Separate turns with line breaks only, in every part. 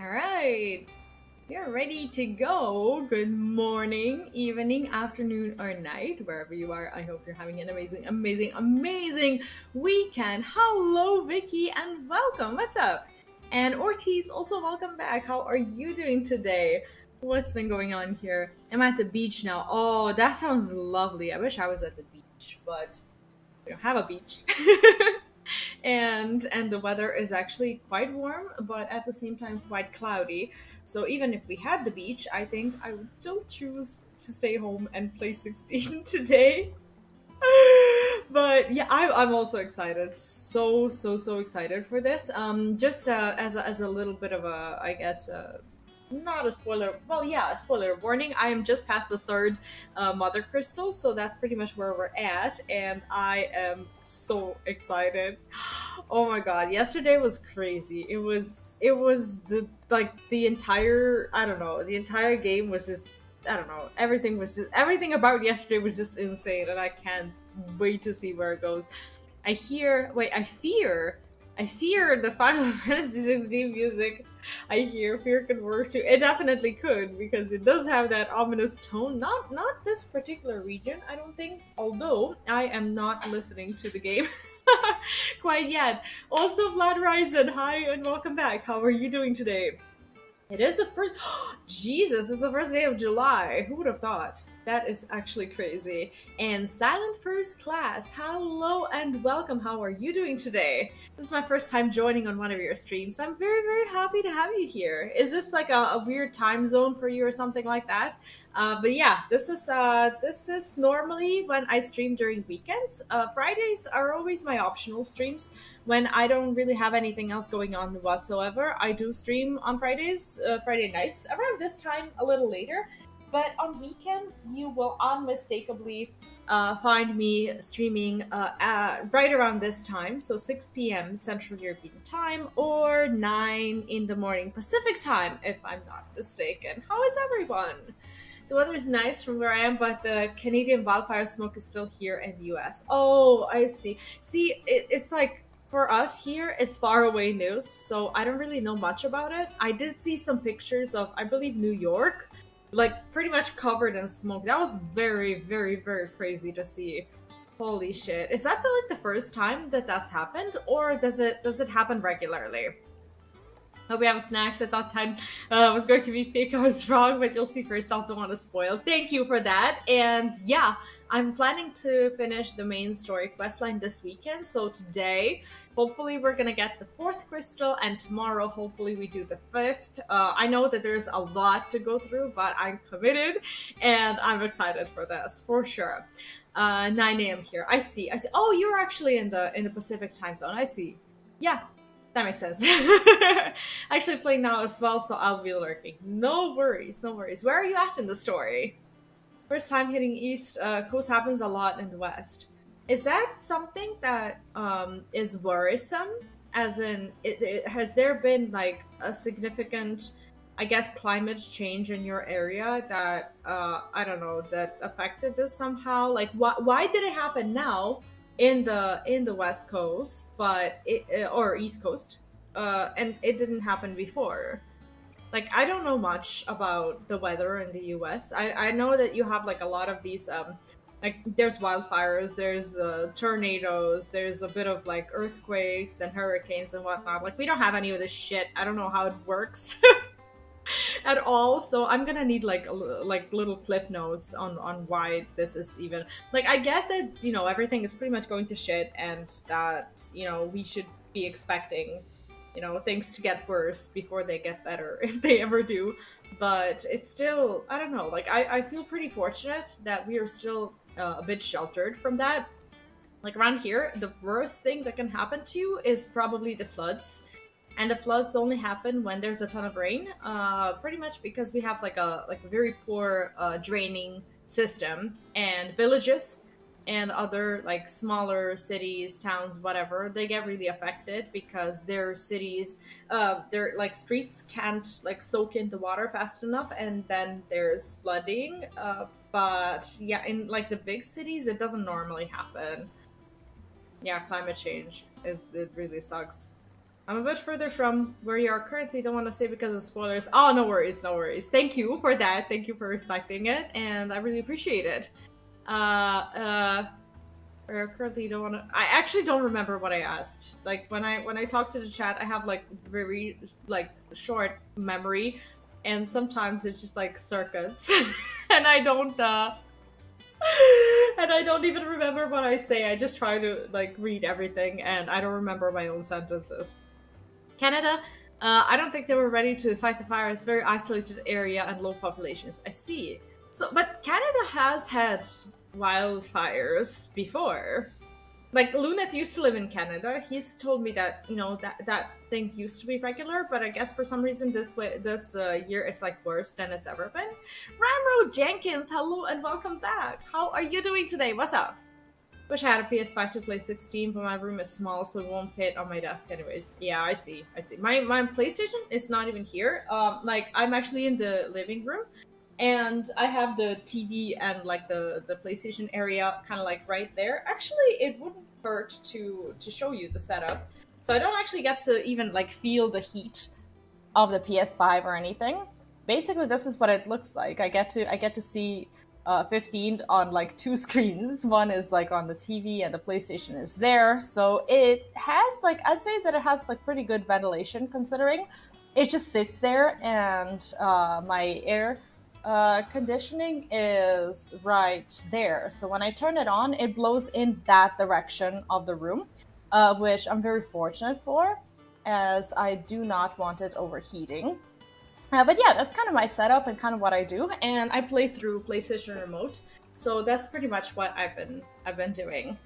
All right, you're ready to go. Good morning, evening, afternoon, or night, wherever you are. I hope you're having an amazing, amazing, amazing weekend. Hello, Vicky, and welcome. What's up? And Ortiz, also welcome back. How are you doing today? What's been going on here? I'm at the beach now. Oh, that sounds lovely. I wish I was at the beach, but we don't have a beach. and the weather is actually quite warm, but at the same time quite cloudy. So even if we had the beach, I think I would still choose to stay home and play 16 today. But yeah, I'm also excited. So excited for this. Just as a little bit of a, I guess, not a spoiler. Well, yeah, a spoiler warning. I am just past the third Mothercrystals, so that's pretty much where we're at, and I am so excited. Oh my god, yesterday was crazy. It was the entire, I don't know, the entire game was just, I don't know, everything about yesterday was just insane, and I can't wait to see where it goes. I fear the Final Fantasy XVI music. I hear fear could work too. It definitely could, because it does have that ominous tone. Not this particular region, I don't think. Although I am not listening to the game quite yet. Also, Vlad Ryzen, hi and welcome back. How are you doing today? It is the first. Jesus, it's the first day of July. Who would have thought? That is actually crazy. And Silent First Class, hello and welcome. How are you doing today? This is my first time joining on one of your streams. I'm very, very happy to have you here. Is this like a weird time zone for you or something like that? But yeah, this is normally when I stream during weekends. Fridays are always my optional streams when I don't really have anything else going on whatsoever. I do stream on Fridays, Friday nights around this time, a little later. But on weekends, you will unmistakably find me streaming right around this time, so 6 p.m. Central European Time or 9 in the morning Pacific Time, if I'm not mistaken. How is everyone? The weather is nice from where I am, but the Canadian wildfire smoke is still here in the US. Oh, I see. See, it's like, for us here, it's far away news, so I don't really know much about it. I did see some pictures of, I believe, New York, like pretty much covered in smoke. That was very, very, very crazy to see. Holy shit! Is that the first time that that's happened, or does it happen regularly? Hope you have snacks. I thought time was going to be fake. I was wrong, but you'll see for yourself. Don't want to spoil. Thank you for that. And yeah, I'm planning to finish the main story questline this weekend. So today, hopefully, we're gonna get the 4th crystal, and tomorrow, hopefully, we do the 5th. I know that there's a lot to go through, but I'm committed, and I'm excited for this for sure. 9 a.m. here. I see. Oh, you're actually in the Pacific time zone. I see. Yeah. That makes sense. Actually playing now as well, so I'll be lurking. No worries, no worries. Where are you at in the story? First time hitting East Coast happens a lot in the West. Is that something that is worrisome? As in, has there been like a significant, I guess, climate change in your area that, I don't know, that affected this somehow? Like, why did it happen now? In the West Coast, but or East Coast, and it didn't happen before. Like, I don't know much about the weather in the U.S. I know that you have like a lot of these like there's wildfires, there's tornadoes, there's a bit of like earthquakes and hurricanes and whatnot. Like, we don't have any of this shit. I don't know how it works. At all, so I'm gonna need like little cliff notes on why this is even, like, I get that, you know, everything is pretty much going to shit and that, you know, we should be expecting, you know, things to get worse before they get better, if they ever do. But it's still, I don't know, like, I feel pretty fortunate that we are still a bit sheltered from that. Like, around here, the worst thing that can happen to you is probably the floods. And the floods only happen when there's a ton of rain, pretty much because we have like a very poor draining system, and villages and other like smaller cities, towns, whatever, they get really affected because their cities, their like streets can't like soak in the water fast enough, and then there's flooding. But yeah, in like the big cities, it doesn't normally happen. Yeah, climate change, it really sucks. I'm a bit further from where you are currently. Don't want to say because of spoilers. Oh, no worries, no worries. Thank you for that. Thank you for respecting it, and I really appreciate it. Where currently don't want to. I actually don't remember what I asked. Like when I talk to the chat, I have like very like short memory, and sometimes it's just like circuits, and I don't. And I don't even remember what I say. I just try to like read everything, and I don't remember my own sentences. Canada, I don't think they were ready to fight the fire. It's a very isolated area and low populations. I see. So, but Canada has had wildfires before. Like Luneth used to live in Canada. He's told me that that thing used to be regular, but I guess for some reason this year is like worse than it's ever been. Ramro Jenkins, hello and welcome back. How are you doing today? What's up? Wish I had a PS5 to play 16, but my room is small, so it won't fit on my desk anyways. Yeah, I see. My PlayStation is not even here. Like I'm actually in the living room, and I have the TV and like the PlayStation area kind of like right there. Actually, it wouldn't hurt to show you the setup. So I don't actually get to even like feel the heat of the PS5 or anything. Basically, this is what it looks like. I get to see 15 on like two screens. One is like on the TV and the PlayStation is there. So it has like, I'd say that it has like pretty good ventilation considering it just sits there, and my air conditioning is right there. So when I turn it on, it blows in that direction of the room, which I'm very fortunate for, as I do not want it overheating. But yeah, that's kind of my setup and kind of what I do, and I play through PlayStation Remote, so that's pretty much what I've been doing.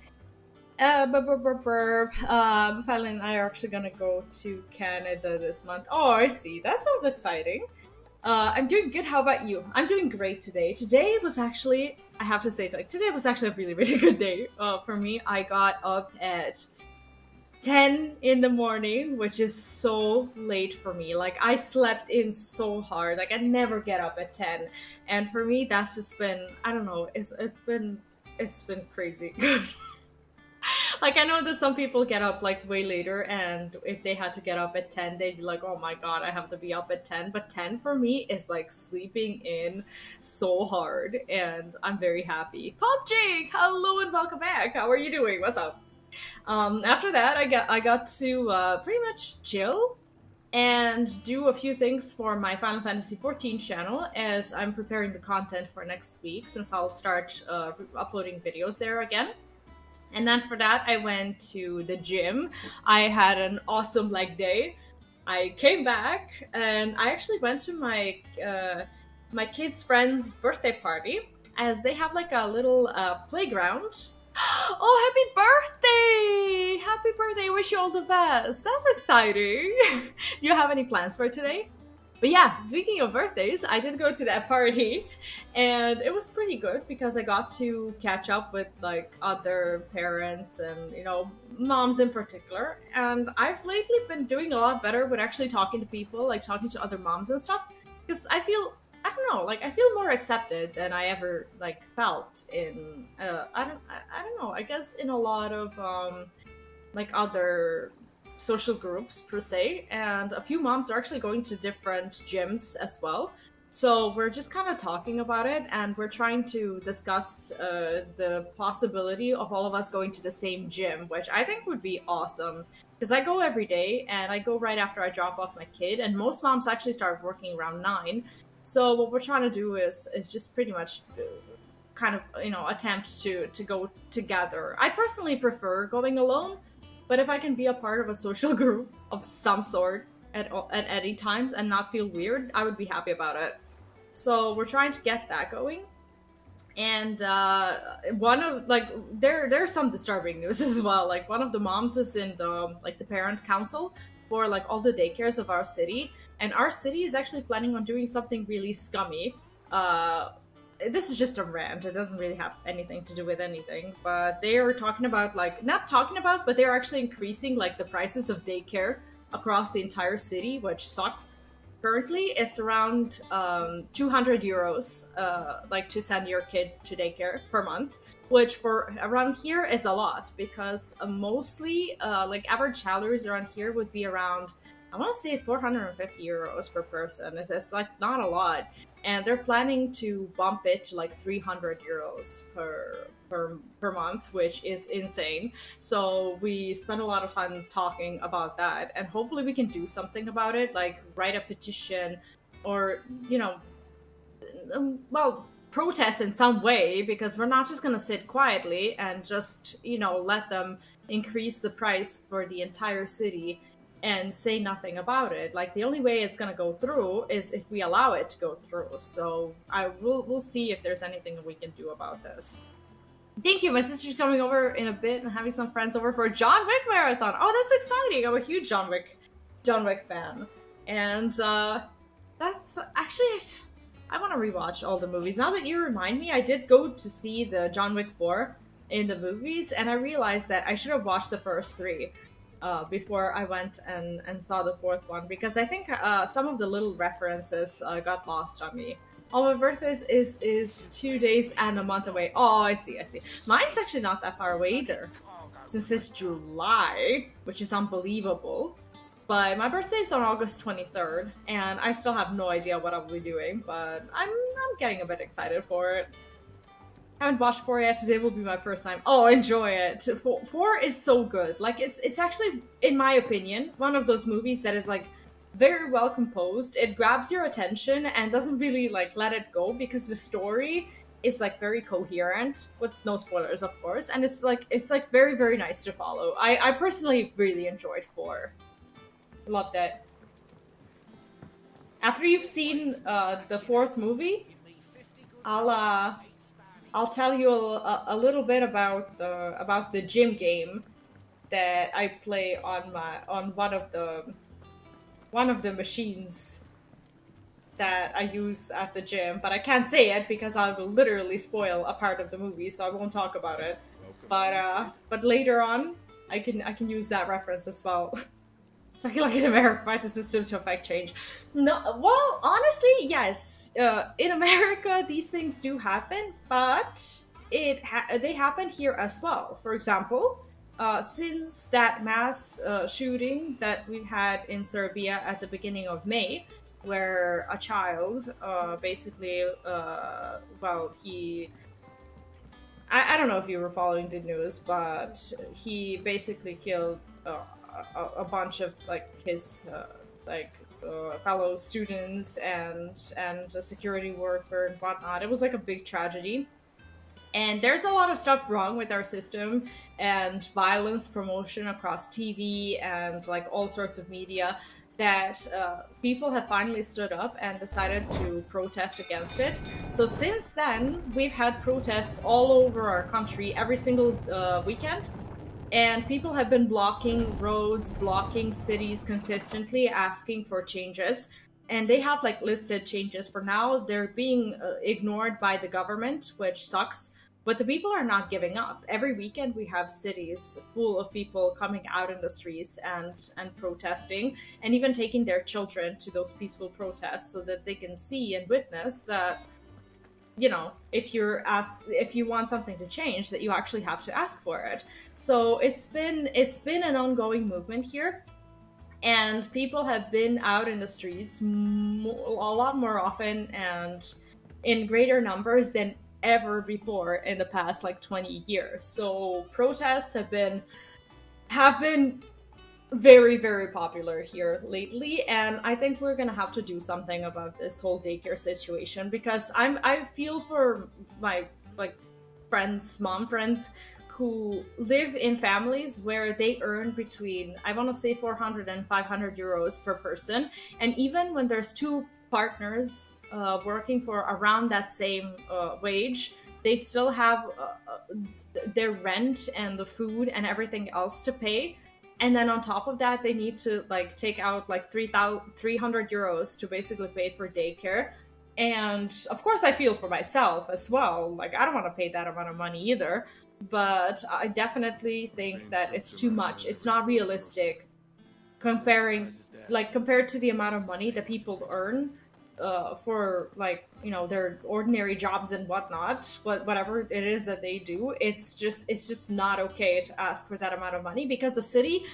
Fallon and I are actually gonna go to Canada this month. Oh, I see. That sounds exciting. I'm doing good. How about you? I'm doing great today. Today was actually, I have to say, like today was actually a really, really good day for me. I got up at 10 in the morning, which is so late for me. Like I slept in so hard. Like I never get up at 10. And for me that's just been, I don't know, it's been crazy. Like I know that some people get up like way later, and if they had to get up at 10 they'd be like, oh my god, I have to be up at 10. But 10 for me is like sleeping in so hard, and I'm very happy. Pop Jake, hello and welcome back. How are you doing? What's up? After that, I got to pretty much chill and do a few things for my Final Fantasy XIV channel, as I'm preparing the content for next week, since I'll start uploading videos there again. And then for that, I went to the gym. I had an awesome leg day. I came back and I actually went to my my kids' friend's birthday party, as they have like a little playground. Oh, happy birthday! Happy birthday! Wish you all the best. That's exciting. Do you have any plans for today? But yeah, speaking of birthdays, I did go to that party, and it was pretty good because I got to catch up with like other parents and moms in particular. And I've lately been doing a lot better with actually talking to people, like talking to other moms and stuff, because I don't know, like I feel more accepted than I ever like felt in I don't know, I guess in a lot of like other social groups per se, and a few moms are actually going to different gyms as well. So we're just kind of talking about it, and we're trying to discuss the possibility of all of us going to the same gym, which I think would be awesome. Because I go every day, and I go right after I drop off my kid, and most moms actually start working around 9. So what we're trying to do is just pretty much kind of attempt to go together. I personally prefer going alone, but if I can be a part of a social group of some sort at any times and not feel weird, I would be happy about it. So we're trying to get that going. And one of like there's some disturbing news as well. Like one of the moms is in the the parent council for like all the daycares of our city, and our city is actually planning on doing something really scummy. This is just a rant. It doesn't really have anything to do with anything, but they are talking about not talking about, but they're actually increasing like the prices of daycare across the entire city, which sucks. Currently, it's around 200 euros, like to send your kid to daycare per month, which for around here is a lot, because mostly like average salaries around here would be around, I want to say 450 euros per person. It's like not a lot, and they're planning to bump it to like 300 euros per month, which is insane. So we spent a lot of time talking about that, and hopefully we can do something about it, like write a petition, or well, protest in some way, because we're not just going to sit quietly and just, let them increase the price for the entire city and say nothing about it. Like, the only way it's going to go through is if we allow it to go through. So we'll see if there's anything that we can do about this. Thank you. My sister's coming over in a bit and having some friends over for a John Wick marathon. Oh, that's exciting. I'm a huge John Wick fan. And that's actually, I want to rewatch all the movies. Now that you remind me, I did go to see the John Wick 4 in the movies, and I realized that I should have watched the first 3 before I went and saw the 4th one, because I think some of the little references got lost on me. Oh, my birthday is 2 days and a month away. Oh, I see. Mine's actually not that far away either, since it's July, which is unbelievable. But my birthday's on August 23rd, and I still have no idea what I'll be doing, but I'm getting a bit excited for it. Haven't watched 4 yet. Today will be my first time. Oh, enjoy it. 4 is so good. Like, it's actually, in my opinion, one of those movies that is, like, very well composed. It grabs your attention and doesn't really, like, let it go, because the story is, like, very coherent, with no spoilers, of course, and it's very, very nice to follow. I personally really enjoyed 4. Loved it. After you've seen the 4th movie, I'll tell you a little bit about the gym game that I play on one of the machines that I use at the gym, but I can't say it because I will literally spoil a part of the movie, so I won't talk about it. But later on, I can use that reference as well. So I feel like in America, fight the system to affect change. No, well, honestly, yes. In America, these things do happen, but they happen here as well. For example, since that mass shooting that we had in Serbia at the beginning of May, where a child basically, I don't know if you were following the news, but he basically killed a bunch of his fellow students and a security worker and whatnot. It was like a big tragedy. And there's a lot of stuff wrong with our system and violence promotion across TV and like all sorts of media that people have finally stood up and decided to protest against it. So since then, we've had protests all over our country every single weekend. And people have been blocking roads, blocking cities consistently, asking for changes. And they have like listed changes. For now, they're being ignored by the government, which sucks. But the people are not giving up. Every weekend we have cities full of people coming out in the streets and protesting, and even taking their children to those peaceful protests so that they can see and witness that, you know, if you want something to change, that you actually have to ask for it. So it's been an ongoing movement here, and people have been out in the streets a lot more often and in greater numbers than ever before in the past like 20 years. So protests have been very, very popular here lately, and I think we're gonna have to do something about this whole daycare situation, because I feel for my mom friends who live in families where they earn between, I want to say 400 and 500 euros per person, and even when there's 2 partners working for around that same wage, they still have their rent and the food and everything else to pay. And then on top of that, they need to like take out like 300 euros to basically pay for daycare. And of course I feel for myself as well. Like, I don't want to pay that amount of money either. But I definitely think that it's too much. It's not realistic compared to the amount of money that people earn for, like, you know, their ordinary jobs and whatnot, whatever it is that they do. It's just not okay to ask for that amount of money, because the city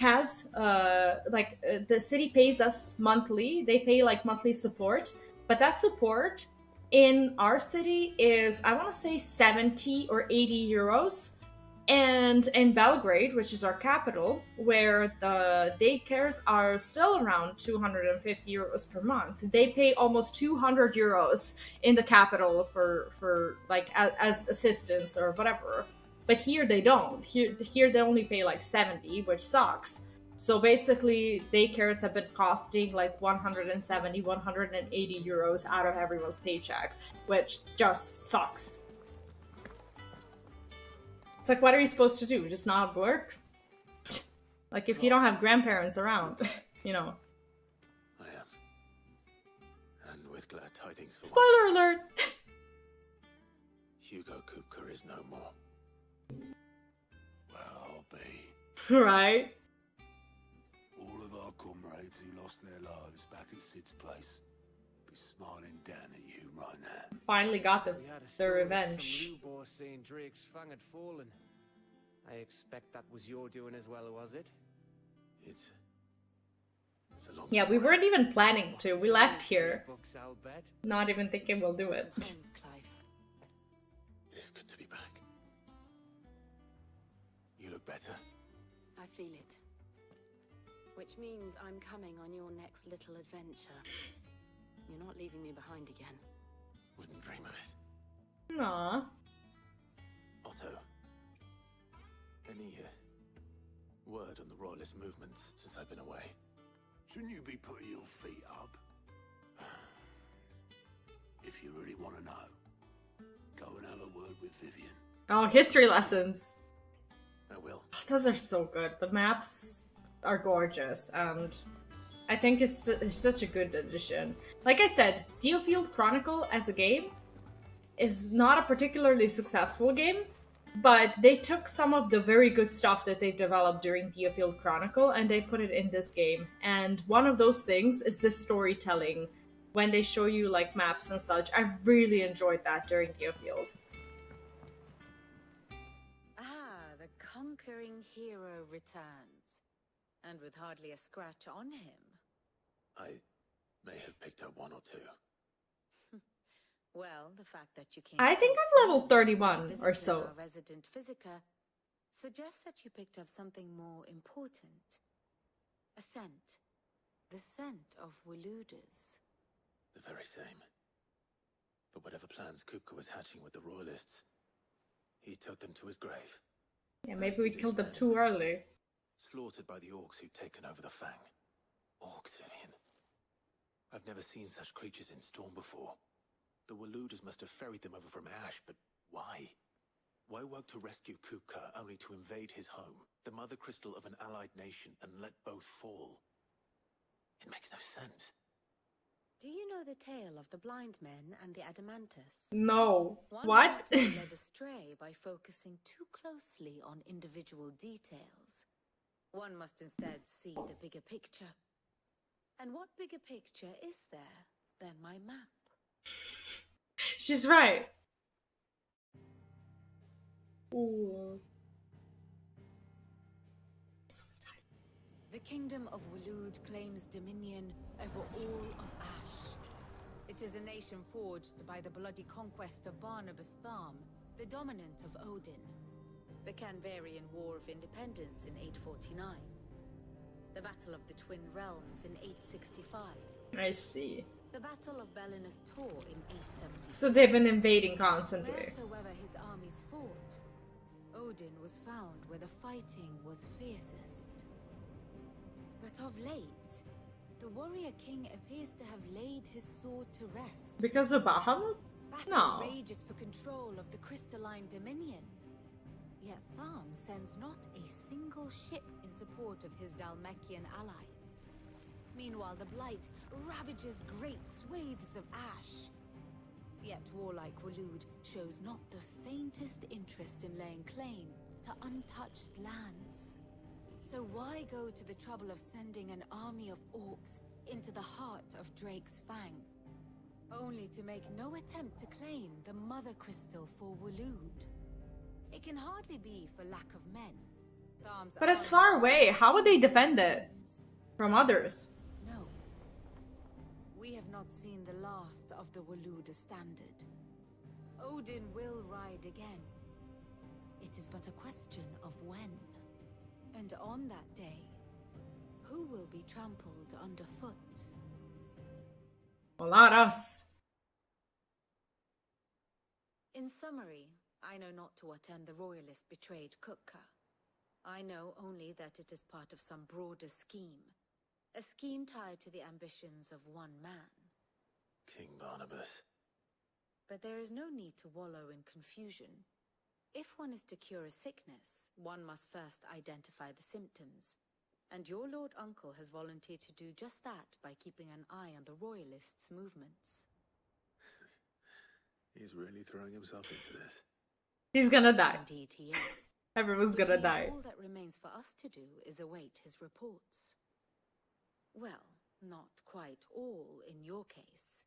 has the city pays us monthly. They pay like monthly support, but that support in our city is, I want to say 70 or 80 euros. And in Belgrade, which is our capital, where the daycares are still around 250 euros per month, they pay almost 200 euros in the capital for like as assistance or whatever. But here they don't. Here they only pay like 70, which sucks. So basically, daycares have been costing like 170, 180 euros out of everyone's paycheck, which just sucks. It's like, what are you supposed to do? Just not work? Like, if you don't have grandparents around, you know.
I am. And with glad tidings for
Spoiler alert!
Hugo Kupka is no more. Well, I'll be.
Right?
All of our comrades who lost their lives back at Sid's place be smiling down at you right now.
Finally got their revenge.
Lubor saying Drake's fang had fallen. I expect that was your doing as well, was it?
It's a long
Yeah, we
story.
weren't even planning to. We left here,
Books, I'll bet.
not even thinking we'll do it.
Clive.
It's good to be back. You look better.
I feel it. Which means I'm coming on your next little adventure. You're not leaving me behind again.
Wouldn't dream of it.
Aww.
Otto, any word on the royalist movements since I've been away? Shouldn't you be putting your feet up? If you really want to know, go and have a word with Vivian.
Oh, history lessons.
I will.
Those are so good. The maps are gorgeous, and I think it's such a good addition. Like I said, Diofield Chronicle as a game is not a particularly successful game, but they took some of the very good stuff that they've developed during Diofield Chronicle and they put it in this game. And one of those things is the storytelling when they show you like maps and such. I really enjoyed that during Diofield.
Ah, the conquering hero returns. And with hardly a scratch on him.
I may have picked up one or two.
Well, the fact that you came
I think I'm level 31 or so.
Our resident physica suggests that you picked up something more important. A scent. The scent of Waludas.
The very same. But whatever plans Kupka was hatching with the royalists, he took them to his grave.
Yeah, maybe we killed them too early.
Slaughtered by the orcs who'd taken over the Fang. Orcs, Vivian. I've never seen such creatures in Storm before. The Waludas must have ferried them over from Ash, but why? Why work to rescue Kupka only to invade his home, the mother crystal of an allied nation, and let both fall? It makes no sense.
Do you know the tale of the blind men and the Adamantus?
No.
One
What?
often led astray by focusing too closely on individual details. One must instead see the bigger picture. And what bigger picture is there than my map?
She's right. Ooh. So excited.
The kingdom of Walud claims dominion over all of Ash. It is a nation forged by the bloody conquest of Barnabas Tharm, the dominant of Odin. The Canvarian War of Independence in 849. The Battle of the Twin Realms in 865.
I see.
The Battle of Belinus Tor in 870.
So they've been invading constantly.
Wheresoever his armies fought, Odin was found where the fighting was fiercest. But of late, the warrior king appears to have laid his sword to rest.
Because of Bahamut?
Battle
No.
rages for control of the crystalline dominion. Yet Tharm sends not a single ship in support of his Dalmekian allies. Meanwhile, the Blight ravages great swathes of Ash. Yet warlike Walud shows not the faintest interest in laying claim to untouched lands. So why go to the trouble of sending an army of orcs into the heart of Drake's Fang, only to make no attempt to claim the Mothercrystal for Walud? It can hardly be for lack of men. Tharm's
But it's
army
far away. How would they defend it from others?
No. We have not seen the last of the Waluda standard. Odin will ride again. it is but a question of when. And on that day, who will be trampled underfoot?
Well, not us.
In summary, I know not to what end the royalist betrayed Kupka. I know only that it is part of some broader scheme. A scheme tied to the ambitions of one man.
King Barnabas.
But there is no need to wallow in confusion. If one is to cure a sickness, one must first identify the symptoms. And your Lord Uncle has volunteered to do just that by keeping an eye on the royalists' movements.
He's really throwing himself into this.
He's gonna die.
Indeed he is.
Everyone's
Which
gonna
means
die.
all that remains for us to do is await his reports. Well, not quite all in your case.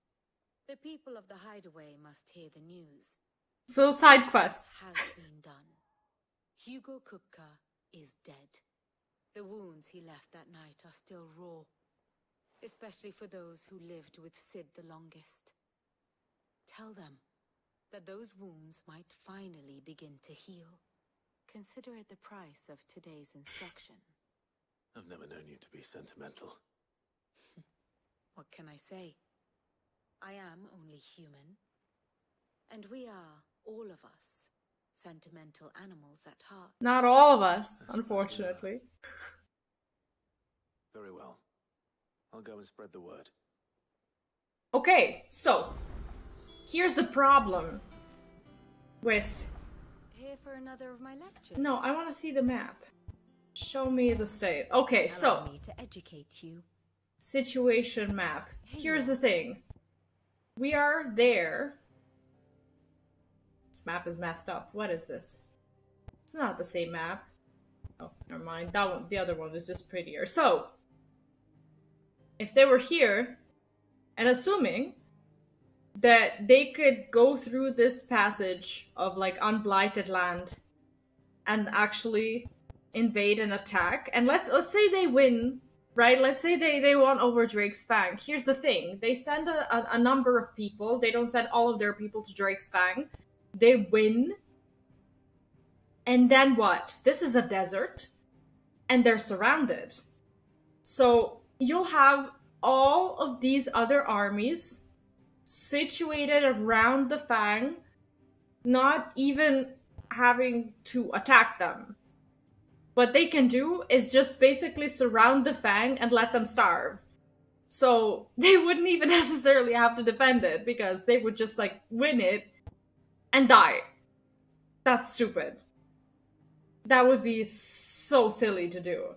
The people of the hideaway must hear the news.
So side quests.
Has been done. Hugo Kupka is dead. The wounds he left that night are still raw, especially for those who lived with Sid the longest. Tell them that those wounds might finally begin to heal. Consider it the price of today's instruction.
I've never known you to be sentimental.
What can I say? I am only human. And we are, all of us, sentimental animals at heart.
Not all of us, unfortunately.
Very well. I'll go and spread the word.
Okay, so here's the problem with...
Here for another of my lectures?
No, I want to see the map. Show me the state. Okay,
Allow
so
me to educate you.
situation map.
Hey,
Here's
you
the thing. We are there. This map is messed up. What is this? It's not the same map. Oh, never mind. That one, the other one is just prettier. So, if they were here, and assuming that they could go through this passage of like unblighted land and actually invade and attack, and let's say they win, right? Let's say they won over Drake's Fang. Here's the thing: they send a number of people. They don't send all of their people to Drake's Fang. They win, and then what? This is a desert, and they're surrounded. So you'll have all of these other armies situated around the Fang, not even having to attack them. What they can do is just basically surround the Fang and let them starve. So they wouldn't even necessarily have to defend it, because they would just like win it and die. That's stupid. That would be so silly to do.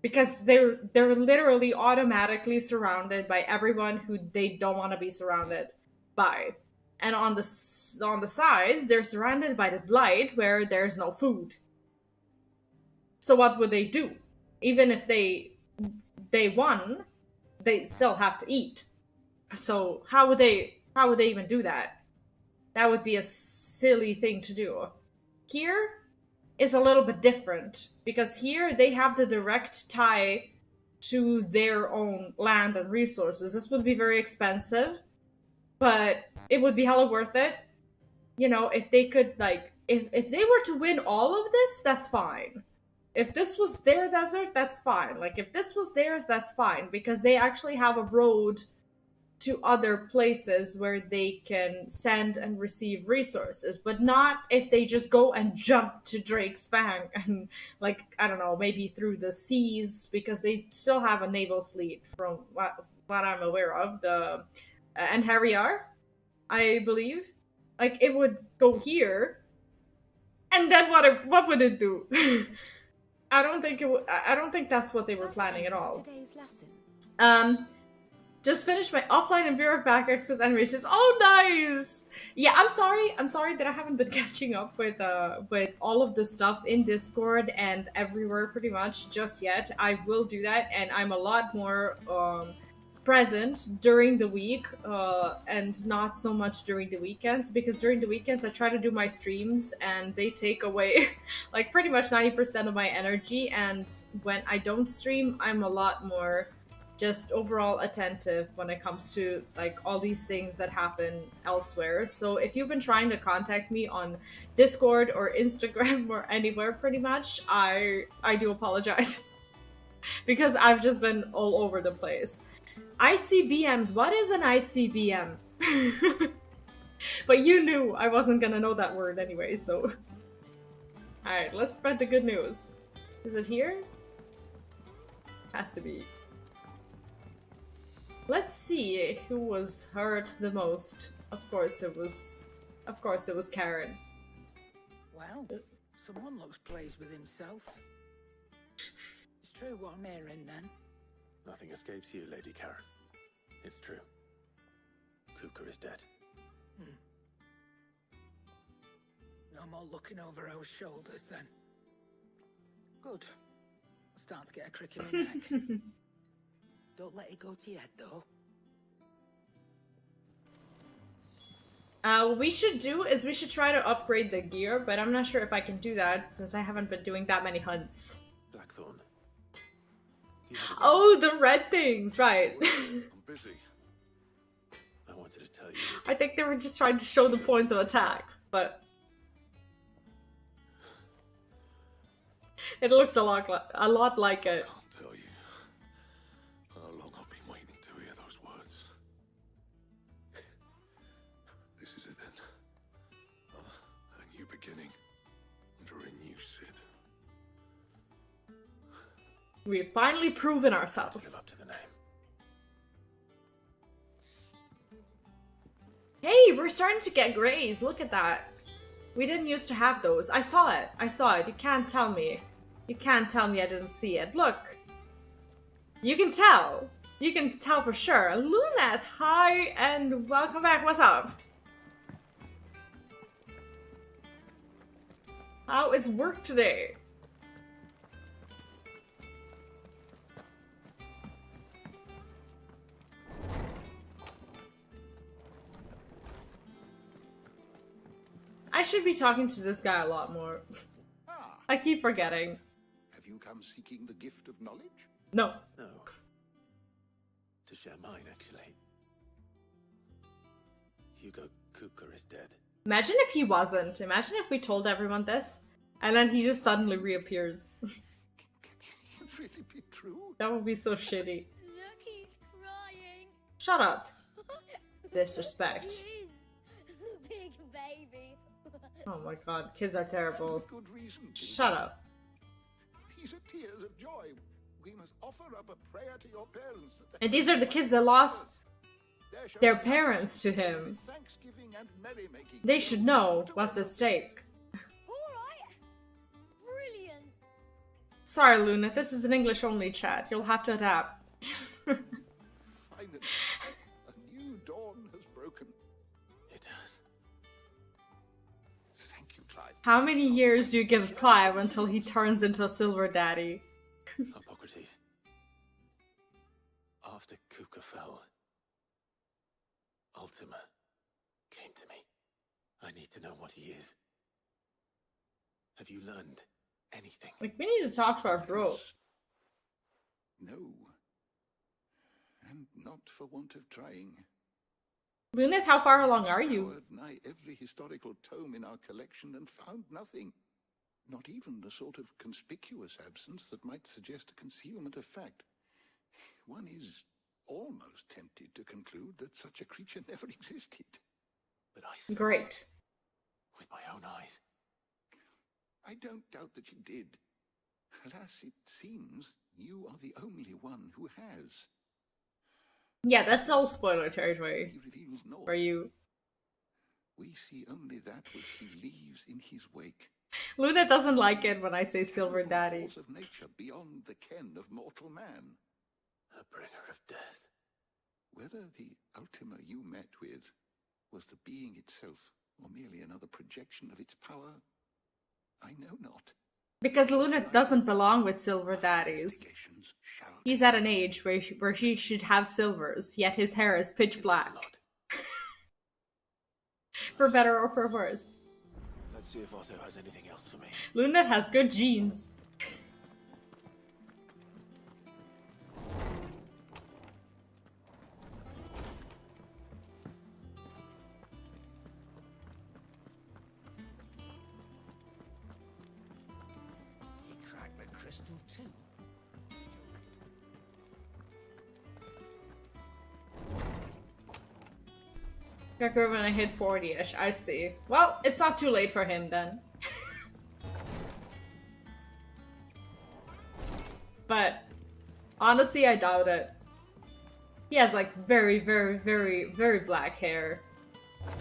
Because they're literally automatically surrounded by everyone who they don't want to be surrounded by. And on the sides, they're surrounded by the Blight, where there's no food. So what would they do? Even if they won, they still have to eat. So how would they even do that? That would be a silly thing to do. Here is a little bit different, because here they have the direct tie to their own land and resources. This would be very expensive, but it would be hella worth it. You know, if they could, like, if they were to win all of this, that's fine. If this was their desert, that's fine. Like, if this was theirs, that's fine, because they actually have a road to other places where they can send and receive resources, but not if they just go and jump to Drake's Fang and, like, I don't know, maybe through the seas, because they still have a naval fleet from what I'm aware of, the and Harriar, I believe. Like, it would go here, and then what would it do? I don't think that's what they were planning at all.
Today's lesson.
Just finished my offline and Bureau backups with animations. Oh, nice! Yeah, I'm sorry that I haven't been catching up with all of the stuff in Discord and everywhere pretty much just yet. I will do that, and I'm a lot more present during the week and not so much during the weekends, because during the weekends I try to do my streams and they take away like pretty much 90% of my energy, and when I don't stream, I'm a lot more just overall attentive when it comes to like all these things that happen elsewhere. So if you've been trying to contact me on Discord or Instagram or anywhere pretty much, I do apologize because I've just been all over the place. ICBMs, what is an ICBM? But you knew I wasn't gonna know that word anyway, so alright, let's spread the good news. Is it here? Has to be. Let's see who was hurt the most. Of course it was Karen.
Well, someone looks pleased with himself. It's true what I'm hearing then.
Nothing escapes you, Lady Karen. It's true. Kuka is dead.
No more looking over our shoulders then. Good. I'm starting to get a crick in my neck. Don't let it go to your head though.
What we should do is we should try to upgrade the gear, but I'm not sure if I can do that since I haven't been doing that many hunts.
Blackthorn.
Oh, the red things, right.
I'm busy. I wanted to tell you.
I think they were just trying to show the points of attack, but it looks a lot like it.
I can't tell you how long I've been waiting to hear those words. This is it then. A new beginning under a new Sid.
We've finally proven
To
ourselves.
live up to the name.
Hey, we're starting to get grays. Look at that. We didn't used to have those. I saw it. You can't tell me. You can't tell me I didn't see it. Look. You can tell. You can tell for sure. Luneth, hi and welcome back. What's up? How is work today? I should be talking to this guy a lot more.
Ah,
I keep forgetting.
have you come seeking the gift of knowledge?
No.
No. To share mine, actually. Hugo Kuka is dead.
Imagine if he wasn't. Imagine if we told everyone this, and then he just suddenly reappears.
Can it really be true?
That would be so shitty.
Look, he's crying.
Shut up. Disrespect.
He is. Big baby.
Oh my god, kids are terrible.
With good reason. King.
Shut up.
These are tears of joy. We must offer up a prayer to your parents. That
And these are the kids that lost
there shall
their
be
parents to him.
thanksgiving and merrymaking.
They should know what's at stake.
Alright. Brilliant.
Sorry, Luna, this is an English-only chat. You'll have to adapt.
Finally, a new dawn has broken.
It has.
Thank you, Clive.
How many years do you give Clive until he turns into a silver daddy?
Hippocrates. After Kuka fell, Ultima came to me. I need to know what he is. Have you learned anything?
Like, we need to talk to our bro.
No. And not for want of trying.
Luneth, how far along are you?
Scoured nigh every historical tome in our collection and found nothing. Not even the sort of conspicuous absence that might suggest a concealment of fact. One is almost tempted to conclude that such a creature never existed.
But I saw
Great.
it with my own eyes.
I don't doubt that you did. Alas, it seems you are the only one who has.
Yeah, that's all spoiler territory
He reveals naught.
for you.
We see only that which he leaves in his wake.
Luna doesn't like it when I say silver
Terrible
daddy.
force of nature beyond the ken of mortal man.
A bringer of death.
Whether the Ultima you met with was the being itself, or merely another projection of its power, I know not.
Because Luna doesn't belong with silver daddies.
Investigations shall
He's at an age where he should have silvers, yet his hair is pitch
It was
black.
a lot.
For better or for worse.
Let's see if Otto has anything else for me.
Luna has good genes.
crystal too.
Got when I hit 40-ish, I see. Well, it's not too late for him then. But honestly, I doubt it. He has like very, very, very, very black hair.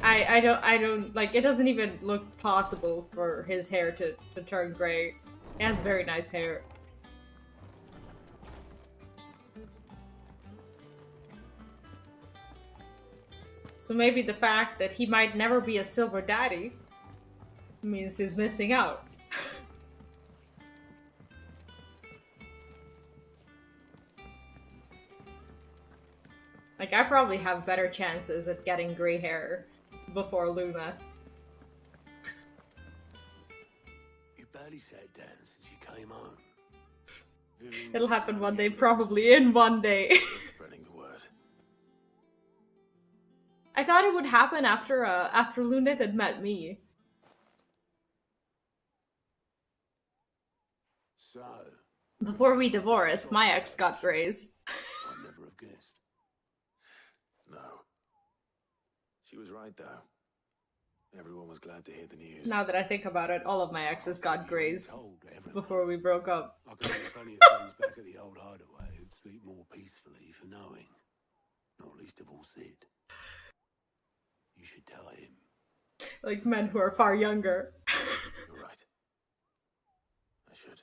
I don't like, it doesn't even look possible for his hair to turn gray. He has very nice hair. So maybe the fact that he might never be a silver daddy means he's missing out. Like, I probably have better chances at getting gray hair before Luna.
You barely sat down since you came home.
It'll happen one day, probably in one day.
Spreading the word.
I thought it would happen after Lunit had met me.
So,
Before we divorced, my ex got grays.
I never have guessed. No. She was right, though. Everyone was glad to hear the news.
Now that I think about it, all of my exes got grays
Told everyone.
before we broke up.
I could have plenty of friends back at the old hideaway who'd sleep more peacefully for knowing. Not least of all Sid. You should tell him.
Like men who are far younger.
You're right. I should.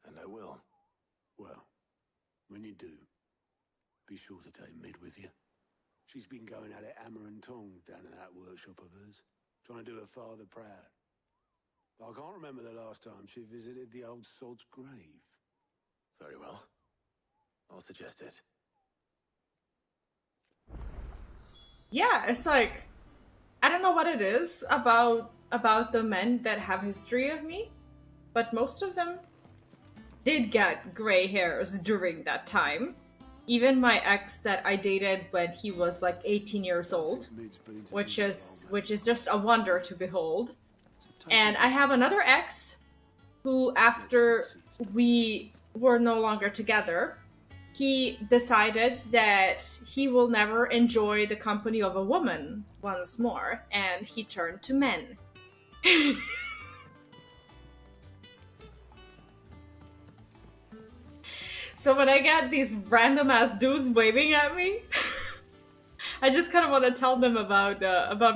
And I will. Well, when you do, be sure to take Mid with you. She's been going at it hammer and tongs down in that workshop of hers, trying to do her father proud. I can't remember the last time she visited the old sod's grave. Very well. I'll suggest it.
Yeah, it's like, I don't know what it is about the men that have history of me, but most of them did get gray hairs during that time. Even my ex that I dated when he was like 18 years old, which is just a wonder to behold. And I have another ex who, after we were no longer together, he decided that he will never enjoy the company of a woman once more, and he turned to men. So when I get these random ass dudes waving at me, I just kind of want to tell them about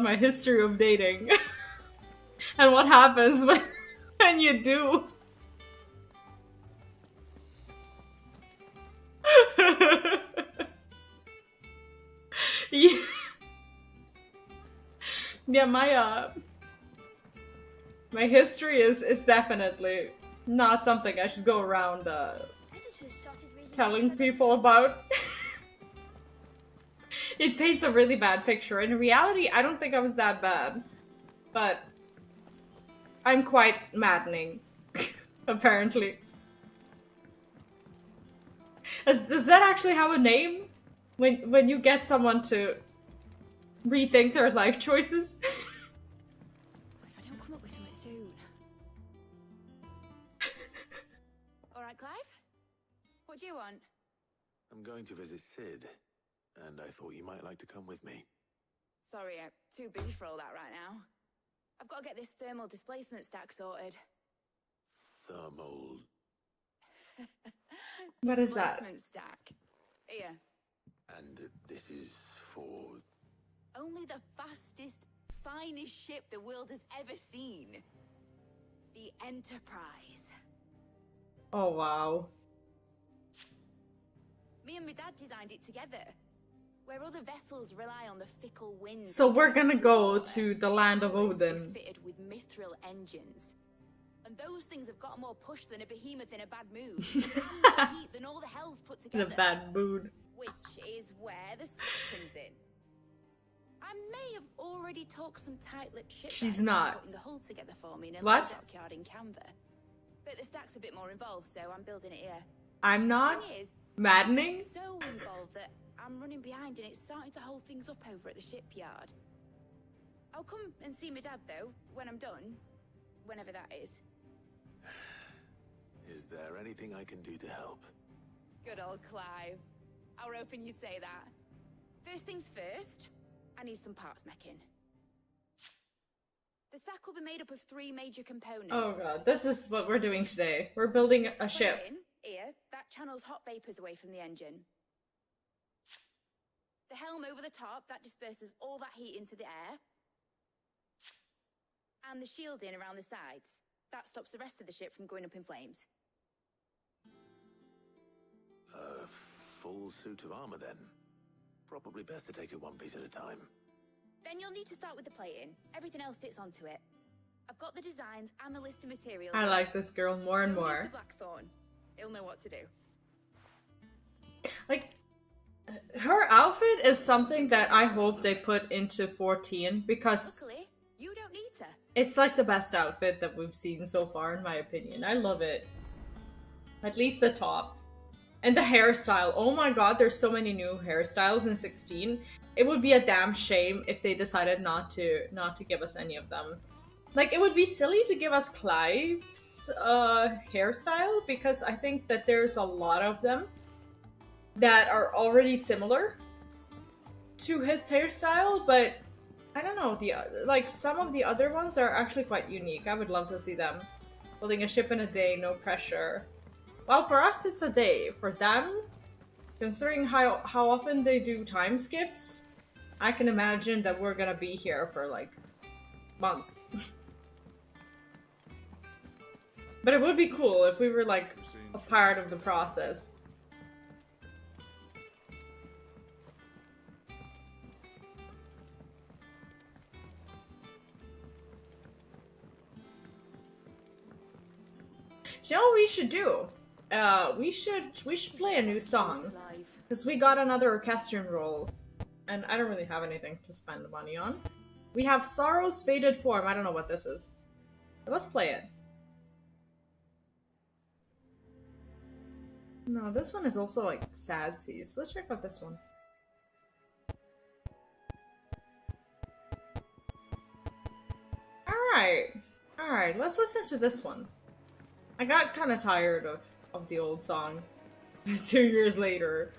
my history of dating and what happens when you do. Yeah, my history is definitely not something I should go around telling people about. It paints a really bad picture. In reality, I don't think I was that bad, but I'm quite maddening, apparently. Does that actually have a name? When you get someone to rethink their life choices?
If I don't come up with something soon. Alright, Clive? What do you want?
I'm going to visit Sid, and I thought you might like to come with me.
Sorry, I'm too busy for all that right now. I've got to get this thermal displacement stack sorted.
Thermal...
What is that?
Displacement stack. Here.
And this is for...
Only the fastest, finest ship the world has ever seen. The Enterprise.
Oh, wow.
Me and my dad designed it together. Where other vessels rely on the fickle winds.
So we're gonna go to the land of
Ours is
Odin.
fitted with mithril engines. And those things have got more push than a behemoth in a bad mood. And more heat than all the hells put
In
together.
a bad mood.
Which is where the stick comes in. I may have already talked some tight-lipped shit.
She's
guys into
not.
putting the hull together for me in a
What?
little dockyard in Canva. But the stack's a bit more involved, so I'm building it here.
I'm not
Thing is,
maddening.
it's so involved that I'm running behind and it's starting to hold things up over at the shipyard. I'll come and see my dad though when I'm done, whenever that is.
Is there anything I can do to help?
Good old Clive. I were hoping you'd say that. First things first, I need some parts meching. The sack will be made up of 3 major components.
Oh god, this is what we're doing today. We're building a ship.
Here, that channels hot vapors away from the engine. The helm over the top, that disperses all that heat into the air. And the shielding around the sides. That stops the rest of the ship from going up in flames.
A full suit of armor, then. Probably best to take it one piece at a time.
Then you'll need to start with the plating. Everything else fits onto it. I've got the designs and the list of materials.
I like this girl more and more.
Blackthorn. He'll know what to do.
Like, her outfit is something that I hope they put into 14 because
luckily, you don't need to.
It's like the best outfit that we've seen so far, in my opinion. I love it. At least the top. And the hairstyle. Oh my god, there's so many new hairstyles in 16. It would be a damn shame if they decided not to give us any of them. Like, it would be silly to give us Clive's hairstyle, because I think that there's a lot of them that are already similar to his hairstyle, but I don't know, like some of the other ones are actually quite unique. I would love to see them. Building a ship in a day, no pressure. Well, for us it's a day. For them, considering how often they do time skips, I can imagine that we're gonna be here for like months. But it would be cool if we were like a part of the process. You know what we should do? We should play a new song, because we got another orchestrion roll, and I don't really have anything to spend the money on. We have Sorrow's Faded Form. I don't know what this is. But let's play it. No, this one is also like Sad Seas. Let's check out this one. Alright, let's listen to this one. I got kind of tired of the old song 2 years later.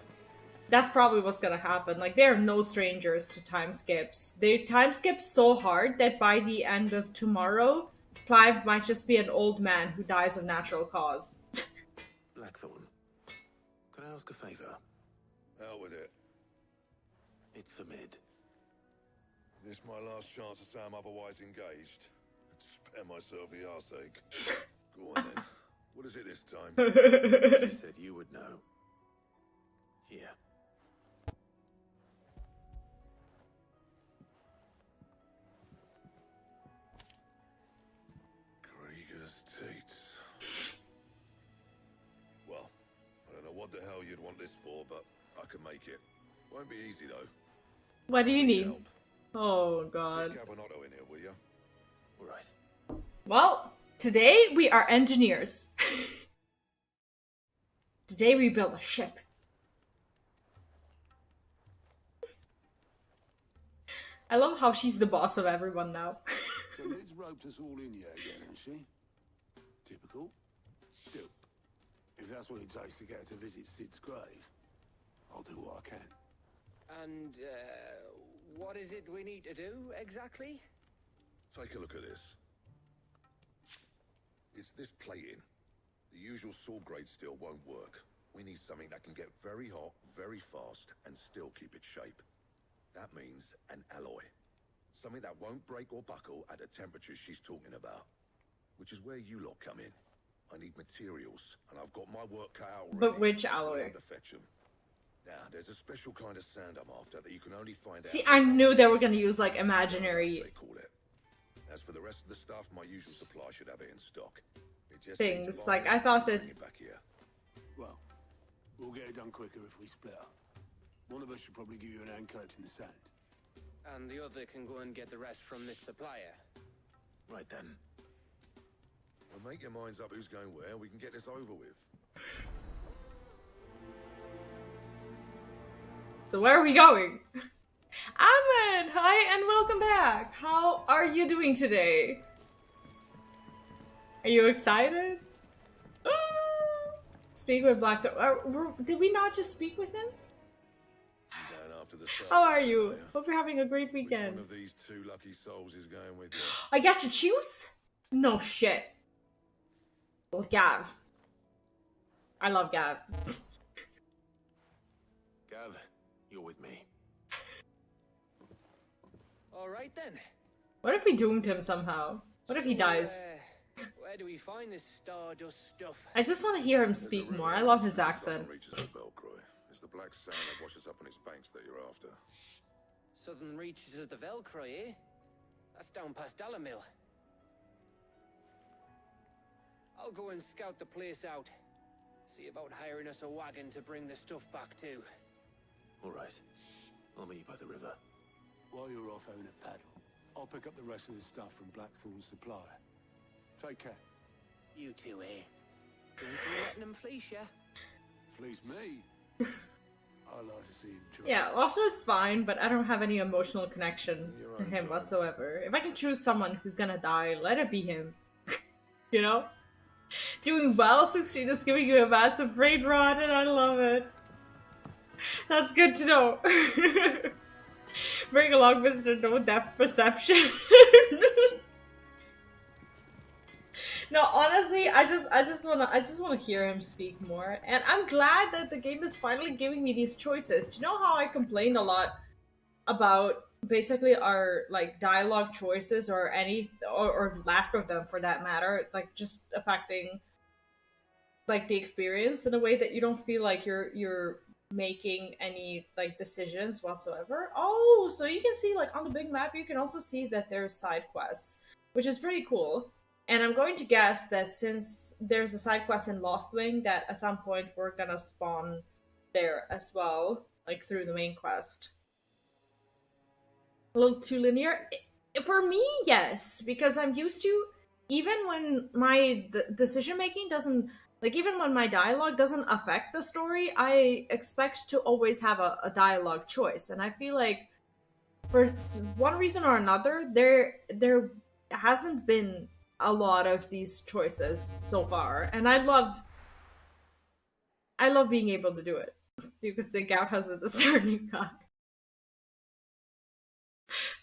That's probably what's gonna happen. Like, they are no strangers to time skips. They time skip so hard that by the end of tomorrow, Clive might just be an old man who dies of natural cause.
Blackthorn, can I ask a favor?
Out with it.
It's for Mid.
This my last chance to say I'm otherwise engaged. Spare myself the arseache. Go on then. What is it this time?
She said you would know. Here.
Krieger's teats. Well, I don't know what the hell you'd want this for, but I can make it. Won't be easy though.
What do you need?
Help.
Oh god.
Get Cavanotto in here, will ya?
All right.
Well, today we are engineers. Today we build a ship. I love how she's the boss of everyone now.
So Lid's roped us all in here again, hasn't she? Typical. Still, if that's what it takes to get her to visit Sid's grave, I'll do what I can.
And, what is it we need to do, exactly?
Take a look at this. It's this plating. The usual sword grade steel won't work. We need something that can get very hot, very fast, and still keep its shape. That means an alloy. Something that won't break or buckle at the temperatures she's talking about. Which is where you lot come in. I need materials, and I've got my work cut out already.
But which alloy?
To fetch 'em. Now, there's a special kind of sand I'm after that you can only find
See,
out.
I knew they were gonna use like imaginary
They call it. As for the rest of the stuff, my usual supply should have it in stock. It just
things.
needs
Like,
buying
I thought
and
that...
bring it back here.
Well, we'll get it done quicker if we split up. One of us should probably give you an hand coat in the sand.
And the other can go and get the rest from this supplier.
Right then.
Well, make your minds up who's going where, and we can get this over with.
So where are we going? Ahmed! Hi and welcome back! How are you doing today? Are you excited? Ah! Speak with Black. Did we not just speak with him?
Going after the circus,
How are you?
are
Hope you're having a great
Which
weekend.
one of these two lucky souls is going with you?
I get to choose? No shit. Well, Gav. I love Gav.
Gav, you're with me.
All right then.
What if we doomed him somehow? What if he dies?
Where do we find this stardust stuff?
I just want to hear him speak more. I love his accent.
Reaches of Velcroy. It's the black sand that washes up on its banks that you're after.
Southern reaches of the Velcroy, eh? That's down past Dalamil. I'll go and scout the place out. See about hiring us a wagon to bring the stuff back to.
All right. I'll meet you by the river.
While you're off having a paddle, I'll pick up the rest of the stuff from Blackthorn's supply. Take care.
You two, eh? Don't be letting them fleece ya.
Fleece me. I like to see him try.
Yeah, Otto's fine, but I don't have any emotional connection
You're
to
on
him
trial.
whatsoever. If I can choose someone who's gonna die, let it be him. You know? Doing well, 16 is giving you a massive brain rot, and I love it. That's good to know. Bring along Mr. No Depth Perception. No, honestly, I just wanna hear him speak more, and I'm glad that the game is finally giving me these choices. Do you know how I complained a lot about basically our like dialogue choices or any or lack of them for that matter, like just affecting like the experience in a way that you don't feel like you're making any like decisions whatsoever. Oh, so you can see like on the big map you can also see that there's side quests, which is pretty cool. And I'm going to guess that since there's a side quest in Lost Wing, that at some point we're gonna spawn there as well, like through the main quest. A little too linear? For me, yes, because I'm used to, even when my decision making doesn't, like even when my dialogue doesn't affect the story, I expect to always have a dialogue choice. And I feel like for one reason or another, there hasn't been a lot of these choices so far, and I love being able to do it. You could say Gav has a discerning eye.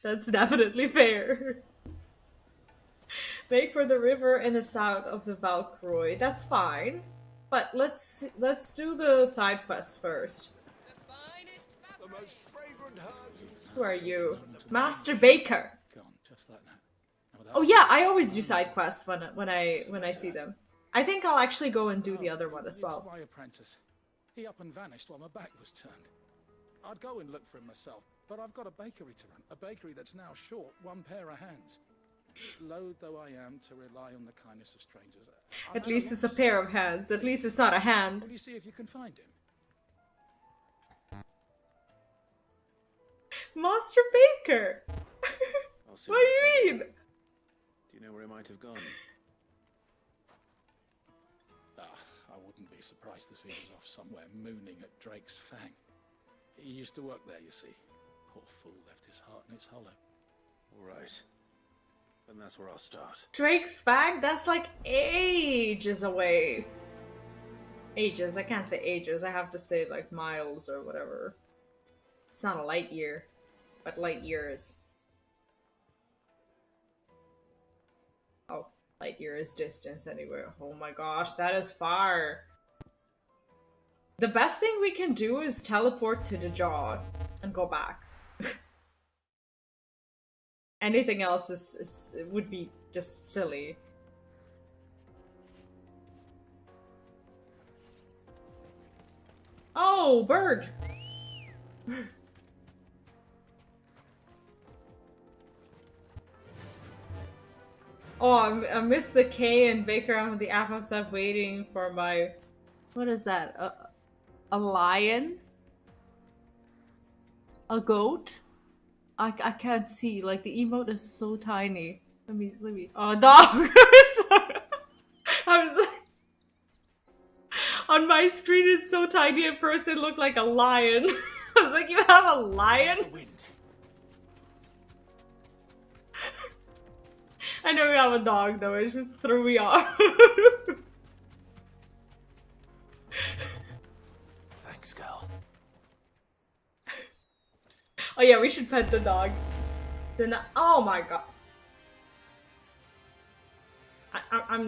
That's definitely fair. Make for the river in the south of the Valkroy. That's fine, but let's do the side quest first.
The most fragrant herbs.
Who are you, Master Baker?
Gone, just like that.
Oh yeah, I always do side quests when I see them. I think I'll actually go and do the other one as well.
It's my apprentice. He up and vanished while my back was turned. I'd go and look for him myself, but I've got a bakery to run. A bakery that's now short one pair of hands. Loath though I am to rely on the kindness of strangers.
At least it's a pair of hands. At least it's not a hand.
Will you see if you can find him?
Master Baker!
I'll see
What do you mean?
Do you know where he might have gone?
I wouldn't be surprised if he was off somewhere mooning at Drake's Fang. He used to work there, you see. Poor fool left his heart in its hollow.
All right. Then that's where I'll start.
Drake's Fang? That's like ages away. Ages. I can't say ages. I have to say like miles or whatever. It's not a light year, but light years. Oh, light year is distance anywhere. Oh my gosh, that is far. The best thing we can do is teleport to the jaw and go back. Anything else would be just silly. Oh, bird! Oh, I missed the K and Baker on the app. I'm waiting for my... What is that? A lion? A goat? I can't see. Like, the emote is so tiny. Let me... Oh, dog! Sorry. I was like... On my screen, it's so tiny. At first, it looked like a lion. I was like, you have a lion? I know we have a dog, though. It just threw me off.
Thanks, girl.
Oh yeah, we should pet the dog. Oh my god. I'm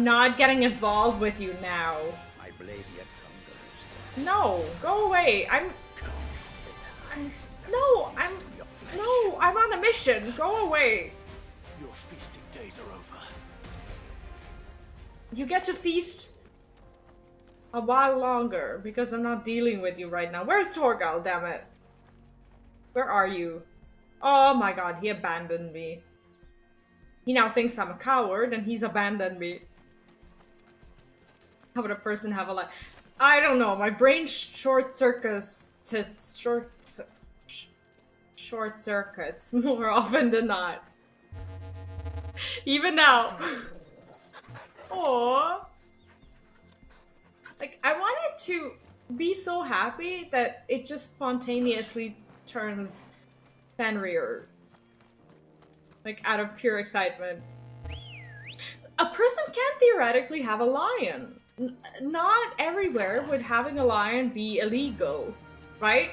not getting involved with you now.
My blade yet hungers.
No, go away. No, I'm on a mission. Go away.
Your feasting days are over.
You get to feast a while longer because I'm not dealing with you right now. Where's Torgal, damn it? Where are you? Oh my god, he abandoned me. He now thinks I'm a coward and he's abandoned me. How would a person have a life? I don't know, my brain short circuits more often than not. Even now. Aww. Like, I wanted to be so happy that it just spontaneously turns Fenrir. Like, out of pure excitement. A person can theoretically have a lion. Not everywhere would having a lion be illegal, right?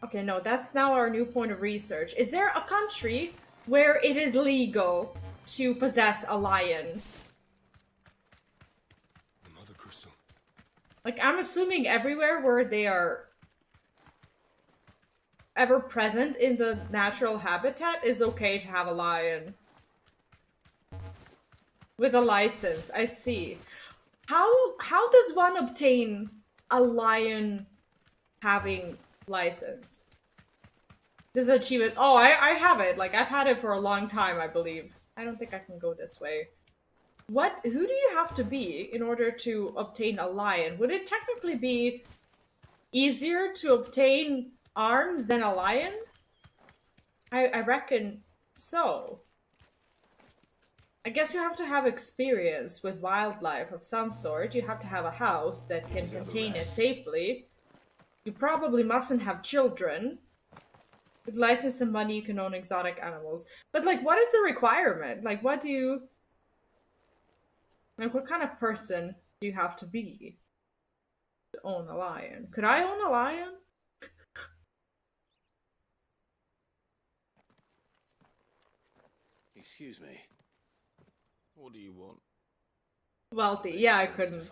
Okay, no, that's now our new point of research. Is there a country where it is legal to possess a lion?
The Mother Crystal.
Like, I'm assuming everywhere where they are ever present in the natural habitat is okay to have a lion. With a license, I see. How does one obtain a lion having license? This is an achievement. Oh, I have it. Like, I've had it for a long time, I believe. I don't think I can go this way. Who do you have to be in order to obtain a lion? Would it technically be easier to obtain arms than a lion? I reckon so. I guess you have to have experience with wildlife of some sort. You have to have a house that can contain it safely. You probably mustn't have children. With license and money, you can own exotic animals. But, like, what is the requirement? Like, what do you... Like, what kind of person do you have to be to own a lion? Could I own a lion?
Excuse me. What do you want?
Wealthy. Yeah, I couldn't.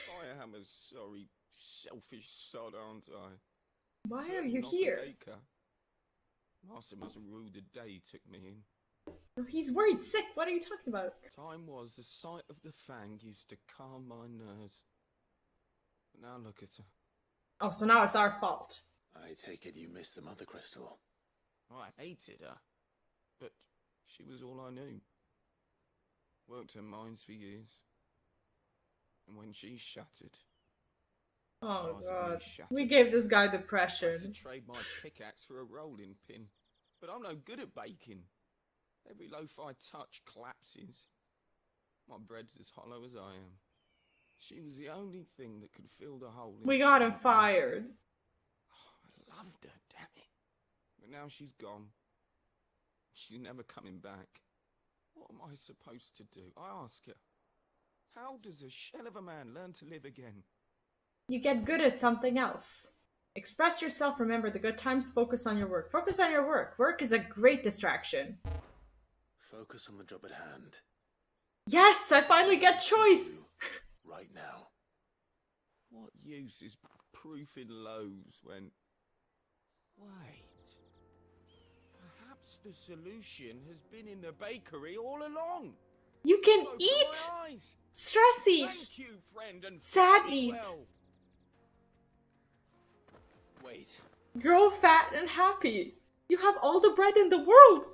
I am a sorry, selfish sod, aren't I?
Why are
Certainly
you
not
here?
a baker. Master must have ruled the day he took me in.
No, he's worried sick. What are you talking about?
Time was the sight of the fang used to calm my nerves. But now look at her.
Oh, so now it's our fault.
I take it you missed the Mother Crystal.
I hated her, but she was all I knew. Worked her mines for years. And when she shattered...
Oh god.
Shattered.
We gave this guy
I had to
depression.
trade my pickaxe for a rolling pin. But I'm no good at baking. Every loaf I touch collapses. My bread's as hollow as I am. She was the only thing that could fill the hole.
We got him
inside me.
fired.
I loved her, damn it. But now she's gone. She's never coming back. What am I supposed to do? I ask her. How does a shell of a man learn to live again?
You get good at something else. Express yourself, remember the good times, focus on your work. Focus on your work. Work is a great distraction.
Focus on the job at hand.
Yes, I finally get choice.
Right now.
What use is proofing loaves when... Wait. Perhaps the solution has been in the bakery all along.
You can
Open
eat,
my eyes.
stress eat,
Thank you, friend, and
sad
fare thee
eat,
well.
Wait.
grow fat and happy. You have all the bread in the world.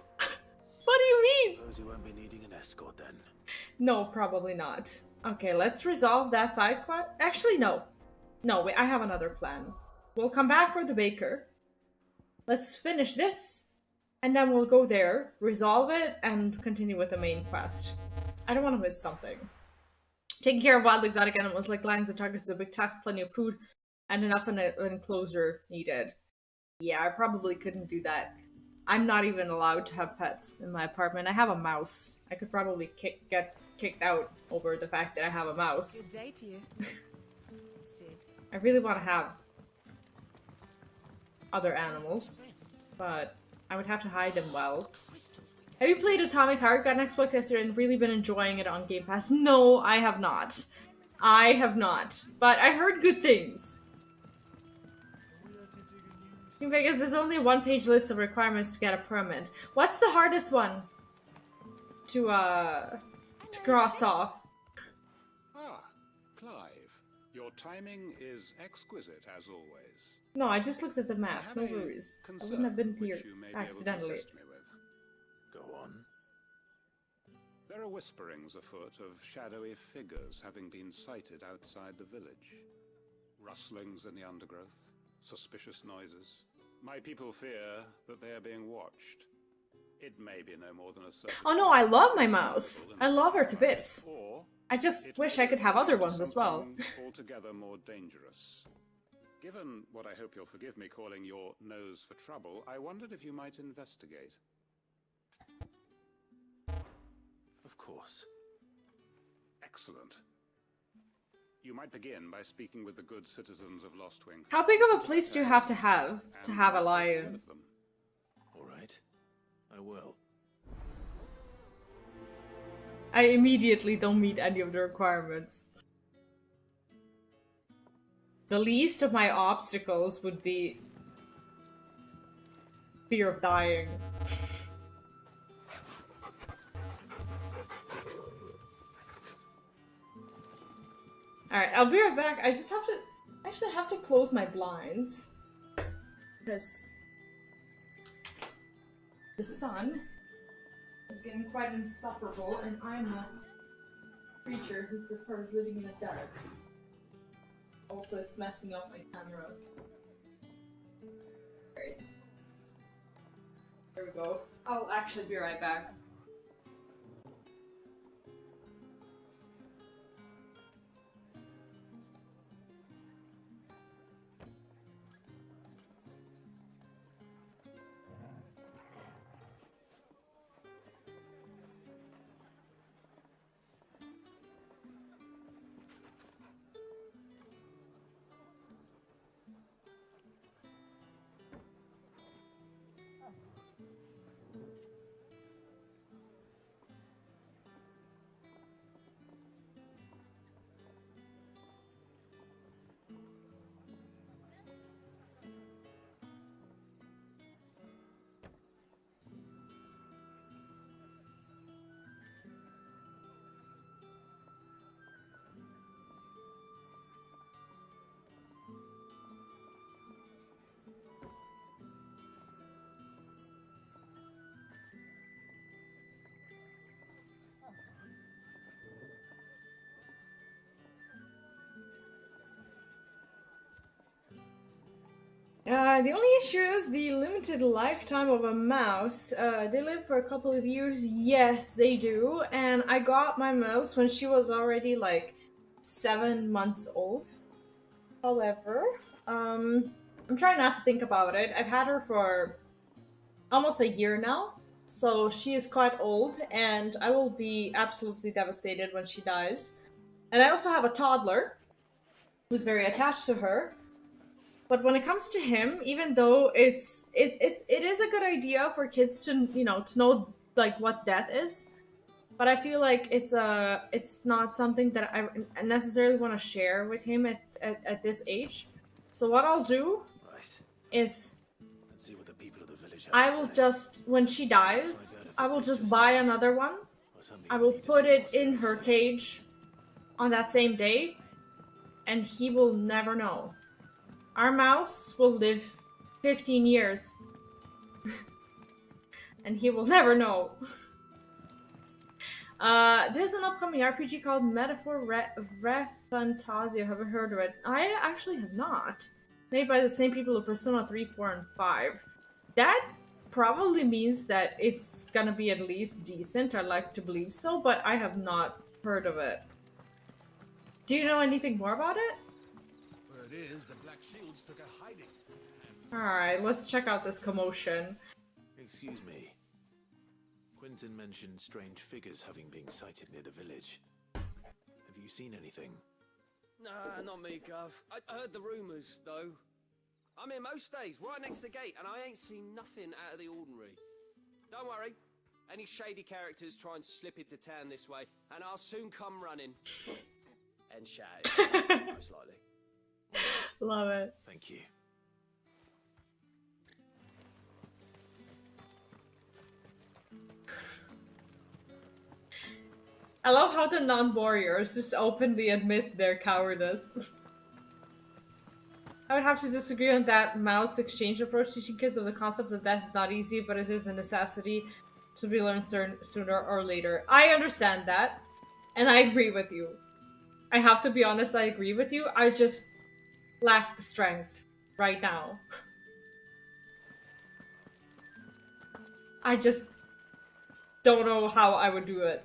What do you mean?
Suppose you won't be needing an escort then.
No, probably not. Okay, let's resolve that side quest. Actually, no. No, wait, I have another plan. We'll come back for the baker. Let's finish this, and then we'll go there, resolve it, and continue with the main quest. I don't want to miss something. Taking care of wild exotic animals like lions and tigers is a big task, plenty of food, and enough in an enclosure needed. Yeah, I probably couldn't do that. I'm not even allowed to have pets in my apartment. I have a mouse. I could probably get kicked out over the fact that I have a mouse.
Good day to you. Sid.
I really want to have other animals, but I would have to hide them well. Have you played Atomic Heart? Got an Xbox yesterday and really been enjoying it on Game Pass. No, I have not. I have not. But I heard good things. In Vegas, there's only a one-page list of requirements to get a permit. What's the hardest one to cross off?
Ah, Clive. Your timing is exquisite, as always.
No, I just looked at the map.
I have
No
a
worries. I
concern
wouldn't have been
which
here
you may be able to
accidentally.
assist me with.
Go on.
There are whisperings afoot of shadowy figures having been sighted outside the village. Rustlings in the undergrowth, suspicious noises. My people fear that they are being watched. It may be no more than a certain...
Oh no, I love my mouse. I love her to bits.
Or
I just
it
wish
may
I could have
be
other ones as well.
something altogether more dangerous. Given what I hope you'll forgive me calling your nose for trouble, I wondered if you might investigate.
Of course.
Excellent. You might begin by speaking with the good citizens of Lostwing.
How big of a place do you have to have a lion?
All right. I will.
I immediately don't meet any of the requirements. The least of my obstacles would be fear of dying. Alright, I'll be right back. I just have to... Actually, I have to close my blinds. Because... the sun is getting quite insufferable, and I'm a creature who prefers living in the dark. Also, it's messing up my camera. Alright. There we go. I'll actually be right back. The only issue is the limited lifetime of a mouse. They live for a couple of years. Yes, they do. And I got my mouse when she was already like 7 months old. However, I'm trying not to think about it. I've had her for almost a year now. So she is quite old and I will be absolutely devastated when she dies. And I also have a toddler who's very attached to her. But when it comes to him, even though it is a good idea for kids to know like what death is, but I feel like it's not something that I necessarily want to share with him at this age. So what I'll do is
Let's see what the people of the village have
I
to
will
say.
just, when she dies, I will just buy another one. I will put it in her cage on that same day, and he will never know. Our mouse will live 15 years. And he will never know. There's an upcoming RPG called Metaphor Fantasia. Haven't heard of it. I actually have not. Made by the same people of Persona 3, 4, and 5. That probably means that it's gonna be at least decent. I'd like to believe so, but I have not heard of it. Do you know anything more about it?
Where it is, the Black Shields took a hiding.
Alright, let's check out this commotion.
Excuse me. Quentin mentioned strange figures having been sighted near the village. Have you seen anything?
Nah, not me, Gov. I heard the rumours, though. I'm here most days, right next to the gate, and I ain't seen nothing out of the ordinary. Don't worry. Any shady characters try and slip into town this way, and I'll soon come running. And shout, most likely.
Love it.
Thank you.
I love how the non-warriors just openly admit their cowardice. I would have to disagree on that mouse exchange approach. Teaching kids of the concept of death is not easy, but it is a necessity to be learned sooner or later. I understand that, and I agree with you. I have to be honest, I agree with you. I just lack the strength right now. I just don't know how I would do it.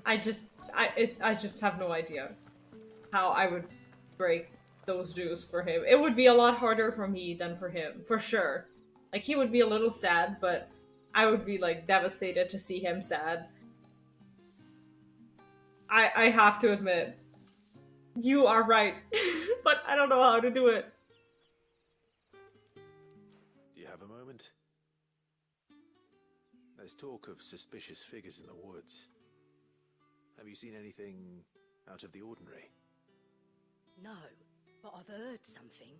I just have no idea how I would break those news for him. It would be a lot harder for me than for him, for sure. Like, he would be a little sad, but I would be, like, devastated to see him sad. I have to admit, you are right, but I don't know how to do it.
Do you have a moment? There's talk of suspicious figures in the woods. Have you seen anything out of the ordinary?
No, but I've heard something.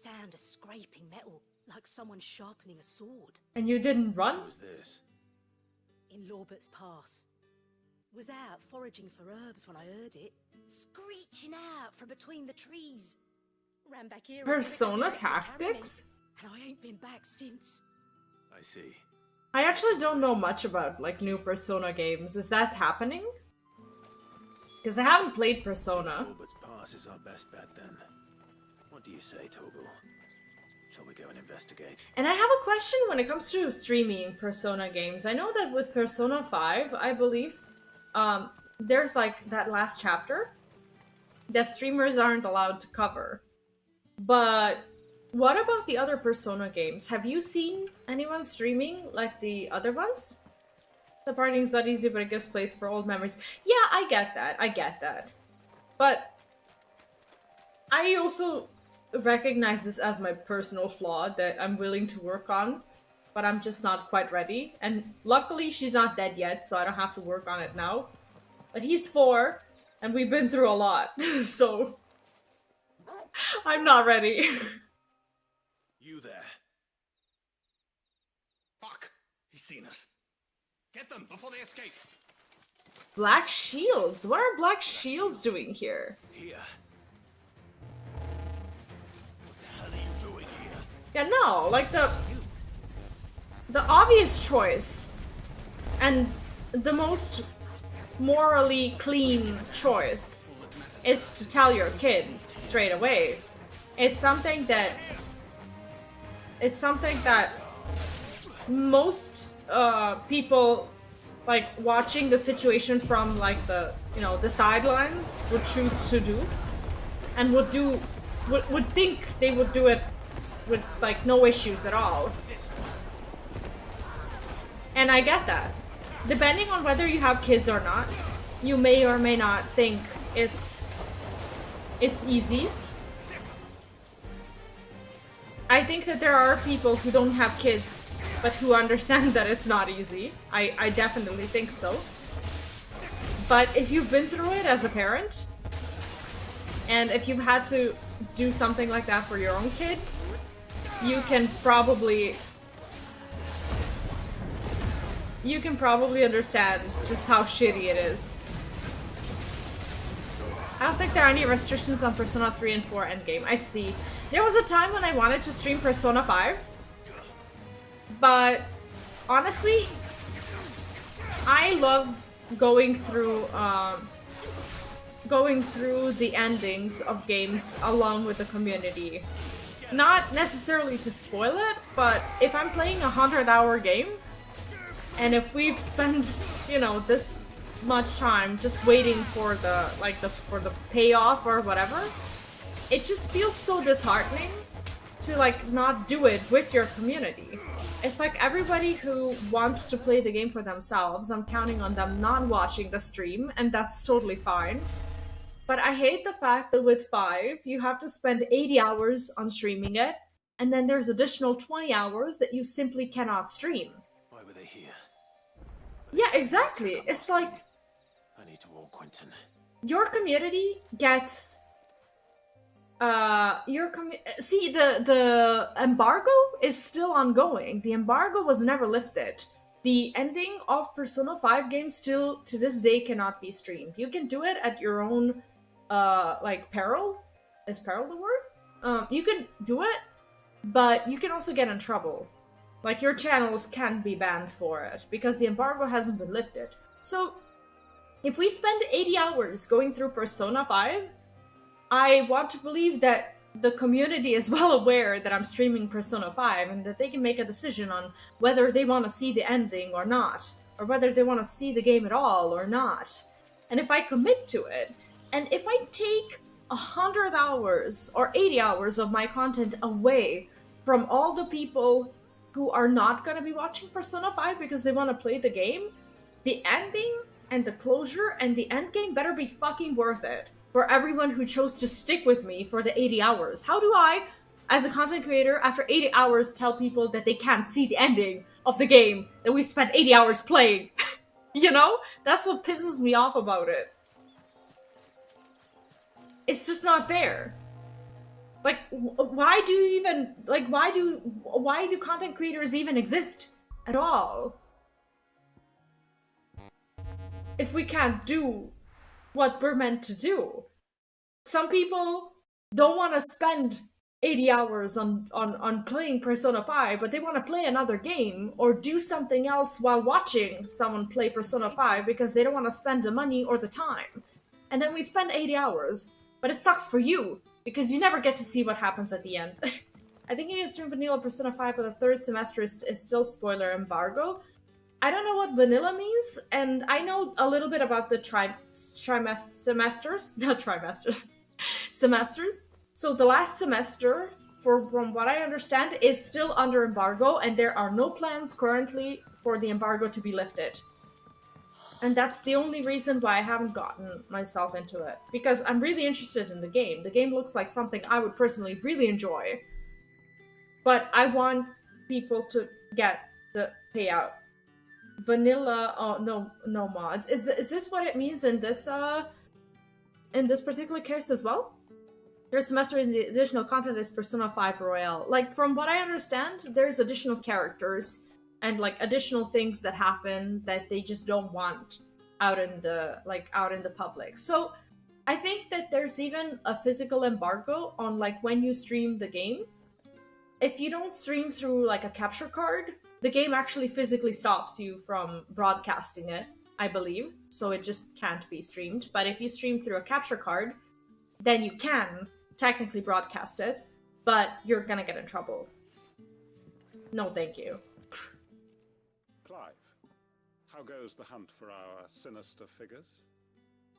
Sound of scraping metal, like someone sharpening a sword.
And you didn't run?
What was this?
In Lorbert's Pass. Was out foraging for herbs when I heard it, screeching out from between the trees. Ran back here.
Persona Tactics?
And I ain't been back since.
I see.
I actually don't know much about, like, new Persona games. Is that happening? Because I haven't played Persona.
Robert's Pass is our best bet then. What do you say, Torgal? Shall we go and investigate?
And I have a question when it comes to streaming Persona games. I know that with Persona 5, I believe, there's like that last chapter that streamers aren't allowed to cover. But what about the other Persona games? Have you seen anyone streaming like the other ones? The partying's not easy, but it gives place for old memories. Yeah, I get that. But I also recognize this as my personal flaw that I'm willing to work on, but I'm just not quite ready. And luckily, she's not dead yet, so I don't have to work on it now. But he's 4, and we've been through a lot, so I'm not ready.
You there?
Fuck! He's seen us. Get them before they escape.
Black Shields? What are Black Shields doing here?
Here. What the hell are you doing here?
Yeah, no, like the obvious choice and the most morally clean choice is to tell your kid straight away. It's something that most people, like, watching the situation from, like, the, you know, the sidelines would choose to do, and would think they would do it with, like, no issues at all. And I get that. Depending on whether you have kids or not, you may or may not think it's easy. I think that there are people who don't have kids, but who understand that it's not easy. I definitely think so. But if you've been through it as a parent, and if you've had to do something like that for your own kid, you can probably understand just how shitty it is. I don't think there are any restrictions on Persona 3 and 4 Endgame. I see. There was a time when I wanted to stream Persona 5, but honestly, I love going through the endings of games along with the community. Not necessarily to spoil it, but if I'm playing a 100-hour game, and if we've spent, you know, this much time just waiting for the payoff or whatever, it just feels so disheartening to, like, not do it with your community. it's like everybody who wants to play the game for themselves, I'm counting on them not watching the stream, and that's totally fine. But I hate the fact that with 5, you have to spend 80 hours on streaming it, and then there's additional 20 hours that you simply cannot stream.
Why were they here?
Yeah, exactly. It's like...
I need to warn Quentin.
Your community gets... See, the embargo is still ongoing. The embargo was never lifted. The ending of Persona 5 games still, to this day, cannot be streamed. You can do it at your own, like, peril? Is peril the word? You can do it, but you can also get in trouble. Like, your channels can be banned for it, because the embargo hasn't been lifted. So, if we spend 80 hours going through Persona 5, I want to believe that the community is well aware that I'm streaming Persona 5 and that they can make a decision on whether they want to see the ending or not, or whether they want to see the game at all or not. And if I commit to it, and if I take 100 hours or 80 hours of my content away from all the people who are not going to be watching Persona 5 because they want to play the game, the ending and the closure and the endgame better be fucking worth it for everyone who chose to stick with me for the 80 hours. How do I, as a content creator, after 80 hours tell people that they can't see the ending of the game that we spent 80 hours playing? You know? That's what pisses me off about it. It's just not fair. Like, why do you even, like, why do content creators even exist at all? If we can't do what we're meant to do. Some people don't want to spend 80 hours on playing Persona 5, but they want to play another game or do something else while watching someone play Persona 5 because they don't want to spend the money or the time. And then we spend 80 hours, but it sucks for you because you never get to see what happens at the end. I think you can stream vanilla Persona 5, but the third semester is still spoiler embargo. I don't know what vanilla means, and I know a little bit about the semesters. So the last semester, from what I understand, is still under embargo, and there are no plans currently for the embargo to be lifted. And that's the only reason why I haven't gotten myself into it, because I'm really interested in the game. The game looks like something I would personally really enjoy, but I want people to get the payout. Vanilla, oh no mods. Is this what it means in this particular case as well? Third semester in the additional content is Persona 5 Royale. Like, from what I understand, there's additional characters and like additional things that happen that they just don't want out in the public. So I think that there's even a physical embargo on like when you stream the game. If you don't stream through like a capture card, the game actually physically stops you from broadcasting it, I believe, so it just can't be streamed. But if you stream through a capture card, then you can technically broadcast it, but you're gonna get in trouble. No, thank you.
Clive, how goes the hunt for our sinister figures?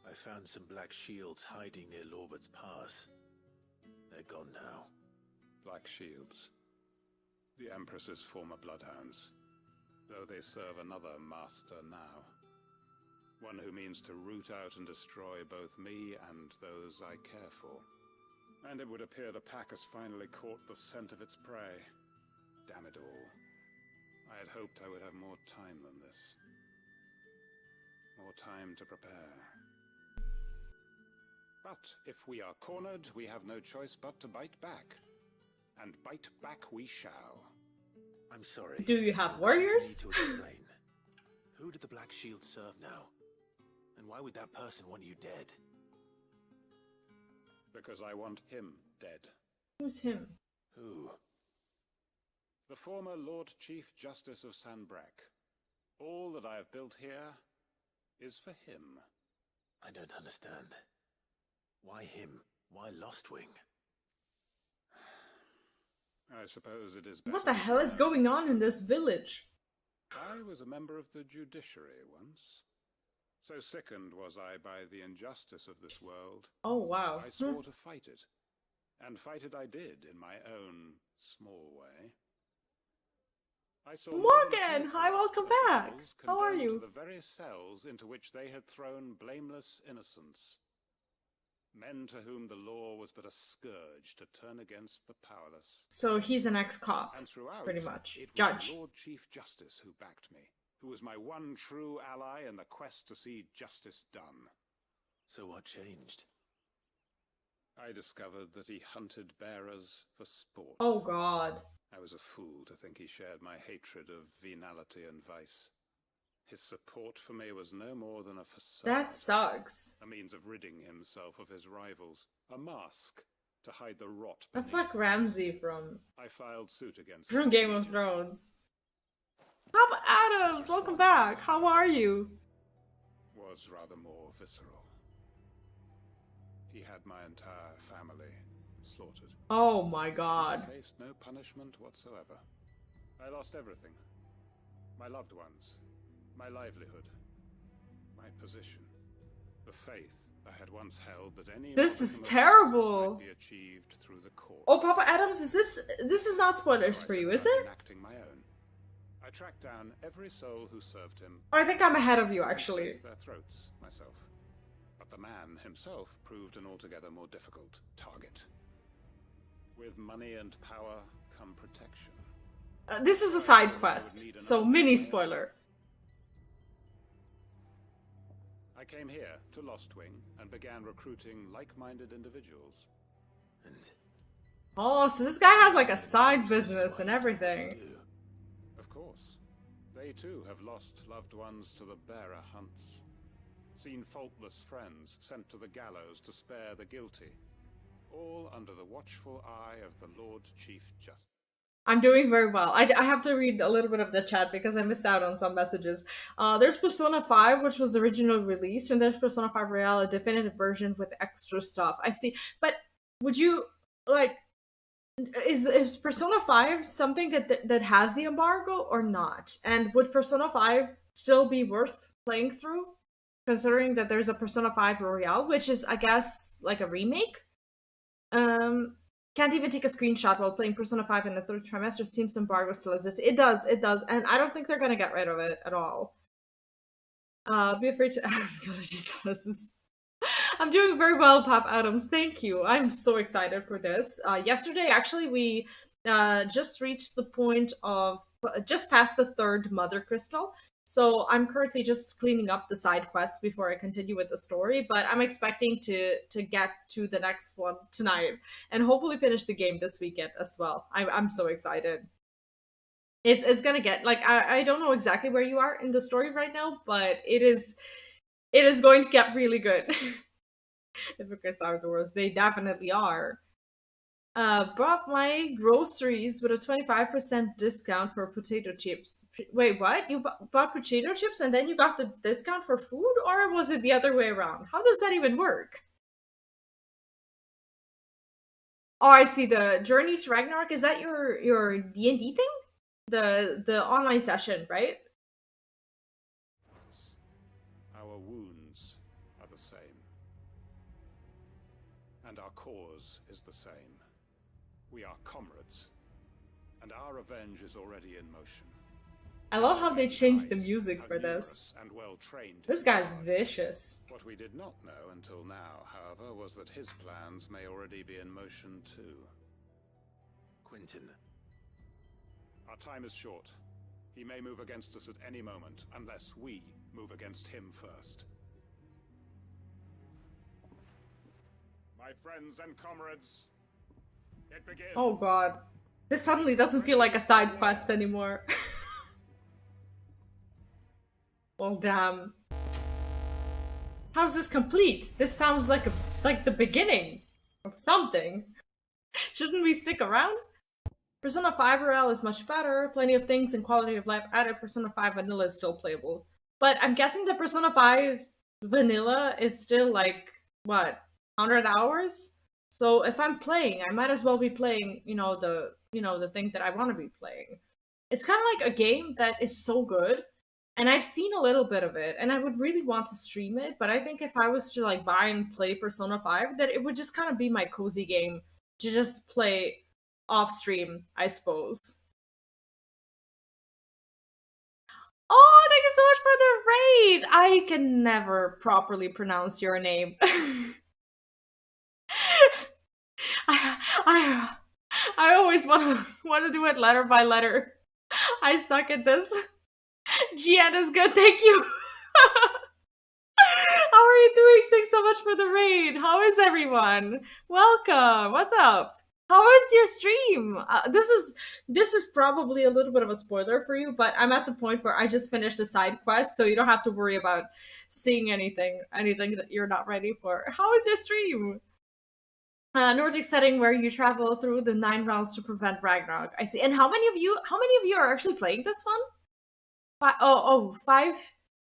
I found some black shields hiding near Lorbert's Pass. They're gone now.
Black shields. The Empress's former bloodhounds, though they serve another master now. One who means to root out and destroy both me and those I care for. And it would appear the pack has finally caught the scent of its prey. Damn it all. I had hoped I would have more time than this. More time to prepare. But if we are cornered, we have no choice but to bite back. And bite back we shall.
I'm sorry.
Do you have warriors?
To explain. Who did the Black Shield serve now? And why would that person want you dead?
Because I want him dead.
Who's him?
Who?
The former Lord Chief Justice of Sanbreque. All that I have built here is for him.
I don't understand. Why him? Why Lostwing?
I suppose it is better.
What the hell is going on in this village?
I was a member of the judiciary once. So sickened was I by the injustice of this world.
Oh, wow.
I swore to fight it. And fight it I did in my own small way. I saw more than a
Morgan,
few
hi, welcome
corrupt
back.
officials
How are
condemned
you?
to the very cells into which they had thrown blameless innocents. Men to whom the law was but a scourge to turn against the powerless.
So he's an ex-cop,
And throughout,
pretty much.
it was
Judge.
the Lord Chief Justice who backed me, who was my one true ally in the quest to see justice done.
So what changed?
I discovered that he hunted bearers for sport.
Oh god.
I was a fool to think he shared my hatred of venality and vice. His support for me was no more than a facade.
That sucks.
A means of ridding himself of his rivals. A mask to hide the rot
That's
beneath.
like Ramsay from
I filed suit against
from
him
Game of Thrones. Papa Adams, welcome back. How are you?
Was rather more visceral. He had my entire family slaughtered.
Oh my god.
I faced no punishment whatsoever. I lost everything. My loved ones, my livelihood, my position, the faith I had once held that any
This is
modicum of
terrible.
justice might be achieved through the court.
Oh, Papa Adams, is this is not spoilers for you, is it?
Enacting my own. I tracked down every soul who served him.
I think I'm ahead of you,
I
actually.
slit their throats myself. But the man himself proved an altogether more difficult target. With money and power come protection.
This is a side quest, so mini spoiler.
I came here to Lostwing and began recruiting like-minded individuals.
And
Oh, so this guy has like a side business and everything.
of course, they too have lost loved ones to the bearer hunts. Seen faultless friends sent to the gallows to spare the guilty. All under the watchful eye of the Lord Chief Justice.
I'm doing very well. I have to read a little bit of the chat because I missed out on some messages. There's Persona 5, which was originally released, and there's Persona 5 Royale, a definitive version with extra stuff. I see. But would you, like, is Persona 5 something that has the embargo or not? And would Persona 5 still be worth playing through? Considering that there's a Persona 5 Royale, which is, I guess, like a remake? Can't even take a screenshot while playing Persona 5 in the third trimester. Seems the embargo still exists. It does, and I don't think they're gonna get rid of it at all. Be afraid to ask. Jesus. I'm doing very well, Pop Adams. Thank you. I'm so excited for this. Yesterday, actually, we just reached the point of just past the third Mothercrystal. So I'm currently just cleaning up the side quests before I continue with the story, but I'm expecting to get to the next one tonight and hopefully finish the game this weekend as well. I'm so excited. It's gonna get like I don't know exactly where you are in the story right now, but it is going to get really good. Hypocrites are the worst. They definitely are. Bought my groceries with a 25% discount for potato chips. Wait, what? You bought potato chips and then you got the discount for food? Or was it the other way around? How does that even work? Oh, I see. The Journey to Ragnarok. Is that your D&D thing? The online session, right?
Our wounds are the same. And our cause is the same. We are comrades, and our revenge is already in motion.
I love how they changed the music for this.
And well-trained.
This guy's vicious.
What we did not know until now, however, was that his plans may already be in motion too.
Quentin.
Our time is short. He may move against us at any moment, unless we move against him first. My friends and comrades, it begins.
Oh god. This suddenly doesn't feel like a side quest anymore. Well, damn. How's this complete? This sounds like the beginning of something. Shouldn't we stick around? Persona 5 Royale is much better. Plenty of things and quality of life added. Persona 5 Vanilla is still playable. But I'm guessing the Persona 5 Vanilla is still like, what, 100 hours? So if I'm playing, I might as well be playing, the thing that I want to be playing. It's kind of like a game that is so good, and I've seen a little bit of it, and I would really want to stream it, but I think if I was to like buy and play Persona 5, that it would just kind of be my cozy game to just play off stream, I suppose. Oh, thank you so much for the raid! I can never properly pronounce your name. I, I always want to do it letter by letter. I suck at this. Gian is good, thank you. How are you doing? Thanks so much for the raid. How is everyone? Welcome. What's up? How is your stream? This is probably a little bit of a spoiler for you, but I'm at the point where I just finished the side quest, so you don't have to worry about seeing anything that you're not ready for. How is your stream? Nordic setting where you travel through the 9 realms to prevent Ragnarok. I see. And how many of you are actually playing this one? Five.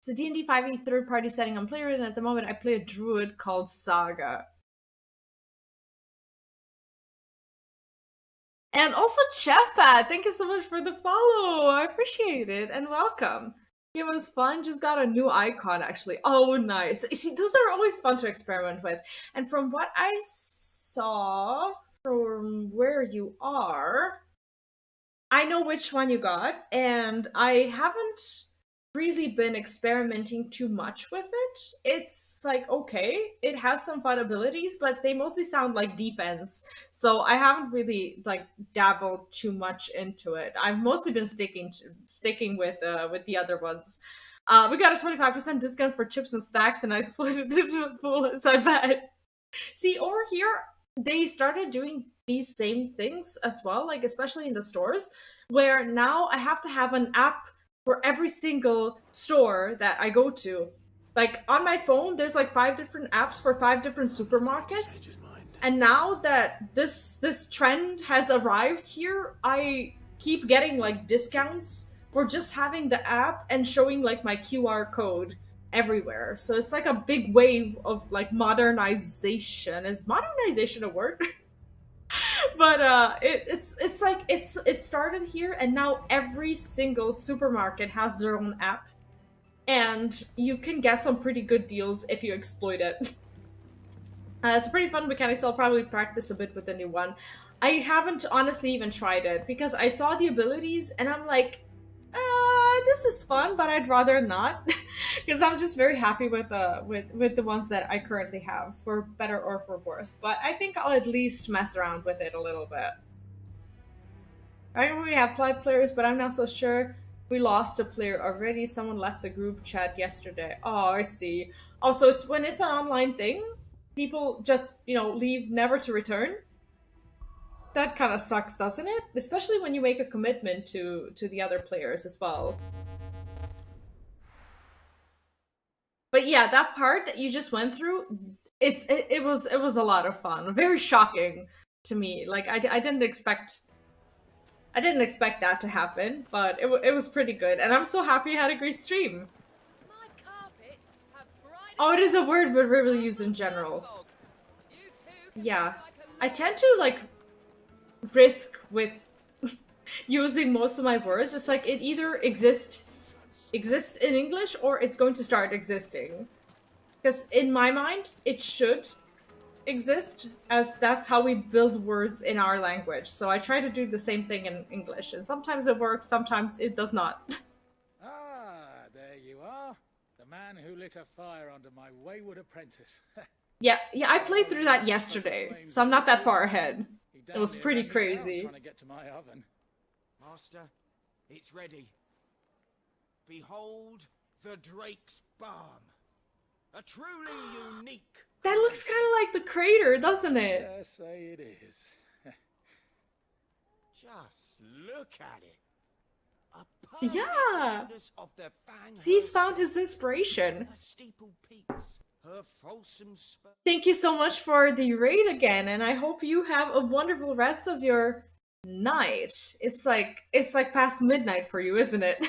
So D&D 5e third party setting I'm playing, and at the moment I play a druid called Saga. And also Chefpat, thank you so much for the follow. I appreciate it and welcome. It was fun. Just got a new icon actually. Oh, nice. You see, those are always fun to experiment with. And from what I saw from where you are, I know which one you got, and I haven't really been experimenting too much with it. It's like, okay, it has some fun abilities, but they mostly sound like defense. So I haven't really like dabbled too much into it. I've mostly been sticking with the other ones. We got a 25% discount for chips and stacks, and I split it into the fullest, I bet. See, over here, they started doing these same things as well, like especially in the stores, where now I have to have an app for every single store that I go to. Like on my phone, there's like 5 different apps for 5 different supermarkets. And now that this trend has arrived here, I keep getting like discounts for just having the app and showing like my QR code everywhere. So it's like a big wave of like modernization. Is modernization a word? But it started here, and now every single supermarket has their own app, and you can get some pretty good deals if you exploit it. It's a pretty fun mechanic, so I'll probably practice a bit with the new one. I haven't honestly even tried it because I saw the abilities and I'm like, this is fun, but I'd rather not, because I'm just very happy with the ones that I currently have, for better or for worse. But I think I'll at least mess around with it a little bit. I don't really have 5 players, but I'm not so sure. We lost a player already. Someone left the group chat yesterday. Oh, I see. Oh, so it's when it's an online thing, people just, leave never to return. That kind of sucks, doesn't it? Especially when you make a commitment to the other players as well. But yeah, that part that you just went through, it was a lot of fun. Very shocking to me. Like I didn't expect that to happen, but it was pretty good, and I'm so happy I had a great stream. Oh, it is a word we're really used in general. Yeah, I tend to like risk with using most of my words. It's like it either exists in English or it's going to start existing. Because in my mind, it should exist, as that's how we build words in our language. So I try to do the same thing in English, and sometimes it works, sometimes it does not.
Ah, there you are. The man who lit a fire under my wayward apprentice.
Yeah, I played through that yesterday, so I'm not that far ahead. It was pretty crazy.
Trying to get to my oven.
Master, it's ready. Behold the Drake's Balm. A truly unique...
That looks kind of like the crater, doesn't it?
Dare say it is.
Just look at it.
Yeah. He's found his inspiration. Thank you so much for the raid again, and I hope you have a wonderful rest of your night. It's like past midnight for you, isn't it?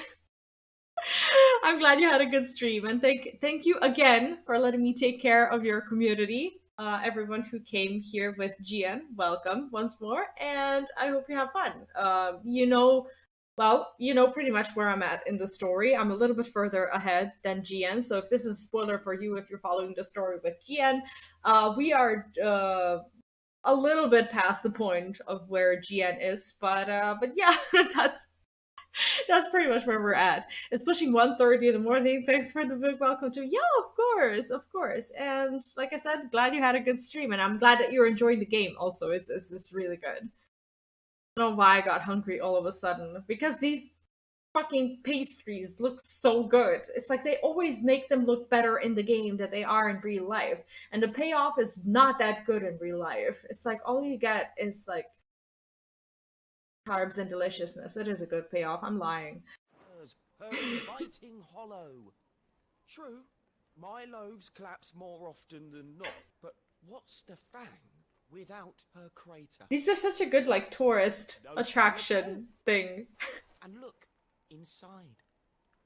I'm glad you had a good stream, and thank you again for letting me take care of your community. Everyone who came here with GN, welcome once more, and I hope you have fun. You know pretty much where I'm at in the story. I'm a little bit further ahead than GN, so if this is a spoiler for you, if you're following the story with GN, we are a little bit past the point of where GN is, but yeah, That's pretty much where we're at. It's pushing 1:30 in the morning. Thanks for the big welcome to. Yeah, of course, of course. And like I said, glad you had a good stream, and I'm glad that you're enjoying the game. Also, it's just really good. I don't know why I got hungry all of a sudden because these fucking pastries look so good. It's like they always make them look better in the game than they are in real life, and the payoff is not that good in real life. It's like all you get is like carbs and deliciousness. It is a good payoff. I'm lying.
Her inviting hollow. True, my loaves collapse more often than not, but what's the fang without her crater?
These are such a good like tourist attraction thing.
And look, inside,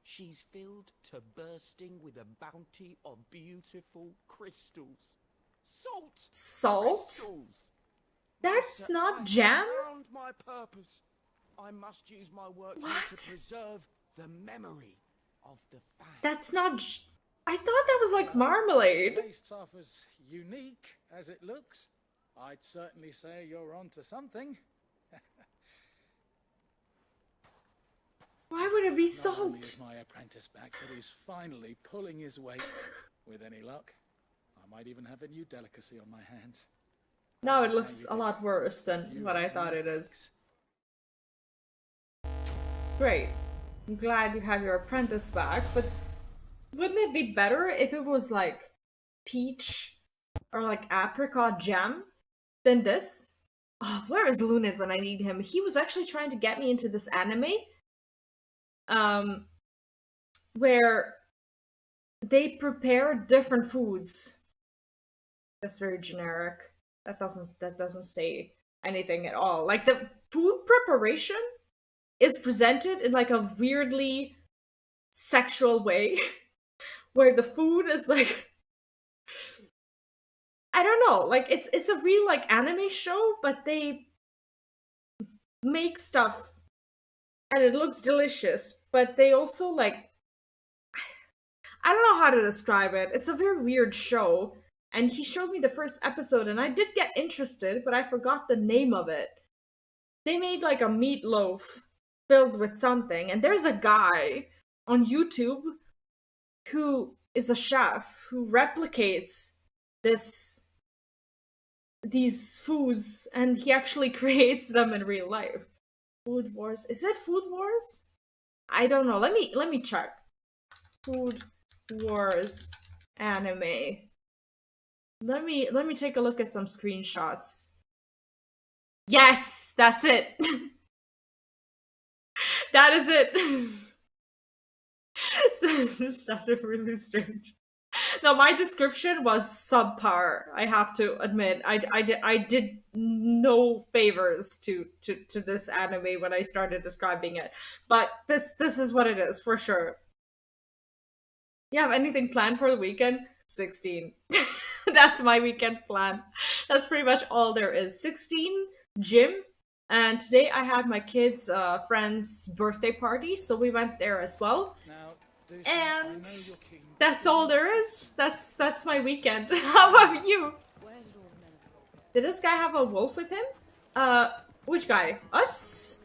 she's filled to bursting with a bounty of beautiful crystals. Salt!
Salt?
Crystals!
That's
Sir,
not
I
jam?
found my purpose. I must use my work here to preserve the memory of the fang.
That's not. I thought that was like marmalade.
Tastes half as unique as it looks. I'd certainly say you're onto something.
Why would it be
Not only
salt?
is my apprentice back, but he's finally pulling his weight. With any luck, I might even have a new delicacy on my hands.
No, it looks a lot worse than what I thought it is. Great. I'm glad you have your apprentice back, but wouldn't it be better if it was like peach or like apricot jam than this? Oh, where is Lunid when I need him? He was actually trying to get me into this anime where they prepare different foods. That's very generic. That doesn't say anything at all. Like the food preparation is presented in like a weirdly sexual way where the food is like I don't know, like it's a real like anime show, but they make stuff and it looks delicious, but they also like I don't know how to describe it. It's a very weird show. And he showed me the first episode and I did get interested, but I forgot the name of it. They made like a meatloaf filled with something, and there's a guy on YouTube who is a chef who replicates these foods, and he actually creates them in real life. Food Wars. Is it Food Wars? I don't know. Let me check. Food Wars anime. Let me take a look at some screenshots. Yes, that's it. That is it. So this sounded really strange. Now my description was subpar. I have to admit, I did no favors to this anime when I started describing it. But this is what it is for sure. You have anything planned for the weekend? 16. That's my weekend plan. That's pretty much all there is. 16, gym, and today I had my kids' friend's birthday party, so we went there as well.
Now,
and that's all there is. That's my weekend. How about you? Did this guy have a wolf with him? Which guy? Us?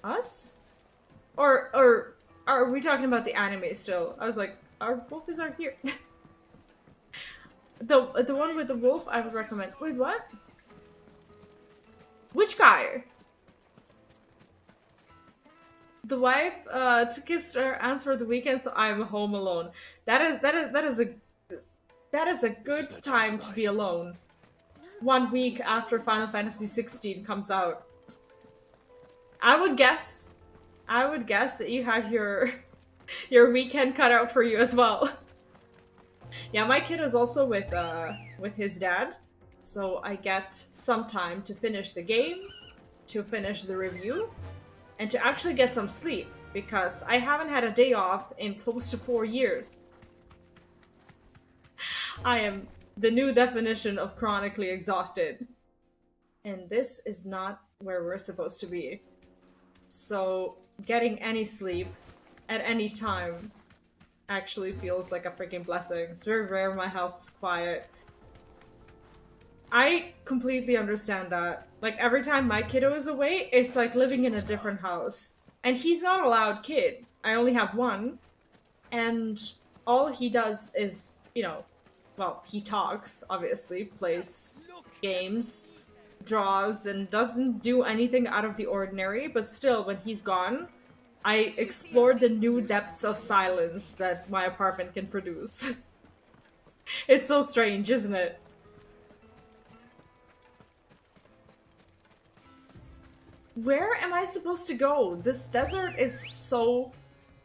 Us? Or are we talking about the anime still? I was like, our wolves are here. The one with the wolf, I would recommend. Wait, what? Which guy? The wife took his answer for the weekend, so I'm home alone. That is a good time to be alone. 1 week after Final Fantasy XVI comes out. I would guess that you have your weekend cut out for you as well. Yeah, my kid is also with his dad, so I get some time to finish the game, to finish the review, and to actually get some sleep, because I haven't had a day off in close to 4 years. I am the new definition of chronically exhausted. And this is not where we're supposed to be. So, getting any sleep at any time actually feels like a freaking blessing. It's very rare my house is quiet. I completely understand that. Like, every time my kiddo is away, it's like living in a different house. And he's not a loud kid. I only have one. And all he does is, you know, well, he talks, obviously, plays games, draws, and doesn't do anything out of the ordinary. But still, when he's gone, I explored the new depths of silence that my apartment can produce. It's so strange, isn't it? Where am I supposed to go? This desert is so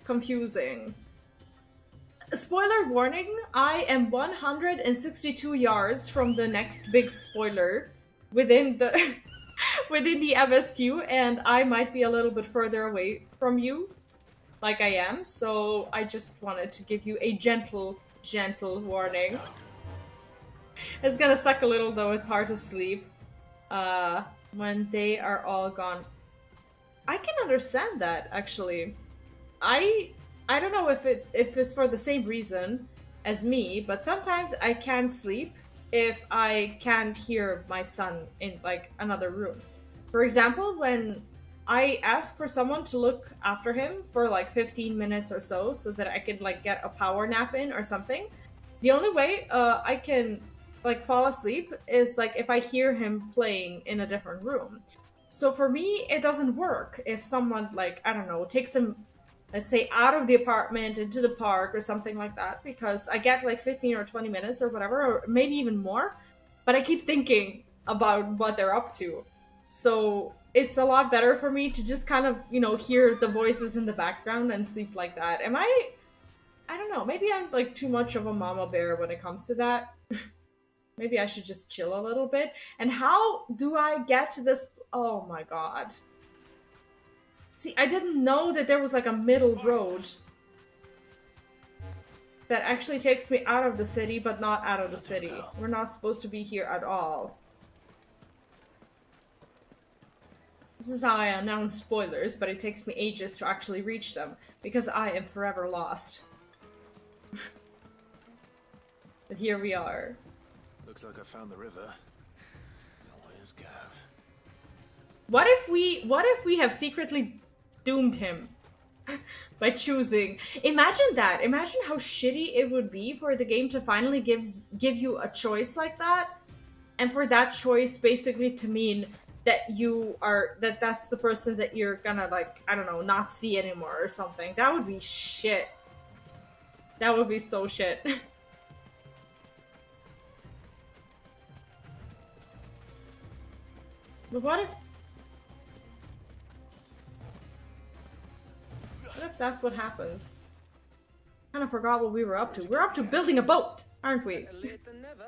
confusing. Spoiler warning, I am 162 yards from the next big spoiler within the within the MSQ, and I might be a little bit further away from you, like I am, so I just wanted to give you a gentle warning. It's gonna suck a little though, it's hard to sleep. When they are all gone. I can understand that, actually. I don't know if it's for the same reason as me, but sometimes I can't sleep if I can't hear my son in, like, another room. For example, when I ask for someone to look after him for, like, 15 minutes or so that I can, like, get a power nap in or something, the only way I can, like, fall asleep is, like, if I hear him playing in a different room. So for me, it doesn't work if someone, like, I don't know, takes him, let's say, out of the apartment into the park or something like that, because I get like 15 or 20 minutes or whatever, or maybe even more, but I keep thinking about what they're up to. So it's a lot better for me to just kind of, you know, hear the voices in the background and sleep like that. I don't know, maybe I'm like too much of a mama bear when it comes to that. Maybe I should just chill a little bit. And how do I get to this? Oh my god. See, I didn't know that there was like a middle road that actually takes me out of the city, but not out of the city. We're not supposed to be here at all. This is how I announce spoilers, but it takes me ages to actually reach them, because I am forever lost. But here we are.
Looks like I found the river. Now where's Gav?
What if we have secretly doomed him by choosing? Imagine that. Imagine how shitty it would be for the game to finally give you a choice like that, and for that choice basically to mean that that's the person that you're gonna, like, I don't know, not see anymore or something. That would be shit. That would be so shit. But what if that's what happens? Kind of forgot what we were up to. We're up to building a boat, aren't we?
Better late than never.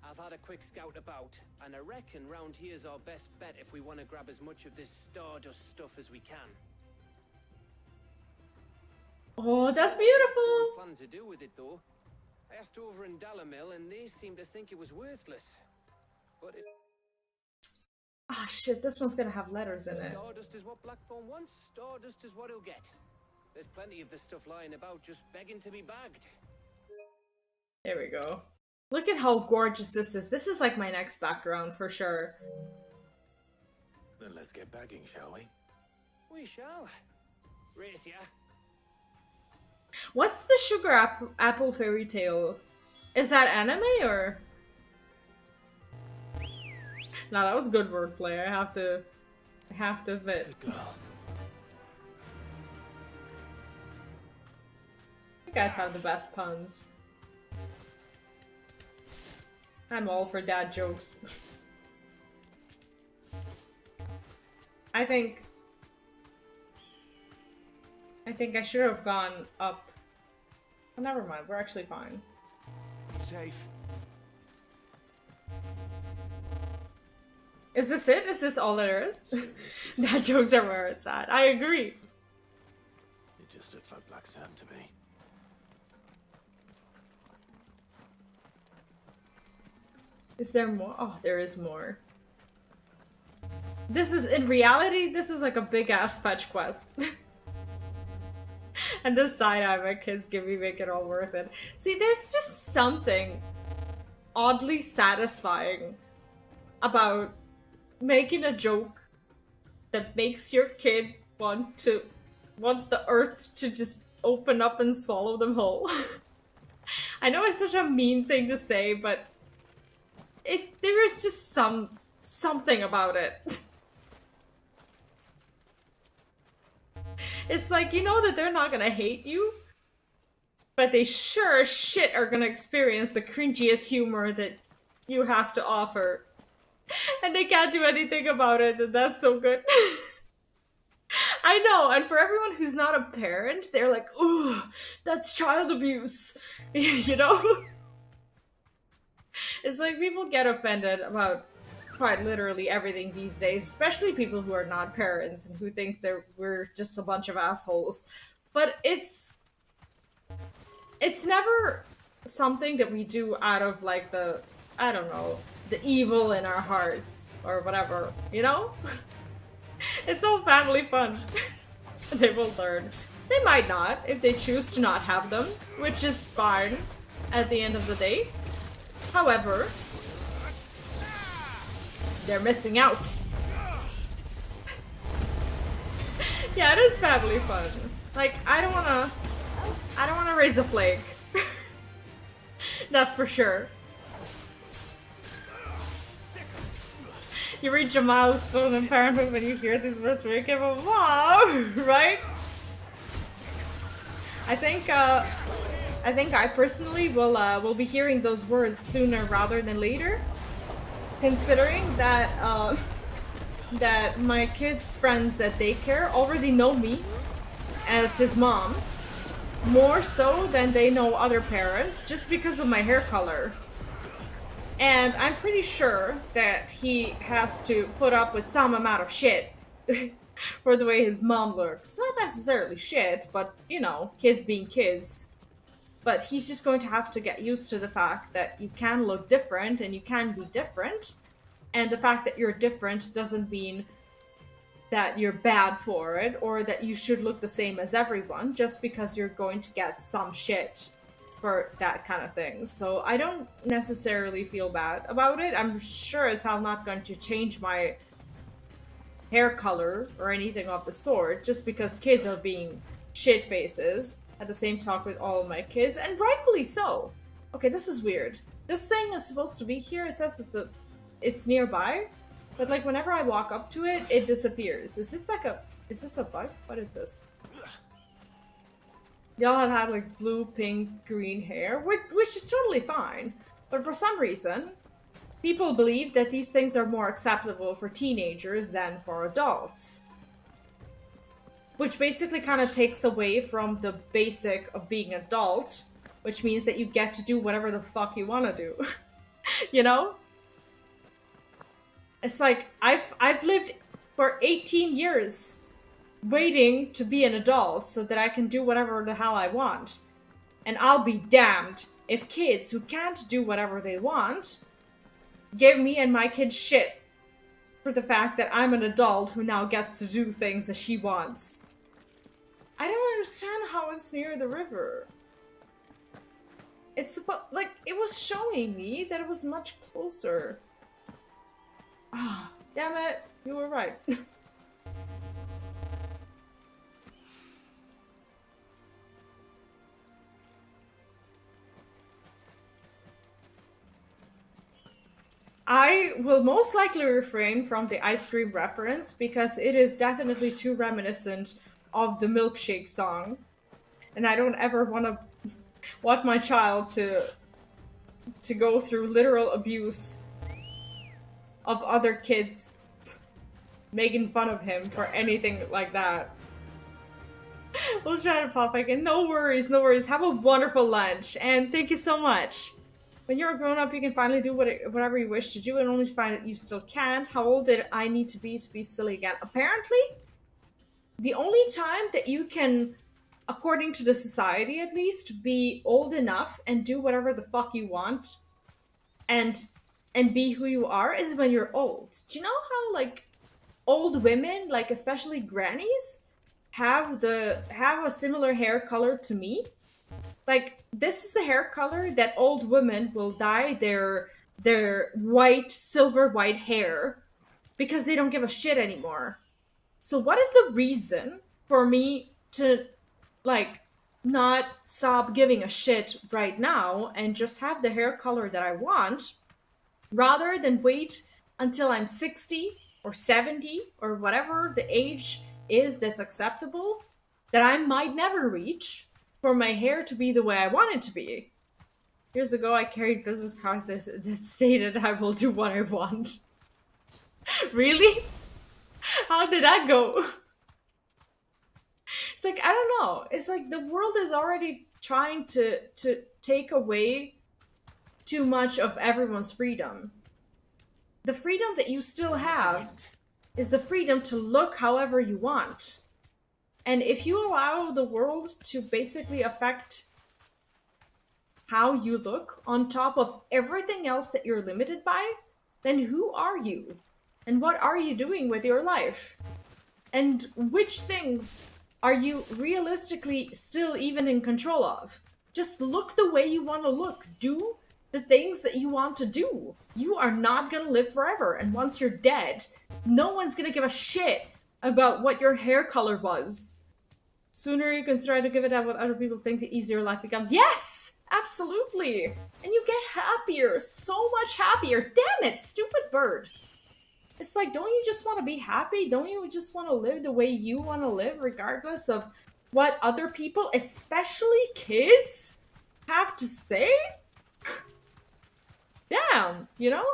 I've had a quick scout about, and I reckon round here's our best bet if we want to grab as much of this stardust stuff as we can.
Oh, that's beautiful!
Plan to do with it though. I asked over in Dalamil, and they seemed to think it was worthless. But if
ah, shit, this one's gonna have letters in it.
Stardust is what Blackthorn wants, stardust is what he'll get. There's plenty of this stuff lying about, just begging to be bagged.
There we go. Look at how gorgeous this is. This is like my next background for sure.
Then let's get bagging, shall we?
We shall. Race ya.
What's the sugar apple fairy tale? Is that anime or? No, that was good wordplay. I have to admit.
Good girl.
You guys have the best puns. I'm all for dad jokes. I think I should have gone up. Oh, never mind. We're actually fine.
Safe.
Is this it? Is this all there is? Dad jokes are where it's at. I agree.
It just looks like black sand to me.
Is there more? Oh, there is more. This is, in reality, this is like a big ass fetch quest. And this side eye my kids give me make it all worth it. See, there's just something oddly satisfying about making a joke that makes your kid want the earth to just open up and swallow them whole. I know it's such a mean thing to say, but there is just something about it. It's like, you know that they're not gonna hate you, but they sure as shit are gonna experience the cringiest humor that you have to offer. And they can't do anything about it, and that's so good. I know, and for everyone who's not a parent, they're like, ooh, that's child abuse. You know? It's like people get offended about quite literally everything these days, especially people who are not parents and who think we're just a bunch of assholes. But it's never something that we do out of like the, I don't know, the evil in our hearts or whatever, you know? It's all family fun. They will learn. They might not if they choose to not have them, which is fine at the end of the day. However, they're missing out. Yeah, it is family fun. Like, I don't wanna raise a plague. That's for sure. You reach a milestone in parenthood when you hear these words from your kid, wow, right? I think I personally will be hearing those words sooner rather than later, considering that that my kid's friends at daycare already know me as his mom, more so than they know other parents, just because of my hair color. And I'm pretty sure that he has to put up with some amount of shit for the way his mom looks. Not necessarily shit, but, you know, kids being kids. But he's just going to have to get used to the fact that you can look different and you can be different. And the fact that you're different doesn't mean that you're bad for it or that you should look the same as everyone just because you're going to get some shit for that kind of thing. So I don't necessarily feel bad about it. I'm sure as hell not going to change my hair color or anything of the sort just because kids are being shit faces. At the same talk with all of my kids, and rightfully so. Okay, this is weird. This thing is supposed to be here. It says that it's nearby, but like whenever I walk up to it, it disappears. Is this a bug? What is this? Y'all have had like blue, pink, green hair, which is totally fine. But for some reason, people believe that these things are more acceptable for teenagers than for adults. Which basically kind of takes away from the basic of being an adult, which means that you get to do whatever the fuck you want to do. You know? It's like, I've lived for 18 years waiting to be an adult so that I can do whatever the hell I want. And I'll be damned if kids who can't do whatever they want give me and my kids shit for the fact that I'm an adult who now gets to do things as she wants. I don't understand how it's near the river. It's about, like, it was showing me that it was much closer. Ah, damn it, you were right. I will most likely refrain from the ice cream reference because it is definitely too reminiscent of the milkshake song. And I don't ever want my child to go through literal abuse of other kids making fun of him for anything like that. We'll try to pop back in. No worries, no worries. Have a wonderful lunch, and thank you so much. When you're a grown-up, you can finally do whatever you wish to do, and only find that you still can. How old did I need to be silly again? Apparently, the only time that you can, according to the society at least, be old enough and do whatever the fuck you want and be who you are is when you're old. Do you know how, like, old women, like especially grannies, have a similar hair color to me? Like, this is the hair color that old women will dye their white, silver white hair because they don't give a shit anymore. So what is the reason for me to, like, not stop giving a shit right now and just have the hair color that I want, rather than wait until I'm 60 or 70 or whatever the age is that's acceptable, that I might never reach, for my hair to be the way I want it to be? Years ago, I carried business cards that stated I will do what I want. Really? How did that go? It's like, I don't know. It's like the world is already trying to take away too much of everyone's freedom. The freedom that you still have is the freedom to look however you want. And if you allow the world to basically affect how you look on top of everything else that you're limited by, then who are you? And what are you doing with your life? And which things are you realistically still even in control of? Just look the way you want to look. Do the things that you want to do. You are not gonna live forever. And once you're dead, no one's gonna give a shit about what your hair color was. Sooner you can try to give it out what other people think, the easier life becomes. Yes! Absolutely! And you get happier. So much happier. Damn it, stupid bird. It's like, don't you just want to be happy? Don't you just want to live the way you want to live, regardless of what other people, especially kids, have to say? Damn, you know?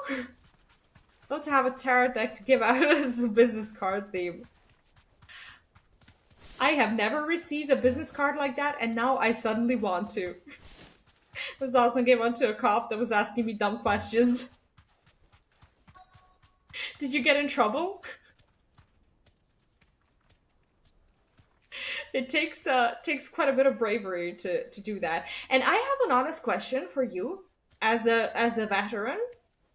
Don't have a tarot deck to give out as a business card theme. I have never received a business card like that, and now I suddenly want to. It was awesome. Gave one to a cop that was asking me dumb questions. Did you get in trouble? It takes quite a bit of bravery to do that. And I have an honest question for you as a veteran,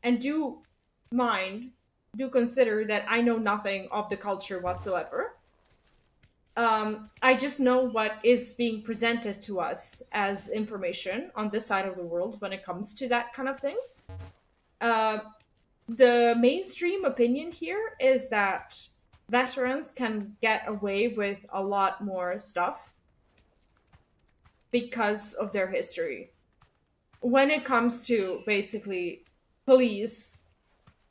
and do consider that I know nothing of the culture whatsoever. I just know what is being presented to us as information on this side of the world when it comes to that kind of thing. The mainstream opinion here is that veterans can get away with a lot more stuff because of their history. When it comes to basically police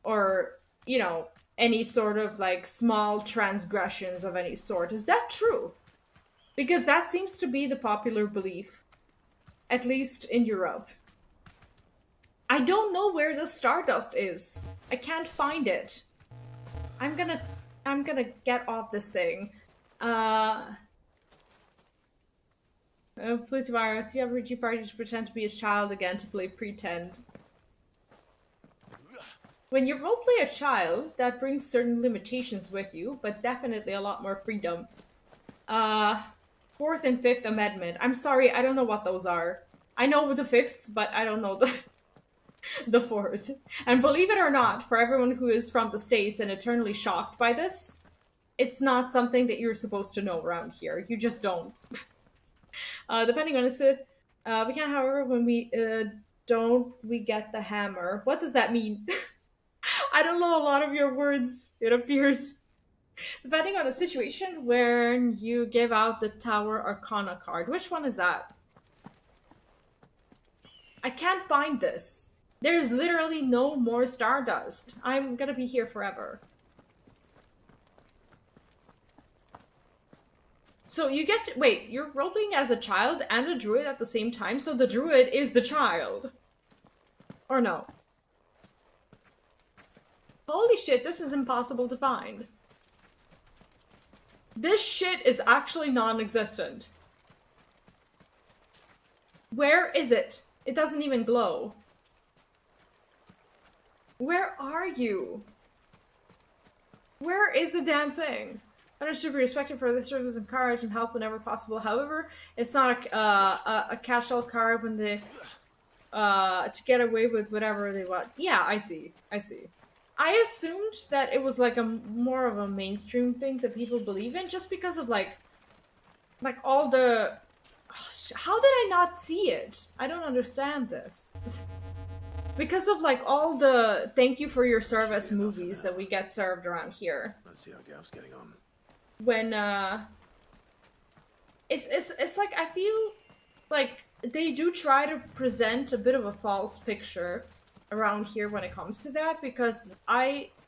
or, you know, any sort of like small transgressions of any sort. Is that true? Because that seems to be the popular belief, at least in Europe. I don't know where the Stardust is. I can't find it. I'm gonna get off this thing. Hopefully tomorrow, the RPG party to pretend to be a child again to play pretend. When you roleplay a child, that brings certain limitations with you, but definitely a lot more freedom. Fourth and Fifth Amendment. I'm sorry, I don't know what those are. I know the fifth, but I don't know the fourth. And believe it or not, for everyone who is from the States and eternally shocked by this, it's not something that you're supposed to know around here. You just don't. Depending on the we can, however, when we don't, we get the hammer. What does that mean? I don't know a lot of your words, it appears. Depending on the situation, when you give out the Tower Arcana card. Which one is that? I can't find this. There's literally no more Stardust. I'm gonna be here forever. So you get to, wait, you're roleplaying as a child and a druid at the same time, so the druid is the child. Or no? Holy shit, this is impossible to find. This shit is actually non-existent. Where is it? It doesn't even glow. Where are you? Where is the damn thing? Others should be respected for their service and courage and help whenever possible. However, it's not a casual card when they to get away with whatever they want. Yeah, I see. I see. I assumed that it was like a more of a mainstream thing that people believe in, just because of like all the How did I not see it? I don't understand this. Because of like all the thank you for your service movies that we get served around here.
Let's see how Gav's getting on.
When it's like I feel like they do try to present a bit of a false picture around here when it comes to that, because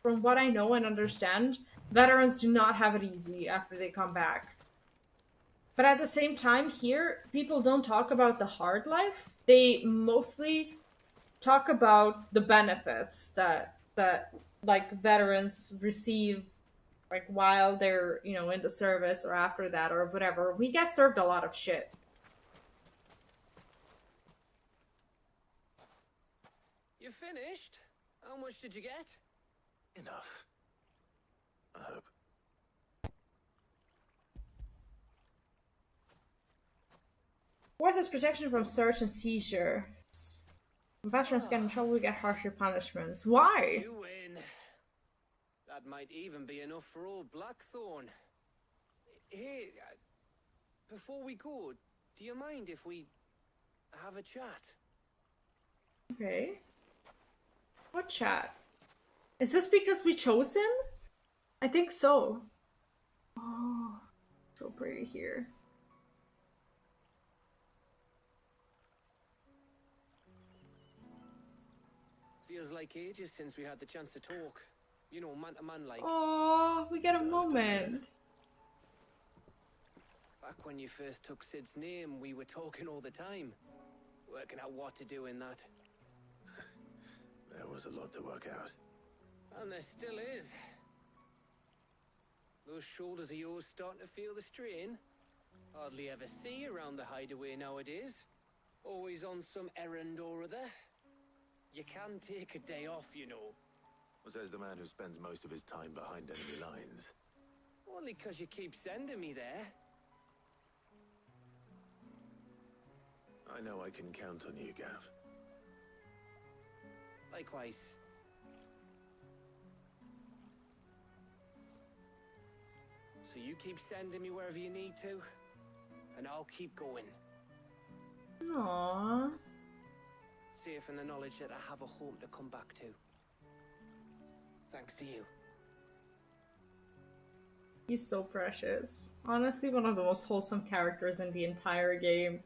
from what I know and understand, veterans do not have it easy after they come back. But at the same time here, people don't talk about the hard life. They mostly talk about the benefits that like veterans receive, like while they're, you know, in the service or after that or whatever. We get served a lot of shit.
You finished? How much did you get?
Enough. I hope.
Fourth is protection from search and seizure. When veterans get in trouble, we get harsher punishments. Why?
You win. That might even be enough for old Blackthorn. Here, before we go, do you mind if we have a chat?
Okay. What chat? Is this because we chose him? I think so. Oh, so pretty here.
Feels like ages since we had the chance to talk. You know, man to man like.
Oh, we get a moment.
Back when you first took Sid's name, we were talking all the time. Working out what to do in that.
There was a lot to work out.
And there still is. Those shoulders of yours starting to feel the strain. Hardly ever see you around the hideaway nowadays. Always on some errand or other. You can take a day off, you know.
Says the man who spends most of his time behind enemy lines.
Only 'cause you keep sending me there.
I know I can count on you, Gav.
Likewise. So you keep sending me wherever you need to, and I'll keep going.
Aww.
Safe in the knowledge that I have a home to come back to. Thanks to you.
He's so precious. Honestly, one of the most wholesome characters in the entire game.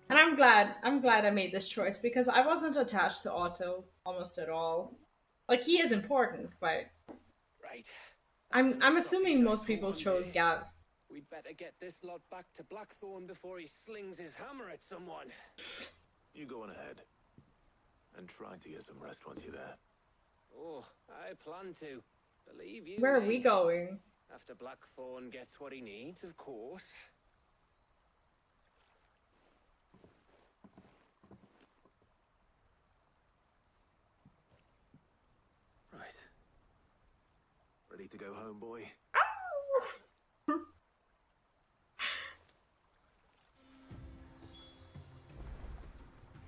And I'm glad I made this choice, because I wasn't attached to Otto almost at all. Like, he is important, but
right.
I'm assuming most people chose Gav.
We'd better get this lot back to Blackthorn before he slings his hammer at someone.
You go on ahead. And try to get some rest once you're there.
Oh, I plan to. Believe you
Where are
me.
we going?
After Blackthorn gets what he needs, of course.
Right. Ready to go home, boy?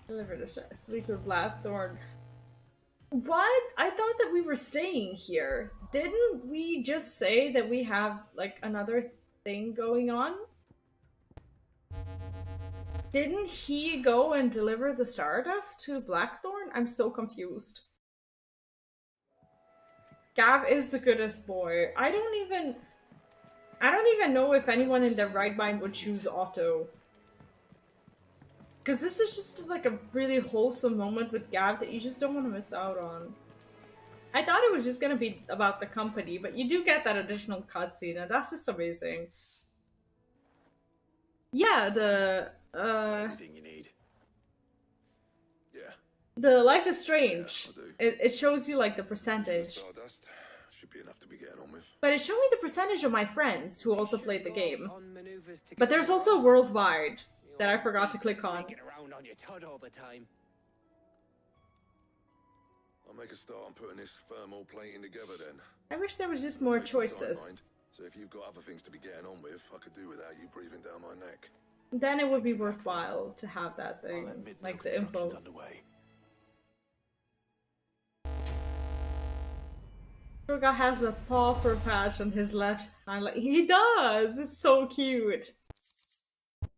Deliver the sleep with Blackthorn. What? I thought that we were staying here. Didn't we just say that we have, like, another thing going on? Didn't he go and deliver the Stardust to Blackthorn? I'm so confused. Gav is the goodest boy. I don't even know if anyone in their right mind would choose Otto. Because this is just like a really wholesome moment with Gav that you just don't want to miss out on. I thought it was just going to be about the company, but you do get that additional cutscene, and that's just amazing. Yeah,
Anything you need. Yeah.
The Life is Strange. It shows you like the percentage.
Stardust should be enough to be getting on with.
But it showed me the percentage of my friends who also played the game. But there's also worldwide that I forgot to click on.
Around on your tud all the time.
I'll make a start on putting this thermal plating together then.
I wish there was just more choices.
So if you've got other things to be getting on with, I could do without you breathing down my neck.
Then it would be worthwhile to have that thing, like the info. Stroga has a paw for patch on his left hand. Like, he does! It's so cute!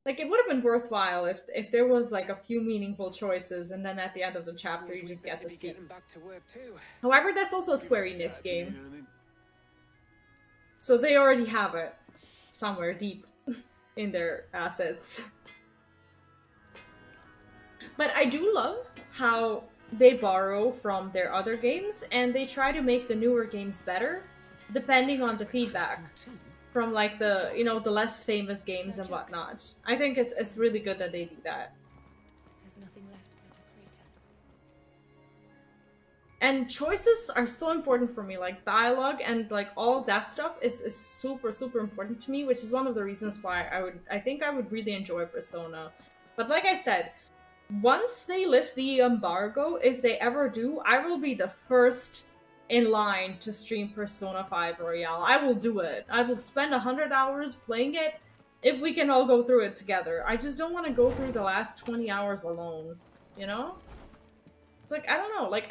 Like, it would have been worthwhile if there was like a few meaningful choices, and then at the end of the chapter you just get to see.
Back to work too.
However, that's also a Square Enix game, so they already have it somewhere deep in their assets. But I do love how they borrow from their other games, and they try to make the newer games better, depending on the feedback from like the, you know, the less famous games and whatnot. I think it's really good that they do that.
There's nothing left but a crater.
And choices are so important for me, like dialogue and like all that stuff is super, super important to me, which is one of the reasons why I think I would really enjoy Persona. But like I said, once they lift the embargo, if they ever do, I will be the first in line to stream Persona 5 Royale. I will do it. I will spend 100 hours playing it if we can all go through it together. I just don't want to go through the last 20 hours alone, you know? It's like, I don't know, like,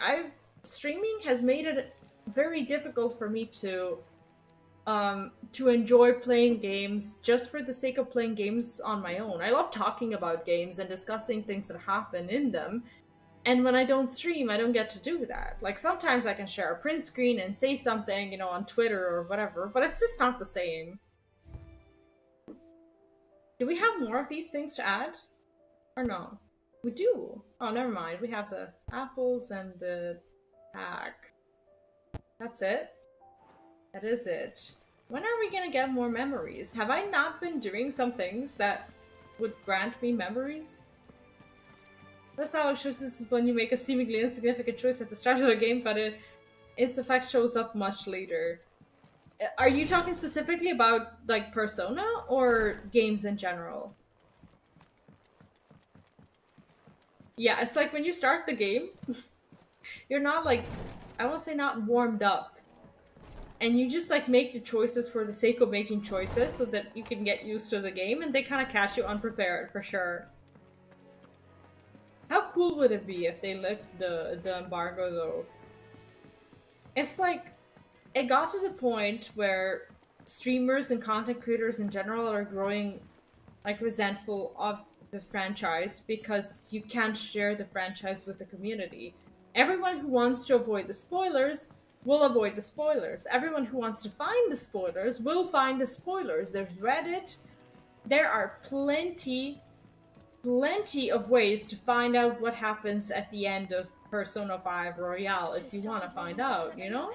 streaming has made it very difficult for me to enjoy playing games just for the sake of playing games on my own. I love talking about games and discussing things that happen in them, and when I don't stream, I don't get to do that. Like, sometimes I can share a print screen and say something, you know, on Twitter or whatever, but it's just not the same. Do we have more of these things to add? Or no? We do! Oh, never mind. We have the apples and the pack. That's it? That is it. When are we gonna get more memories? Have I not been doing some things that would grant me memories? That's how choices is when you make a seemingly insignificant choice at the start of the game, but its effect shows up much later. Are you talking specifically about, like, Persona, or games in general? Yeah, it's like when you start the game, you're not, like, I won't say not warmed up. And you just, like, make the choices for the sake of making choices so that you can get used to the game, and they kind of catch you unprepared, for sure. How cool would it be if they lift the embargo, though? It's like, it got to the point where streamers and content creators in general are growing, like, resentful of the franchise because you can't share the franchise with the community. Everyone who wants to avoid the spoilers will avoid the spoilers. Everyone who wants to find the spoilers will find the spoilers. There's Reddit. There are plenty of ways to find out what happens at the end of Persona 5 Royale if you want to find out, you know?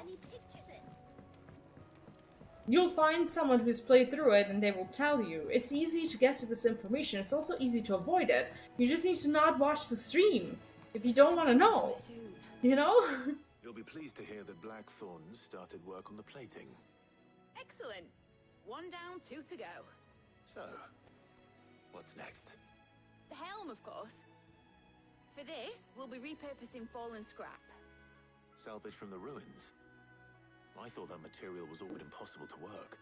You'll find someone who's played through it and they will tell you. It's easy to get to this information, it's also easy to avoid it. You just need to not watch the stream if you don't want to know, you know?
You'll be pleased to hear that Blackthorn started work on the plating.
Excellent. 1 down, 2 to go.
So, what's next?
The helm, of course. For this, we'll be repurposing fallen scrap.
Salvage from the ruins? I thought that material was all but impossible to work.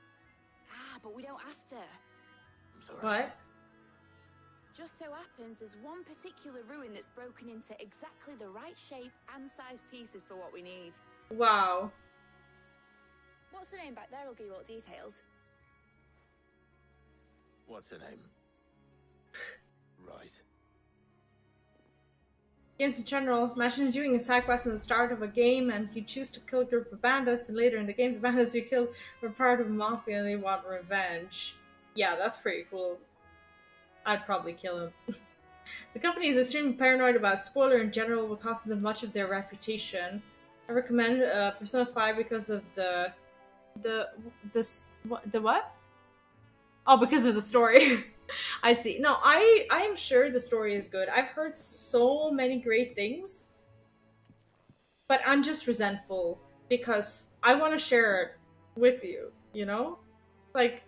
Ah, but we don't have to.
I'm sorry.
What?
Just so happens there's one particular ruin that's broken into exactly the right shape and size pieces for what we need.
Wow.
What's the name back there? I'll give you all details.
What's her name? Right.
Games in general. Imagine doing a side quest at the start of a game and you choose to kill a group of bandits, and later in the game the bandits you kill are part of a mafia and they want revenge. Yeah, that's pretty cool. I'd probably kill him. The company is extremely paranoid about spoiler in general, will cost them much of their reputation. I recommend Persona 5 because of the what? Oh, because of the story. I see. No, I'm sure the story is good. I've heard so many great things, but I'm just resentful because I want to share it with you, you know? Like,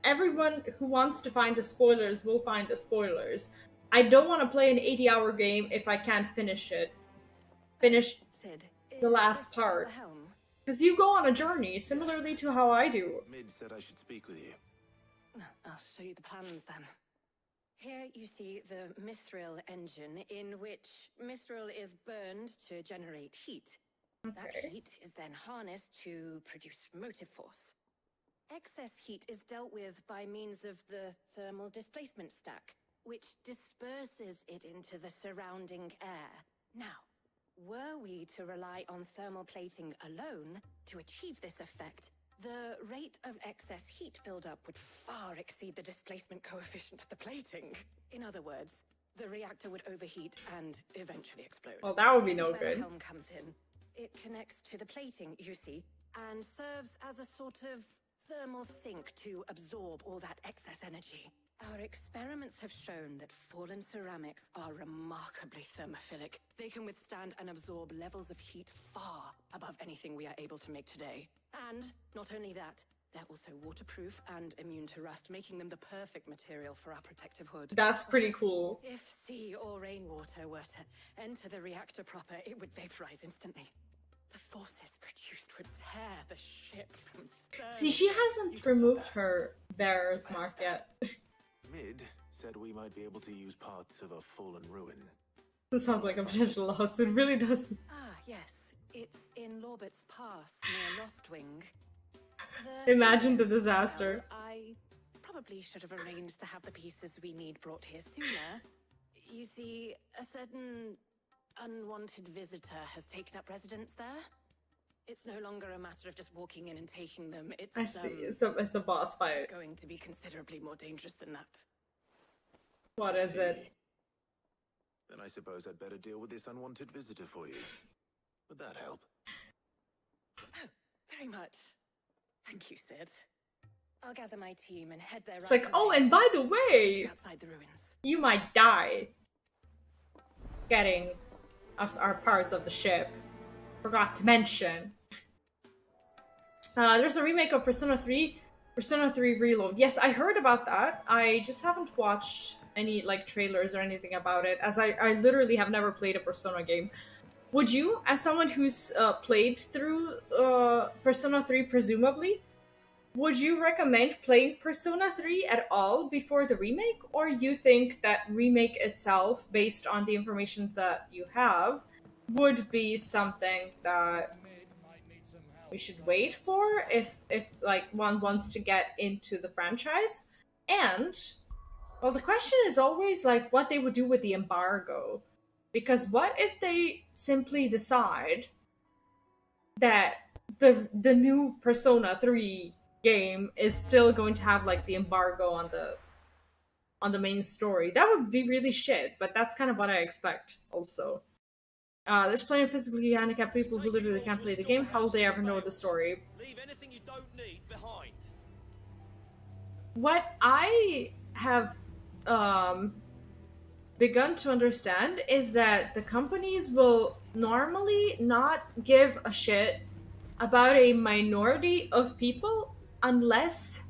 everyone who wants to find the spoilers will find the spoilers. I don't want to play an 80-hour game if I can't finish it. Finish the last part. Because you go on a journey, similarly to how I do.
Mid said I should speak with you.
I'll show you the plans then. Here you see the mithril engine, in which mithril is burned to generate heat.
Okay.
That heat is then harnessed to produce motive force. Excess heat is dealt with by means of the thermal displacement stack, which disperses it into the surrounding air. Now, were we to rely on thermal plating alone to achieve this effect, the rate of excess heat buildup would far exceed the displacement coefficient of the plating. In other words, the reactor would overheat and eventually explode.
Well, that would be
This
no
is where
good.
the helm comes in. It connects to the plating, you see, and serves as a sort of thermal sink to absorb all that excess energy. Our experiments have shown that fallen ceramics are remarkably thermophilic. They can withstand and absorb levels of heat far above anything we are able to make today. And not only that, they're also waterproof and immune to rust, making them the perfect material for our protective hood.
That's pretty cool.
If sea or rainwater were to enter the reactor proper, it would vaporize instantly. The forces produced would tear the ship from stern.
See, she hasn't removed her bearer's mark yet.
Mid said we might be able to use parts of a fallen ruin.
This sounds like a potential lawsuit, it really does.
Ah, yes. It's in Lorbert's Pass, near Lostwing.
Imagine the disaster.
Well, I probably should have arranged to have the pieces we need brought here sooner. You see, a certain unwanted visitor has taken up residence there. It's no longer a matter of just walking in and taking them. It's,
I see, it's a boss fight.
going to be considerably more dangerous than that.
What is it?
Then I suppose I'd better deal with this unwanted visitor for you. Would that help?
Oh, very much. Thank you, Sid. I'll gather my team and head there.
It's
right
like,
away.
oh, and by the way,
Outside the ruins.
you might die getting us our parts of the ship. Forgot to mention. There's a remake of Persona 3, Persona 3 Reload. Yes, I heard about that. I just haven't watched any like trailers or anything about it, as I literally have never played a Persona game. Would you, as someone who's played through Persona 3 presumably, would you recommend playing Persona 3 at all before the remake? Or you think that remake itself, based on the information that you have, would be something that we should wait for if like one wants to get into the franchise? And well, the question is always like what they would do with the embargo, because what if they simply decide that the new Persona 3 game is still going to have like the embargo on the main story? That would be really shit, but that's kind of what I expect also. There's plenty of physically handicapped people who literally can't play the game. How will they ever know the story?
Leave anything you don't need behind.
What I have begun to understand is that the companies will normally not give a shit about a minority of people unless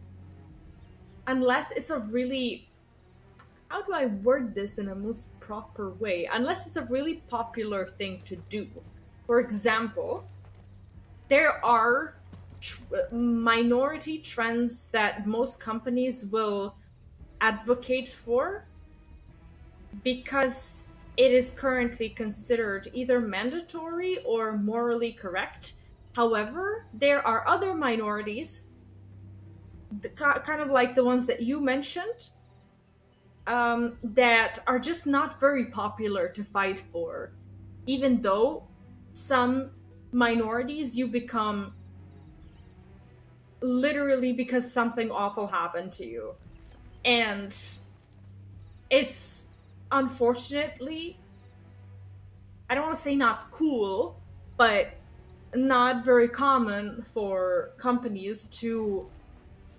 it's a really, how do I word this in a most proper way? Unless it's a really popular thing to do. For example, there are minority trends that most companies will advocate for because it is currently considered either mandatory or morally correct. However, there are other minorities, kind of like the ones that you mentioned, that are just not very popular to fight for. Even though some minorities you become literally because something awful happened to you. And it's unfortunately, I don't want to say not cool, but not very common for companies to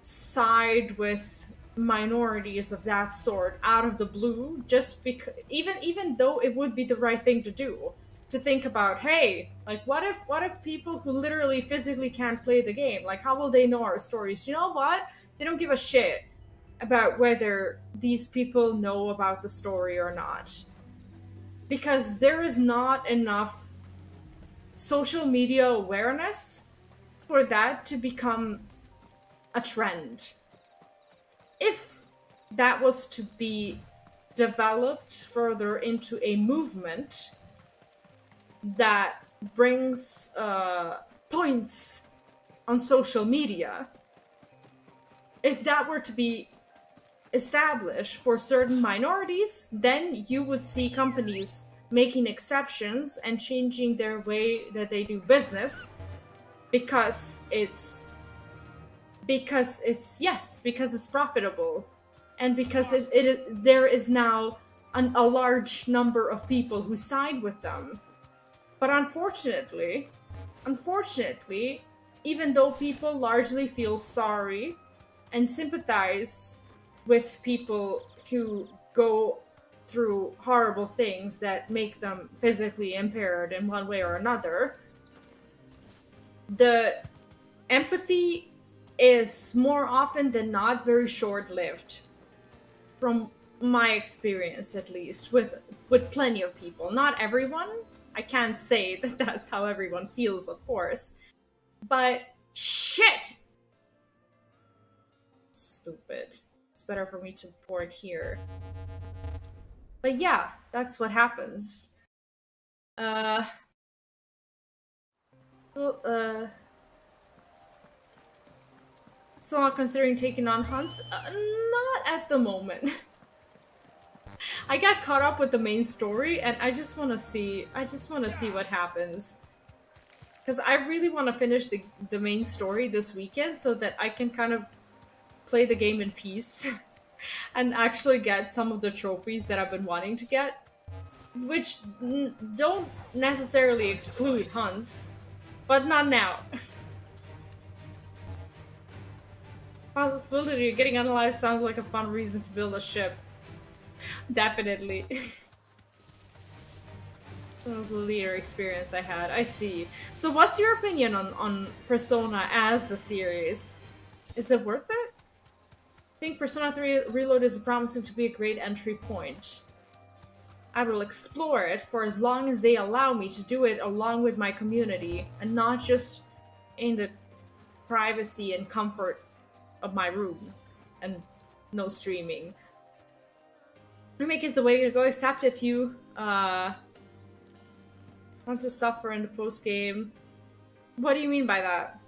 side with minorities of that sort out of the blue, just because even though it would be the right thing to do, to think about, hey, like what if people who literally physically can't play the game, like how will they know our stories? You know what? They don't give a shit about whether these people know about the story or not, because there is not enough social media awareness for that to become a trend. If that was to be developed further into a movement that brings points on social media, if that were to be established for certain minorities, then you would see companies making exceptions and changing their way that they do business because it's profitable, and because there is now a large number of people who side with them. But unfortunately, even though people largely feel sorry and sympathize with people who go through horrible things that make them physically impaired in one way or another, the empathy is more often than not very short-lived, from my experience at least, with plenty of people. Not everyone. I can't say that that's how everyone feels, of course. But shit! Stupid. It's better for me to pour it here. But yeah, that's what happens. Still not considering taking on hunts? Not at the moment. I got caught up with the main story, and I just want to see what happens. Because I really want to finish the main story this weekend so that I can kind of play the game in peace and actually get some of the trophies that I've been wanting to get, which don't necessarily exclude hunts, but not now. Possibility of getting analyzed sounds like a fun reason to build a ship. Definitely. That was the leader experience I had. I see. So what's your opinion on Persona as a series? Is it worth it? I think Persona 3 Reload is promising to be a great entry point. I will explore it for as long as they allow me to do it along with my community, and not just in the privacy and comfort of my room and no streaming. Remake is the way to go, except if you want to suffer in the post-game. What do you mean by that?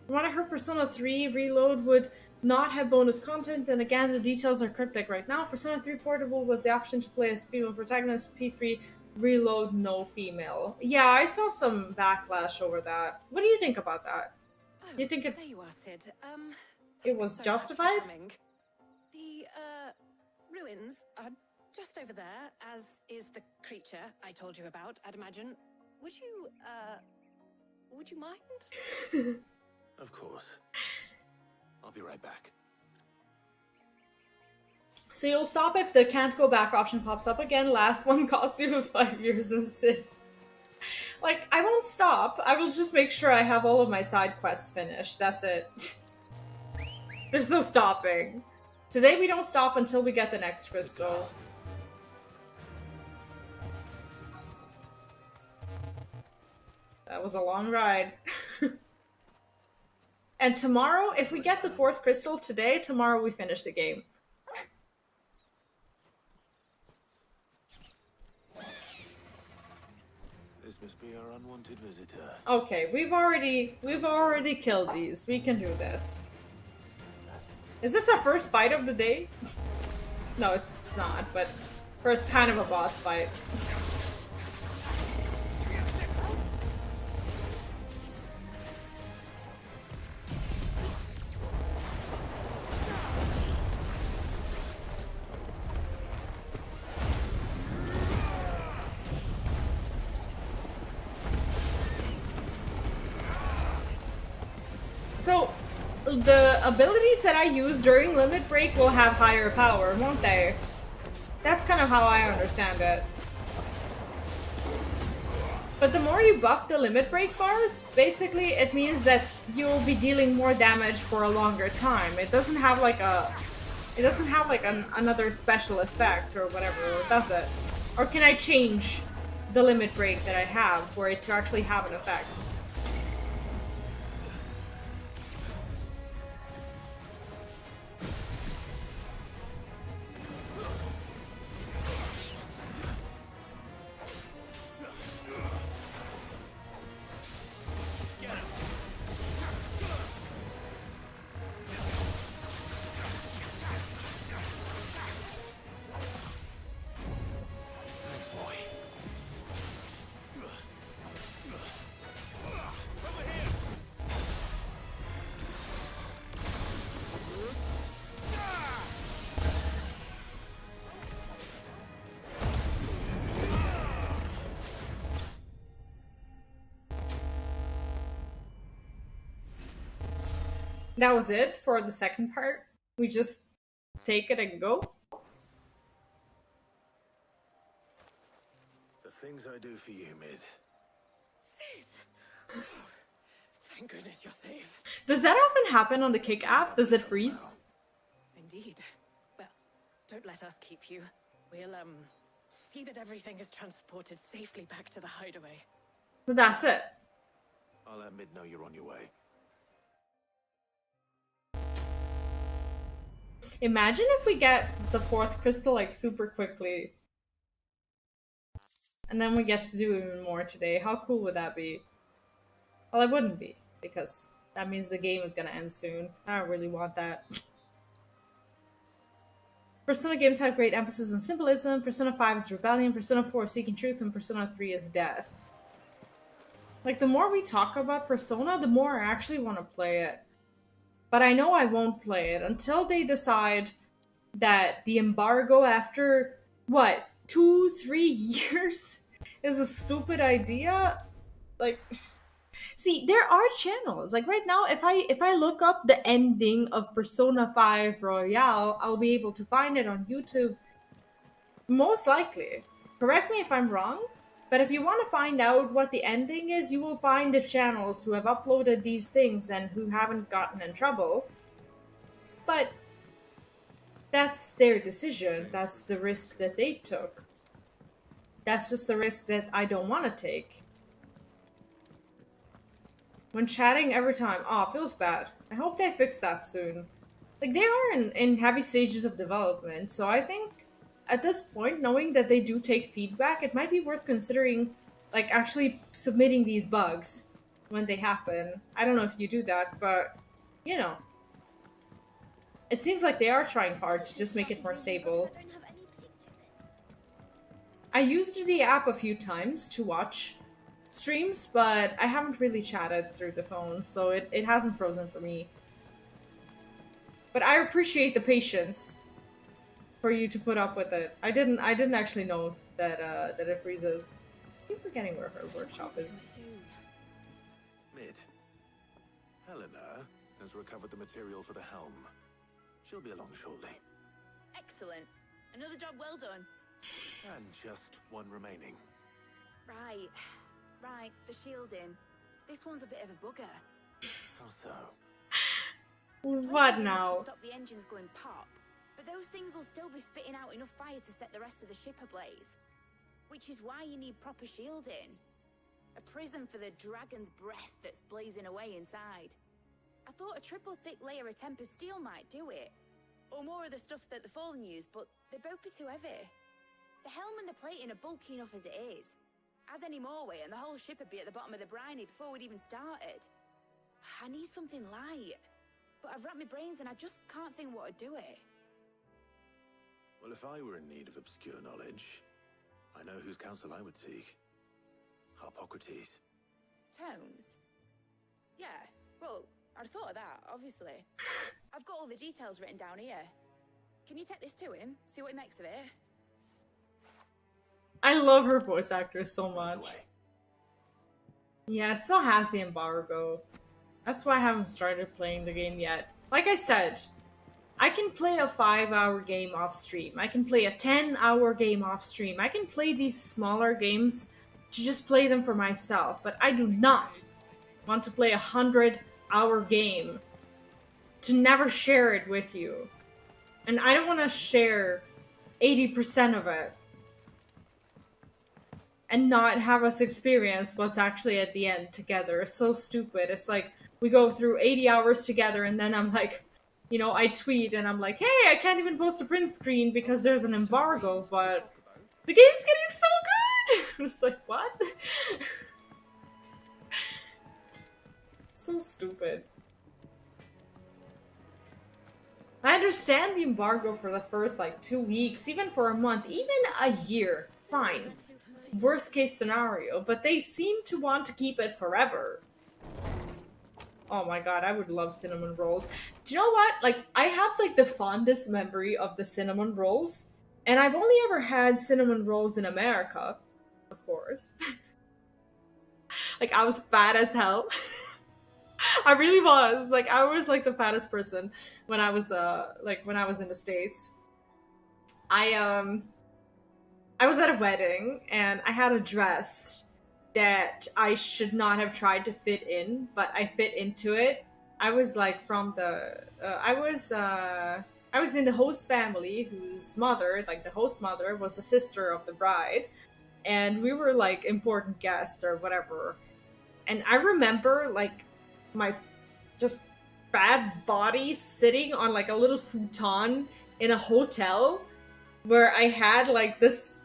From what I heard, Persona 3 Reload would not have bonus content, then again the details are cryptic right now. Persona 3 Portable was the option to play as female protagonist. P3 Reload, no female. Yeah, I saw some backlash over that. What do you think about that?
Oh,
you think
there you are, Sid.
It was justified?
The ruins are just over there, as is the creature I told you about, I'd imagine. Would you mind?
Of course. I'll be right back.
So you'll stop if the can't go back option pops up again. Last one cost you 5 years and Sid. Like, I won't stop. I will just make sure I have all of my side quests finished. That's it. There's no stopping. Today we don't stop until we get the next crystal. That was a long ride. And tomorrow, if we get the 4th crystal today, tomorrow we finish the game.
This must be our unwanted visitor.
Okay, we've already killed these. We can do this. Is this our first fight of the day? No, it's not, but first kind of a boss fight. So, the abilities that I use during Limit Break will have higher power, won't they? That's kind of how I understand it. But the more you buff the Limit Break bars, basically it means that you'll be dealing more damage for a longer time. It doesn't have like another special effect or whatever, does it? Or can I change the Limit Break that I have for it to actually have an effect? That was it for the second part. We just take it and go.
The things I do for you, Mid.
Sid! Thank goodness you're safe.
Does that often happen on the Kick app? Does it freeze?
Indeed. Well, don't let us keep you. We'll, see that everything is transported safely back to the hideaway.
But that's it.
I'll let Mid know you're on your way.
Imagine if we get the 4th crystal like super quickly. And then we get to do even more today. How cool would that be? Well, it wouldn't be, because that means the game is gonna end soon. I don't really want that. Persona games have great emphasis on symbolism. Persona 5 is rebellion, Persona 4 is seeking truth, and Persona 3 is death. Like, the more we talk about Persona, the more I actually want to play it. But I know I won't play it until they decide that the embargo after, what, 2-3 years is a stupid idea? Like, see, there are channels. Like right now, if I look up the ending of Persona 5 Royale, I'll be able to find it on YouTube. Most likely. Correct me if I'm wrong, but if you want to find out what the ending is, you will find the channels who have uploaded these things and who haven't gotten in trouble. But that's their decision. That's the risk that they took. That's just the risk that I don't want to take. When chatting every time, oh, feels bad. I hope they fix that soon. Like, they are in heavy stages of development, so I think at this point, knowing that they do take feedback, it might be worth considering, like, actually submitting these bugs when they happen. I don't know if you do that, but, you know. It seems like they are trying hard to just make it more stable. I used the app a few times to watch streams, but I haven't really chatted through the phone, so it hasn't frozen for me. But I appreciate the patience for you to put up with it. I didn't actually know that that it freezes. I keep forgetting where her workshop is.
Mid. Helena has recovered the material for the helm. She'll be along shortly.
Excellent. Another job well done.
And just one remaining.
Right. Right, the shielding. This one's a bit of a bugger.
How so?
What now?
To stop the engines going pop, but those things will still be spitting out enough fire to set the rest of the ship ablaze. Which is why you need proper shielding. A prism for the dragon's breath that's blazing away inside. I thought a triple thick layer of tempered steel might do it. Or more of the stuff that the Fallen use, but they'd both be too heavy. The helm and the plating are bulky enough as it is. Add any more weight and the whole ship would be at the bottom of the briny before we'd even started. I need something light. But I've racked my brains and I just can't think what would do it.
Well, if I were in need of obscure knowledge, I know whose counsel I would seek. Harpocrates.
Tomes? Yeah, well, I'd thought of that, obviously. I've got all the details written down here. Can you take this to him? See what he makes of it?
I love her voice actress so much. Yeah, it still has the embargo. That's why I haven't started playing the game yet. Like I said, I can play a 5-hour game off stream. I can play a 10-hour game off stream. I can play these smaller games to just play them for myself. But I do not want to play a 100-hour game to never share it with you. And I don't want to share 80% of it and not have us experience what's actually at the end together. It's so stupid. It's like, we go through 80 hours together and then I'm like, you know, I tweet and I'm like, hey, I can't even post a print screen because there's an embargo, but the game's getting so good! It's like, what? So stupid. I understand the embargo for the first, like, 2 weeks, even for a month, even a year. Fine. Worst case scenario, but they seem to want to keep it forever. Oh my god, I would love cinnamon rolls. Do you know what? Like, I have, like, the fondest memory of the cinnamon rolls, and I've only ever had cinnamon rolls in America, of course. Like, I was fat as hell. I really was. Like, I was like the fattest person when I was when I was in the States. I I was at a wedding and I had a dress that I should not have tried to fit in, but I fit into it. I was like from the I was in the host family whose mother, like the host mother, was the sister of the bride, and we were like important guests or whatever. And I remember like my just fat body sitting on like a little futon in a hotel where I had like this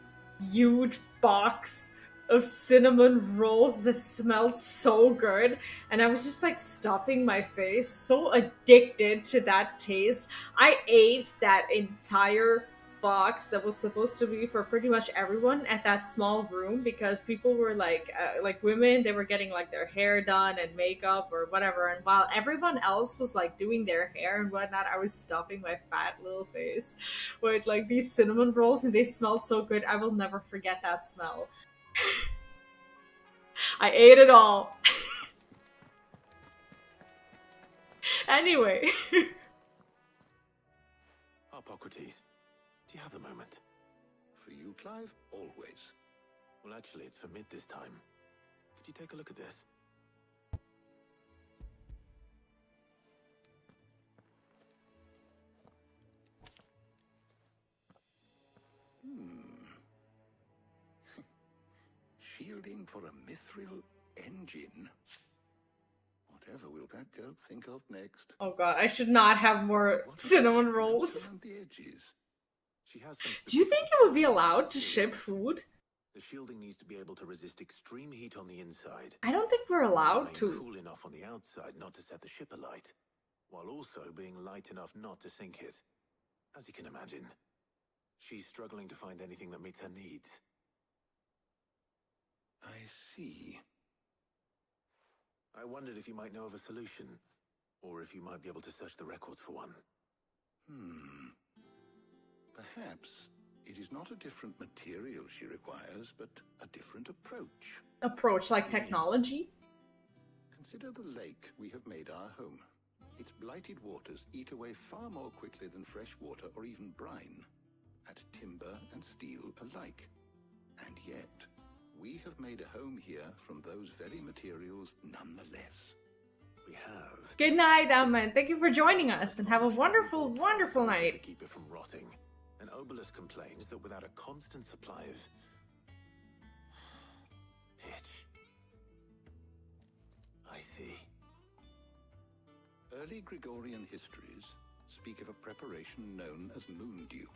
huge box of cinnamon rolls that smelled so good, and I was just like stuffing my face, so addicted to that taste. I ate that entire box that was supposed to be for pretty much everyone at that small room, because people were like women, they were getting like their hair done and makeup or whatever, and while everyone else was like doing their hair and whatnot, I was stuffing my fat little face with like these cinnamon rolls, and they smelled so good. I will never forget that smell. I ate it all. Anyway.
Hippocrates, do you have a moment?
For you, Clive? Always.
Well, actually, it's for mid this time. Could you take a look at this?
Shielding for a mithril engine. Whatever will that girl think of next?
Oh god, I should not have more cinnamon rolls.
Around the edges.
She has some
Do you think it would be allowed to ship food?
The shielding needs to be able to resist extreme heat on the inside.
I don't think we're allowed to.
Cool enough on the outside not to set the ship alight, while also being light enough not to sink it. As you can imagine, she's struggling to find anything that meets her needs.
I see.
I wondered if you might know of a solution, or if you might be able to search the records for one.
Perhaps it is not a different material she requires, but a different approach.
Approach like technology?
Consider the lake we have made our home. Its blighted waters eat away far more quickly than fresh water or even brine, at timber and steel alike. And yet, we have made a home here from those very materials nonetheless.
We have.
Good night, Amen. Thank you for joining us, and have a wonderful, wonderful night.
To keep it from rotting. And Obelisk complains that without a constant supply of pitch. I see.
Early Gregorian histories speak of a preparation known as moon dew.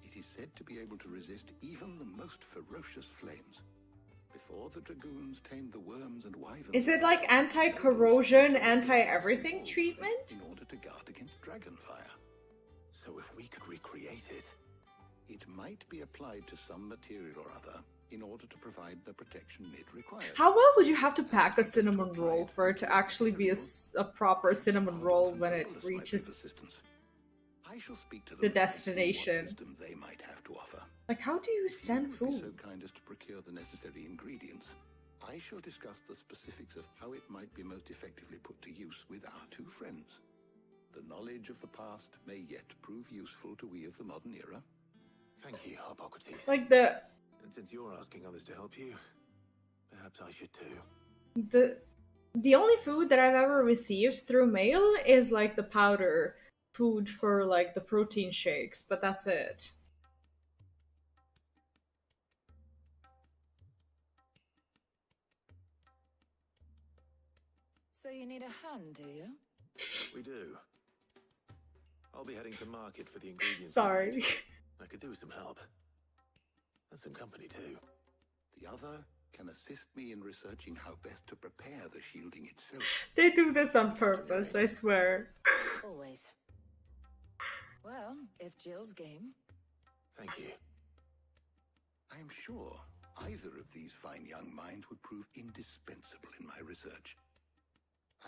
It is said to be able to resist even the most ferocious flames. Before the dragoons tamed the worms and wyverns...
Is it like anti-corrosion, anti-everything treatment?
In order to guard against dragonfire.
So if we could recreate it...
It might be applied to some material or other in order to provide the protection it requires.
How well would you have to pack a cinnamon roll for it to actually be a proper cinnamon roll when it reaches
I shall speak to them
the destination?
They might have to offer.
Like, how do you send
If you would be
food?
so kind as to procure the necessary ingredients, I shall discuss the specifics of how it might be most effectively put to use with our two friends. The knowledge of the past may yet prove useful to we of the modern era.
Thank you, Hippocrates.
Like the
And since you're asking others to help you, perhaps I should too.
the only food that I've ever received through mail is like the powder food for like the protein shakes, but that's it.
So you need a hand, do you?
We do. I'll be heading to market for the ingredients.
Sorry.
I could do with some help. And some company too.
The other can assist me in researching how best to prepare the shielding itself.
They do this on purpose, I swear.
Always. Well, if Jill's game.
Thank you.
I am sure either of these fine young minds would prove indispensable in my research.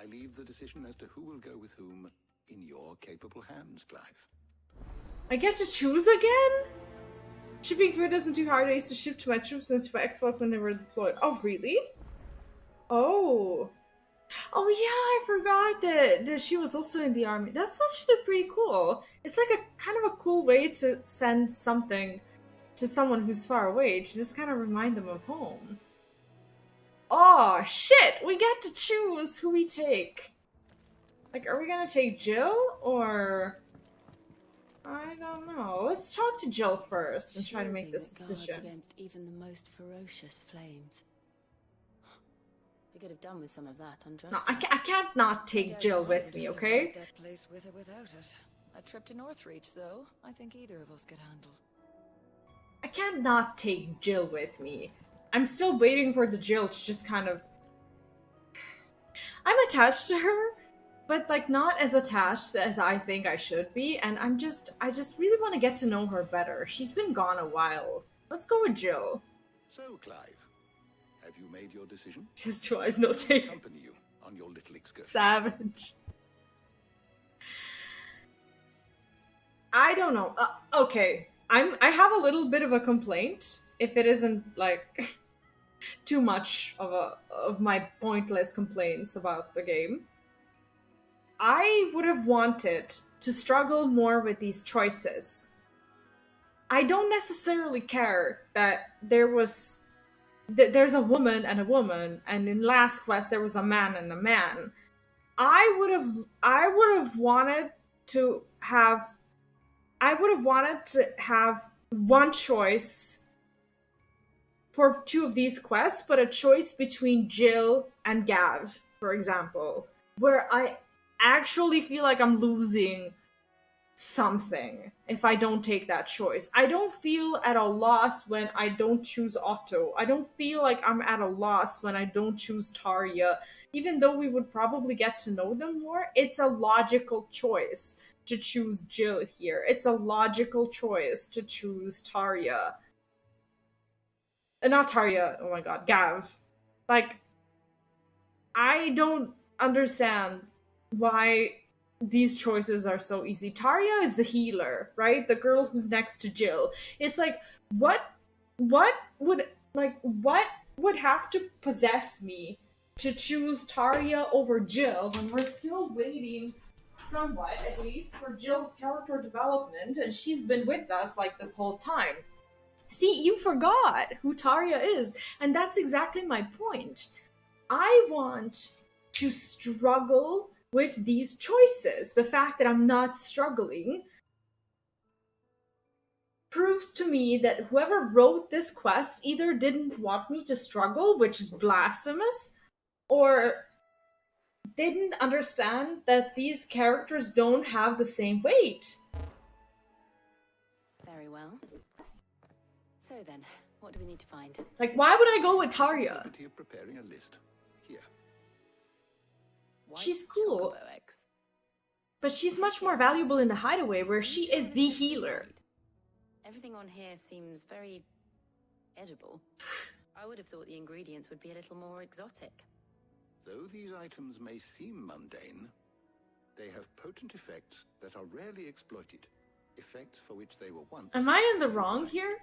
I leave the decision as to who will go with whom in your capable hands, Clive.
I get to choose again? Shipping food isn't too hard. I used to ship to my troops and for export when they were deployed. Oh, really? Oh. Oh yeah, I forgot that she was also in the army. That's actually pretty cool. It's like a kind of a cool way to send something to someone who's far away to just kind of remind them of home. Oh shit, we get to choose who we take. Like, are we gonna take Jill or... I don't know. Let's talk to Jill first and try to make this decision.
Against even the most ferocious flames. We could have done with some of that on
No, I can't not take Jill with me, okay?
That place with or without it. A trip to Northreach, though, I think either of us could handle.
I can't not take Jill with me. I'm still waiting for the Jill to just kind of... I'm attached to her, but like not as attached as I think I should be, and I just really want to get to know her better. She's been gone a while. Let's go with Jill.
So, Clive, have you made your decision?
Just 2 eyes, no take.
Accompany you on your little excursion.
Savage. I don't know. Okay, I have a little bit of a complaint. If it isn't like too much of my pointless complaints about the game, I would have wanted to struggle more with these choices. I don't necessarily care that there's a woman, and in last quest there was a man and a man. I would have wanted to have one choice for 2 of these quests, but a choice between Jill and Gav, for example, where I actually feel like I'm losing something if I don't take that choice. I don't feel at a loss when I don't choose Otto. I don't feel like I'm at a loss when I don't choose Tarja. Even though we would probably get to know them more, it's a logical choice to choose Jill here. It's a logical choice to choose Tarja. Not Tarja, oh my god, Gav. Like, I don't understand why these choices are so easy. Tarja is the healer, right? The girl who's next to Jill. It's like, what would have to possess me to choose Tarja over Jill when we're still waiting somewhat, at least, for Jill's character development, and she's been with us like this whole time. See, you forgot who Tarja is, and that's exactly my point. I want to struggle with these choices. The fact that I'm not struggling proves to me that whoever wrote this quest either didn't want me to struggle, which is blasphemous, or didn't understand that these characters don't have the same weight.
Very well. So then, what do we need to find?
Like, why would I go with Tarja?
Preparing a list. Here.
She's cool, but she's much more valuable in the hideaway, where she is the healer.
Everything on here seems very edible. I would have thought the ingredients would be a little more exotic.
Though these items may seem mundane, they have potent effects that are rarely exploited. Effects for which they were once...
Am I in the wrong here?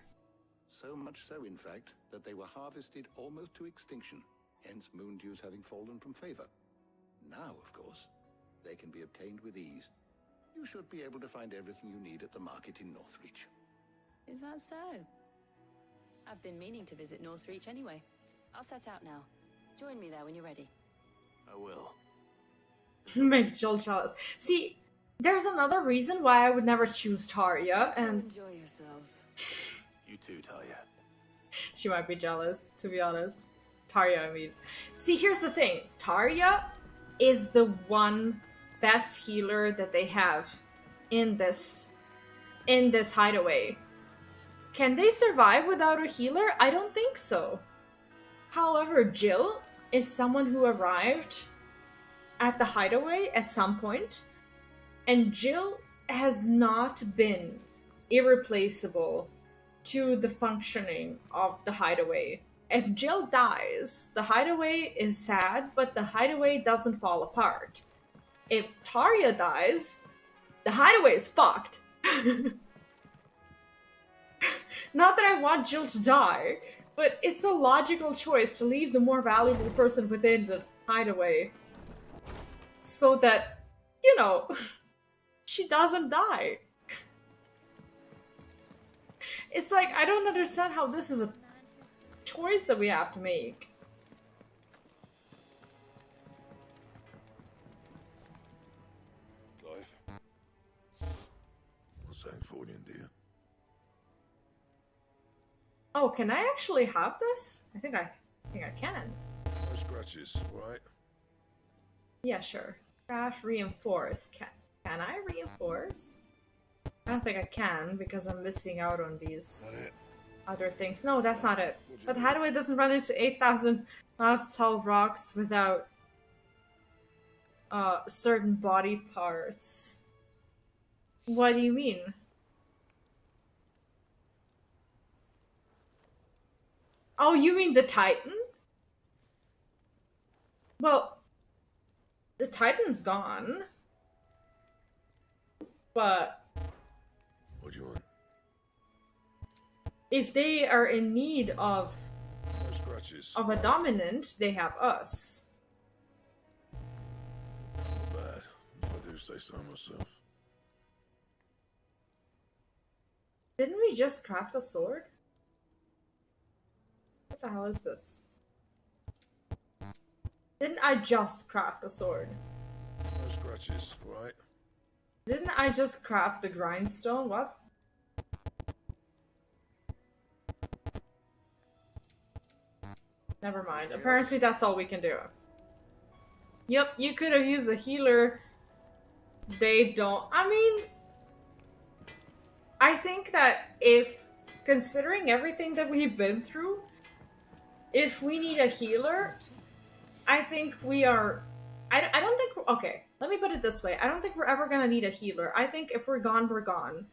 So much so, in fact, that they were harvested almost to extinction, hence moon dews having fallen from favor. Now, of course, they can be obtained with ease. You should be able to find everything you need at the market in Northreach.
Is that so? I've been meaning to visit Northreach anyway. I'll set out now. Join me there when you're ready.
I will.
Make Jill jealous. See, there's another reason why I would never choose Tarja, and...
Enjoy yourselves.
You too, Tarja.
She might be jealous, to be honest. Tarja, I mean. See, here's the thing. Tarja is the one best healer that they have in this hideaway. Can they survive without a healer? I don't think so. However, Jill is someone who arrived at the hideaway at some point, and Jill has not been irreplaceable to the functioning of the hideaway. If Jill dies, the hideaway is sad, but the hideaway doesn't fall apart. If Tarja dies, the hideaway is fucked. Not that I want Jill to die, but it's a logical choice to leave the more valuable person within the hideaway so that, you know, she doesn't die. It's like, I don't understand how this is a choice that we have to make.
Clive. What's that for you, dear?
Oh, can I actually have this? I think I can.
No scratches, right?
Yeah, sure. Craft reinforce. Can I reinforce? I don't think I can because I'm missing out on these other things. No, that's not it. But how do I doesn't run into 8,000 last tall rocks without certain body parts? What do you mean? Oh, you mean the Titan? Well, the Titan's gone. But
what do you want?
If they are in need of
No scratches.
a dominant, they have us.
Not bad, if I do say so myself.
Didn't we just craft a sword? What the hell is this? Didn't I just craft a sword?
No scratches, right?
Didn't I just craft the grindstone? What? Never mind. Apparently that's all we can do. Yep, you could have used the healer. They don't. I mean, I think that if, considering everything that we've been through, if we need a healer, I think we are... I don't think... Okay, let me put it this way. I don't think we're ever gonna need a healer. I think if we're gone, we're gone.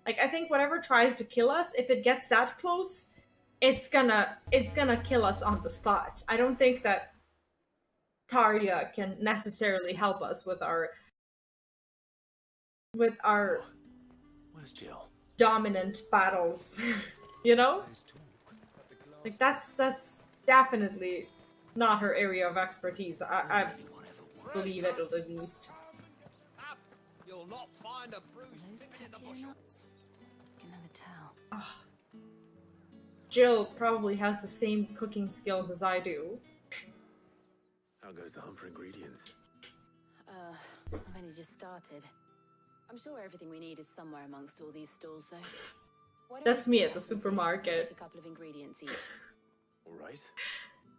Like, I think whatever tries to kill us, if it gets that close, it's gonna kill us on the spot. I don't think that Tarja can necessarily help us with our
Where's Jill?
dominant battles. You know? Like, that's definitely not her area of expertise. I believe it at least.
You'll not find a bruised
Those
pippin in the
Papio
bushel.
nuts? Can never tell.
Jill probably has the same cooking skills as I do.
How goes the hunt for ingredients?
I've only just started. I'm sure everything we need is somewhere amongst all these stalls, though. Why don't
That's
we
me
split
at the
up and see?
supermarket.
Take a couple of ingredients each.
All right.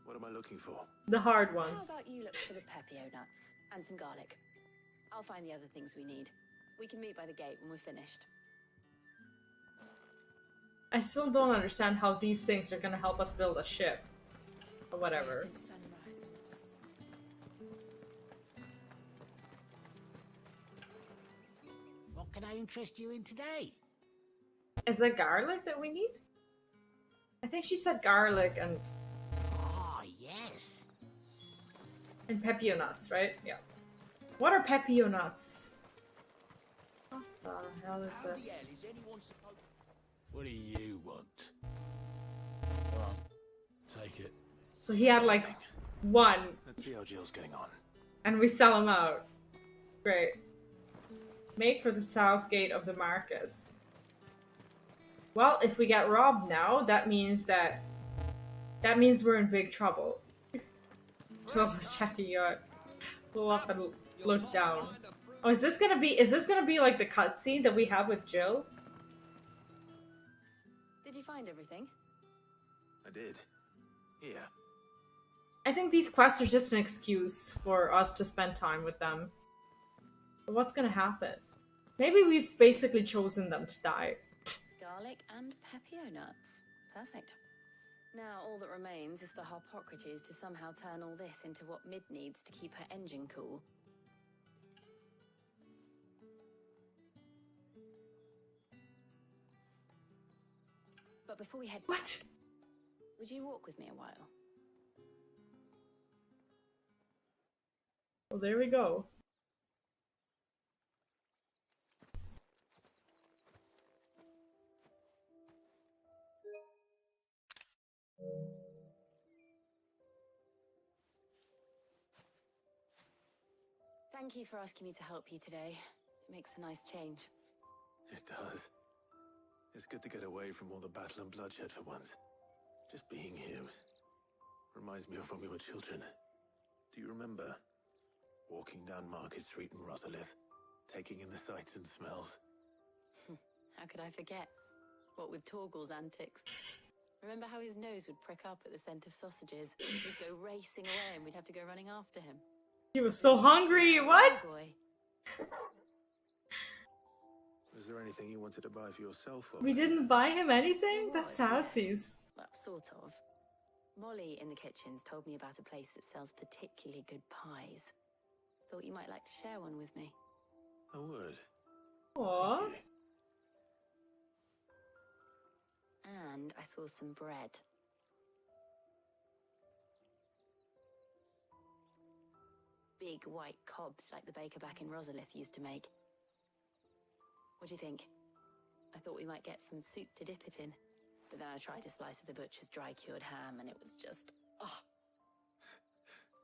What am I looking for?
The hard
How
ones.
about you look for the Papio nuts and some garlic? I'll find the other things we need. We can meet by the gate when we're finished.
I still don't understand how these things are gonna help us build a ship. Or whatever.
What can I interest you in today?
Is it garlic that we need? I think she said garlic and
Ah, yes.
Papio nuts, right? Yeah. What are Papio nuts? What the hell is this?
What do you want? Come on, take it.
So he had like one,
Let's see how Jill's getting on.
and we sell him out. Great. Make for the south gate of the markets. Well, if we get robbed now, that means we're in big trouble. 12 was checking you out. Pull up and look down. Oh, is this gonna be like the cutscene that we have with Jill?
Did you find everything?
I did. Here.
I think these quests are just an excuse for us to spend time with them. But what's gonna happen? Maybe we've basically chosen them to die.
Garlic and Papio nuts. Perfect. Now all that remains is for Harpocrates to somehow turn all this into what Mid needs to keep her engine cool. But before we head back, would you walk with me a while?
Well, there we go.
Thank you for asking me to help you today. It makes a nice change.
It does. It's good to get away from all the battle and bloodshed for once. Just being here reminds me of when we were children. Do you remember walking down Market Street in Rosalith, taking in the sights and smells?
How could I forget? What with Torgal's antics. Remember how his nose would prick up at the scent of sausages? We'd go racing away and we'd have to go running after him.
He was so hungry. What?
Oh boy.
Was there anything you wanted to buy for yourself? Or
We didn't buy him anything? That's sadsies.
Well, sort of. Molly in the kitchens told me about a place that sells particularly good pies. Thought you might like to share one with me.
I would.
Aww.
Thank you.
And I saw some bread. Big white cobs like the baker back in Rosalith used to make. What do you think? I thought we might get some soup to dip it in. But then I tried a slice of the butcher's dry-cured ham and it was just... oh.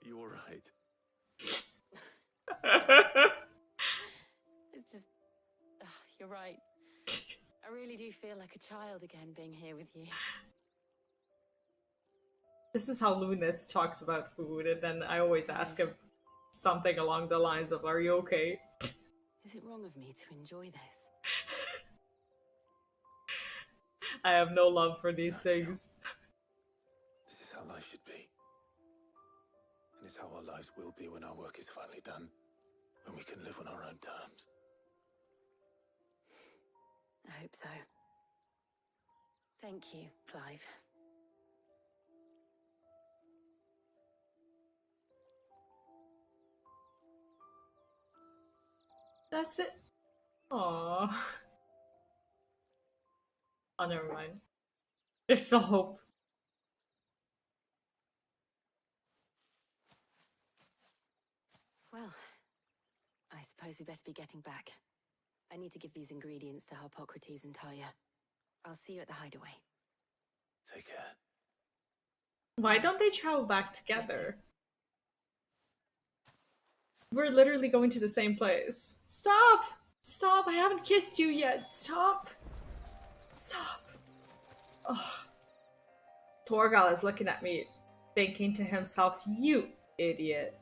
You all right?
It's just... you're right. I really do feel like a child again being here with you.
This is how Lunith talks about food, and then I always ask him something along the lines of, "Are you okay?"
Is it wrong of me to enjoy this?
I have no love for these things.
This is how life should be. And it's how our lives will be when our work is finally done. When we can live on our own terms.
I hope so. Thank you, Clive.
That's it. Aww. Oh, never mind. There's still hope.
Well, I suppose we best be getting back. I need to give these ingredients to Harpocrates and Talia. I'll see you at the hideaway.
Take care.
Why don't they travel back together? We're literally going to the same place. Stop! Stop! I haven't kissed you yet. Stop! Stop! Oh. Torgal is looking at me, thinking to himself, "You idiot."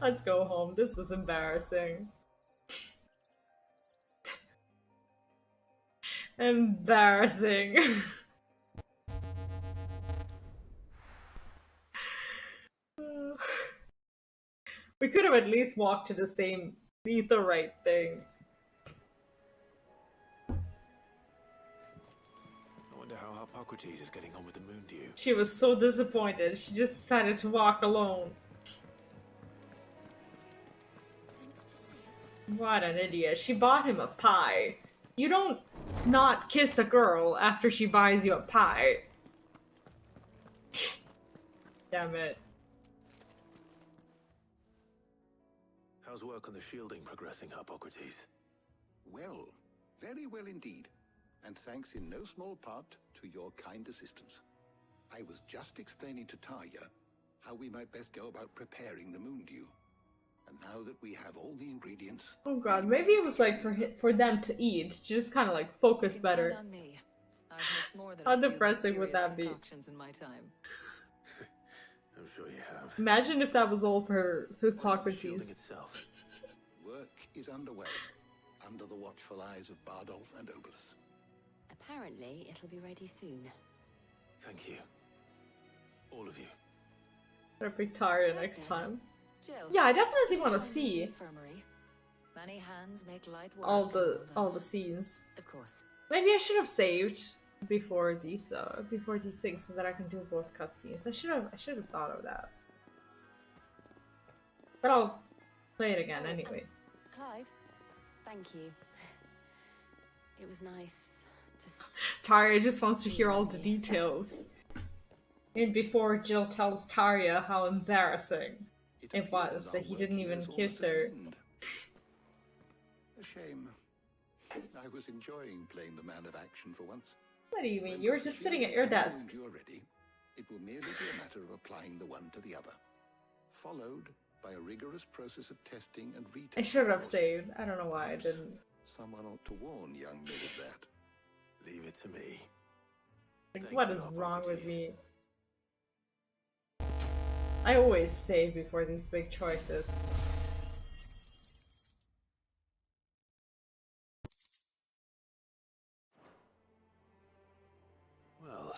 Let's go home. This was embarrassing. Embarrassing. We could have at least walked to the same aetherite thing.
I wonder how Harpocrates is getting on with the moon dew.
She was so disappointed. She just decided to walk alone. What an idiot. She bought him a pie. You don't not kiss a girl after she buys you a pie. Damn it.
How's work on the shielding progressing, Harpocrates?
Well, very well indeed. And thanks in no small part to your kind assistance. I was just explaining to Tarja how we might best go about preparing the moondew. And now that we have all the ingredients...
Oh god, maybe it was like for them to eat, to just kind of like focus better. How depressing would that be?
In my time.
I'm sure you have.
Imagine if that was all for Hippocrates.
Work is underway, under the watchful eyes of Bardolph and Obolus.
Apparently, it'll be ready soon.
Thank you. All of you.
Better pick Taria next time.
Jill,
Yeah, I definitely want to see
infirmary. Many hands make light work.
all the scenes.
Of course.
Maybe I should have saved before these things so that I can do both cutscenes. I should have thought of that. But I'll play it again anyway.
Clive, thank you. It was nice.
Taria just wants to hear all the details. And before Jill tells Taria how embarrassing it was that he didn't even kiss her.
A shame. I was enjoying playing the man of action for once.
What do you mean? You were just sitting at your desk.
You're ready. It will merely be a matter of applying the one to the other, followed by a rigorous process of testing and retesting.
I should have saved. I don't know why I didn't.
Someone ought to warn young Mid of that.
Leave it to me.
Like, what is wrong with me? I always save before these big choices.
Well,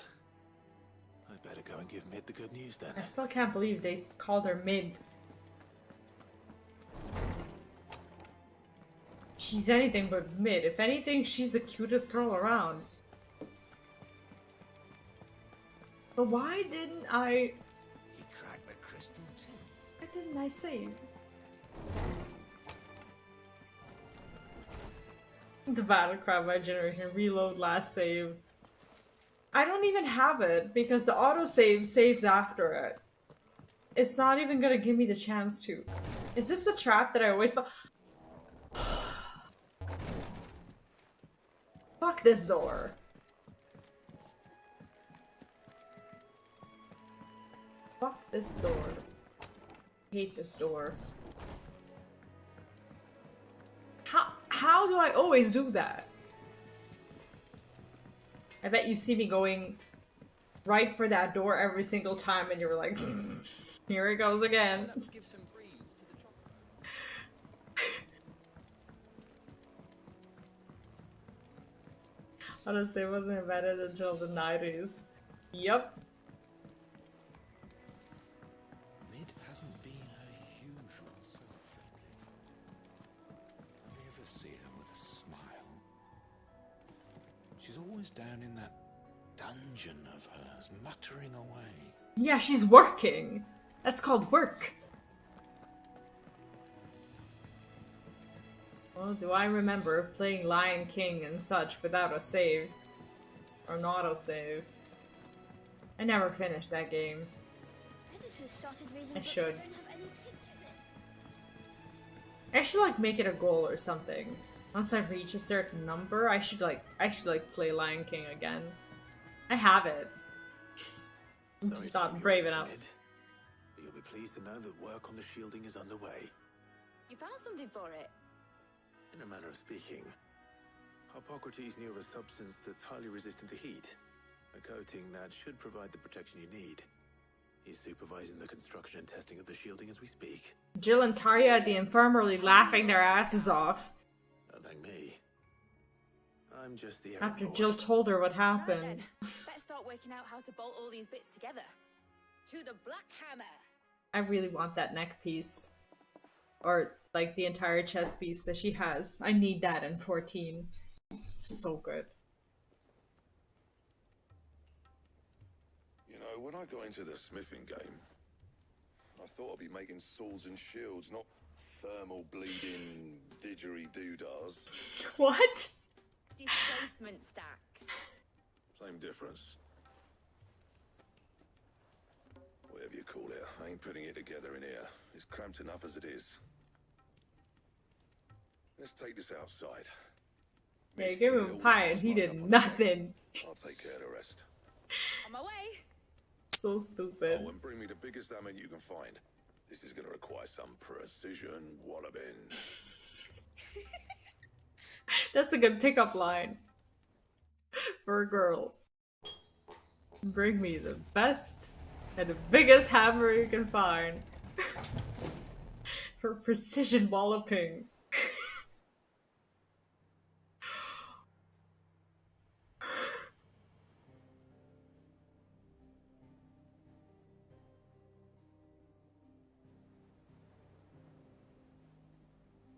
I'd better go and give Mid the good news then.
I still can't believe they called her Mid. She's anything but Mid. If anything, she's the cutest girl around. But why didn't I...
You cracked the crystal too.
Why didn't I save? The battle cry by generation. Reload last save. I don't even have it because the autosave saves after it. It's not even gonna give me the chance to. Is this the trap that I always fall? Fuck this door. Fuck this door. I hate this door. How do I always do that? I bet you see me going right for that door every single time and you're like, here it goes again.
Let's give some breeze to the chocolate.
Honestly, it wasn't invented until the 90s. Yup.
Mid hasn't been her usual self lately. I never see her with a smile. She's always down in that dungeon of hers, muttering away.
Yeah, she's working. That's called work. Well, do I remember playing Lion King and such without a save? Or an autosave? I never finished that game.
Editors started reading
I
books
should.
that don't have any pictures in.
I should like make it a goal or something. Once I reach a certain number, I should like play Lion King again. I have it. I'm
Sorry
just
to
not
keep you
brave
waiting,
enough.
Mid, but you'll be pleased to know that work on the shielding is underway.
You found something for it?
In a manner of speaking, Hippocrates knew of a substance that's highly resistant to heat. A coating that should provide the protection you need. He's supervising the construction and testing of the shielding as we speak.
Jill and Tarya at the infirmary laughing their asses off.
Don't thank me. I'm just the
After
errand boy.
Jill told her what
Right
happened.
then, let's start working out how to bolt all these bits together. To the Black Hammer!
I really want that neck piece. Or, like, the entire chest piece that she has. I need that in 14. So good.
You know, when I got into the smithing game, I thought I'd be making swords and shields, not thermal bleeding didgeridoo-dahs.
What?
Displacement stacks.
Same difference. Whatever you call it, I ain't putting it together in here. It's cramped enough as it is. Let's take this outside.
Yeah, you gave him a pie and he did nothing.
I'll take care of the rest.
On my way!
So stupid.
Oh, and bring me the biggest hammer you can find. This is gonna require some precision walloping.
That's a good pickup line. For a girl. Bring me the best and the biggest hammer you can find. For precision walloping.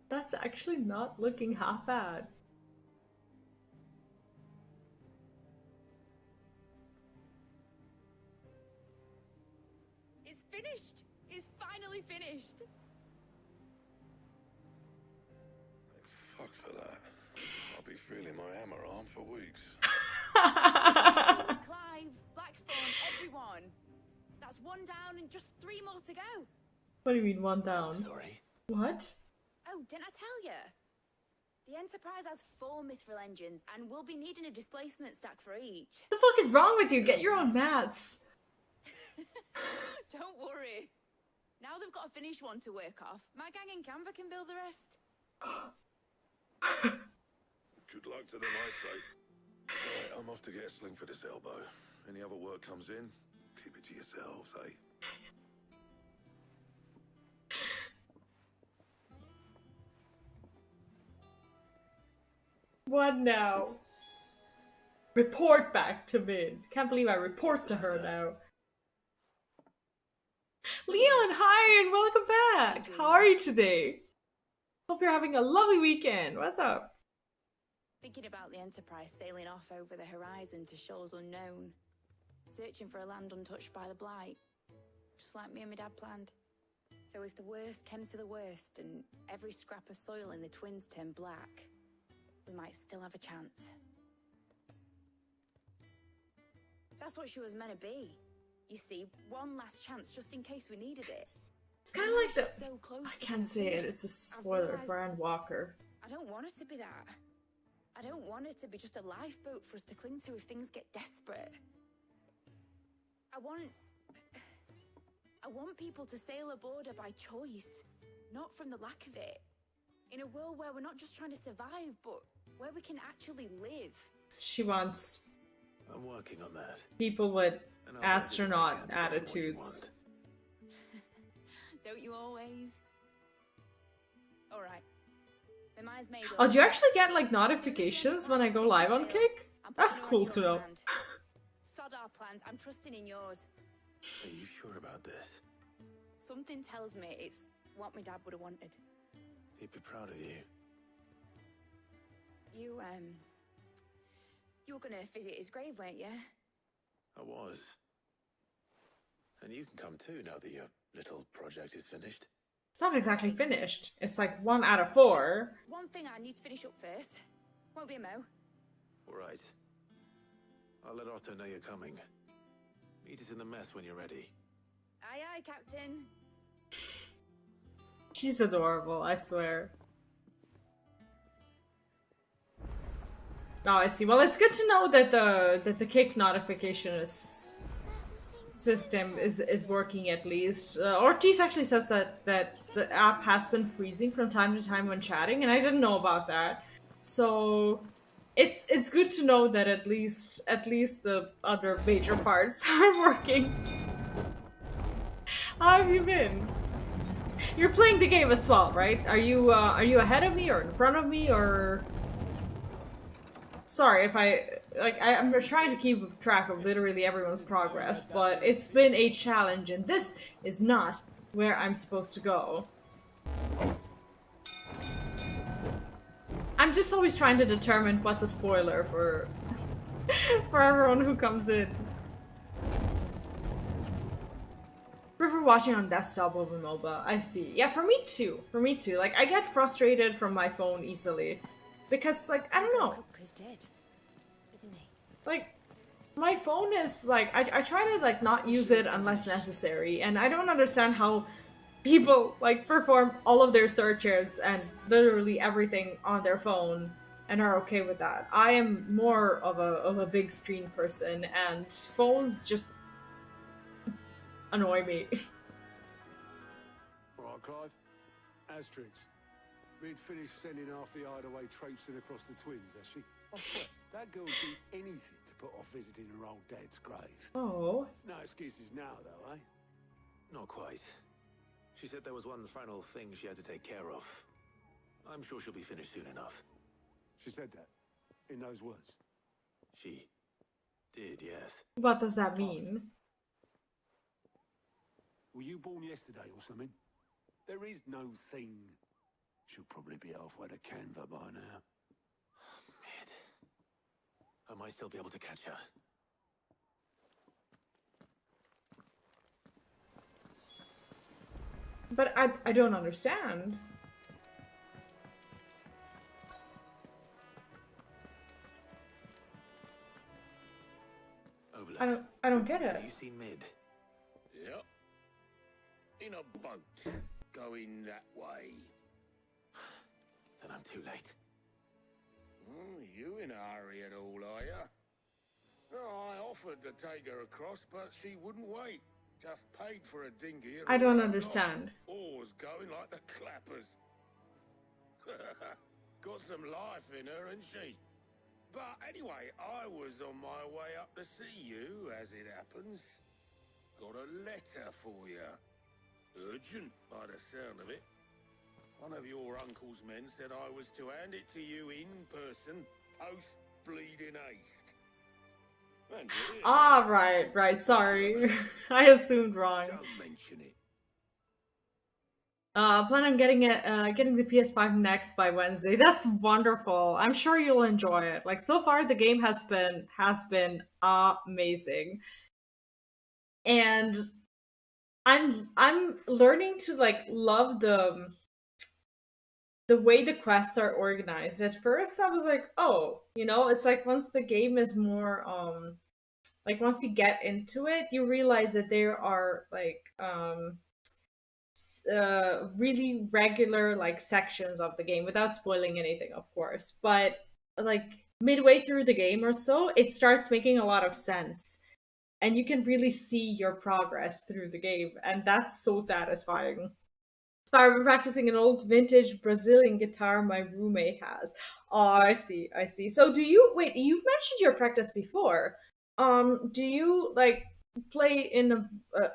That's actually not looking half bad.
It's finished! It's finally finished!
Fuck for that. I'll be feeling my hammer arm for weeks.
Clive, Blackthorn, everyone! That's one down and just 3 more to go!
What do you mean one down?
Sorry.
What?
Oh, didn't I tell you? The Enterprise has 4 mithril engines, and we'll be needing a displacement stack for each.
What the fuck is wrong with you? Get your own mats.
Don't worry. Now they've got a finished one to work off. My gang in Canva can build the rest.
Good luck to them, I say. Right, I'm off to get a sling for this elbow. Any other work comes in, keep it to yourselves, eh?
What now? Report back to Min. Can't believe I report to her now. Leon, hi and welcome back. How are you today? Hope you're having a lovely weekend. What's up?
Thinking about the Enterprise sailing off over the horizon to shores unknown. Searching for a land untouched by the blight. Just like me and my dad planned. So if the worst came to the worst and every scrap of soil in the Twins turned black, we might still have a chance. That's what she was meant to be. You see, one last chance just in case we needed it.
It's kind of like the... So I can't say it. It's a spoiler for Ann Walker.
I don't want it to be that. I don't want it to be just a lifeboat for us to cling to if things get desperate. I want people to sail aboard her by choice, not from the lack of it. In a world where we're not just trying to survive, but where we can actually live.
She wants...
I'm working on that.
People with astronaut attitudes.
Don't you always? Alright.
Oh, do you actually get like notifications when I go live on Kick? That's cool to know.
Sod our plans. I'm trusting in yours.
Are you sure about this?
Something tells me it's what my dad would have wanted.
He'd be proud of you.
You were gonna visit his grave, weren't you?
I was. And you can come too now that your little project is finished.
It's not exactly finished. It's like 1 out of 4.
One thing I need to finish up first. Won't be a mo.
All right. I'll let Otto know you're coming. Meet us in the mess when you're ready.
Aye, aye, Captain.
She's adorable, I swear. Oh, I see. Well, it's good to know that the Kick notification system is working at least. Ortiz actually says that the app has been freezing from time to time when chatting, and I didn't know about that. So it's good to know that at least the other major parts are working. How have you been? You're playing the game as well, right? Are you ahead of me or in front of me or? Sorry if I'm trying to keep track of literally everyone's progress, but it's been a challenge and this is not where I'm supposed to go. I'm just always trying to determine what's a spoiler for for everyone who comes in. Prefer watching on desktop over mobile. I see. Yeah, for me too. Like, I get frustrated from my phone easily. Because, like, I don't know.
He's dead, isn't he?
Like, my phone is, like, I try to, like, not use it unless necessary. And I don't understand how people, like, perform all of their searches and literally everything on their phone and are okay with that. I am more of a big screen person, and phones just annoy me.
Alright, Clive. Asterix. We'd finished sending half the hideaway traipsing across the Twins, has she? I swear, that girl would do anything to put off visiting her old dad's grave.
Oh.
No excuses now, though, eh?
Not quite. She said there was one final thing she had to take care of. I'm sure she'll be finished soon enough.
She said that? In those words?
She did, yes.
What does that mean?
Were you born yesterday or something? There is no thing. She'll probably be halfway to Canva by now.
Mid. I might still be able to catch her.
But I don't understand. I don't get it.
Have you seen Mid?
Yep. In a boat. Going that way.
Then I'm too late.
You in a hurry at all, are you? Oh, I offered to take her across, but she wouldn't wait. Just paid for a dinghy.
I don't understand.
Oars going like the clappers. Got some life in her, ain't she? But anyway, I was on my way up to see you, as it happens. Got a letter for you. Urgent, by the sound of it. One of your uncle's men said I was to hand it to you in person, post-bleeding haste. And here,
Ah, right, sorry. I assumed wrong.
don't mention it.
Plan on getting getting the PS5 next by Wednesday. That's wonderful. I'm sure you'll enjoy it. Like, so far the game has been amazing. And I'm learning to like love the way the quests are organized. At first I was like, oh, you know, it's like once the game is more like once you get into it, you realize that there are like really regular like sections of the game, without spoiling anything, of course. But like midway through the game or so, it starts making a lot of sense. And you can really see your progress through the game, and that's so satisfying. I've been practicing an old vintage Brazilian guitar my roommate has. Oh, I see. So do you, wait, you've mentioned your practice before. Do you like play in a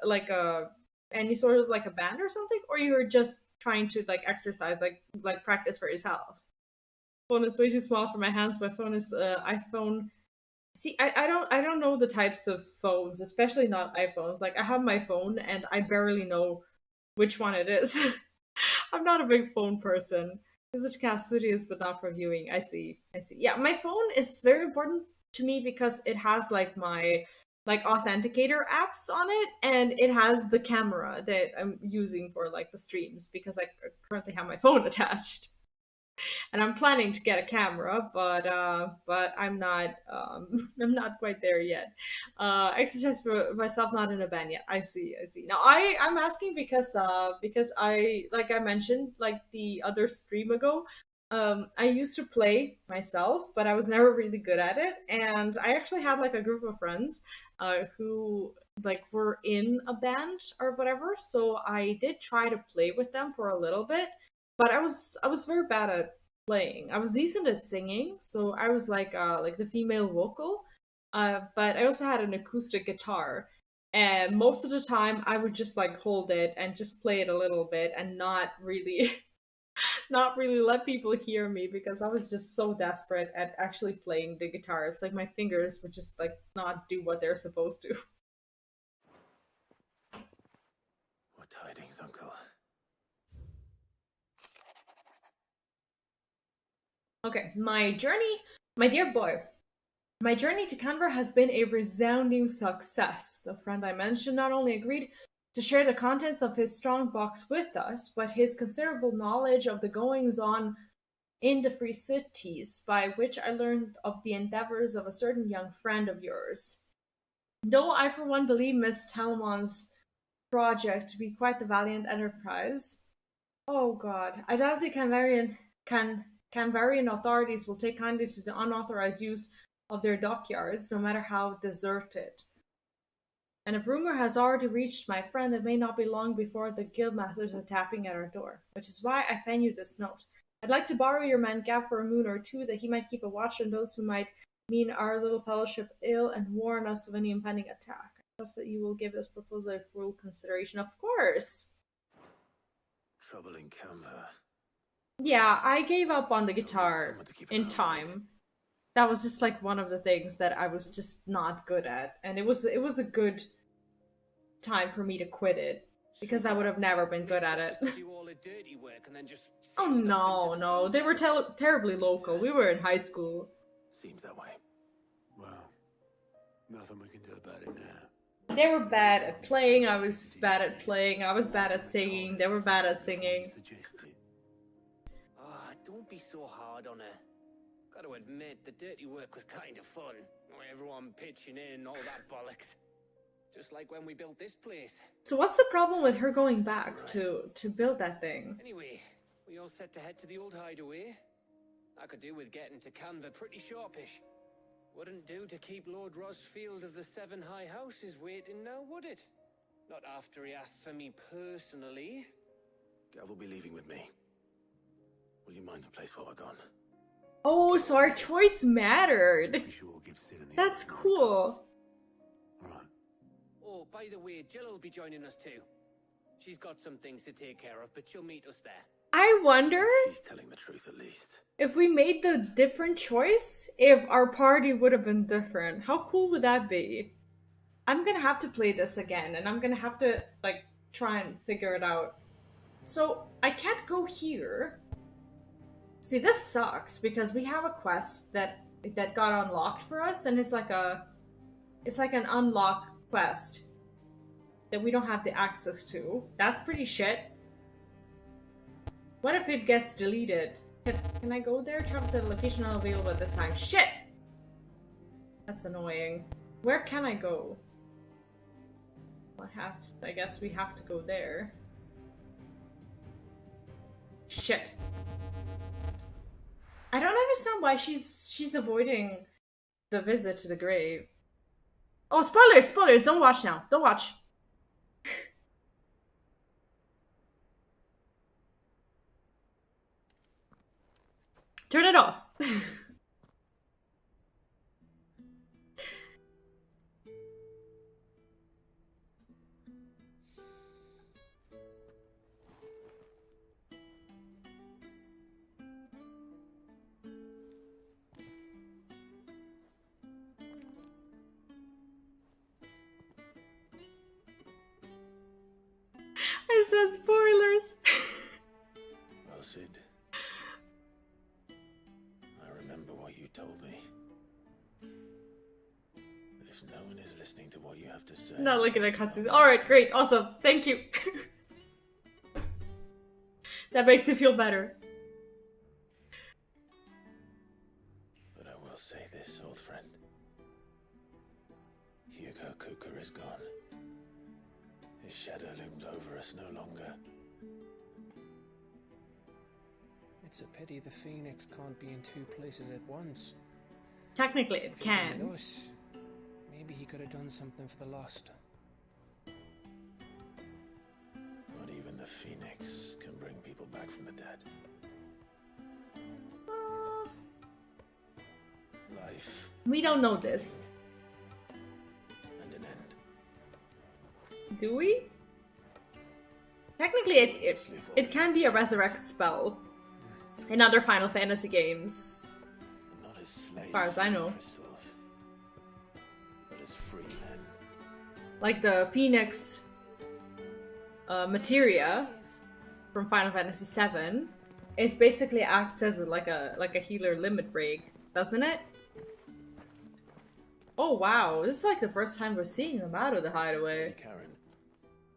like a any sort of like a band or something, or you're just trying to like exercise, like practice for yourself? Phone is way too small for my hands. My phone is iPhone. See, I don't know the types of phones, especially not iPhones. Like, I have my phone and I barely know which one it is. I'm not a big phone person. This is cast studios, but not for viewing. I see. Yeah, my phone is very important to me because it has like my like authenticator apps on it, and it has the camera that I'm using for like the streams because I currently have my phone attached. And I'm planning to get a camera, but I'm not I'm not quite there yet. Exercise for myself, not in a band yet. I see. Now I'm asking because I, like I mentioned like the other stream ago, I used to play myself, but I was never really good at it. And I actually had like a group of friends who like were in a band or whatever. So I did try to play with them for a little bit, but I was very bad at playing. I was decent at singing, so I was like the female vocal. But I also had an acoustic guitar, and most of the time I would just like hold it and just play it a little bit and not really not really let people hear me because I was just so desperate at actually playing the guitar. It's like my fingers would just like not do what they're supposed to.
What tidings, Uncle?
Okay, my dear boy, my journey to Canberra has been a resounding success. The friend I mentioned not only agreed to share the contents of his strong box with us, but his considerable knowledge of the goings-on in the Free Cities, by which I learned of the endeavors of a certain young friend of yours. Though I for one believe Miss Talmon's project to be quite the valiant enterprise, oh god, I doubt the Canberrian authorities will take kindly to the unauthorized use of their dockyards, no matter how deserted. And if rumor has already reached my friend, it may not be long before the guildmasters are tapping at our door, which is why I pen you this note. I'd like to borrow your man Gav for a moon or two, that he might keep a watch on those who might mean our little fellowship ill and warn us of any impending attack. I trust that you will give this proposal a full consideration. Of course!
Trouble in Canberra.
Yeah, I gave up on the guitar in time. That was just like one of the things that I was just not good at, and it was a good time for me to quit it because I would have never been good at it. Oh no, they were terribly local. We were in high school.
Seems that way.
Well, nothing we can do about it now.
They were bad at playing. I was bad at playing. I was bad at singing. They were bad at singing.
Don't be so hard on her. Gotta admit, the dirty work was kind of fun. Everyone pitching in, all that bollocks. Just like when we built this place.
So what's the problem with her going back to build that thing?
Anyway, we all set to head to the old hideaway. I could do with getting to Canva pretty sharpish. Wouldn't do to keep Lord Rosfield of the Seven High Houses waiting now, would it? Not after he asked for me personally.
Gav will be leaving with me. Will you mind the place while we're gone?
Oh, so our choice mattered. That's cool.
Oh, by the way, Jill will be joining us too. She's got some things to take care of, but she'll meet us there.
I wonder
She's telling the truth at least.
if we made the different choice, if our party would have been different. How cool would that be? I'm gonna have to play this again, and I'm gonna have to, like, try and figure it out. So, I can't go here. See, this sucks, because we have a quest that got unlocked for us, and it's like an unlock quest that we don't have the access to. That's pretty shit. What if it gets deleted? Can I go there? Travel to the location not available at this time. Shit! That's annoying. Where can I go? I guess we have to go there. Shit. I don't understand why she's avoiding the visit to the grave. Oh, spoilers! Spoilers! Don't watch now. Don't watch. Turn it off. I said spoilers.
Well, Sid. I remember what you told me. But if no one is listening to what you have to say...
Not looking at cutscenes. Alright, great, awesome. Thank you. That makes me feel better.
But I will say this, old friend. Hugo Kuka is gone. His shadow looms over us no longer.
It's a pity the Phoenix can't be in two places at once.
Technically, it
If he'd been
can.
with us, maybe he could have done something for the lost.
Not even the Phoenix can bring people back from the dead. Life.
We don't know this.
And an end.
Do we? Technically, it can be a resurrect spell in other Final Fantasy games, as far as I know.
But as free men.
Like the Phoenix materia from Final Fantasy VII, it basically acts as like a healer limit break, doesn't it? Oh wow, this is like the first time we're seeing them out of the hideaway.
Karen.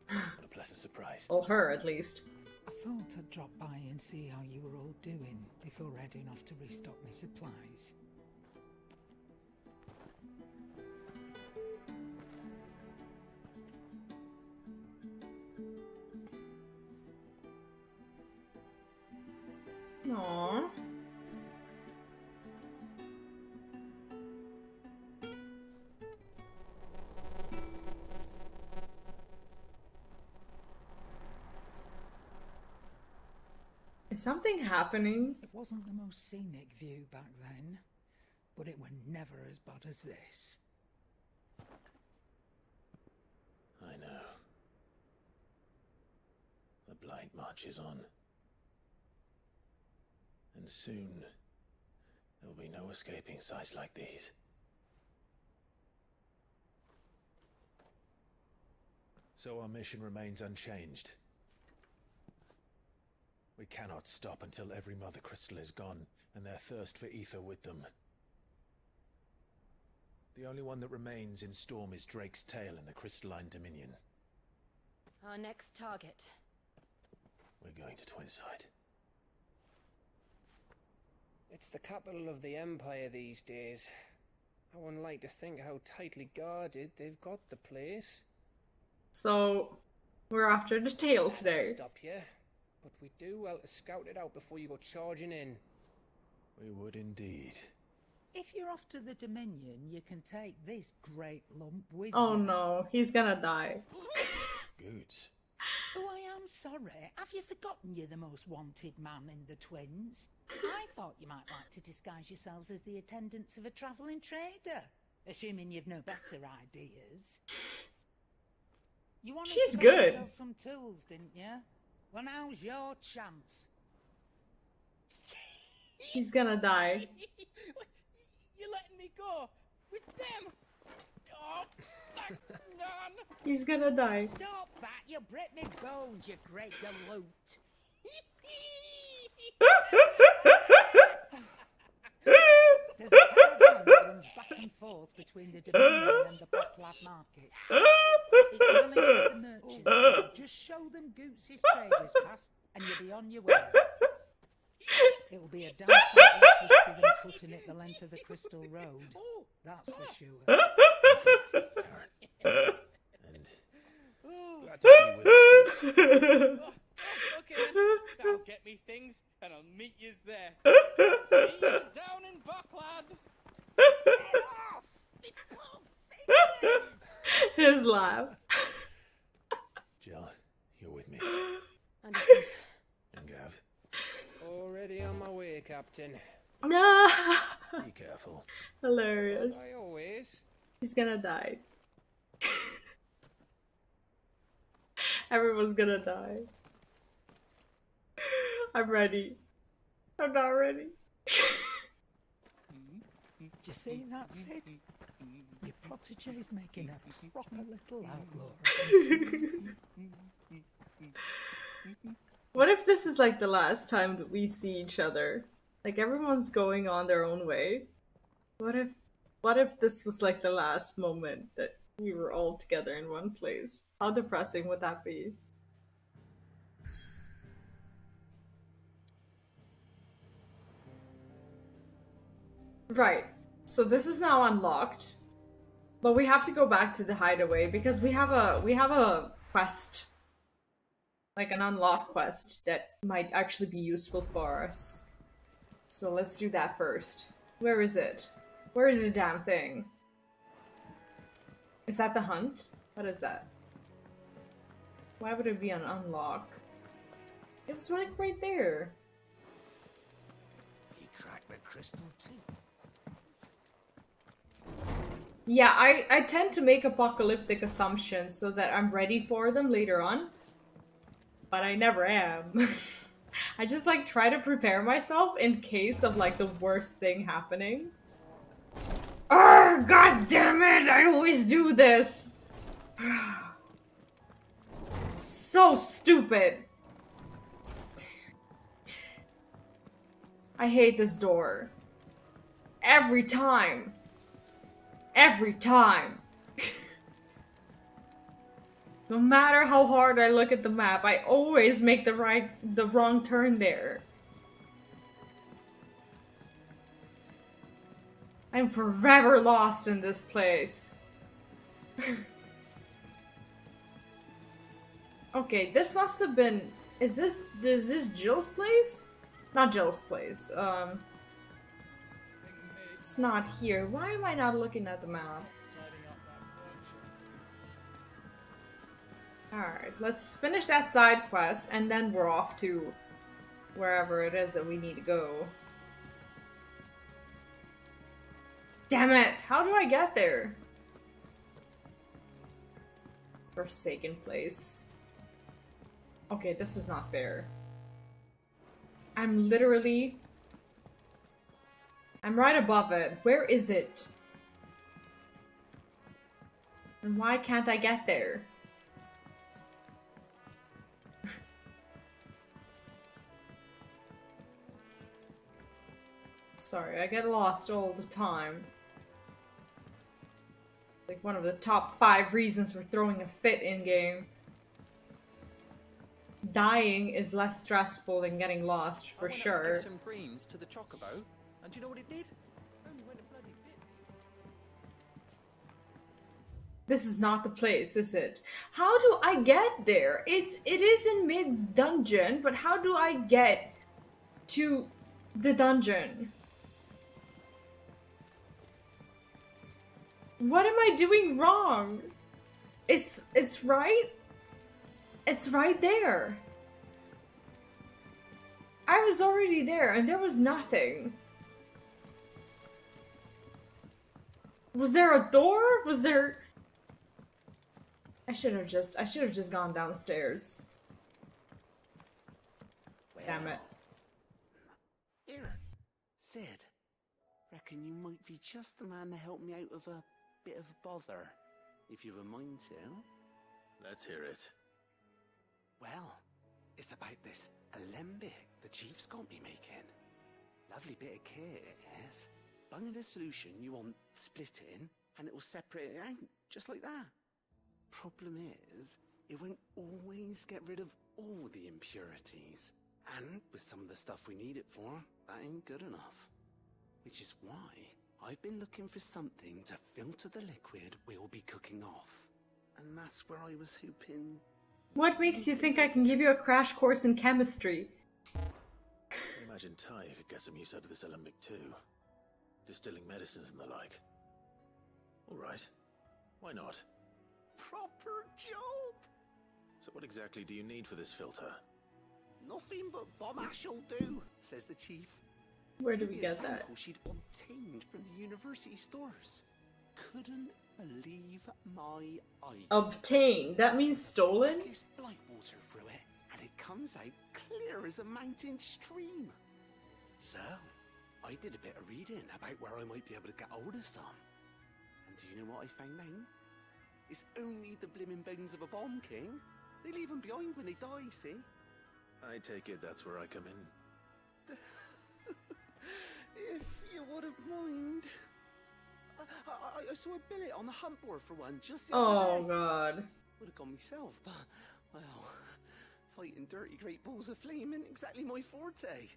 What a pleasant surprise.
Or her, at least.
I thought I'd drop by and see how you were all doing before heading off to restock my supplies.
Aww. Is something happening?
It wasn't the most scenic view back then, but it were never as bad as this.
I know. The blight marches on. And soon, there'll be no escaping sights like these. So our mission remains unchanged. We cannot stop until every Mother Crystal is gone, and their thirst for ether with them. The only one that remains in Storm is Drake's Tail in the Crystalline Dominion.
Our next target.
We're going to Twinside.
It's the capital of the Empire these days. I wouldn't like to think how tightly guarded they've got the place.
So, we're after the tail today.
Stop here, but we do well to scout it out before you go charging in.
We would indeed.
If you're off to the Dominion, you can take this great lump with you.
Oh no, he's gonna die.
Boots.
Oh, I am sorry. Have you forgotten you're the most wanted man in the Twins? I thought you might like to disguise yourselves as the attendants of a travelling trader, assuming you've no better ideas. You wanted
She's
to buy
good.
yourself some tools, didn't you? Well, now's your chance.
He's gonna die.
You're letting me go with them. Oh, thanks, Nan.
He's gonna die.
Stop that! You'll break me bones, you great galoot. There's a caravan that runs back and forth between the Dominion and the Backlab markets. It's managed by the merchants. But just show them Goots' traders past, and you'll be on your way. It'll be a damn sight less risky than footing it the length of the Crystal Road. That's for sure.
Okay, then. I'll get me things, and I'll meet yous there. See yous down in Bucklad. Get off! Me poor fingers!
His laugh.
Jill, you're with me.
Understood.
And Gav.
Already on my way, Captain.
No.
Be careful.
Hilarious.
I always.
He's gonna die. Everyone's gonna die. I'm ready. I'm not ready.
Do you see that, Sid? Your protege's making a proper little outlaw of himself.
What if this is like the last time that we see each other? Like everyone's going on their own way. What if this was like the last moment that we were all together in one place? How depressing would that be? Right. So this is now unlocked. But we have to go back to the hideaway because we have a quest. Like an unlock quest that might actually be useful for us. So let's do that first. Where is it? Where is the damn thing? Is that the hunt? What is that? Why would it be an unlock? It was like right there.
He cracked the crystal too.
Yeah, I tend to make apocalyptic assumptions so that I'm ready for them later on. But I never am. I just like try to prepare myself in case of like the worst thing happening. Oh, god damn it! I always do this! So stupid! I hate this door. Every time. Every time. No matter how hard I look at the map, I always make the wrong turn there. I'm forever lost in this place. Okay, this must have been... Is this Jill's place? Not Jill's place. It's not here. Why am I not looking at the map? Alright, let's finish that side quest, and then we're off to wherever it is that we need to go. Damn it! How do I get there? Forsaken place. Okay, this is not fair. I'm right above it. Where is it? And why can't I get there? Sorry, I get lost all the time. Like one of the top 5 reasons for throwing a fit in-game. Dying is less stressful than getting lost, for sure.
I went out to give some greens to the chocobo, and do you know what it did? Only went a bloody bit.
This is not the place, is it? How do I get there? It is in Mid's dungeon, but how do I get to the dungeon? What am I doing wrong? It's right? It's right there. I was already there and there was nothing. Was there a door? Was there... I should have just gone downstairs. Damn it.
Here, Sid. Reckon you might be just the man to help me out of a bit of bother, if you were mind to.
Let's hear it.
Well, it's about this alembic the chief's got me making. Lovely bit of kit it is. Bung in a solution you want splitting, and it will separate it out, just like that. Problem is, it won't always get rid of all the impurities. And with some of the stuff we need it for, that ain't good enough. Which is why I've been looking for something to filter the liquid we'll be cooking off. And that's where I was hoping...
What makes you think I can give you a crash course in chemistry?
I imagine Ty could get some use out of this alembic too. Distilling medicines and the like. Alright. Why not?
Proper job!
So what exactly do you need for this filter?
Nothing but bomb ash'll do, says the chief.
Where do we get that?
Sample she'd obtained from the university stores. Couldn't believe my eyes.
Obtained? That means stolen?
This blight water through it, and it comes out clear as a mountain stream. So, I did a bit of reading about where I might be able to get hold of some. And do you know what I found out? It's only the blimmin' bones of a bomb king. They leave them behind when they die, see?
I take it that's where I come in.
If you wouldn't mind. I saw a billet on the hunt board for one just the other day.
God.
Would have gone myself, but, well, fighting dirty great balls of flame isn't exactly my forte.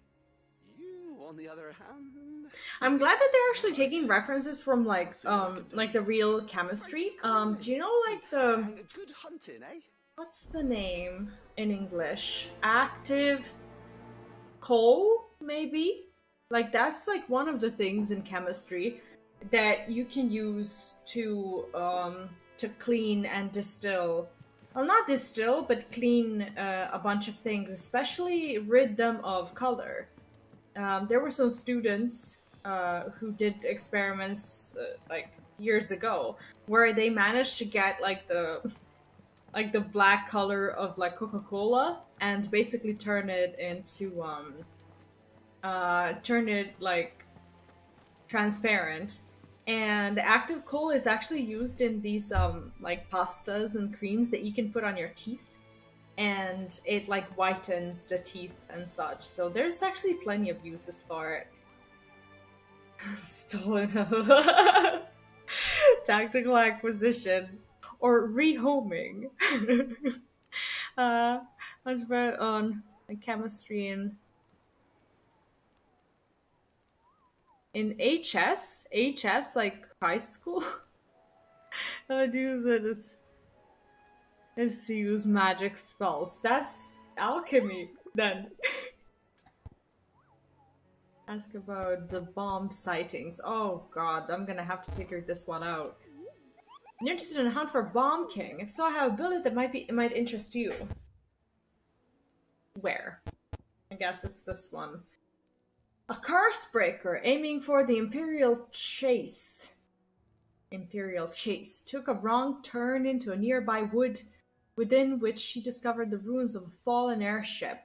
You, on the other hand...
I'm glad that they're actually taking references from, like the real chemistry. Do you know, like, the...
Good hunting, eh?
What's the name in English? Active coal, maybe? Like, that's, like, one of the things in chemistry that you can use to clean and distill. Well, not distill, but clean a bunch of things, especially rid them of color. There were some students who did experiments, like, years ago, where they managed to get, like, the black color of, like, Coca-Cola and basically turn it into, like, transparent. And active coal is actually used in these, like, pastas and creams that you can put on your teeth. And it, like, whitens the teeth and such. So there's actually plenty of uses for it. Stolen. Tactical acquisition. Or rehoming. I read on chemistry in HS, like high school. I'd use it is to use magic spells. That's alchemy then. Ask about the bomb sightings. Oh god, I'm gonna have to figure this one out. You're interested in a hunt for Bomb King? If so, I have a billet that might interest you. Where? I guess it's this one. A curse breaker aiming for the Imperial Chase. Imperial Chase took a wrong turn into a nearby wood, within which she discovered the ruins of a fallen airship.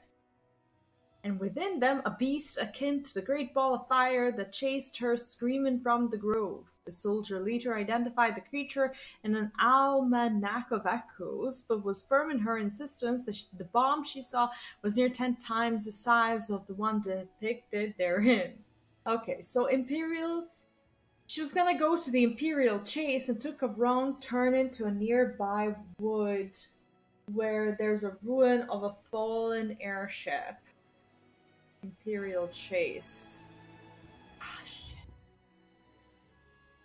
And within them, a beast akin to the great ball of fire that chased her screaming from the grove. The soldier later identified the creature in an almanac of echoes, but was firm in her insistence that the bomb she saw was near 10 times the size of the one depicted therein. Okay, so Imperial... She was gonna go to the Imperial Chase and took a wrong turn into a nearby wood where there's a ruin of a fallen airship. Imperial Chase. Ah, shit.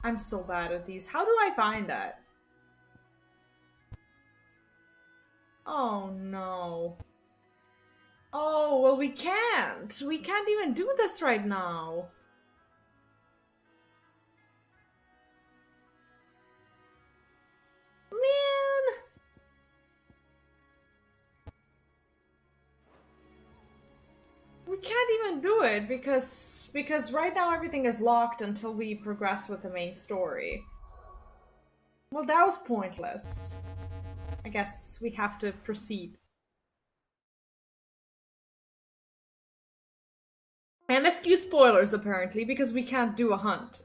I'm so bad at these. How do I find that? Oh no. Oh, well we can't. We can't even do this right now. Man. can't even do it because right now everything is locked until we progress with the main story. Well, that was pointless. I guess we have to proceed. MSQ spoilers, apparently, because we can't do a hunt.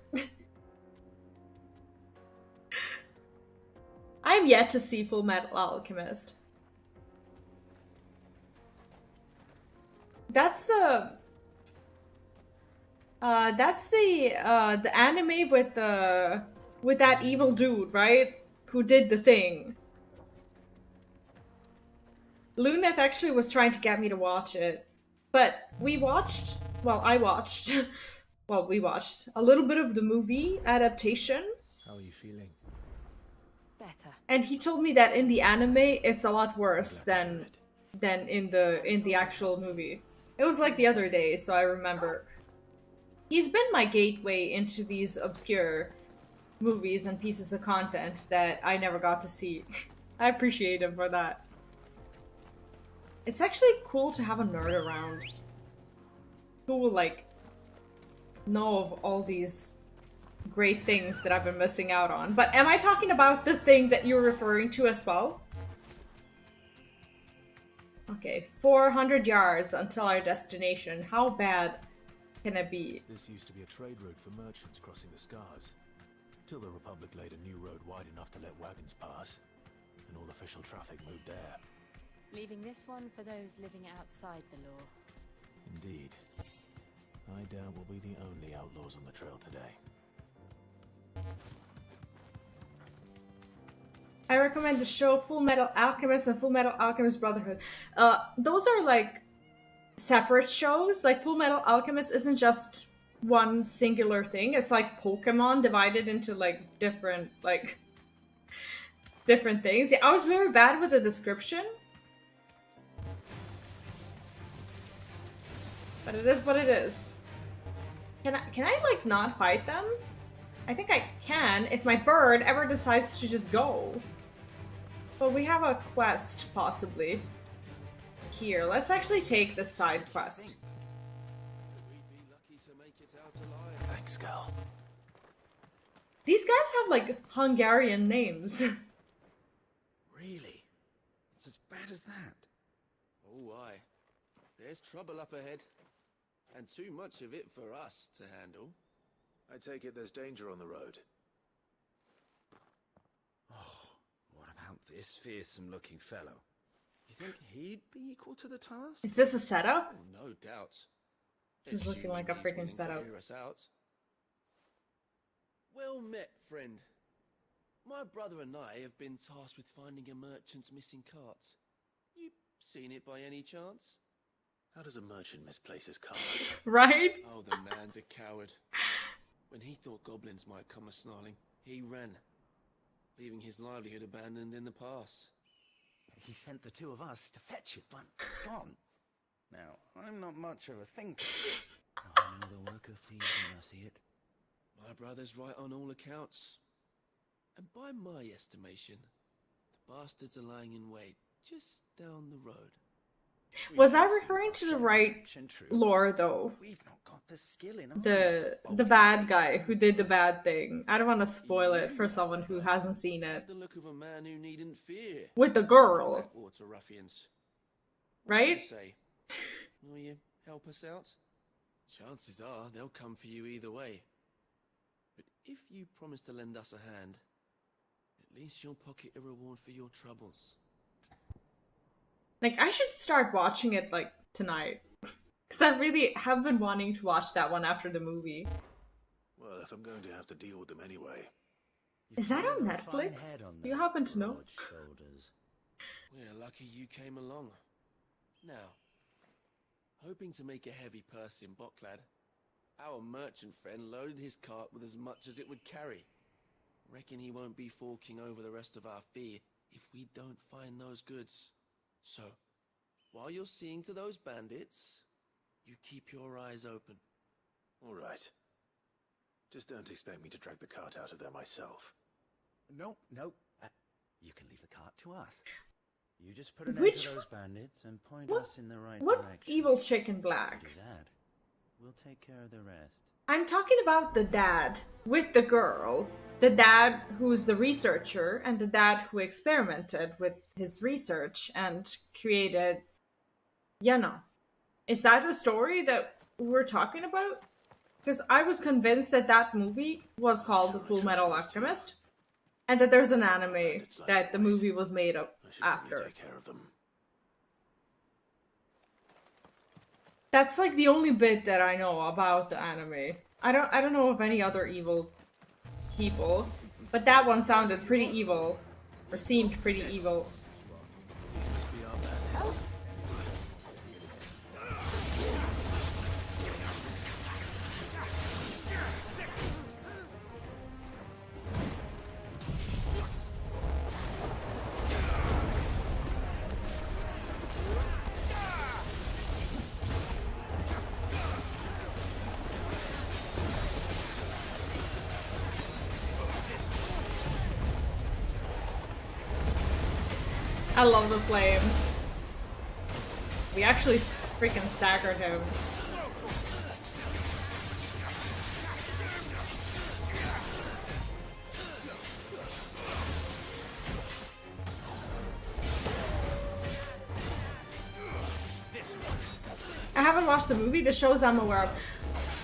I'm yet to see Full Metal Alchemist. That's the anime with that evil dude, right? Who did the thing. Luneth actually was trying to get me to watch it. But we watched, well, I watched, well, we watched a little bit of the movie adaptation.
How are you feeling?
Better.
And he told me that in the anime, it's a lot worse than in the actual movie. It was like the other day, so I remember. He's been my gateway into these obscure movies and pieces of content that I never got to see. I appreciate him for that. It's actually cool to have a nerd around who will, like, know of all these great things that I've been missing out on. But am I talking about the thing that you're referring to as well? Okay, 400 yards until our destination. How bad can it be?
This used to be a trade route for merchants crossing the Scars, till the Republic laid a new road wide enough to let wagons pass, and all official traffic moved there.
Leaving this one for those living outside the law.
Indeed. I doubt we'll be the only outlaws on the trail today.
I recommend the show Full Metal Alchemist and Full Metal Alchemist Brotherhood. Those are like separate shows. Like Full Metal Alchemist isn't just one singular thing. It's like Pokemon divided into like different things. Yeah, I was very bad with the description. But it is what it is. Can I like not fight them? I think I can if my bird ever decides to just go. But we have a quest, possibly. Here, let's actually take the side quest.
Thanks, Gal.
These guys have, like, Hungarian names.
Really? It's as bad as that? Oh, aye. There's trouble up ahead. And too much of it for us to handle.
I take it there's danger on the road.
Oh, what about this fearsome-looking fellow? You think he'd be equal to the task?
Is this a setup?
Oh, no doubt.
This is looking like a freaking setup.
Hear us out. Well met, friend. My brother and I have been tasked with finding a merchant's missing cart. You seen it by any chance?
How does a merchant misplace his cart?
Right?
Oh, the man's a coward. When he thought goblins might come a-snarling, he ran, leaving his livelihood abandoned in the pass.
He sent the two of us to fetch it, but it's gone. Now, I'm not much of a thinker. I know the work of thieves when I see it.
My brother's right on all accounts. And by my estimation, the bastards are lying in wait just down the road.
Was I referring to the right lore, though?
We've not got the skill in
The bad guy who did the bad thing. I don't want to spoil it for someone who hasn't seen it.
The look of a man who needn't fear.
With the girl.
Blackwater ruffians.
Right?
What do you say? Will you help us out? Chances are they'll come for you either way. But if you promise to lend us a hand, at least you'll pocket a reward for your troubles.
Like, I should start watching it, like, tonight. Because I really have been wanting to watch that one after the movie.
Well, if I'm going to have to deal with them anyway.
Is that on Netflix? Do you happen to know?
We're lucky you came along. Now, hoping to make a heavy purse in Boklad, our merchant friend loaded his cart with as much as it would carry. Reckon he won't be forking over the rest of our fee if we don't find those goods. So, while you're seeing to those bandits, you keep your eyes open.
All right. Just don't expect me to drag the cart out of there myself.
No. You can leave the cart to us. You just put an end
Which
to those bandits and point
what-
us in the right
What
direction.
evil chick in black?
Do that. We'll take care of the rest.
I'm talking about the dad with the girl. The dad who's the researcher and the dad who experimented with his research and created Yana. Is that the story that we're talking about? Because I was convinced that that movie was called The Full Metal Alchemist and that there's an anime that the movie was made up after.
Take care of them.
That's like the only bit that I know about the anime. I don't know of any other evil people, but that one sounded pretty evil, or seemed pretty evil.
These must be our bandits.
I love the flames. We actually freaking staggered him. I haven't watched the movie, the shows I'm aware of.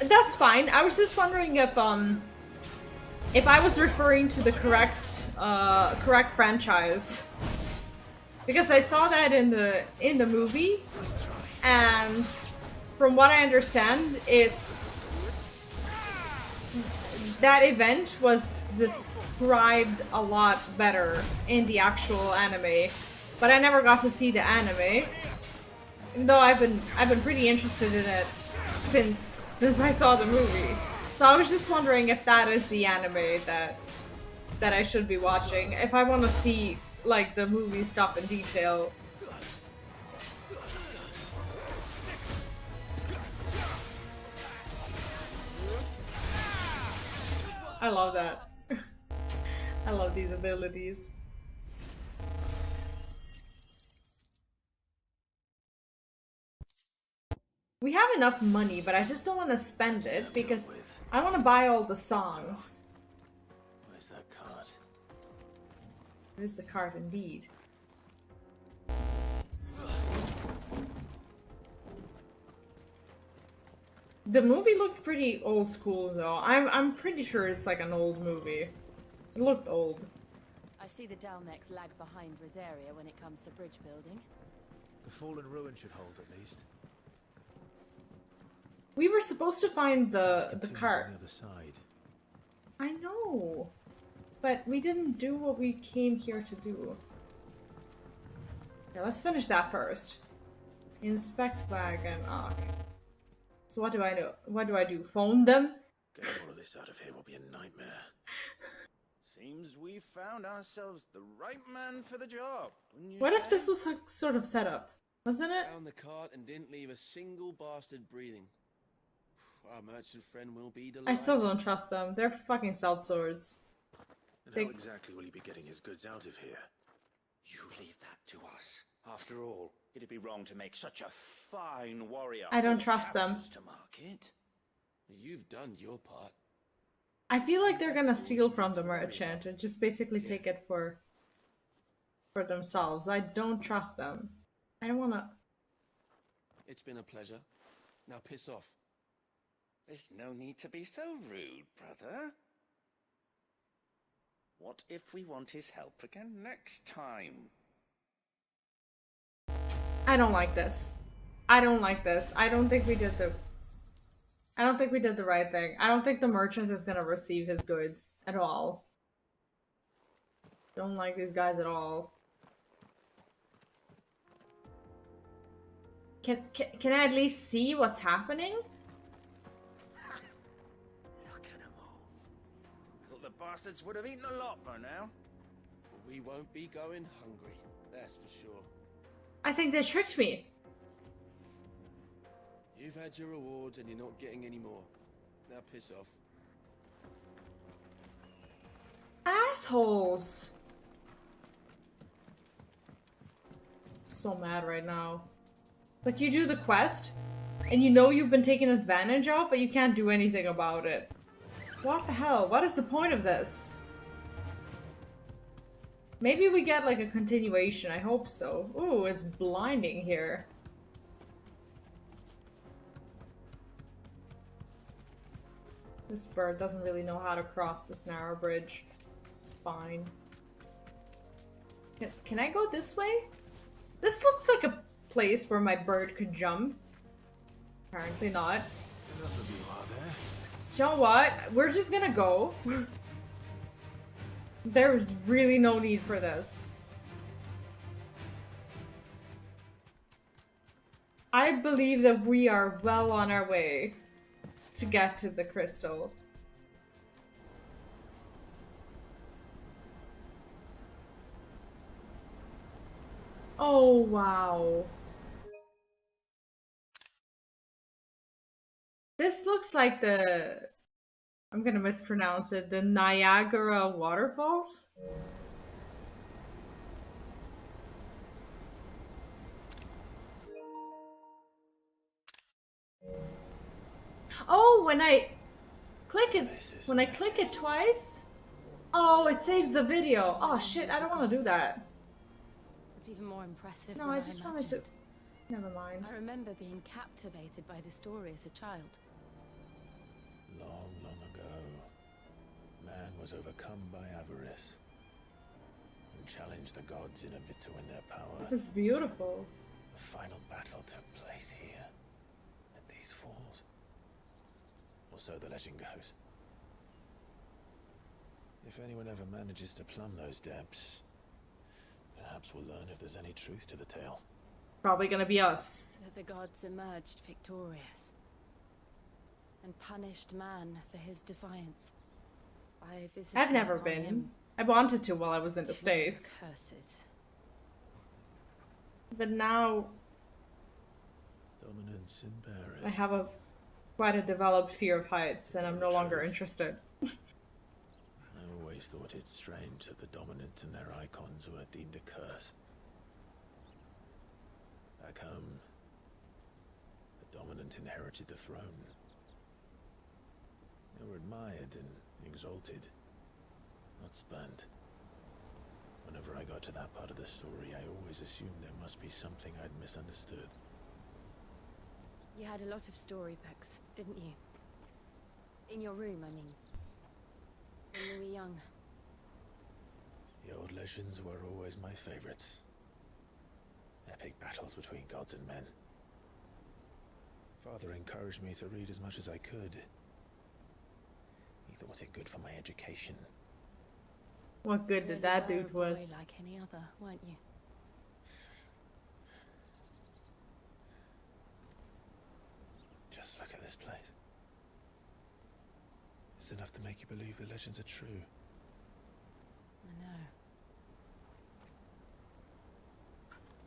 That's fine. I was just wondering if I was referring to the correct franchise. Because I saw that in the movie, and from what I understand, it's that event was described a lot better in the actual anime, but I never got to see the anime. Even though I've been pretty interested in it since I saw the movie. So I was just wondering if that is the anime that I should be watching if I want to see like the movie stuff in detail. I love that. I love these abilities. We have enough money, but I just don't want to spend it because I want to buy all the songs.
Where's that cart?
There's the cart indeed. The movie looked pretty old school though. I'm pretty sure it's like an old movie. It looked old.
I see the Dalmex lag behind Rosaria when it comes to bridge building.
The fallen ruin should hold at least.
We were supposed to find the
Continues
cart.
on the other side.
I know, but we didn't do what we came here to do. Okay, let's finish that first. Inspect wagon arc. So what do I do? What do I do? Phone them?
Getting all of this out of here will be a nightmare.
Seems we found ourselves the right man for the job.
What if this was a sort of setup? Wasn't it?
Found the cart and didn't leave a single bastard breathing. Our merchant friend will be delighted.
I still don't trust them. They're fucking swords.
And how exactly will he be getting his goods out of here?
You leave that to us. After all, it'd be wrong to make such a fine warrior.
I don't trust them.
To market.
You've done your part.
I feel like they're gonna steal from the merchant and just basically take it for themselves. I don't trust them. I don't wanna...
It's been a pleasure. Now piss off.
There's no need to be so rude, brother. What if we want his help again next time?
I don't like this. I don't like this. I don't think we did the right thing. I don't think the merchant is gonna receive his goods at all. Don't like these guys at all. Can I at least see what's happening?
Look at them all. I thought the bastards would have eaten a lot by now.
We won't be going hungry, that's for sure.
I think they tricked me.
You've had your rewards and you're not getting any more. Now piss off.
Assholes. So mad right now. Like, you do the quest, and you know you've been taken advantage of, but you can't do anything about it. What the hell? What is the point of this? Maybe we get like a continuation, I hope so. Ooh, it's blinding here. This bird doesn't really know how to cross this narrow bridge. It's fine. Can I go this way? This looks like a place where my bird could jump. Apparently not.
Enough of you, are there?
You know what? We're just gonna go. There is really no need for this. I believe that we are well on our way to get to the crystal. Oh, wow. This looks like the... I'm gonna mispronounce it. The Niagara waterfalls? Oh, when I click it twice? Oh, it saves the video. Oh shit, I don't want to do that.
It's even more impressive
No,
than
I just wanted to...
imagined.
Never mind.
I remember being captivated by the story as a child.
Long, long ago, man was overcome by avarice and challenged the gods in a bid to win their power.
It's beautiful.
The final battle took place here, at these falls. Or so the legend goes. If anyone ever manages to plumb those depths, perhaps we'll learn if there's any truth to the tale.
Probably gonna be us.
That the gods emerged victorious and punished man for his defiance. By visiting
I've never
on
been.
him
I wanted to while I was in the
two
States.
curses.
But now
Dominance in Paris.
I have quite a developed fear of heights and I'm no longer interested.
I always thought it strange that the dominant and their icons were deemed a curse. Back home, the dominant inherited the throne. They were admired and exalted, not spurned. Whenever I got to that part of the story, I always assumed there must be something I'd misunderstood.
You had a lot of storybooks, didn't you? In your room, I mean. When you were young.
The old legends were always my favorites. Epic battles between gods and men. Father encouraged me to read as much as I could. He thought it good for my education.
What good did that dude was?
Like any other, weren't you?
Just look at this place. It's enough to make you believe the legends are true.
I know.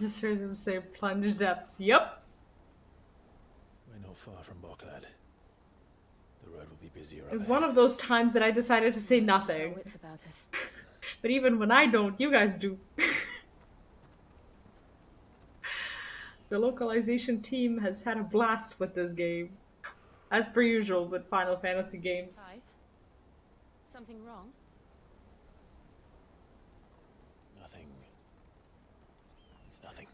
Just heard him say plunge depths. Yep.
We're not far from Boklad. The road will be busier.
It was one of those times that I decided to say nothing.
Wits about us.
But even when I don't, you guys do. The localization team has had a blast with this game. As per usual with Final Fantasy games.
5? Something wrong?
Nothing. It's nothing.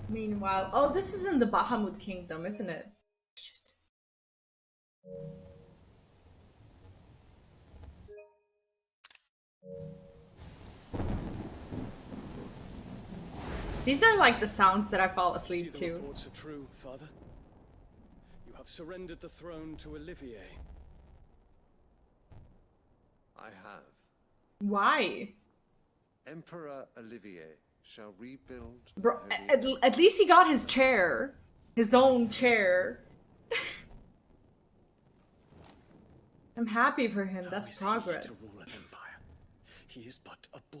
Meanwhile, oh, this is in the Bahamut Kingdom, isn't it? Shit. These are like the sounds that I fall asleep
See the
to.
reports are true, Father. You have surrendered the throne to Olivier.
I have.
Why?
Emperor Olivier shall rebuild.
Bro, at least he got his chair. His own chair. I'm happy for him, that's progress.
To rule an empire. He is but a boy.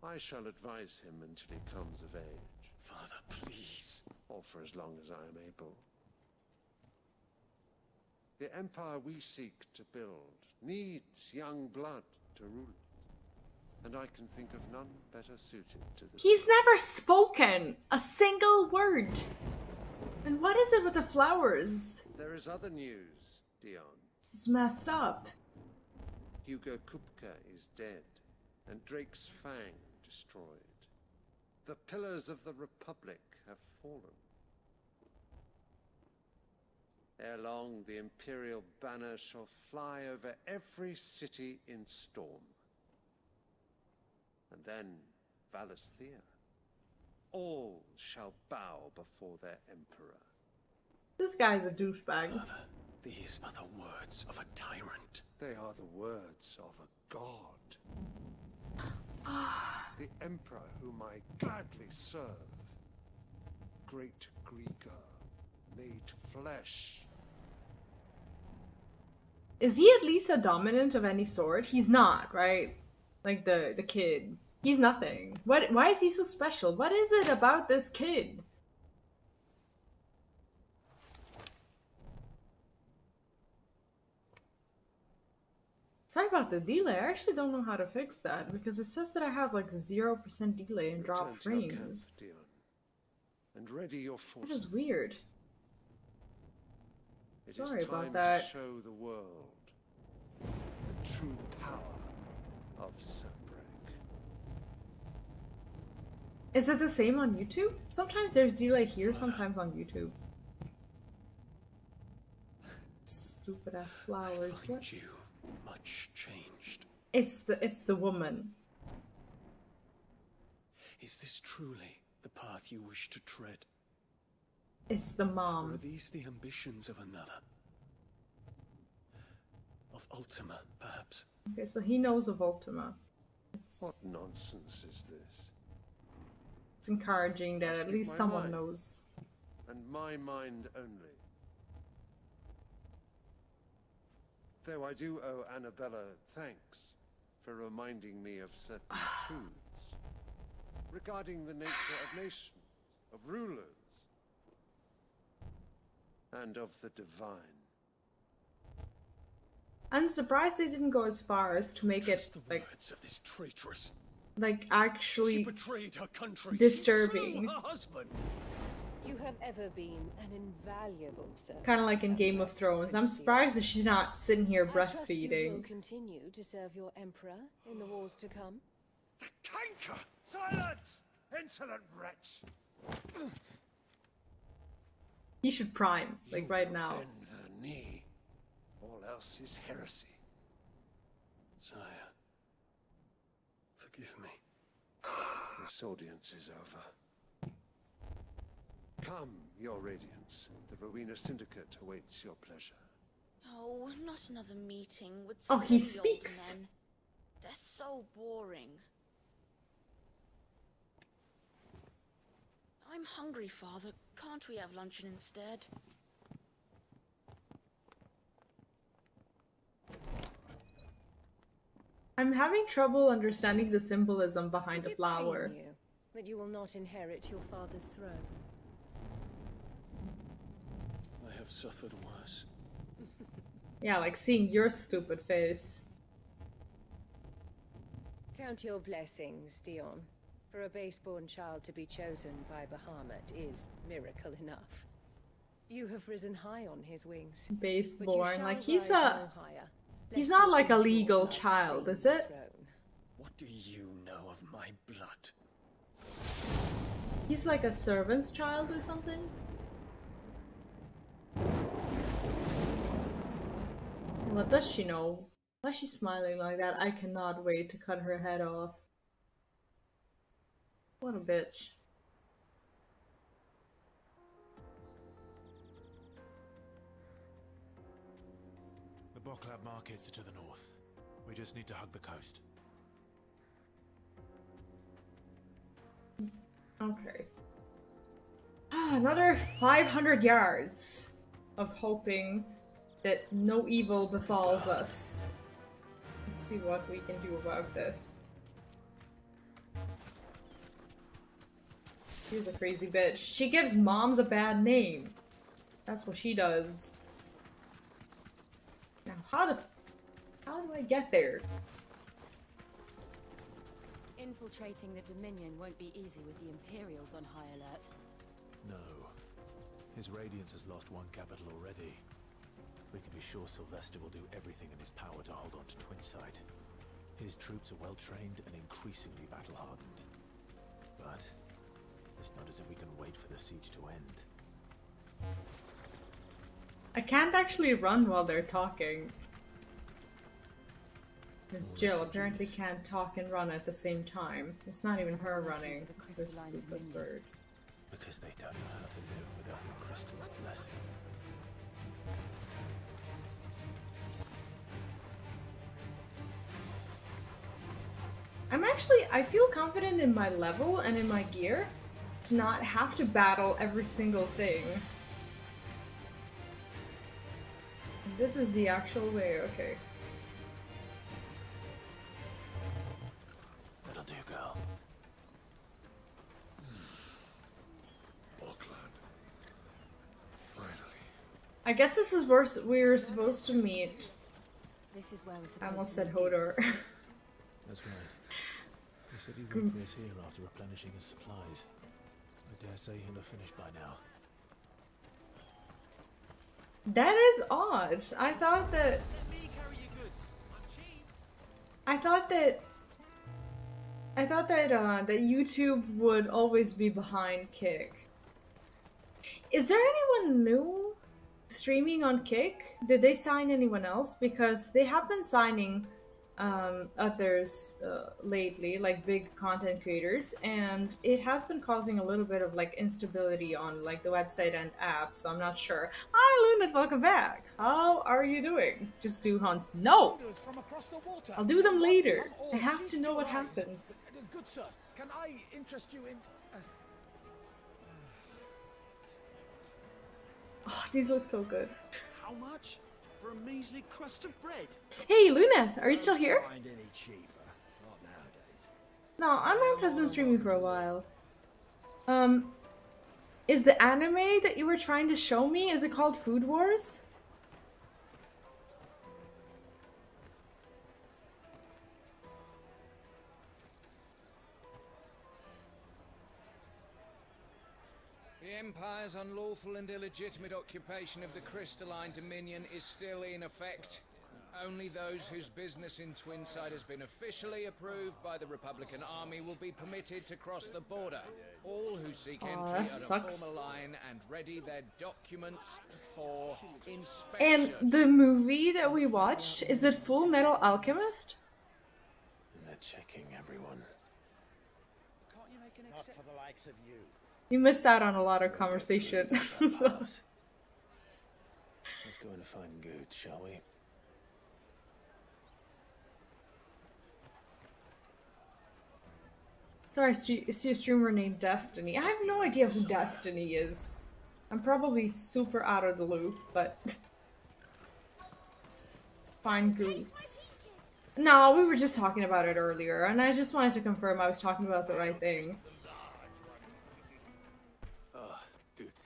I shall advise him until he comes of age.
Father, please.
Of
for as long as I am able. The empire we seek to build needs young blood to rule it, and I can think of none better suited to the...
He's never spoken a single word. And what is it with the flowers?
There is other news, Dion.
This is messed up.
Hugo Kupka is dead, and Drake's Fang destroyed. The pillars of the Republic have fallen. Ere long, the Imperial banner shall fly over every city in Storm. And then, Valisthea. All shall bow before their Emperor.
This guy's a douchebag.
Father, these are the words of a tyrant.
They are the words of a god. The Emperor whom I gladly serve. Great Greeker, made flesh.
Is he at least a dominant of any sort? He's not, right? Like the kid. He's nothing. Why is he so special? What is it about this kid? Sorry about the delay. I actually don't know how to fix that because it says that I have like 0% delay and drop frames.
Dion, and ready your forces.
That is weird. Sorry
it is time
about that.
To show the world the true power of Sunbreak.
Is it the same on YouTube? Sometimes there's delay here, sometimes on YouTube. Stupid ass flowers. What?
You much changed.
It's the woman.
Is this truly the path you wish to tread?
It's the
Or
mom.
are these the ambitions of another? Of Ultima, perhaps?
Okay, so he knows of Ultima.
What nonsense is this?
It's encouraging that at
Speak
least
my
someone
mind.
knows.
And my mind only. Though I do owe Annabella thanks for reminding me of certain truths regarding the nature of nations, of rulers, and of the divine.
I'm surprised they didn't go as far as to make it like
Of this traitress.
like
She
actually
betrayed her country.
disturbing.
She slew her husband.
You have ever been an invaluable servant.
Kind of like in Game of Thrones. I'm surprised that she's not sitting here
I trust you will
breastfeeding.
continue to serve your emperor in the wars to come.
Canker! Silence! Insolent wretch!
He should prime, like right now.
Bend the knee. All else is heresy.
Sire, forgive me.
This audience is over. Come, your radiance. The Rowena Syndicate awaits your pleasure.
Oh, not another meeting with
Oh, he
silly old
speaks.
men. They're so boring. I'm hungry, Father. Can't we have luncheon instead?
I'm having trouble understanding the symbolism behind
Does
the
it
flower.
pain you that you will not inherit your father's throne?
I have suffered worse.
Yeah, like seeing your stupid face.
Count your blessings, Dion. For a base-born child to be chosen by Bahamut is miracle enough. You have risen high on his wings. but you
Base-born,
shall
like he's
rise
a...
no higher,
He's
lest
not
your
like a
impure
legal
blood
child,
stain
is
the
it?
throne.
What do you know of my blood?
He's like a servant's child or something? What does she know? Why is she smiling like that? I cannot wait to cut her head off. What a bitch.
The Boklab markets are to the north. We just need to hug the coast.
Okay. Another 500 yards of hoping that no evil befalls us. Let's see what we can do about this. She's a crazy bitch. She gives moms a bad name. That's what she does. Now, how do I get there?
Infiltrating the Dominion won't be easy with the Imperials on high alert.
No. His Radiance has lost one capital already. We can be sure Sylvester will do everything in his power to hold on to Twinside. His troops are well trained and increasingly battle-hardened. But it's not as if we can wait for the siege to end.
I can't actually run while they're talking. Miss Jill apparently can't talk and run at the same time. It's not even her running, it's her stupid bird.
Because they don't know how to live without the crystal's blessing.
I feel confident in my level and in my gear to not have to battle every single thing. This is the actual way, okay.
That'll do, girl.
Finally.
I guess this is where we're supposed to meet.
This is where we're supposed
I almost
to
said
meet.
Hodor.
That's right. He said he'd wait for us here after replenishing his supplies. I dare say he'll have finished by now.
That is odd. I thought that that YouTube would always be behind Kick. Is there anyone new streaming on Kick? Did they sign anyone else? Because they have been signing others lately, like big content creators, and it has been causing a little bit of like instability on like the website and app, so I'm not sure. Hi Lunith, welcome back. How are you doing? Just do hunts? No! I'll do them later. I have to know what happens.
Good sir, can I interest you in...
Oh, these look so good.
How much? For a measly crust of bread?
Hey Lunith, are you still here?
Find any cheaper. Not nowadays.
No, Amaranth has been streaming for a while. Is the anime that you were trying to show me, is it called Food Wars?
The Empire's unlawful and illegitimate occupation of the crystalline dominion is still in effect. Only those whose business in Twinside has been officially approved by the Republican Army will be permitted to cross the border. All who seek entry are to form a line and ready their documents for inspection.
And the movie that we watched, is it Full Metal Alchemist?
And they're checking everyone.
Not for the likes of you.
You missed out on a lot of conversation.
Let's go and find Good, shall we?
Sorry, I see a streamer named Destiny. I have no idea who Destiny is. I'm probably super out of the loop, but... Find Goots. No, we were just talking about it earlier, and I just wanted to confirm I was talking about the right thing.
Goots,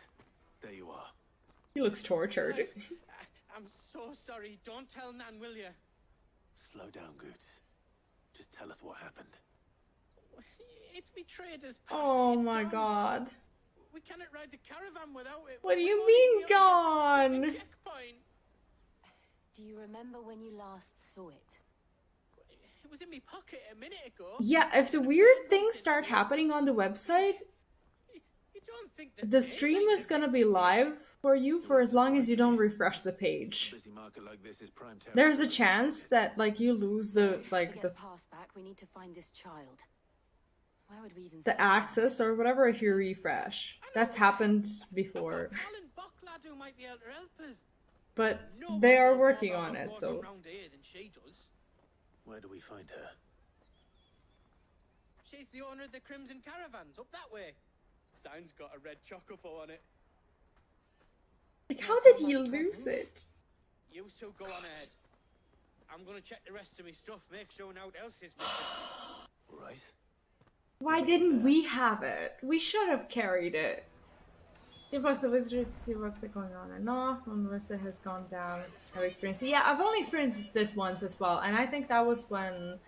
there you are.
He looks tortured.
I'm so sorry. Don't tell Nan, will you?
Slow down, Goots. Just tell us what happened.
It's betrayed us.
Oh my god.
We cannot ride the caravan without it.
What do you mean gone?
Do you remember when you last saw it?
It was in my pocket a minute ago.
Yeah, if the weird things start happening on the website, the stream is gonna be live for you for as long as you don't refresh the page. There's a chance that like you lose the
the pass back, we need to find this child. Where would we even
the access or whatever if you refresh. That's happened before. But they are working on it, so
where do we find her?
She's the owner of the Crimson Caravans, up that way. Sign's got a red chocobo on it.
like how did he lose it?
You two go on ahead. I'm gonna check the rest of my stuff, make sure no one else is missing.
Right.
Why didn't we have it? We should have carried it. If I a visitor to see what's going on or not, when Melissa has gone down, I've experienced it. Yeah, I've only experienced it once as well, and I think that was when,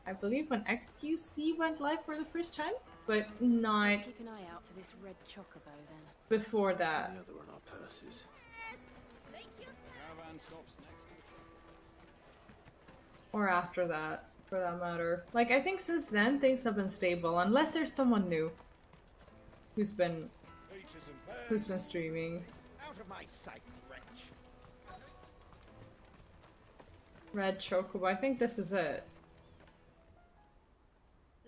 I believe when XQC went live for the first time, but not.
Let's keep an eye out for this red chocobo then.
Before that.
The other on our purses.
Caravan stops next to the...
Or after that, for that matter. Like, I think since then things have been stable, unless there's someone new who's been streaming.
Out of my sight, wretch.
Red Chocobo, I think this is it.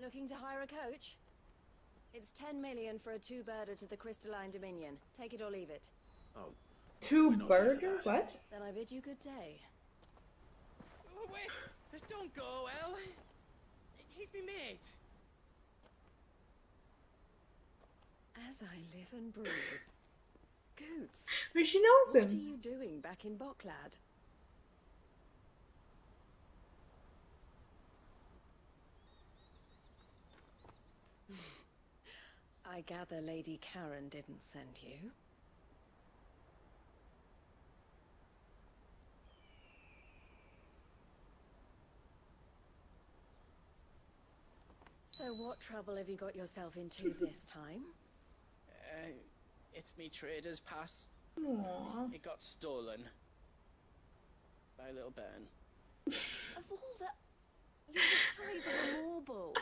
Looking to hire a coach? It's 10 million for a two-birder to the Crystalline Dominion. Take it or leave it.
Oh.
Two-birder? What?
Then I bid you good day.
Oh, wait! Don't go, El. He's me mate.
As I live and breathe. Goots.
But she knows him.
What are you doing back in Bocklad? I gather Lady Karen didn't send you. So what trouble have you got yourself into this time?
It's me trader's pass.
Aww.
It got stolen. By a little bairn.
Of all the... You're the size of a marble.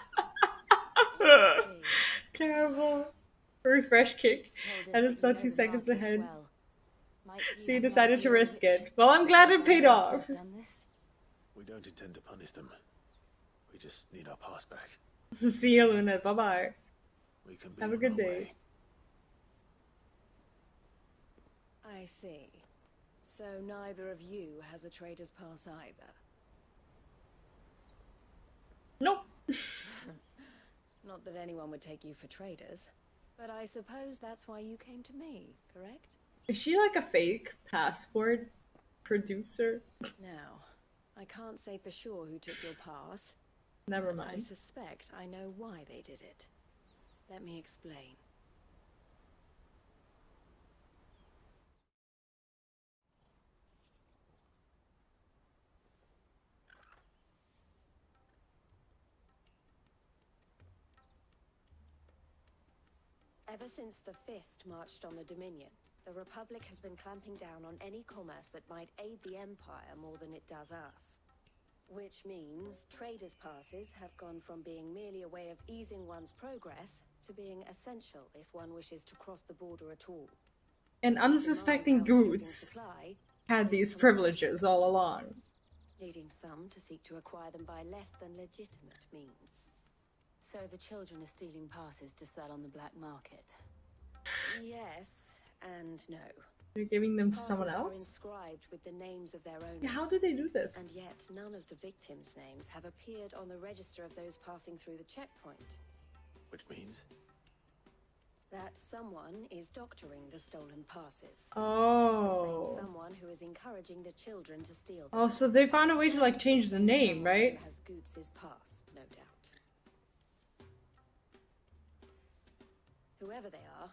Terrible. Refresh kick. And it's not 2 seconds ahead. So you decided to risk it. Well, I'm glad it paid off.
We don't intend to punish them. We just need our pass back.
See you, Luna. Bye-bye.
We can be
Have a
on
good
our
day.
way.
I see. So neither of you has a trader's pass either.
Nope.
Not that anyone would take you for traders, but I suppose that's why you came to me, correct?
Is she like a fake passport producer?
Now, I can't say for sure who took your pass.
Never
but I
mind.
suspect I know why they did it. Let me explain. Ever since the Fist marched on the Dominion, the Republic has been clamping down on any commerce that might aid the Empire more than it does us. Which means traders' passes have gone from being merely a way of easing one's progress to being essential if one wishes to cross the border at all.
And unsuspecting Goots had these privileges all along.
Leading some to seek to acquire them by less than legitimate means.
So the children are stealing passes to sell on the black market.
Yes and no.
They're giving them to
Passes
someone
are
else?
inscribed with the names of their owners.
Yeah, how do they do this?
And yet none of the victims' names have appeared on the register of those passing through the checkpoint.
Which means?
That someone is doctoring the stolen passes.
Oh.
The same someone who is encouraging the children to steal them.
Oh, so they found a way to like change the name, right?
Has Goots' pass, no doubt. Whoever they are,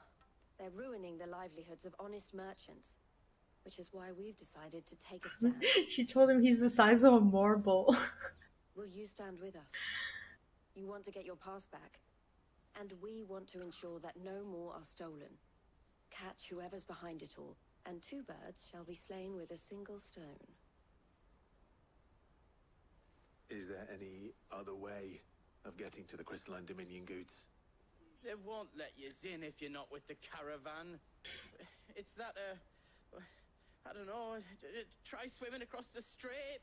they're ruining the livelihoods of honest merchants, which is why we've decided to take a stand.
She told him he's the size of a marble.
Will you stand with us? You want to get your pass back, and we want to ensure that no more are stolen. Catch whoever's behind it all, and two birds shall be slain with a single stone.
Is there any other way of getting to the Crystalline Dominion, Goots?
They won't let you in if you're not with the caravan. It's that, I don't know, try swimming across the strait.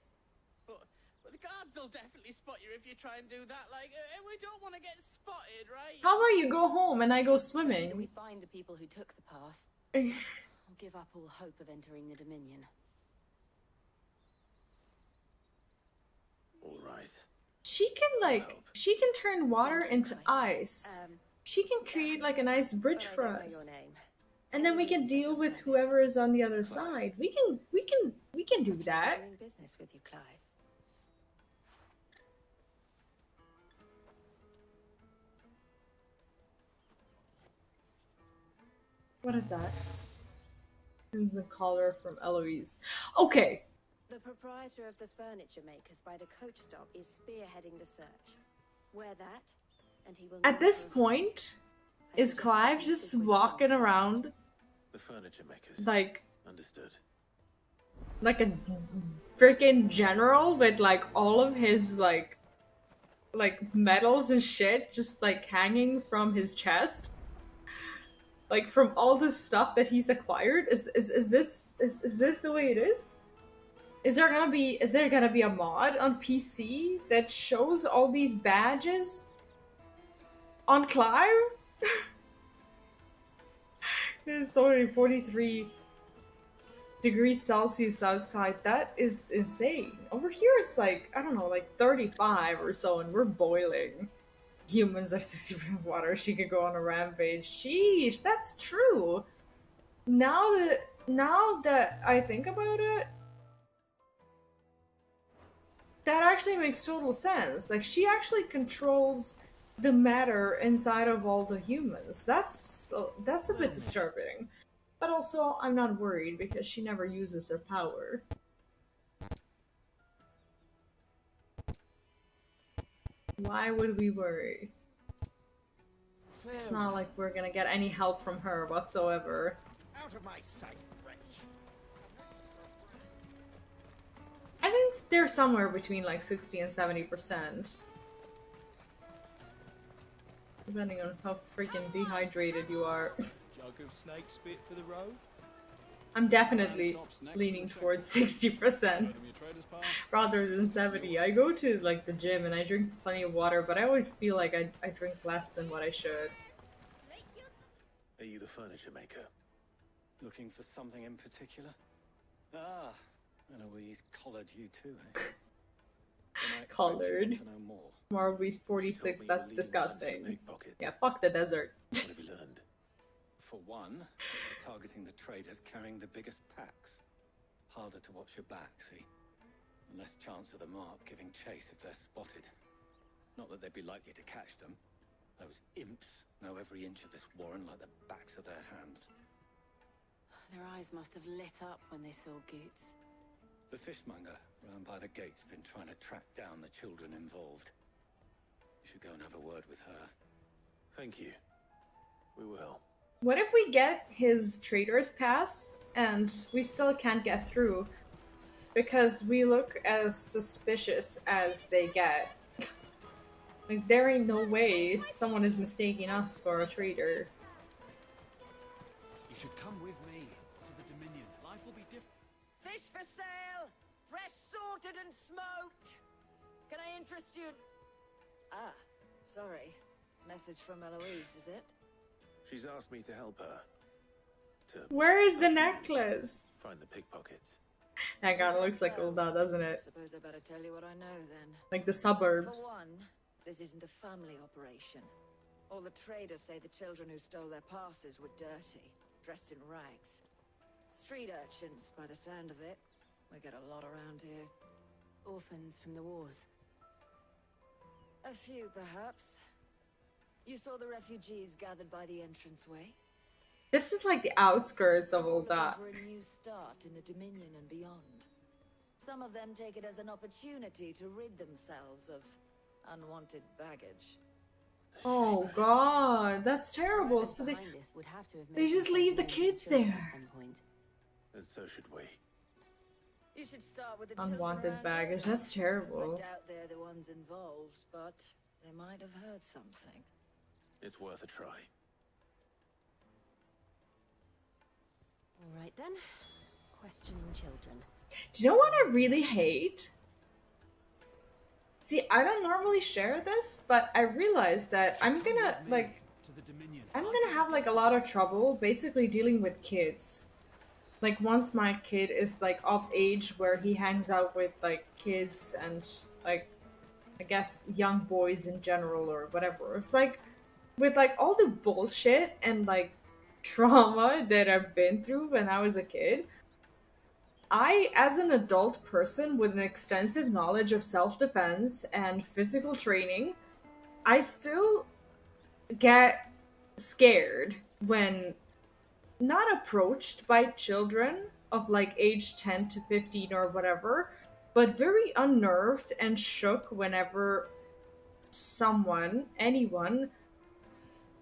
But the guards will definitely spot you if you try and do that. Like, we don't want to get spotted, right?
How about you go home and I go
So
swimming?
either we find the people who took the pass, or give up all hope of entering the Dominion.
All right.
She can like, she can turn water into ice. She can create like an ice bridge for us. And then we can deal with whoever is on the other side. We can do that.
Doing business with you, Clive.
What is that? Crimson collar from Eloise. Okay.
The proprietor of the furniture makers by the coach stop is spearheading the search. Wear that, and he will.
At this point, is Clive just walking around
The furniture makers.
like
Understood.
like a freaking general with like all of his like medals and shit just like hanging from his chest? Like from all the stuff that he's acquired? Is this the way it is? Is there gonna be a mod on PC that shows all these badges on Clive? It's already 43 degrees Celsius outside. That is insane. Over here it's like, I don't know, like 35 or so, and we're boiling. Humans are 60 water. She could go on a rampage. Sheesh, that's true. Now that I think about it, that actually makes total sense. Like, she actually controls the matter inside of all the humans. That's a bit disturbing. But also, I'm not worried because she never uses her power. Why would we worry? It's not like we're gonna get any help from her whatsoever.
Out of my sight, wretch.
I think they're somewhere between like 60 and 70%. Depending on how freaking dehydrated you are.
Jug of snake spit for the road?
I'm definitely leaning towards 60% rather than 70. I go to like the gym and I drink plenty of water, but I always feel like I drink less than what I should.
Are you the furniture maker?
Looking for something in particular? Ah, Eloise collared you too, eh?
Collared.
To know more.
Marby's 46, that's disgusting. Yeah, fuck the desert.
What have you learned?
For one, they're targeting the traders carrying the biggest packs. Harder to watch your back, see? And less chance of the mark giving chase if they're spotted. Not that they'd be likely to catch them. Those imps know every inch of this warren like the backs of their hands.
Their eyes must have lit up when they saw Goots.
The fishmonger round by the gate's been trying to track down the children involved. You should go and have a word with her.
Thank you. We will.
What if we get his trader's pass and we still can't get through because we look as suspicious as they get? Like, there ain't no way someone is mistaking us for a trader.
You should come with me to the Dominion. Life will be different.
Fish for sale! Fresh sorted and smoked! Can I interest you? Ah, sorry. Message from Eloise, is it?
She's asked me to help her.
Where is the necklace?
Find the pickpockets.
That kind of looks like Ulda, doesn't it?
Suppose I better tell you what I know then.
Like the suburbs.
For one, this isn't a family operation. All the traders say the children who stole their passes were dirty, dressed in rags. Street urchins, by the sound of it. We get a lot around here.
Orphans from the wars.
A few, perhaps. You saw the refugees gathered by the entranceway?
This is like the outskirts of Ulda.
Looking for a new start in the Dominion and beyond. Some of them take it as an opportunity to rid themselves of unwanted baggage.
Oh god, that's terrible. So they just leave the kids there.
And so should we.
You should start with the
Unwanted
children around
baggage,
here.
that's terrible.
I doubt they're the ones involved, but they might have heard something.
It's worth a try.
All right then. Questioning children.
Do you know what I really hate? See, I don't normally share this, but I realized that I'm gonna have like a lot of trouble basically dealing with kids. Like once my kid is like of age where he hangs out with like kids and like I guess young boys in general or whatever. It's like with like all the bullshit and like trauma that I've been through when I was a kid, I, as an adult person with an extensive knowledge of self-defense and physical training, I still get scared when not approached by children of like age 10 to 15 or whatever, but very unnerved and shook whenever anyone,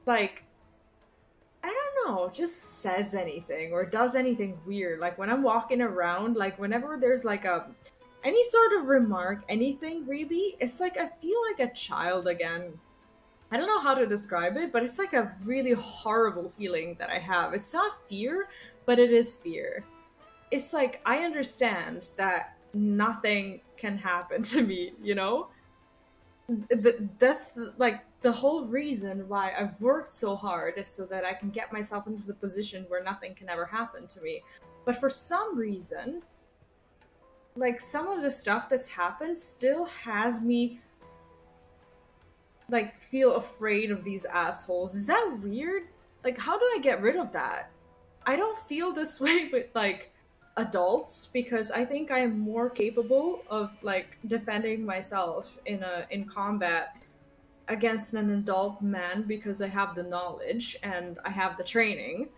like, I don't know, just says anything or does anything weird. Like when I'm walking around, like whenever there's like any sort of remark, anything really, it's like I feel like a child again. I don't know how to describe it, but it's like a really horrible feeling that I have. It's not fear, but it is fear. It's like I understand that nothing can happen to me, you know? That's like the whole reason why I've worked so hard is so that I can get myself into the position where nothing can ever happen to me. But for some reason, like some of the stuff that's happened still has me like feel afraid of these assholes. Is that weird? Like how do I get rid of that? I don't feel this way with like adults because I think I am more capable of like defending myself in combat against an adult man because I have the knowledge and I have the training.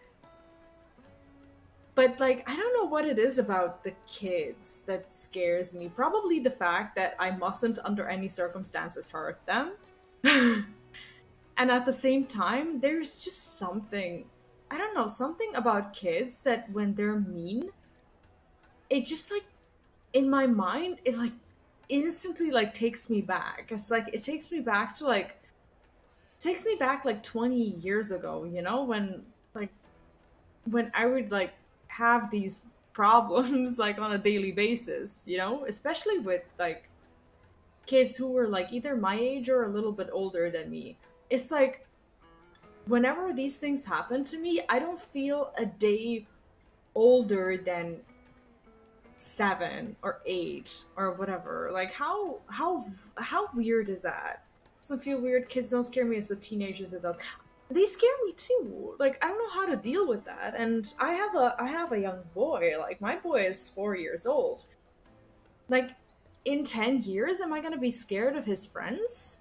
But like I don't know what it is about the kids that scares me. Probably the fact that I mustn't under any circumstances hurt them. And at the same time, there's just something, I don't know, something about kids that when they're mean, it just like in my mind, it like instantly like takes me back. It's like it takes me back to like 20 years ago, you know, when I would like have these problems like on a daily basis, you know, especially with like kids who were like either my age or a little bit older than me. It's like whenever these things happen to me, I don't feel a day older than 7 or 8 or whatever. Like how weird is that? Doesn't feel weird. Kids don't scare me as a teenager as it does. They scare me too. Like I don't know how to deal with that. And I have a young boy. Like my boy is 4 years old. Like in 10 years, am I gonna be scared of his friends?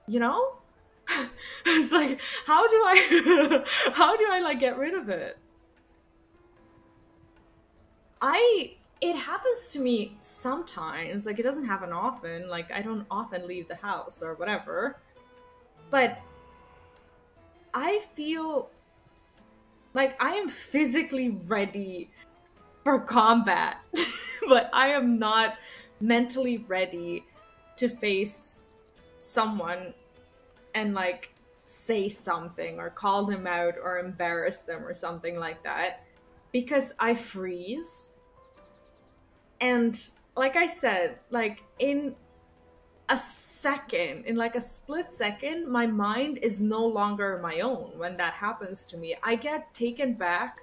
You know? It's like, how do I like get rid of it? It happens to me sometimes, like it doesn't happen often, like I don't often leave the house or whatever, but I feel like I am physically ready for combat, but I am not mentally ready to face someone and like say something or call them out or embarrass them or something like that because I freeze. And like I said, like in a second, in like a split second, my mind is no longer my own when that happens to me. I get taken back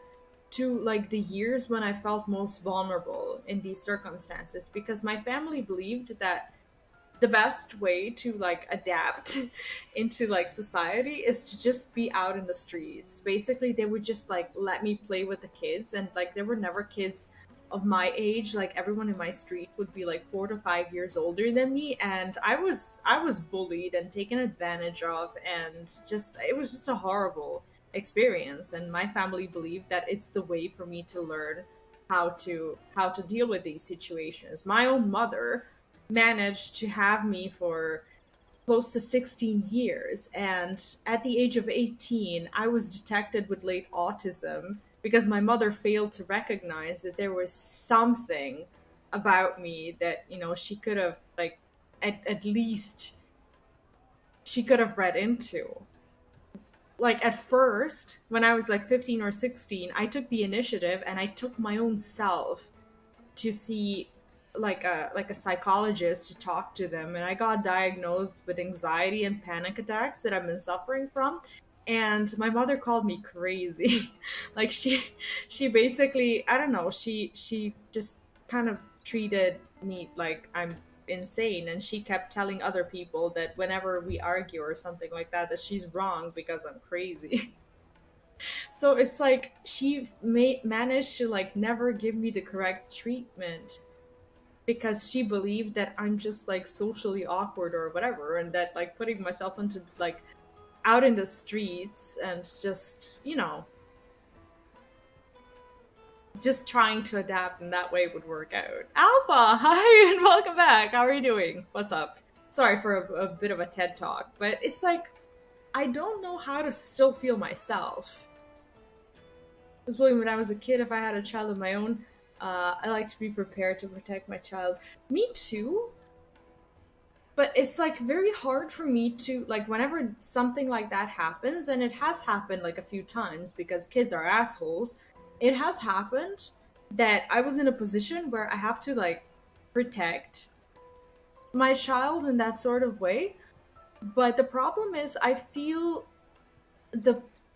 to like the years when I felt most vulnerable in these circumstances because my family believed that the best way to like adapt into like society is to just be out in the streets. Basically, they would just like let me play with the kids, and like there were never kids of my age. Like everyone in my street would be like 4 to 5 years older than me, and I was bullied and taken advantage of, and just it was just a horrible experience. And my family believed that it's the way for me to learn how to deal with these situations. My own mother managed to have me for close to 16 years, and at the age of 18 I was detected with late autism because my mother failed to recognize that there was something about me that, you know, she could have like at least she could have read into. Like at first when I was like 15 or 16, I took the initiative and I took my own self to see like a psychologist to talk to them, and I got diagnosed with anxiety and panic attacks that I've been suffering from. And my mother called me crazy. Like she basically, I don't know, she just kind of treated me like I'm insane, and she kept telling other people that whenever we argue or something like that, that she's wrong because I'm crazy. So it's like she managed to like never give me the correct treatment because she believed that I'm just like socially awkward or whatever, and that like putting myself into like out in the streets and just, you know, just trying to adapt in that way would work out. Alpha, hi and welcome back. How are you doing? What's up? Sorry for a bit of a TED talk, but it's like, I don't know how to still feel myself. Because when I was a kid, if I had a child of my own, I like to be prepared to protect my child. Me too. But it's like very hard for me to, like, whenever something like that happens, and it has happened like a few times because kids are assholes, it has happened that I was in a position where I have to like protect my child in that sort of way. But the problem is I feel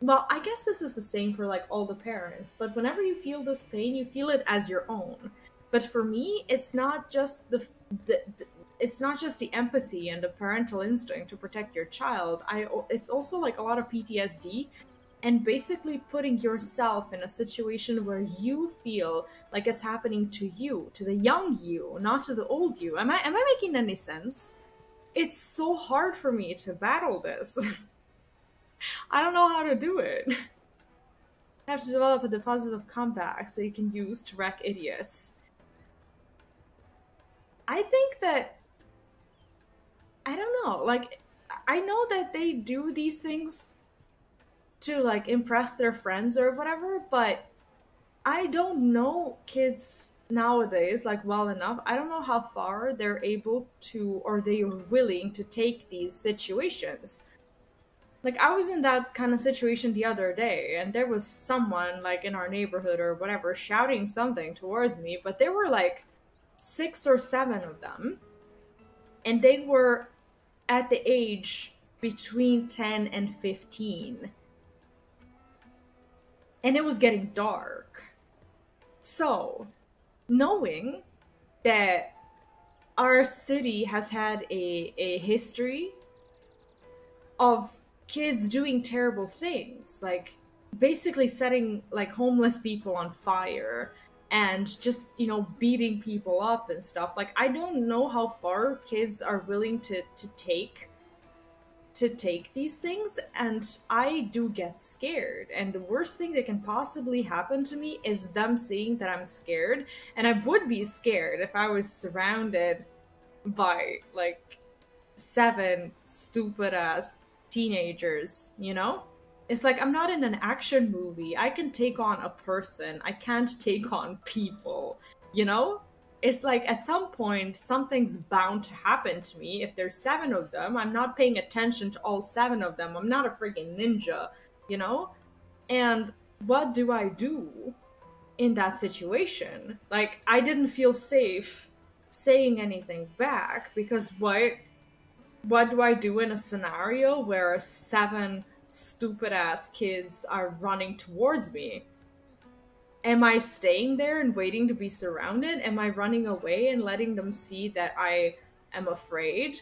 well, I guess this is the same for like all the parents, but whenever you feel this pain, you feel it as your own. But for me, it's not just it's not just the empathy and the parental instinct to protect your child. It's also like a lot of PTSD and basically putting yourself in a situation where you feel like it's happening to you, to the young you, not to the old you. Am I making any sense? It's so hard for me to battle this. I don't know how to do it. I have to develop a deposit of comebacks that you can use to wreck idiots. I think that, I don't know, like, I know that they do these things to, like, impress their friends or whatever, but I don't know kids nowadays, like, well enough. I don't know how far they're able to, or they are willing to take these situations. Like, I was in that kind of situation the other day, and there was someone, like, in our neighborhood or whatever, shouting something towards me, but there were, like, 6 or 7 of them, and they were at the age between 10 and 15. And it was getting dark. So, knowing that our city has had a history of kids doing terrible things, like basically setting like homeless people on fire and just, you know, beating people up and stuff. Like, I don't know how far kids are willing to take these things, and I do get scared. And the worst thing that can possibly happen to me is them seeing that I'm scared, and I would be scared if I was surrounded by like 7 stupid ass teenagers, you know? It's like, I'm not in an action movie. I can take on a person. I can't take on people, you know? It's like, at some point, something's bound to happen to me. If there's 7 of them, I'm not paying attention to all 7 of them. I'm not a freaking ninja, you know? And what do I do in that situation? Like, I didn't feel safe saying anything back, because what do I do in a scenario where 7 stupid ass kids are running towards me? Am I staying there and waiting to be surrounded? Am I running away and letting them see that I am afraid?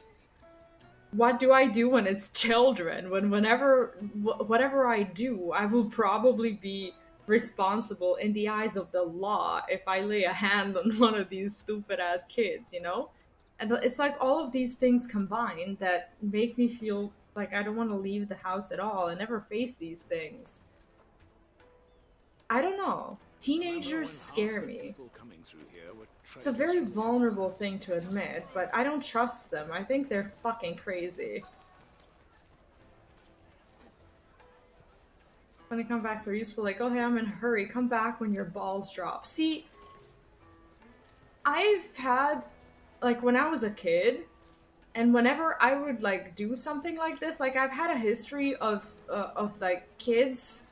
What do I do when it's children? Whatever I do, I will probably be responsible in the eyes of the law if I lay a hand on one of these stupid ass kids, you know? And it's like all of these things combined that make me feel like I don't want to leave the house at all and never face these things. I don't know. Teenagers scare me. It's a very vulnerable thing to admit, but I don't trust them. I think they're fucking crazy. When they come back so useful, like, oh hey, I'm in a hurry, come back when your balls drop. See, I've had, like, when I was a kid, and whenever I would, like, do something like this, like, I've had a history of like, kids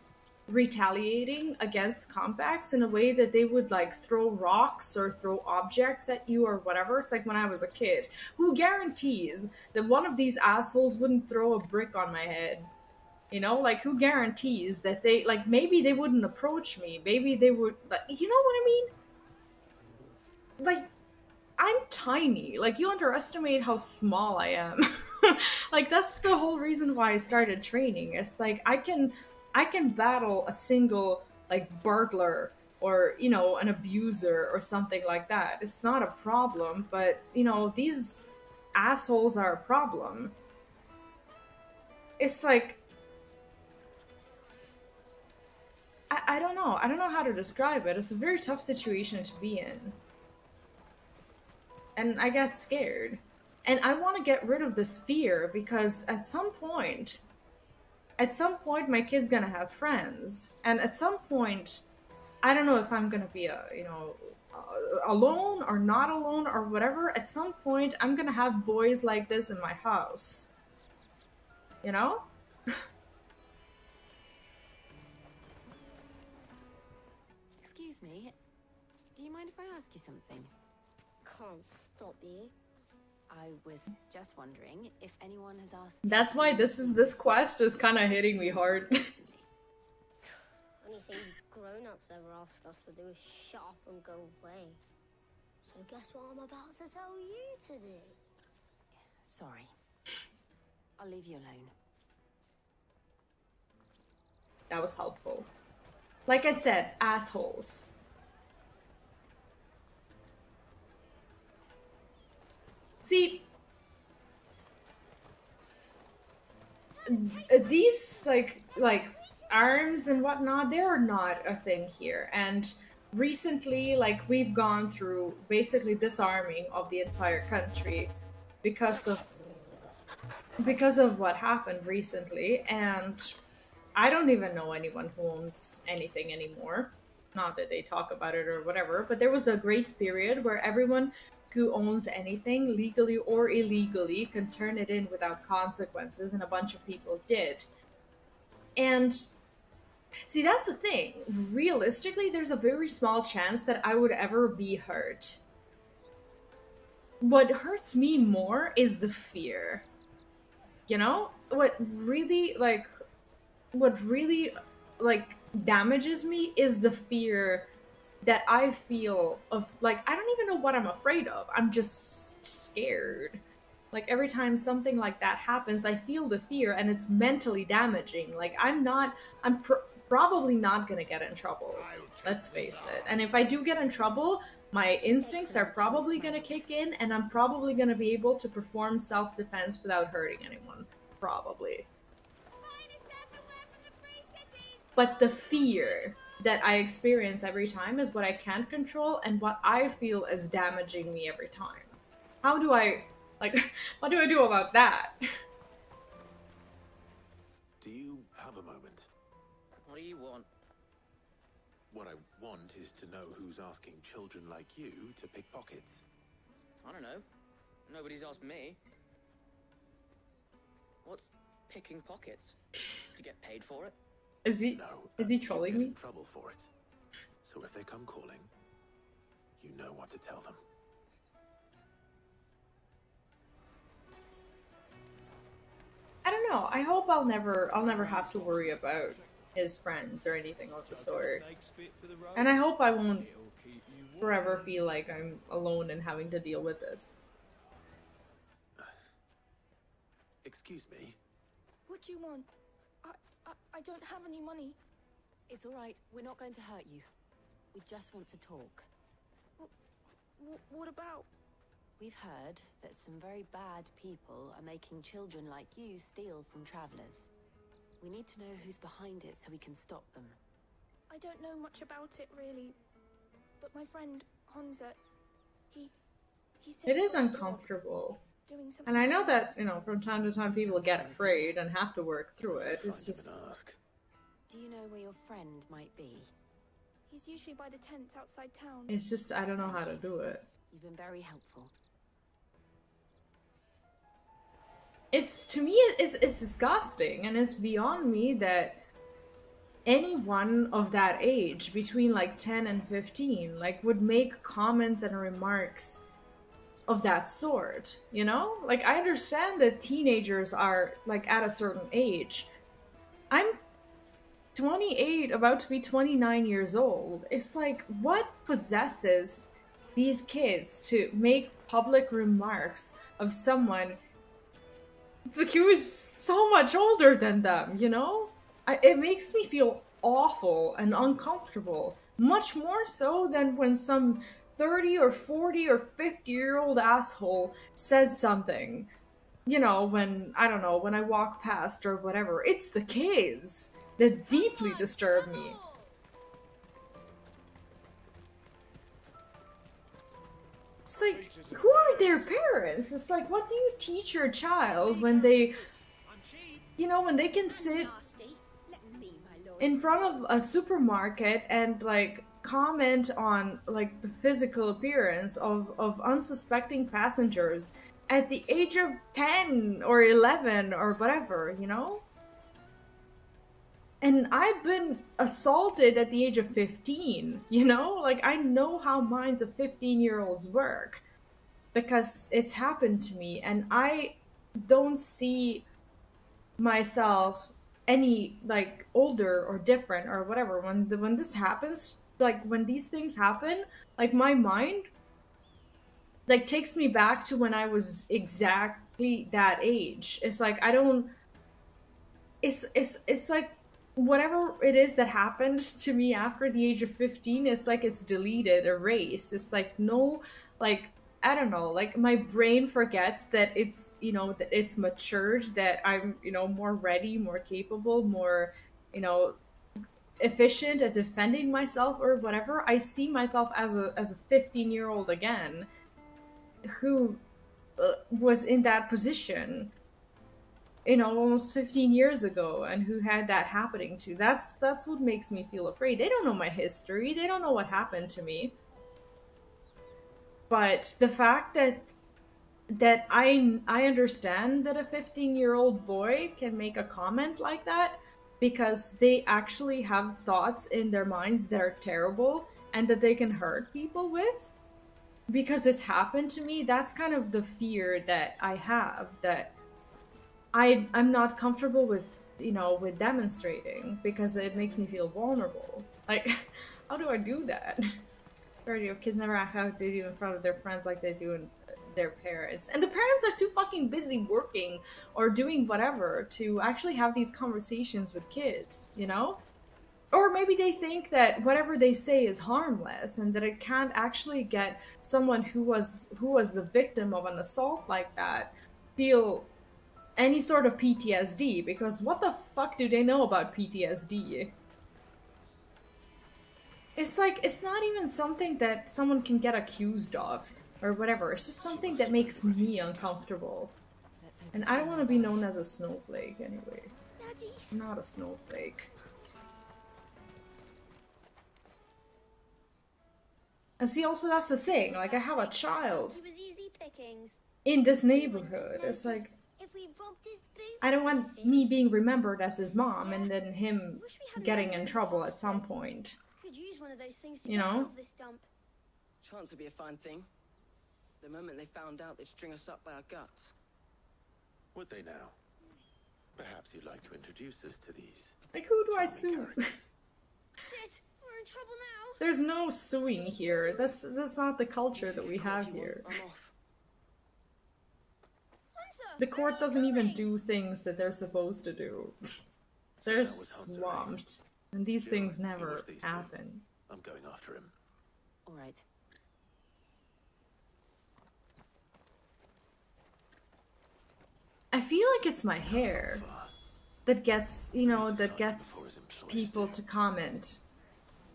retaliating against compacts in a way that they would, like, throw rocks or throw objects at you or whatever. It's like when I was a kid. Who guarantees that one of these assholes wouldn't throw a brick on my head? You know, like, who guarantees that they, like, maybe they wouldn't approach me. Maybe they would, like, you know what I mean? Like, I'm tiny. Like, you underestimate how small I am. Like, that's the whole reason why I started training. It's like, I can battle a single, like, burglar or, you know, an abuser or something like that. It's not a problem, but, you know, these assholes are a problem. It's like, I don't know. I don't know how to describe it. It's a very tough situation to be in. And I get scared. And I want to get rid of this fear because at some point my kid's gonna have friends. And at some point, I don't know if I'm gonna be alone or not alone or whatever. At some point, I'm gonna have boys like this in my house. You know?
Excuse me, do you mind if I ask you something?
Can't stop you.
I was just wondering if anyone has asked.
That's why this quest is kind of hitting me hard.
Anything grown-ups ever ask us to do is shut up and go away. So guess what I'm about to tell you to do?
Sorry. I'll leave you alone.
That was helpful. Like I said, assholes. See, these like arms and whatnot, they are not a thing here. And recently, like, we've gone through basically disarming of the entire country because of what happened recently. And I don't even know anyone who owns anything anymore. Not that they talk about it or whatever, but there was a grace period where everyone who owns anything, legally or illegally, can turn it in without consequences, and a bunch of people did. And see, that's the thing. Realistically, there's a very small chance that I would ever be hurt. What hurts me more is the fear. You know? What really damages me is the fear that I feel of, like, I don't even know what I'm afraid of. I'm just scared. Like, every time something like that happens, I feel the fear, and it's mentally damaging. Like, I'm probably not gonna get in trouble. Let's face it. And if I do get in trouble, my instincts are probably gonna kick in, and I'm probably gonna be able to perform self-defense without hurting anyone. Probably. But the fear that I experience every time is what I can't control and what I feel is damaging me every time. How do I, what do I do about that?
Do you have a moment?
What do you want?
What I want is to know who's asking children like you to pick pockets.
I don't know. Nobody's asked me. What's picking pockets? To get paid for it?
Is he trolling me?
In trouble for it. So if they come calling, you know what to tell them.
I don't know. I hope I'll never have to worry about his friends or anything of the sort. And I hope I won't forever feel like I'm alone and having to deal with this.
Excuse me?
What do you want? I don't have any money.
It's all right. We're not going to hurt you. We just want to talk.
What about?
We've heard that some very bad people are making children like you steal from travelers. We need to know who's behind it so we can stop them.
I don't know much about it, really. But my friend, Honza, he said...
It is uncomfortable. And I know that, you know, from time to time people get afraid and have to work through it. It's just...
Do you know where your friend might be?
He's usually by the tents outside town.
It's just, I don't know how to do it.
You've been very helpful.
It's, to me, it's disgusting, and it's beyond me that anyone of that age, between like 10 and 15, like, would make comments and remarks of that sort, you know? Like, I understand that teenagers are, like, at a certain age. I'm 28, about to be 29 years old. It's like, what possesses these kids to make public remarks of someone who is so much older than them, you know? It makes me feel awful and uncomfortable. Much more so than when some 30 or 40 or 50-year-old asshole says something. You know, when, I don't know, when I walk past or whatever. It's the kids that deeply disturb me. like, who are their parents? It's like, what do you teach your child when they, you know, when they can sit in front of a supermarket and like comment on like the physical appearance of unsuspecting passengers at the age of 10 or 11 or whatever, you know? And I've been assaulted at the age of 15, you know? Like, I know how minds of 15-year-olds work because it's happened to me, and I don't see myself any, like, older or different or whatever. When this happens, like, when these things happen, like, my mind, like, takes me back to when I was exactly that age. It's like, I don't... It's like, whatever it is that happened to me after the age of 15, it's like it's deleted, erased. It's like no, like, I don't know, like my brain forgets that it's, you know, that it's matured, that I'm, you know, more ready, more capable, more, you know, efficient at defending myself or whatever. I see myself as a 15-year-old again who was in that position, you know, almost 15 years ago, and who had that happening to. That's what makes me feel afraid. They don't know my history. They don't know what happened to me. But the fact that I understand that a 15-year-old boy can make a comment like that because they actually have thoughts in their minds that are terrible and that they can hurt people with because it's happened to me, that's kind of the fear that I have, that I'm not comfortable with, you know, with demonstrating because it makes me feel vulnerable. Like, how do I do that? Majority of kids never act how they do in front of their friends like they do in their parents. And the parents are too fucking busy working or doing whatever to actually have these conversations with kids, you know? Or maybe they think that whatever they say is harmless and that it can't actually get someone who was the victim of an assault like that feel any sort of PTSD, because what the fuck do they know about PTSD? It's like, it's not even something that someone can get accused of or whatever. It's just something that makes me uncomfortable. And I don't want to be known as a snowflake anyway.
Daddy.
I'm not a snowflake. And see, also that's the thing, like I have a child
He was easy pickings.
in this neighborhood. It's like,
If we robbed his boots,
I don't want me being remembered as his mom and then him getting in trouble at some point.
could use one of those things to
You
get
know?
out of this dump.
Chance would be a fine thing. The moment they found out, they'd string us up by our guts.
Would they now? Perhaps you'd like to introduce us to these.
Like, who do I sue?
Shit, we're in trouble now.
There's no suing here. That's not the culture that we have here.
I'm off.
The court doesn't even do things that they're supposed to do. They're swamped. And these things never happen.
I'm going after him.
All right.
I feel like it's my hair that gets, you know, that gets people to comment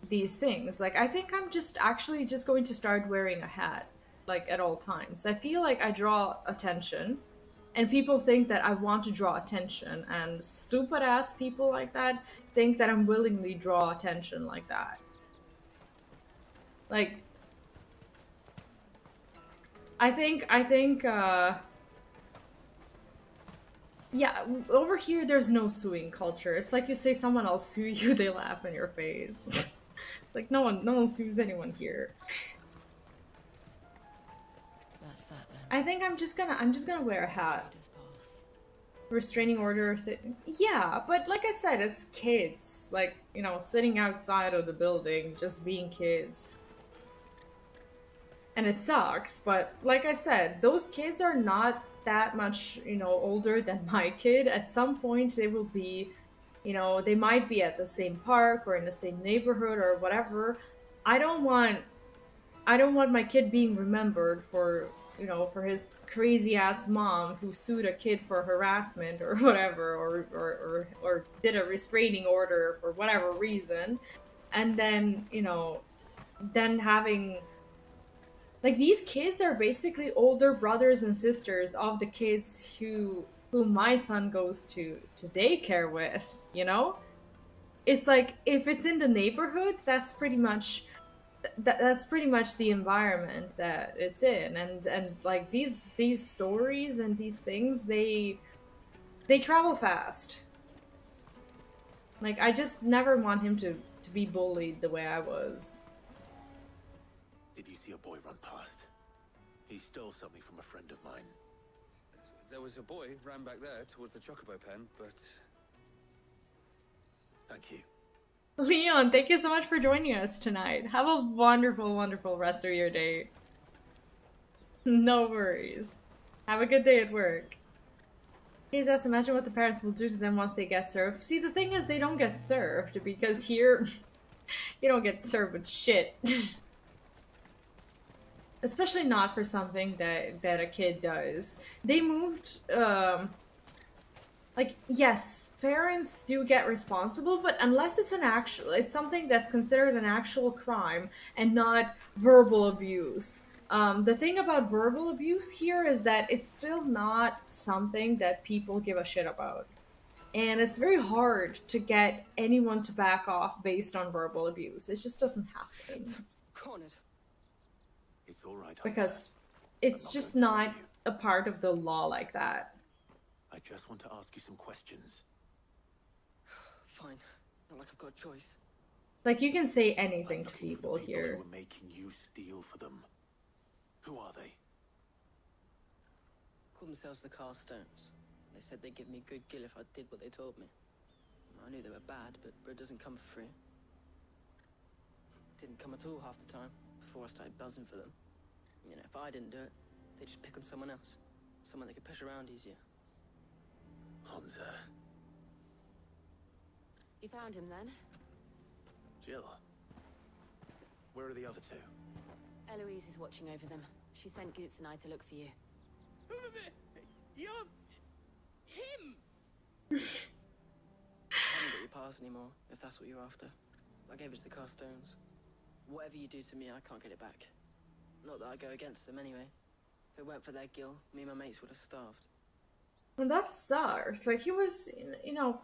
these things. Like, I think I'm actually just going to start wearing a hat, like, at all times. I feel like I draw attention, and people think that I want to draw attention, and stupid-ass people like that think that I'm willingly draw attention like that. Like, I think, yeah, over here there's no suing culture. It's like you say someone else sue you, they laugh in your face. It's like no one sues anyone here.
That's that then.
I think I'm just gonna wear a hat. Restraining order thing. Yeah, but like I said, it's kids. Like, you know, sitting outside of the building, just being kids. And it sucks, but like I said, those kids are not that much, you know, older than my kid. At some point they will be, you know, they might be at the same park or in the same neighborhood or whatever. I don't want my kid being remembered for, you know, for his crazy ass mom who sued a kid for harassment or whatever, or did a restraining order for whatever reason, and then, you know, then having Like, these kids are basically older brothers and sisters of the kids who my son goes to daycare with, you know? It's like, if it's in the neighborhood, that's pretty much that's pretty much the environment that it's in. And like, these stories and these things, they travel fast. Like, I just never want him to be bullied the way I was.
Did you see a boy run past? He stole something from a friend of mine.
There was a boy ran back there towards the chocobo pen, but...
Thank you.
Leon, thank you so much for joining us tonight. Have a wonderful, wonderful rest of your day. No worries. Have a good day at work. Please just imagine what the parents will do to them once they get served. See, the thing is, they don't get served, because here, you don't get served with shit. Especially not for something that a kid does. They moved, like, yes, parents do get responsible, but unless it's something that's considered an actual crime and not verbal abuse. The thing about verbal abuse here is that it's still not something that people give a shit about. And it's very hard to get anyone to back off based on verbal abuse. It just doesn't happen.
Cornered.
It's all right.
Because it's just not a part of the law like that.
I just want to ask you some questions.
Fine. Not like I've got a choice.
Like, you can say anything to people here.
Who were making you steal for them? Who are they?
Call themselves the Carstones. They said they'd give me good gill if I did what they told me. I knew they were bad, but bread doesn't come for free. Didn't come at all half the time, before I started buzzing for them. You know, if I didn't do it, they'd just pick on someone else. Someone they could push around easier.
Hansa.
You found him then?
Jill. Where are the other two?
Eloise is watching over them. She sent Goots and I to look for you.
You're... him! I haven't got your pass anymore, if that's what you're after. I gave it to the Carstones. Whatever you do to me, I can't get it back. Not that I go against them anyway. If it weren't for their gill, me and my mates would have starved.
Well, that sucks. Like, he was, you know...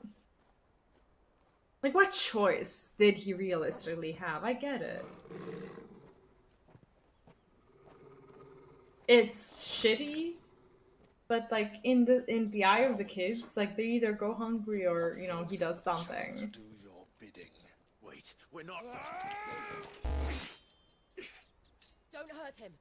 Like, what choice did he realistically have? I get it. It's shitty, but like, in the eye of the kids, like, they either go hungry or, you know, he does something.
Do your bidding. Wait, we're not.
Don't hurt him.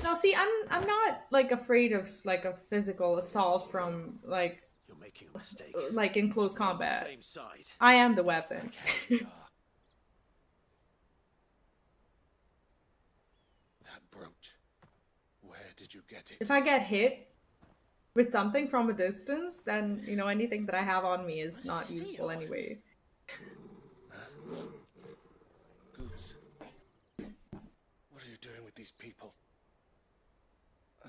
Now, see, I'm not like afraid of like a physical assault from like.
You're making a mistake.
Like in close combat.
Same side.
I am the weapon.
That brooch. Where did you get it?
If I get hit with something from a distance, then, you know, anything that I have on me is not useful anyway.
Goots. What are you doing with these people?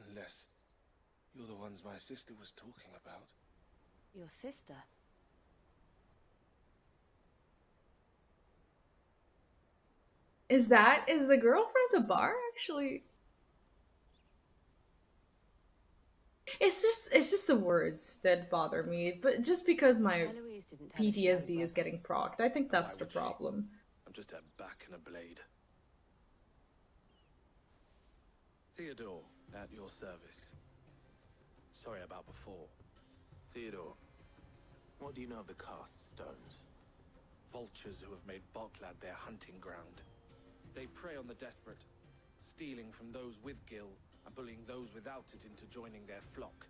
Unless you're the ones my sister was talking about.
Your sister?
Is the girl from the bar actually? It's just the words that bother me, but just because my PTSD is getting procced, I think that's the problem.
I'm just a back and a blade. Theodore, at your service. Sorry about before. Theodore, what do you know of the cast stones?
Vultures who have made Boklad their hunting ground. They prey on the desperate, stealing from those with gil and bullying those without it into joining their flock.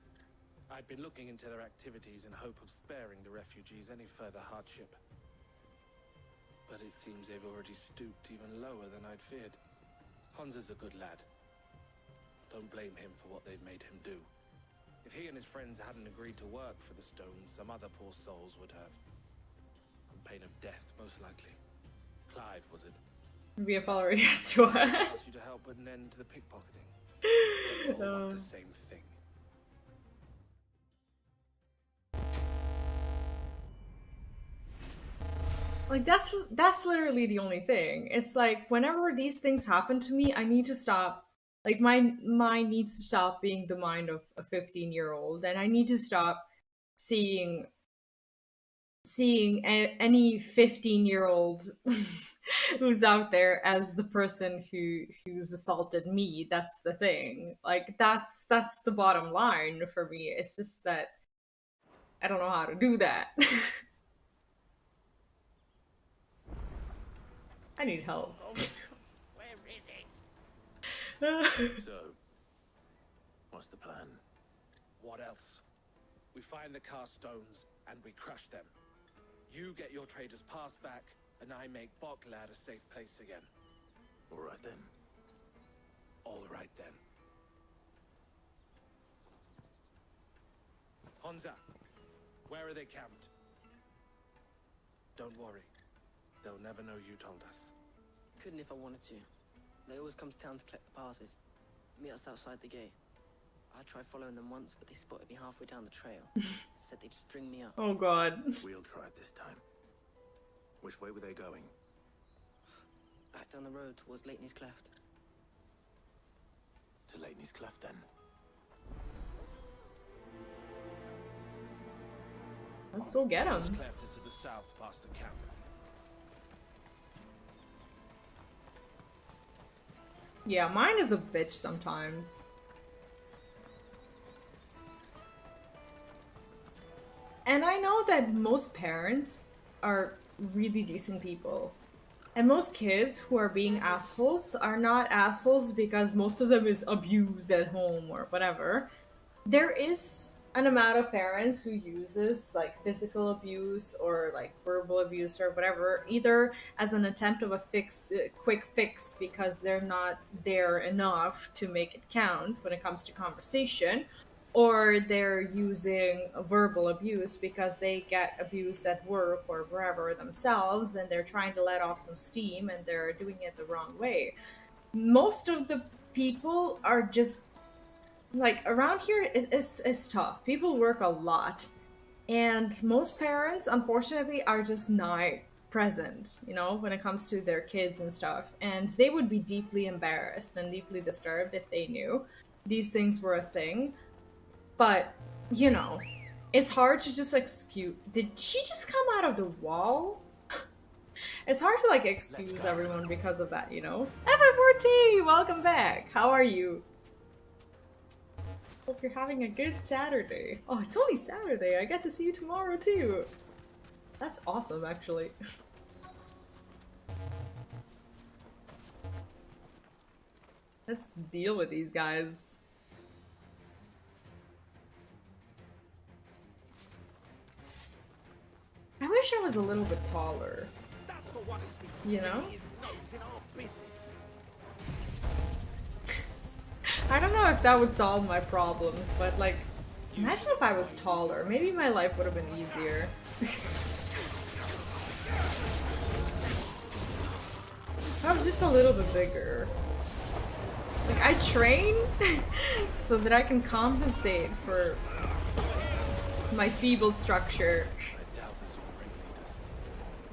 I'd been looking into their activities in hope of sparing the refugees any further hardship. But it seems they've already stooped even lower than I'd feared. Hansa's a good lad. Don't blame him for what they've made him do. If he and his friends hadn't agreed to work for the stones, some other poor souls would have. On pain of death, most likely. Clive, was it?
Be a follower, yes, to what?
Asked you to help put an end to the pickpocketing. They all want the same thing.
Like, that's literally the only thing. It's like, whenever these things happen to me, I need to stop Like my mind needs to stop being the mind of a 15-year-old, and I need to stop seeing any 15-year-old who's out there as the person who's assaulted me. That's the thing. Like that's the bottom line for me. It's just that I don't know how to do that. I need help.
Where is it?
So, what's the plan?
What else? We find the cast stones and we crush them. You get your trader's pass back, and I make Boklad a safe place again.
All right then.
All right then. Honza, where are they camped? Don't worry. They'll never know you told us.
Couldn't if I wanted to. They always come to town to collect the passes. Meet us outside the gate. I tried following them once, but they spotted me halfway down the trail. Said they'd string me up.
Oh god.
We'll try it this time. Which way were they going?
Back down the road towards Leighton's Cleft.
To Leighton's Cleft then.
Let's go get him.
Leighton's Cleft is to the south past the camp.
Yeah, mine is a bitch sometimes. And I know that most parents are really decent people. And most kids who are being assholes are not assholes because most of them is abused at home or whatever. There is an amount of parents who uses like physical abuse or like verbal abuse or whatever, either as an attempt of a quick fix because they're not there enough to make it count when it comes to conversation, or they're using verbal abuse because they get abused at work or wherever themselves and they're trying to let off some steam and they're doing it the wrong way. Most of the people are just like, around here it's tough. People work a lot, and most parents unfortunately are just not present, you know, when it comes to their kids and stuff, and they would be deeply embarrassed and deeply disturbed if they knew these things were a thing. But, you know, it's hard to just excuse... Did she just come out of the wall? It's hard to, like, excuse everyone because of that, you know? FFXVI, welcome back! How are you? Hope you're having a good Saturday. Oh, it's only Saturday. I get to see you tomorrow, too. That's awesome, actually. Let's deal with these guys. I wish I was a little bit taller.
That's the one who's been
you know?
his nose in our business.
I don't know if that would solve my problems, but like, imagine if I was taller. Maybe my life would have been easier. I was just a little bit bigger. Like, I train so that I can compensate for my feeble structure.
I doubt these will bring leaders,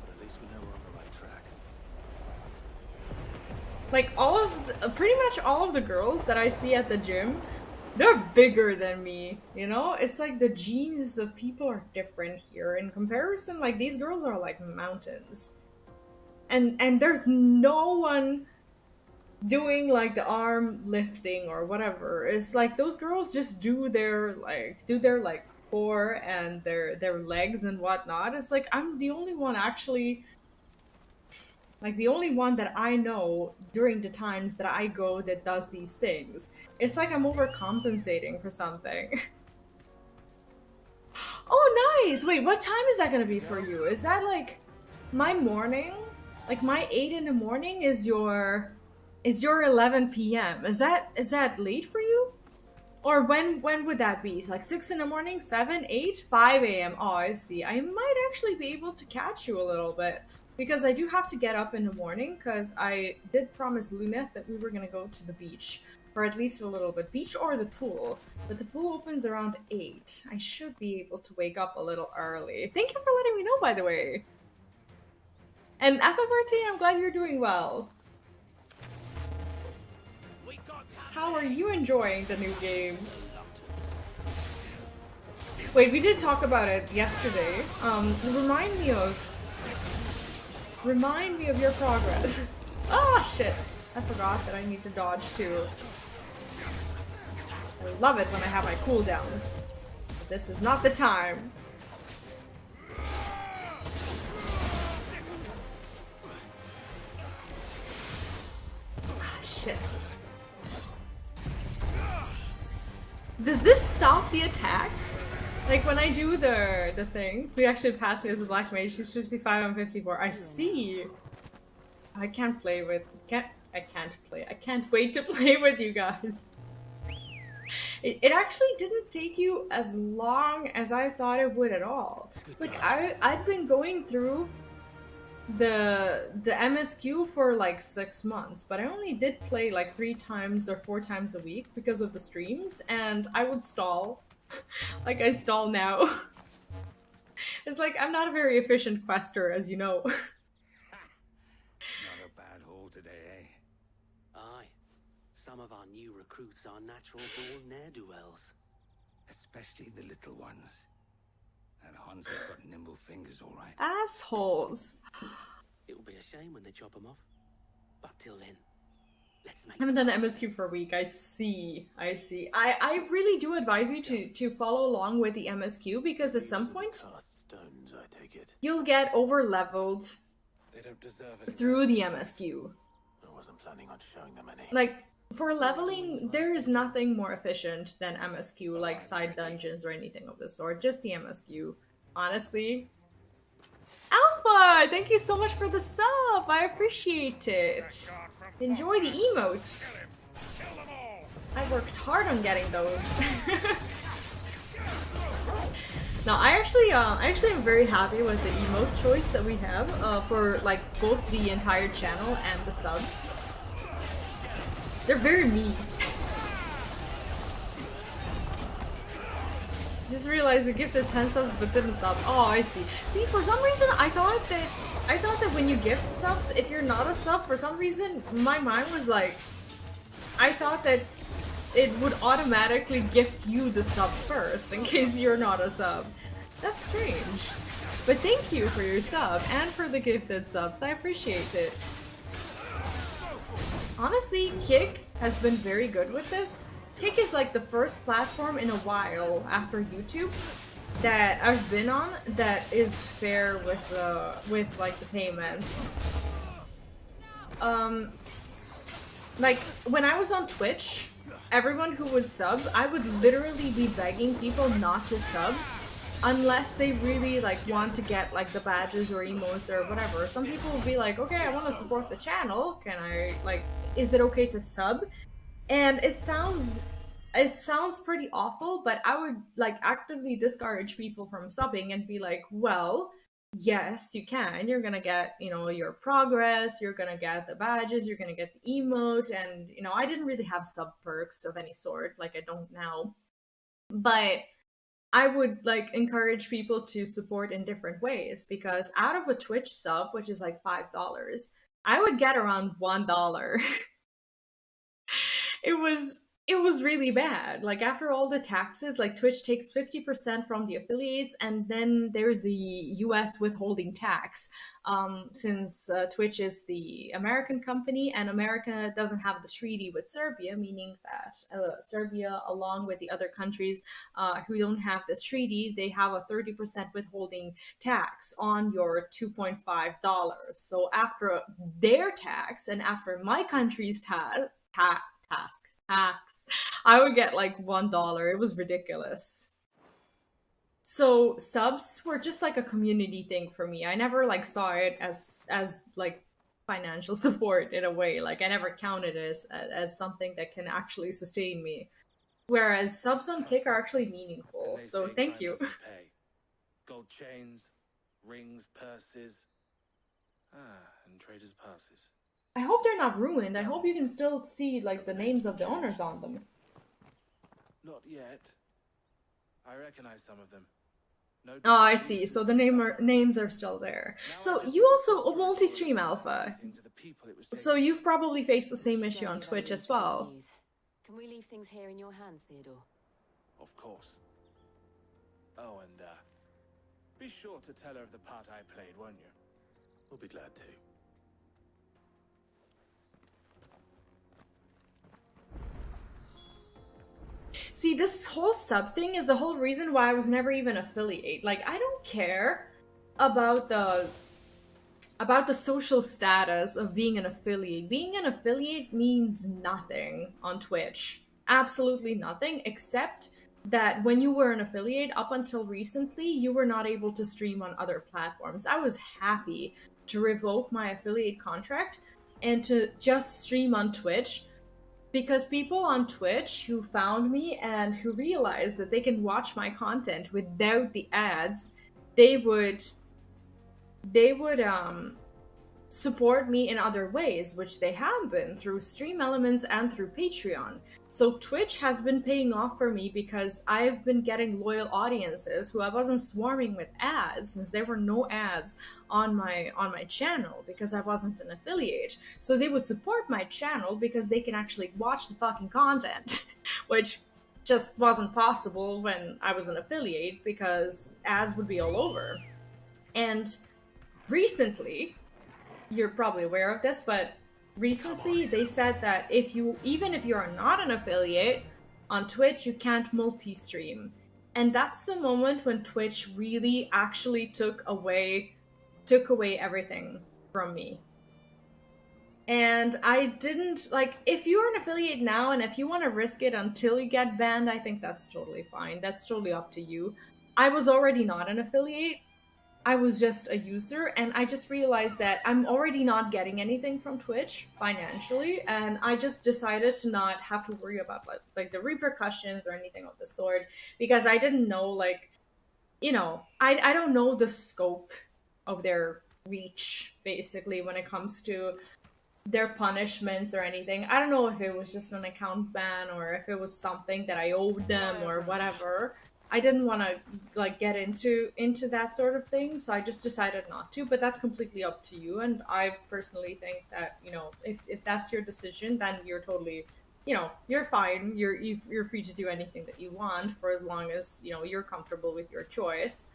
but at least we know we're on the right track.
Like, pretty much all of the girls that I see at the gym, they're bigger than me, you know? It's like the genes of people are different here. In comparison, like, these girls are like mountains. And there's no one doing like the arm lifting or whatever. It's like those girls just do their core and their legs and whatnot. It's like I'm the only one actually, like the only one that I know during the times that I go that does these things. It's like I'm overcompensating for something. Oh, nice! Wait, what time is that gonna be for you? Is that like my morning? Like my 8 in the morning is your 11 p.m. Is that late for you? Or when would that be? Like 6 in the morning, 7, 8, 5 a.m. Oh, I see. I might actually be able to catch you a little bit. Because I do have to get up in the morning, because I did promise Luneth that we were going to go to the beach. For at least a little bit. Beach or the pool. But the pool opens around 8. I should be able to wake up a little early. Thank you for letting me know, by the way. And FFXVI, I'm glad you're doing well.
We got
How are you enjoying the new game? Wait, we did talk about it yesterday. Remind me of your progress. Ah, shit. I forgot that I need to dodge too. I love it when I have my cooldowns. But this is not the time. Ah, shit. Does this stop the attack? Like when I do the thing, we actually passed me as a black mage. She's 55 and 54. I see. I can't play with. I can't wait to play with you guys. It actually didn't take you as long as I thought it would at all. It's like I'd been going through the MSQ for like 6 months, but I only did play like 3 times or 4 times a week because of the streams, and I would stall. Like I stall now. It's like I'm not a very efficient quester, as you know.
Not a bad haul today, eh?
Aye. Some of our new recruits are natural-born ne'er-do-wells.
Especially the little ones. That Hanzo's got nimble fingers, all right.
Assholes.
It'll be a shame when they chop them off. But till then, let's make.
I haven't done MSQ for a week. I see. I really do advise you to follow along with the MSQ, because at some point
Stones, I take it.
you'll get over leveled
They don't deserve it.
through the MSQ.
I wasn't planning on showing them any.
Like, for leveling, there is nothing more efficient than MSQ, like side dungeons or anything of the sort. Just the MSQ, honestly. Alpha! Thank you so much for the sub! I appreciate it. Enjoy the emotes. I worked hard on getting those. Now, I actually am very happy with the emote choice that we have for like both the entire channel and the subs. They're very me. Just realized I gifted 10 subs but didn't sub. Oh, I see. See, for some reason I thought that when you gift subs, if you're not a sub, for some reason my mind was like, I thought that it would automatically gift you the sub first in case you're not a sub. That's strange. But thank you for your sub and for the gifted subs. I appreciate it. Honestly, Kick has been very good with this. Kick is like the first platform in a while after YouTube that I've been on that is fair with like the payments. Like when I was on Twitch, everyone who would sub, I would literally be begging people not to sub unless they really like want to get like the badges or emotes or whatever. Some people would be like, okay, I want to support the channel. Can I, like, is it okay to sub? And it sounds pretty awful, but I would like actively discourage people from subbing and be like, well, yes, you can. You're gonna get, you know, your progress, you're gonna get the badges, you're gonna get the emote, and, you know, I didn't really have sub perks of any sort, like I don't now. But I would like encourage people to support in different ways, because out of a Twitch sub, which is like $5, I would get around $1. It was really bad. Like after all the taxes, like Twitch takes 50% from the affiliates, and then there's the US withholding tax. Since Twitch is the American company and America doesn't have the treaty with Serbia, meaning that Serbia, along with the other countries who don't have this treaty, they have a 30% withholding tax on your $2.5. So after their tax and after my country's tax, I would get like $1. It was ridiculous. So subs were just like a community thing for me. I never like saw it as like financial support in a way. Like I never counted it as something that can actually sustain me. Whereas subs on Kick are actually meaningful. So thank you.
Gold chains, rings, purses, and traders' passes.
I hope they're not ruined. I hope you can still see like the names of the owners on them.
Not yet. I recognize some of them. No.
Oh, I see. So the names are still there. So you also multi-stream Alpha. So you've probably faced the same issue on Twitch as well.
Can we leave things here in your hands, Theodore?
Of course. Oh, and, be sure to tell her of the part I played, won't you?
We'll be glad to.
See, this whole sub thing is the whole reason why I was never even affiliate. Like, I don't care about the social status of being an affiliate. Being an affiliate means nothing on Twitch. Absolutely nothing, except that when you were an affiliate, up until recently, you were not able to stream on other platforms. I was happy to revoke my affiliate contract and to just stream on Twitch, because people on Twitch who found me and who realized that they can watch my content without the ads, they would support me in other ways, which they have been through Stream Elements and through Patreon. So Twitch has been paying off for me because I've been getting loyal audiences who I wasn't swarming with ads, since there were no ads on my channel because I wasn't an affiliate. So they would support my channel because they can actually watch the fucking content, which just wasn't possible when I was an affiliate because ads would be all over. And recently, you're probably aware of this, but recently they said that even if you are not an affiliate on Twitch, you can't multi-stream. And that's the moment when Twitch really actually took away everything from me. And I didn't, like, if you're an affiliate now and if you want to risk it until you get banned, I think that's totally fine. That's totally up to you. I was already not an affiliate. I was just a user, and I just realized that I'm already not getting anything from Twitch financially, and I just decided to not have to worry about like the repercussions or anything of the sort, because I didn't know, like, you know, I don't know the scope of their reach, basically, when it comes to their punishments or anything. I don't know if it was just an account ban or if it was something that I owed them or whatever. I didn't want to like get into that sort of thing, so I just decided not to. But that's completely up to you, and I personally think that, you know, if that's your decision, then you're totally, you know, you're fine. You're free to do anything that you want for as long as, you know, you're comfortable with your choice.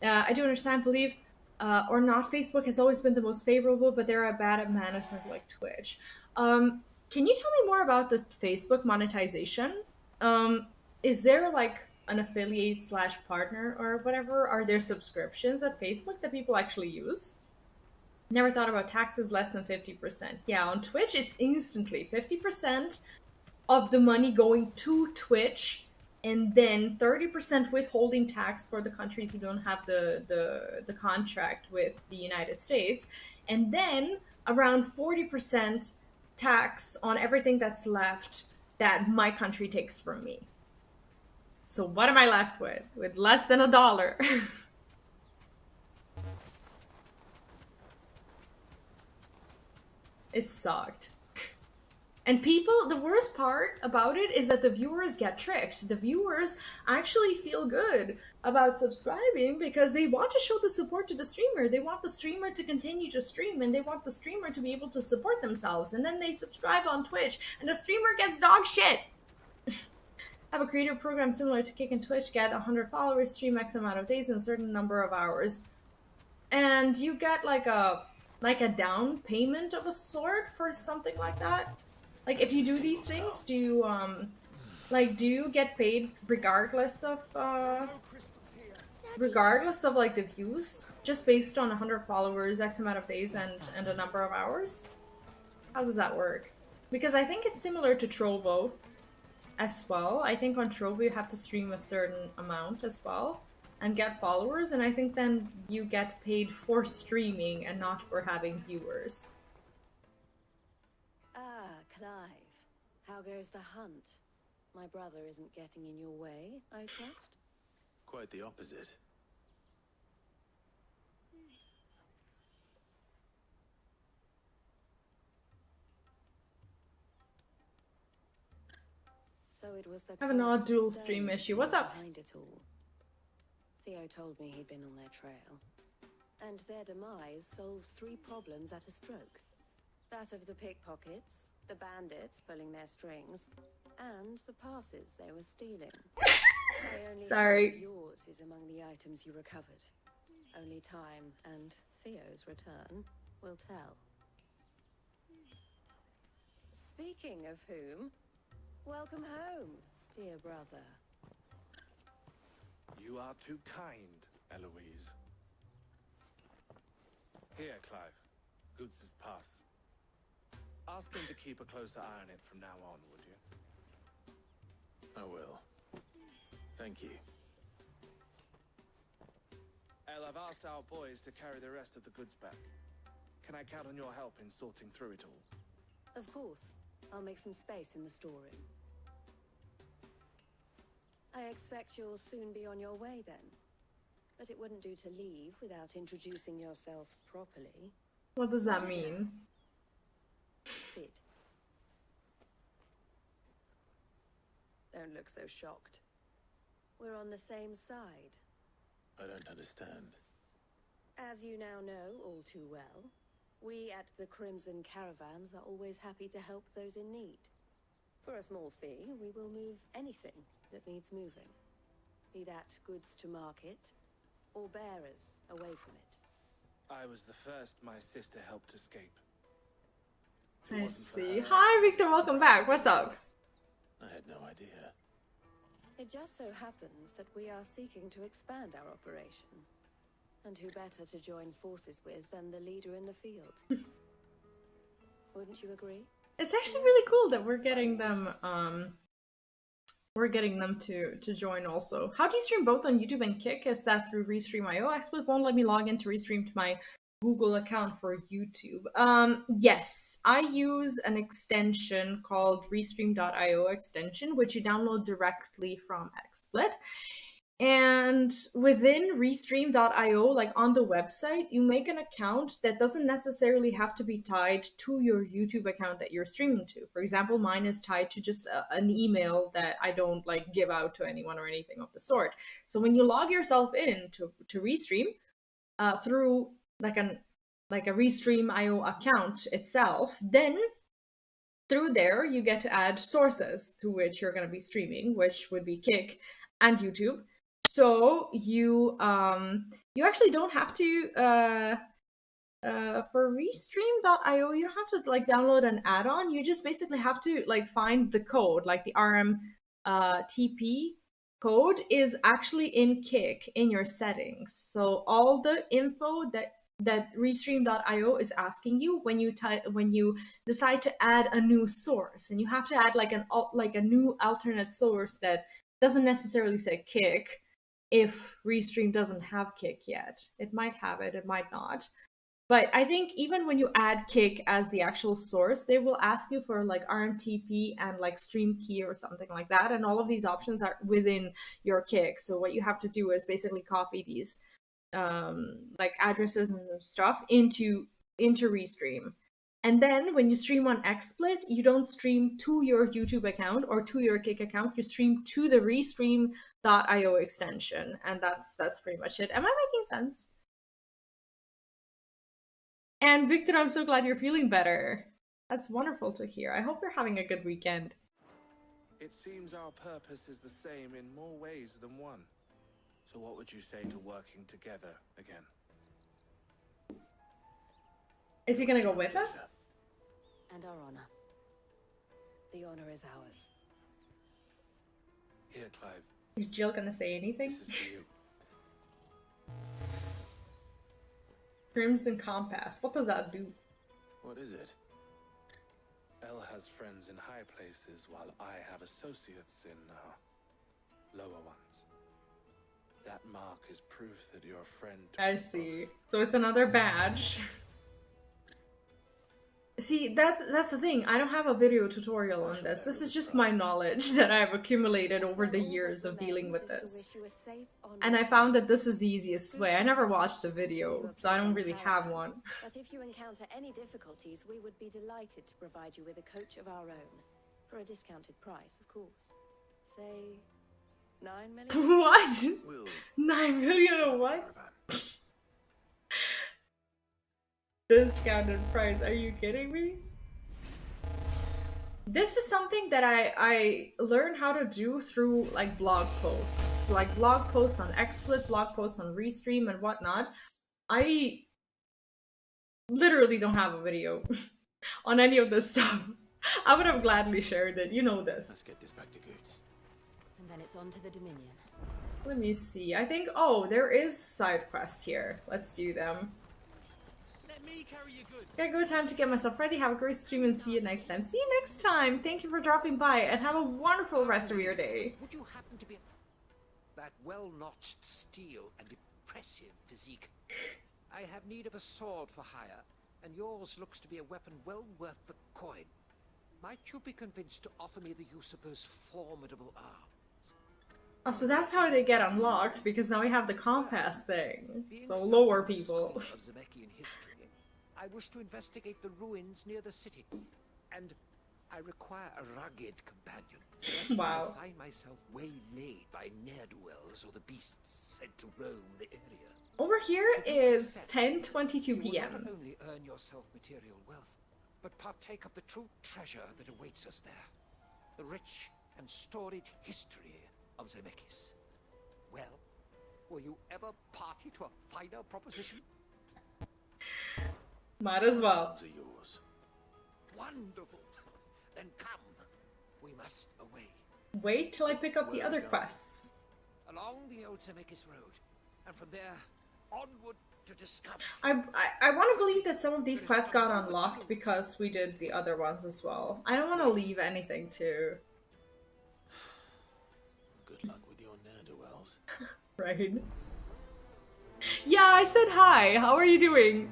I do understand, believe or not, Facebook has always been the most favorable, but they're bad at management like Twitch. Can you tell me more about the Facebook monetization? Is there like an affiliate / partner or whatever? Are there subscriptions at Facebook that people actually use? Never thought about taxes less than 50%. Yeah, on Twitch it's instantly 50% of the money going to Twitch, and then 30% withholding tax for the countries who don't have the contract with the United States, and then around 40% tax on everything that's left that my country takes from me. So what am I left with? With less than $1. It sucked. And people, the worst part about it is that the viewers get tricked. The viewers actually feel good about subscribing because they want to show the support to the streamer. They want the streamer to continue to stream, and they want the streamer to be able to support themselves. And then they subscribe on Twitch, and the streamer gets dog shit. Have a creator program similar to Kick and Twitch, get 100 followers, stream X amount of days, and a certain number of hours. And you get like a down payment of a sort for something like that. Like, if you do these things, do you get paid regardless of like the views, just based on 100 followers, X amount of days, and a number of hours? How does that work? Because I think it's similar to Trovo as well. I think on Trovo you have to stream a certain amount as well and get followers, and I think then you get paid for streaming and not for having viewers.
Clive, how goes the hunt? My brother isn't getting in your way, I trust?
Quite the opposite.
So it was the
I have an odd
cursed
dual
stone
stream issue. What's up?
behind it all. Theo told me he'd been on their trail. And their demise solves 3 problems at a stroke. That of the pickpockets, the bandits pulling their strings,
and the passes they were stealing. I only
Sorry.
hope yours is among the items you recovered. Only time and Theo's return will tell. Speaking of whom, welcome home, dear brother.
You are too kind, Eloise. Here, Clive. Goods' pass. Ask him to keep a closer eye on it from now on, would you?
I will. Thank you.
El, I've asked our boys to carry the rest of the goods back. Can I count on your help in sorting through it all?
Of course. I'll make some space in the storeroom. I expect you'll soon be on your way then. But it wouldn't do to leave without introducing yourself properly.
What does that mean?
Sid. Don't look so shocked. We're on the same side.
I don't understand.
As you now know all too well, we at the Crimson Caravans are always happy to help those in need. For a small fee, we will move anything that needs moving. Be that goods to market, or bearers away from it.
I was the first my sister helped escape.
I see. Hi, Victor. Welcome back. What's up?
I had no idea.
It just so happens that we are seeking to expand our operation. And who better to join forces with than the leader in the field? Wouldn't you agree?
It's actually really cool that we're getting them to join also. How do you stream both on YouTube and Kick? Is that through Restream.io? XSplit won't let me log into Restream to my Google account for YouTube. Yes, I use an extension called Restream.io extension, which you download directly from XSplit. And within Restream.io, like on the website, you make an account that doesn't necessarily have to be tied to your YouTube account that you're streaming to. For example, mine is tied to just an email that I don't like give out to anyone or anything of the sort. So when you log yourself in to Restream through like a Restream.io account itself, then through there you get to add sources to which you're going to be streaming, which would be Kick and YouTube. So you actually don't have to for Restream.io, you don't have to like download an add-on. You just basically have to like find the code, like the RMTP code is actually in Kick in your settings. So all the info that Restream.io is asking you when you decide to add a new source, and you have to add like a new alternate source that doesn't necessarily say Kick. If Restream doesn't have Kick yet, it might have it, it might not. But I think even when you add Kick as the actual source, they will ask you for like RMTP and like stream key or something like that, and all of these options are within your Kick. So what you have to do is basically copy these like addresses and stuff into Restream. And then when you stream on XSplit, you don't stream to your YouTube account or to your Kick account, you stream to the Restream.io extension. And that's pretty much it. Am I making sense? And Victor, I'm so glad you're feeling better. That's wonderful to hear. I hope you're having a good weekend.
It seems our purpose is the same in more ways than one. So what would you say to working together again?
Is he gonna go with us?
And our honor. The honor is ours.
Here, Clive.
Is Jill gonna say anything?
This is for you.
Crimson Compass. What does that do?
What is it?
Elle has friends in high places, while I have associates in lower ones. That mark is proof that you're a friend.
I see. So it's another badge. See, that's the thing. I don't have a video tutorial on this. This is just my knowledge that I've accumulated over the years of dealing with this. And I found that this is the easiest way. I never watched the video, so I don't really have one.
But if you encounter any difficulties, we would be delighted to provide you with a coach of our own. For a discounted price, of course. Say 9 million?
What? 9 million or what? Discounted price, are you kidding me? This is something that I learned how to do through like blog posts on XSplit, blog posts on Restream and whatnot. I literally don't have a video on any of this stuff. I would have gladly shared it, you know this.
Let's get this back to Goods.
And then it's on to the Dominion.
Let me see. I think, oh, there is side quests here. Let's do them.
Let me carry your goods.
Got good time to get myself ready. Have a great stream and see you next time. See you next time. Thank you for dropping by and have a wonderful rest of your day.
Would you happen to be that well-notched steel and impressive physique? I have need of a sword for hire, and yours looks to be a weapon well worth the coin. Might you be convinced to offer me the use of those formidable arms?
Oh, so that's how they get unlocked, because now we have the compass thing. So lower people.
Of Zemeckis history, I wish to investigate the ruins near the city, and I require a rugged companion.
Wow.
I find myself waylaid by ne'er-do-wells or the beasts sent to roam the area.
Over here is 10:22
You will
p.m.
not only earn yourself material wealth, but partake of the true treasure that awaits us there. The rich and storied history of Zemeckis. Well, were you ever party to a finer proposition?
Might as well.
To yours. Wonderful. Then come. We must away.
Wait till I pick up the other quests.
Along the old Zemeckis road, and from there onward to discover.
I want to believe that some of these quests got unlocked because we did the other ones as well. I don't want to leave anything to...
Good luck with your ne'er-do-wells.
Right. Yeah, I said hi. How are you doing?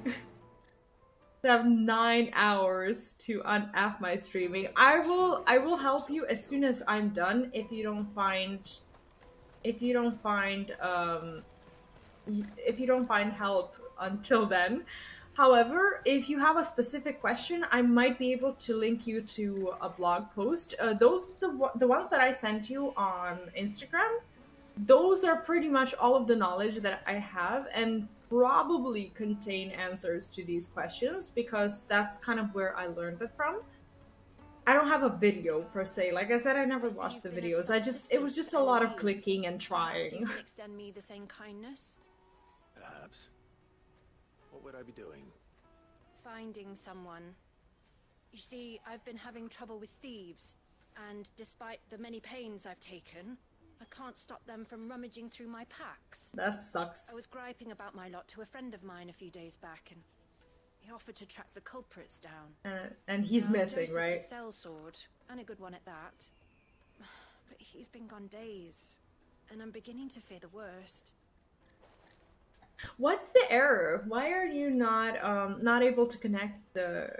I have 9 hours to un-F my streaming. I will help you as soon as I'm done if you don't find help until then. However, if you have a specific question, I might be able to link you to a blog post. The ones that I sent you on Instagram, those are pretty much all of the knowledge that I have and probably contain answers to these questions because that's kind of where I learned it from. I don't have a video per se. Like I said, I never watched the videos. It was just a lot of clicking and trying.
You can extend me the same kindness.
Perhaps. What would I be doing?
Finding someone. You see, I've been having trouble with thieves, and despite the many pains I've taken, I can't stop them from rummaging through my packs.
That sucks.
I was griping about my lot to a friend of mine a few days back, and he offered to track the culprits down.
And he's missing,
Joseph's
right?
a sellsword, and a good one at that. But he's been gone days, and I'm beginning to fear the worst.
What's the error? Why are you not able to connect the,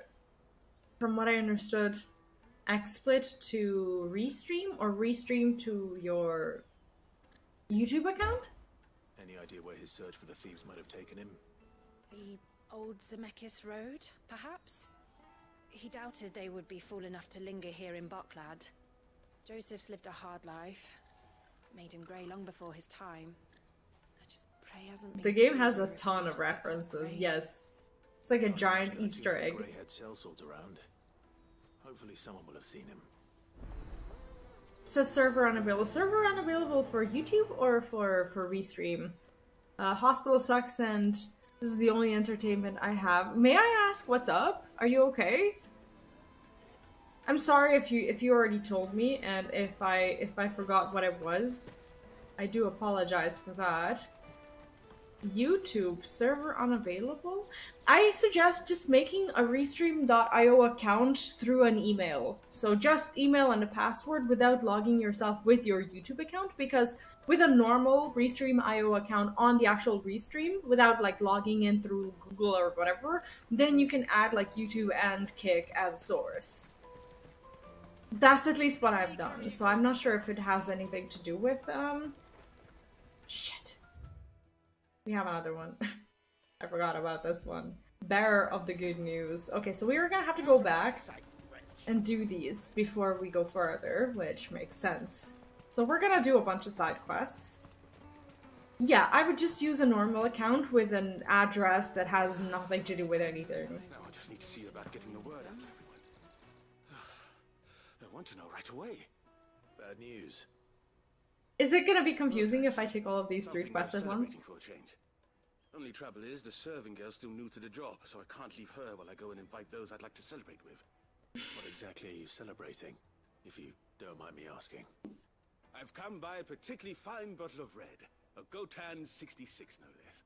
from what I understood, XSplit to Restream or Restream to your YouTube account?
Any idea where his search for the thieves might have taken him?
The old Zemeckis Road, perhaps? He doubted they would be fool enough to linger here in Boklad. Joseph's lived a hard life. Made him grey long before his time. I just pray hasn't been...
The game has a ton of references, yes. It's like a giant Easter egg.
Grey-haired sellswords around. Hopefully someone will have seen him.
It says server unavailable. Server unavailable for YouTube or for Restream? Hospital sucks and this is the only entertainment I have. May I ask what's up? Are you okay? I'm sorry if you already told me, and if I forgot what it was. I do apologize for that. YouTube server unavailable? I suggest just making a restream.io account through an email. So just email and a password without logging yourself with your YouTube account, because with a normal Restream.io account on the actual Restream, without like logging in through Google or whatever, then you can add like YouTube and Kick as a source. That's at least what I've done, so I'm not sure if it has anything to do with, shit. We have another one. I forgot about this one. Bearer of the good news. Okay, so we are gonna have to go back and do these before we go further, which makes sense. So we're gonna do a bunch of side quests. Yeah, I would just use a normal account with an address that has nothing to do with anything.
Now I just need to see about getting the word out to everyone.
want to know right away.
Bad news.
Is it gonna be confusing if I take all of these 3 quests at once?
For a change. Only trouble is, the serving girl's still new to the job, so I can't leave her while I go and invite those I'd like to celebrate with.
What exactly are you celebrating, if you don't mind me asking?
I've come by a particularly fine bottle of red. A Gotan 66, no less.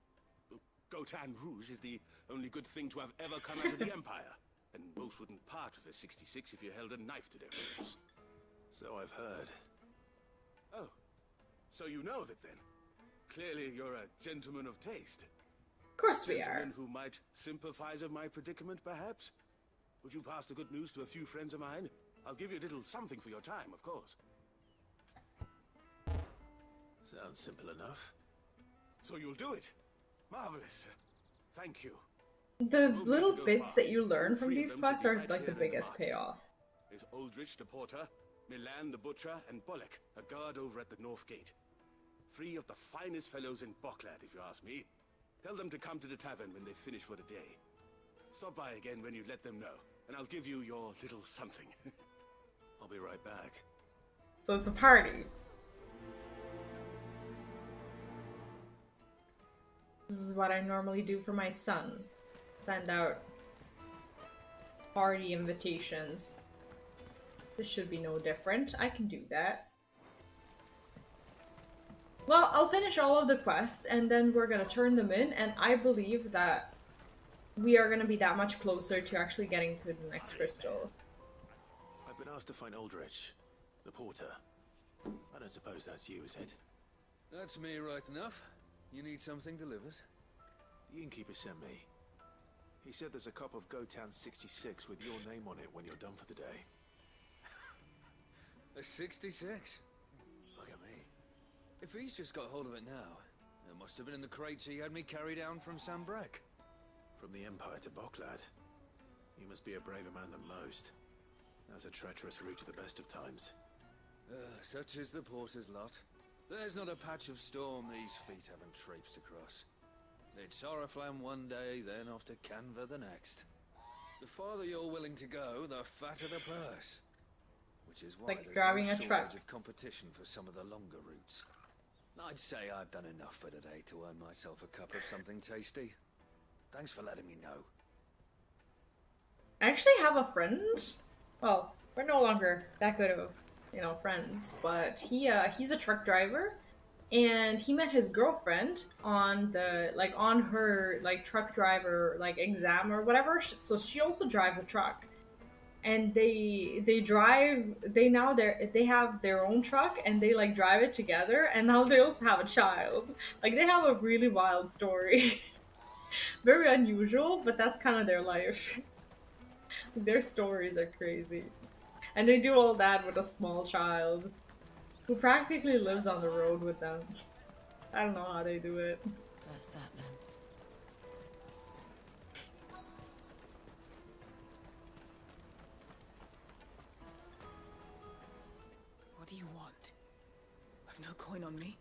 Gotan Rouge is the only good thing to have ever come out of the Empire. And most wouldn't part with a 66 if you held a knife to their throats.
So I've heard.
Oh, so you know of it then? Clearly you're a gentleman of taste.
Of course we are.
Gentleman who might sympathize with my predicament, perhaps? Would you pass the good news to a few friends of mine? I'll give you a little something for your time, of course.
Sounds simple enough.
So you'll do it? Marvelous. Thank you.
The little bits that you learn from these quests are like the biggest payoff.
There's Aldrich the porter, Milan the butcher, and Bolek, a guard over at the North Gate. 3 of the finest fellows in Boklad, if you ask me. Tell them to come to the tavern when they finish for the day. Stop by again when you let them know, and I'll give you your little something.
I'll be right back.
So it's a party. This is what I normally do for my son. Send out party invitations. This should be no different. I can do that. Well, I'll finish all of the quests and then we're gonna turn them in, and I believe that we are gonna be that much closer to actually getting to the next crystal.
I've been asked to find Aldrich, the porter. I don't suppose that's you, is it?
That's me right enough. You need something delivered?
The innkeeper sent me. He said there's a cup of Gotan 66 with your name on it when you're done for the day.
A 66? Look at me. If he's just got hold of it now, it must have been in the crates he had me carry down from Sambrek.
From the Empire to Boklad. You must be a braver man than most. That's a treacherous route at the best of times.
Such is the porter's lot. There's not a patch of storm these feet haven't traipsed across. It's Oriflamme one day, then off to Canva the next. The farther you're willing to go, the fatter the purse. Which is why
Like driving
there's
a
no
truck.
shortage of competition for some of the longer routes. I'd say I've done enough for today to earn myself a cup of something tasty. Thanks for letting me know.
I actually have a friend. Well, we're no longer that good of, friends, but he's a truck driver, and he met his girlfriend on the on her truck driver exam or whatever. So she also drives a truck, and they have their own truck, and they drive it together, and now they also have a child. They have a really wild story. Very unusual, but that's kind of their life. Their stories are crazy. And they do all that with a small child who practically lives on the road with them. I don't know how they do it.
That's that then.
What do you want? I've no coin on me.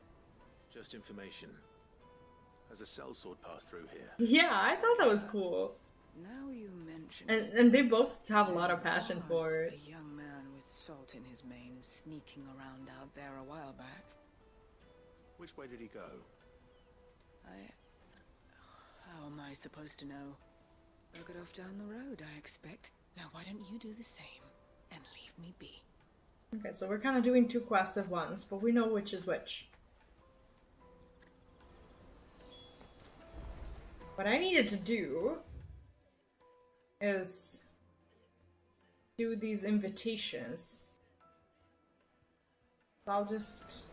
Just information. Has a sellsword passed through here?
Yeah, I thought that was cool.
Now you mention
And they both have a lot of passion for it.
a young man with salt in his mane sneaking around out there a while back.
Which way did he go?
How am I supposed to know? Broke it off down the road, I expect. Now why don't you do the same and leave me be?
Okay, so we're kind of doing 2 quests at once, but we know which is which. What I needed to do is do these invitations. I'll just...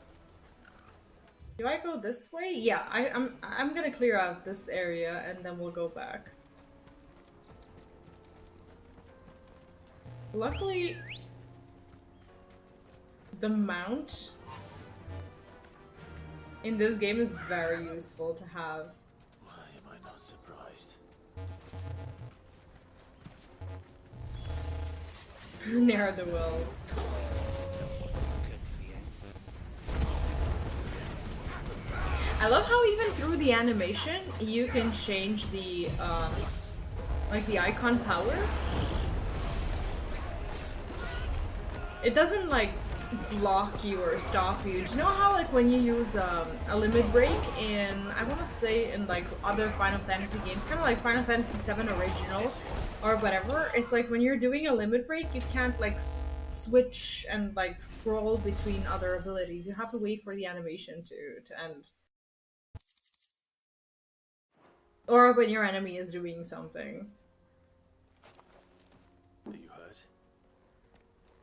Do I go this way? Yeah, I'm gonna clear out this area and then we'll go back. Luckily, the mount in this game is very useful to have.
Why am I not surprised?
Near the wells. I love how even through the animation you can change the the icon power. it doesn't like block you or stop you. Do you know how like when you use a limit break in, I want to say in like other Final Fantasy games, kind of like Final Fantasy VII Original or whatever, it's like when you're doing a limit break, you can't like switch and like scroll between other abilities. You have to wait for the animation to end. Or when your enemy is doing something.
Are you hurt?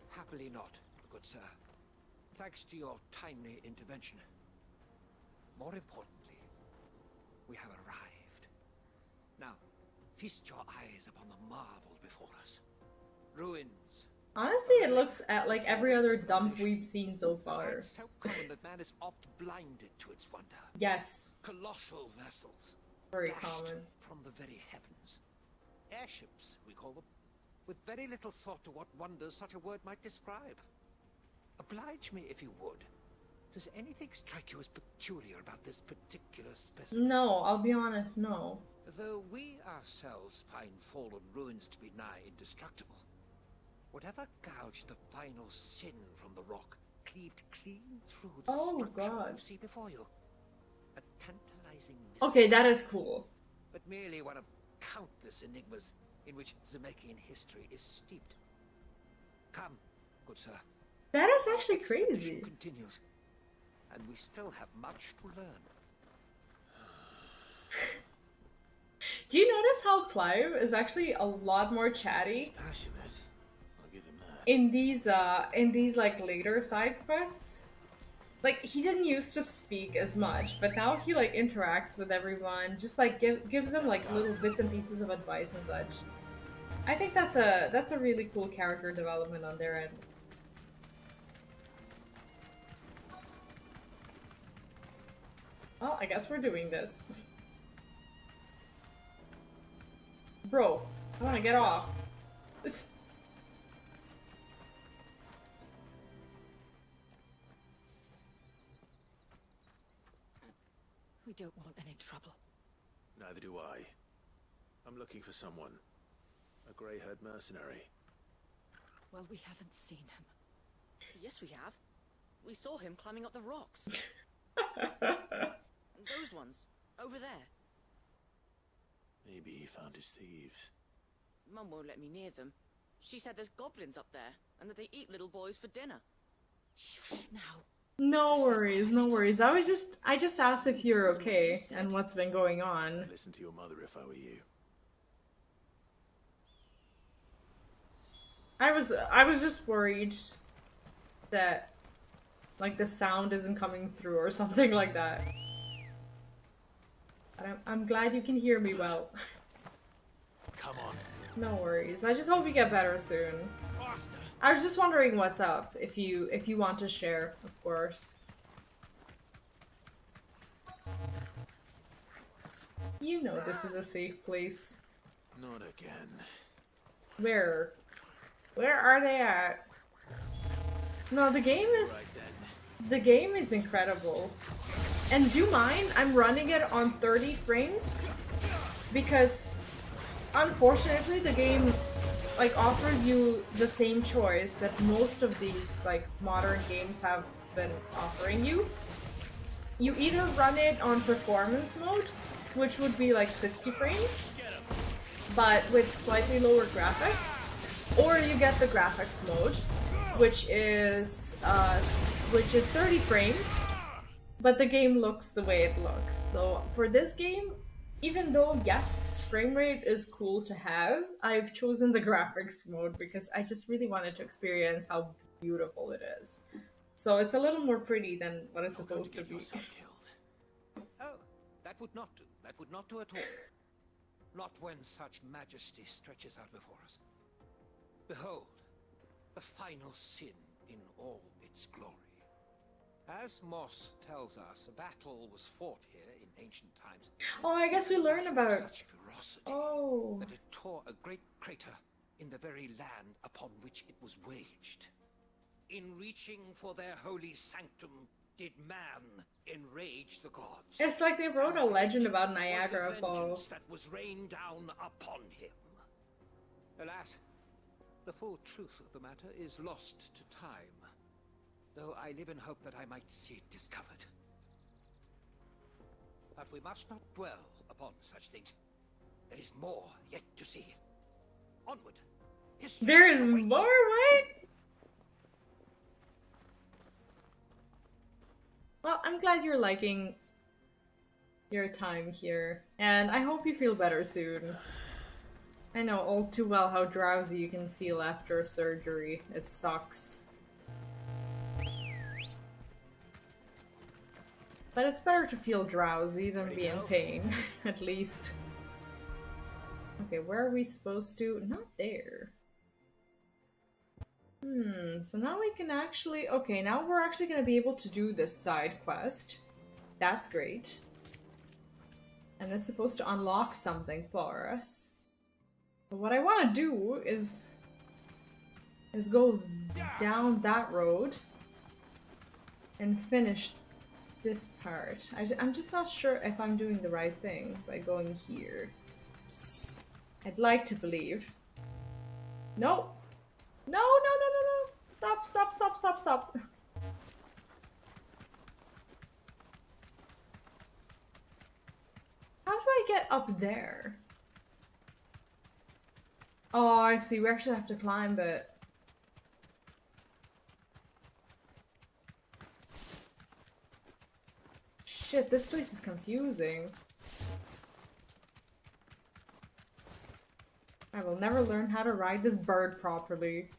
Happily not, good sir. Thanks to your timely intervention. More importantly, we have arrived. Now, feast your eyes upon the marvel before us. Ruins.
Honestly, it looks at like every other dump we've seen so far.
It's so common that man is oft blinded to its wonder.
Yes.
Colossal vessels.
Very
dashed
common.
From the very heavens. Airships, we call them. With very little thought to what wonders such a word might describe. Oblige me if you would. Does anything strike you as peculiar about this particular specimen?
No, I'll be honest, no.
Though we ourselves find fallen ruins to be nigh indestructible, whatever gouged the final sin from the rock cleaved clean through the structure you see before you. A tantalizing mystery.
Okay, that is cool.
But merely one of countless enigmas in which Zemeckyan history is steeped. Come, good sir.
That is actually crazy.
Continues, and we still have much to learn.
Do you notice how Clive is actually a lot more chatty
Passionate. I'll give him that.
in these like later side quests? Like he didn't used to speak as much, but now he like interacts with everyone, just like gives them like little bits and pieces of advice and such. I think that's a really cool character development on their end. Well, I guess we're doing this. Bro, I wanna get off.
We don't want any trouble.
Neither do I. I'm looking for someone. A grey-haired mercenary.
Well, we haven't seen him. Yes, we have. We saw him climbing up the rocks. Those ones, over there.
Maybe he found his thieves.
Mum won't let me near them. She said there's goblins up there, and that they eat little boys for dinner. Shh, now.
No worries, no worries. I just asked if you're okay and what's been going on.
I'd listen to your mother if I were you.
I was just worried that like the sound isn't coming through or something like that. But I'm glad you can hear me well.
Come on.
No worries. I just hope we get better soon. I was just wondering what's up, if you want to share, of course. You know this is a safe place.
Not again.
Where? Where are they at? No, the game is incredible. And do mind, I'm running it on 30 frames because unfortunately the game like offers you the same choice that most of these like modern games have been offering you. You either run it on performance mode, which would be like 60 frames, but with slightly lower graphics, or you get the graphics mode, which is 30 frames, but the game looks the way it looks. So for this game, even though yes, frame rate is cool to have, I've chosen the graphics mode because I just really wanted to experience how beautiful it is. So it's a little more pretty than what it's supposed to be.
Oh, that would not do. That would not do at all. Not when such majesty stretches out before us. Behold, the final sin in all its glory. As Moss tells us, a battle was fought here in ancient times.
Oh, I guess we learn about
such ferocity that it tore a great crater in the very land upon which it was waged. In reaching for their holy sanctum, did man enrage the gods.
It's like they wrote a legend about Niagara
was the
Falls.
vengeance that was rained down upon him. Alas, The full truth of the matter is lost to time, though I live in hope that I might see it discovered. But we must not dwell upon such things. There is more yet to see. Onward. History
There is
awaits.
more, right? Well, I'm glad you're liking your time here, and I hope you feel better soon. I know all too well how drowsy you can feel after surgery. It sucks. But it's better to feel drowsy than be in pain, at least. Okay, where are we supposed to? Not there. So now we can actually... Okay, now we're actually gonna be able to do this side quest. That's great. And it's supposed to unlock something for us. But what I want to do is go down that road and finish this part. I'm just not sure if I'm doing the right thing by going here. I'd like to believe. No! No, no, no, no, no! Stop, stop, stop, stop, stop! How do I get up there? Oh, I see. We actually have to climb it. Shit, this place is confusing. I will never learn how to ride this bird properly.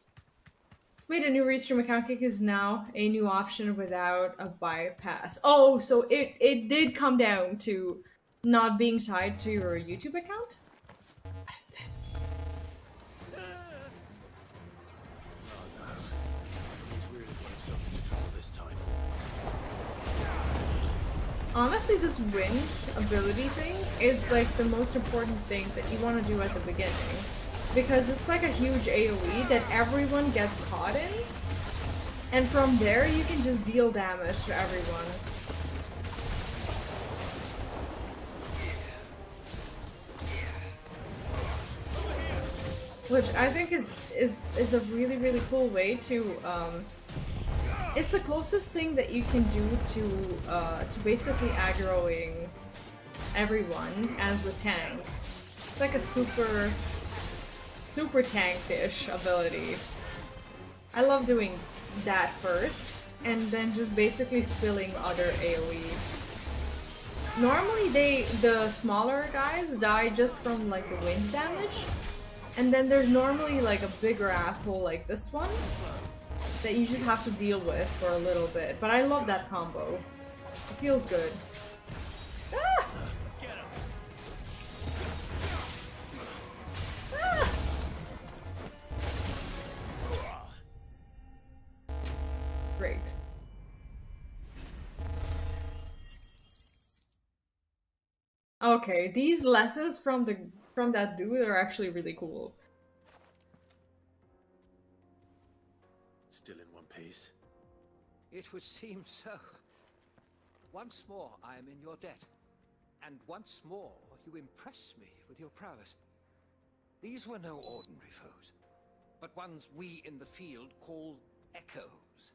It's made a new restream account kick is now a new option without a bypass. Oh, so it did come down to not being tied to your YouTube account? What is this? Honestly, this wind ability thing is like the most important thing that you want to do at the beginning. Because it's like a huge AoE that everyone gets caught in. And from there, you can just deal damage to everyone. Which I think is a really, really cool way to, it's the closest thing that you can do to basically aggroing everyone as a tank. It's like a super tank-ish ability. I love doing that first, and then just basically spilling other AoE. Normally the smaller guys die just from like the wind damage, and then there's normally like a bigger asshole like this one that you just have to deal with for a little bit. But I love that combo. It feels good. Ah! Ah! Great. Okay, these lessons from that dude are actually really cool.
Still in one piece?
It would seem so. Once more I am in your debt, and once more you impress me with your prowess. These were no ordinary foes, but ones we in the field call echoes.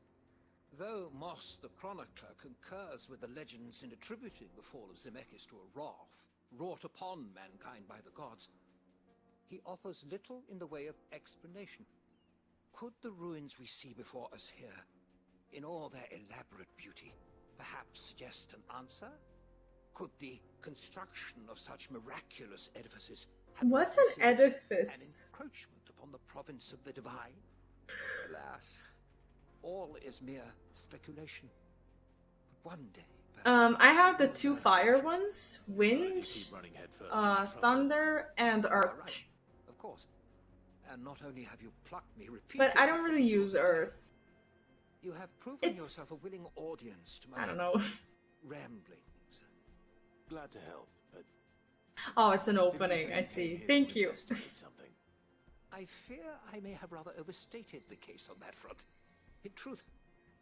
Though Moss the Chronicler concurs with the legends in attributing the fall of Zemeckis to a wrath wrought upon mankind by the gods, he offers little in the way of explanation. Could the ruins we see before us here, in all their elaborate beauty, perhaps suggest an answer? Could the construction of such miraculous edifices have
What's an edifice?
an encroachment upon the province of the divine? Alas, all is mere speculation. But one day,
I have the two fire ones: wind, thunder, and earth.
of course. And not only have you plucked me repeatedly,
But I don't really use earth.
you have proven yourself a willing audience to my
I don't know.
ramblings.
Glad to help, but
Oh, it's an opening. I see. Thank you.
something.
I fear I may have rather overstated the case on that front. In truth,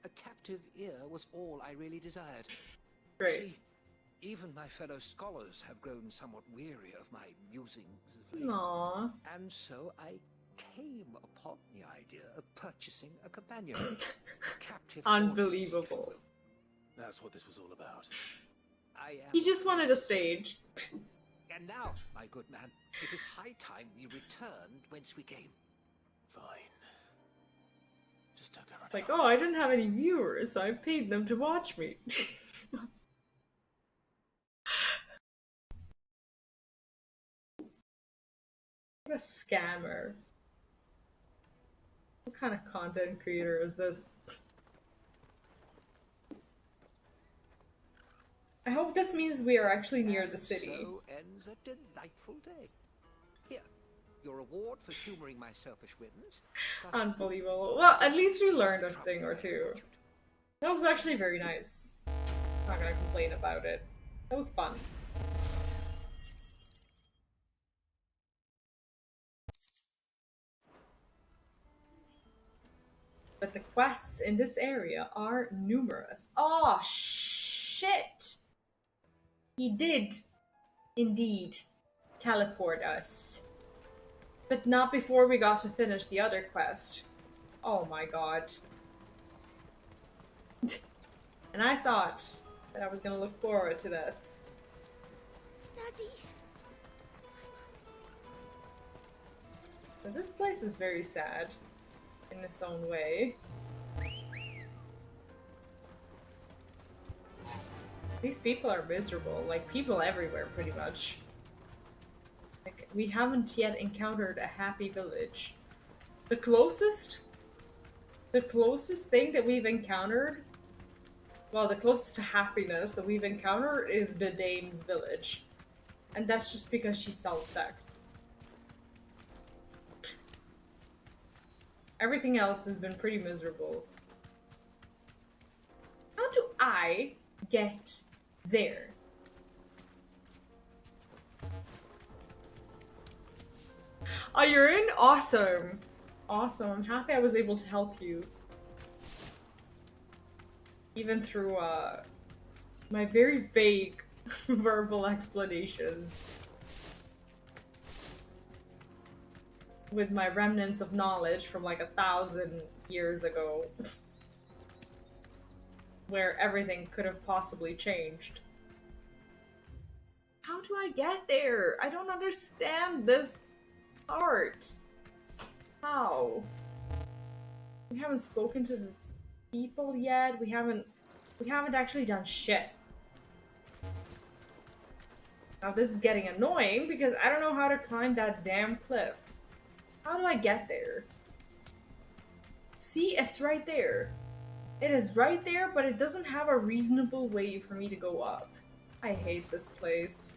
a captive ear was all I really desired.
Great.
See, even my fellow scholars have grown somewhat weary of my musings of late.
Aww.
And so I came upon the idea of purchasing a companion. Captive
Unbelievable.
audience, if you will.
That's what this was all about.
I am.
He just wanted a stage.
And now, my good man, it is high time we returned whence we came.
Fine. Just don't go running.
Like, oh, I didn't have any viewers, so I paid them to watch me. What a scammer. What kind of content creator is this? I hope this means we are actually near the city.
So ends a delightful day. Here, your reward for humoring my selfish whims.
Unbelievable. Well, at least we learned a thing or two. That was actually very nice. Not gonna complain about it. That was fun. But the quests in this area are numerous. Oh, shit! He did, indeed, teleport us. But not before we got to finish the other quest. Oh my god. And I thought that I was gonna look forward to this.
Daddy.
But this place is very sad in its own way. These people are miserable, like people everywhere pretty much. Like, we haven't yet encountered a happy village. The closest thing that we've encountered, well, the closest to happiness that we've encountered is the dame's village. And that's just because she sells sex. Everything else has been pretty miserable. How do I get there? Oh, you're in? Awesome. Awesome. I'm happy I was able to help you. Even through, my very vague verbal explanations. With my remnants of knowledge from like 1,000 years ago. Where everything could have possibly changed. How do I get there? I don't understand this part. How? We haven't spoken to the people yet. We haven't actually done shit. Now this is getting annoying because I don't know how to climb that damn cliff. How do I get there? See, it's right there. It is right there, but it doesn't have a reasonable way for me to go up. I hate this place.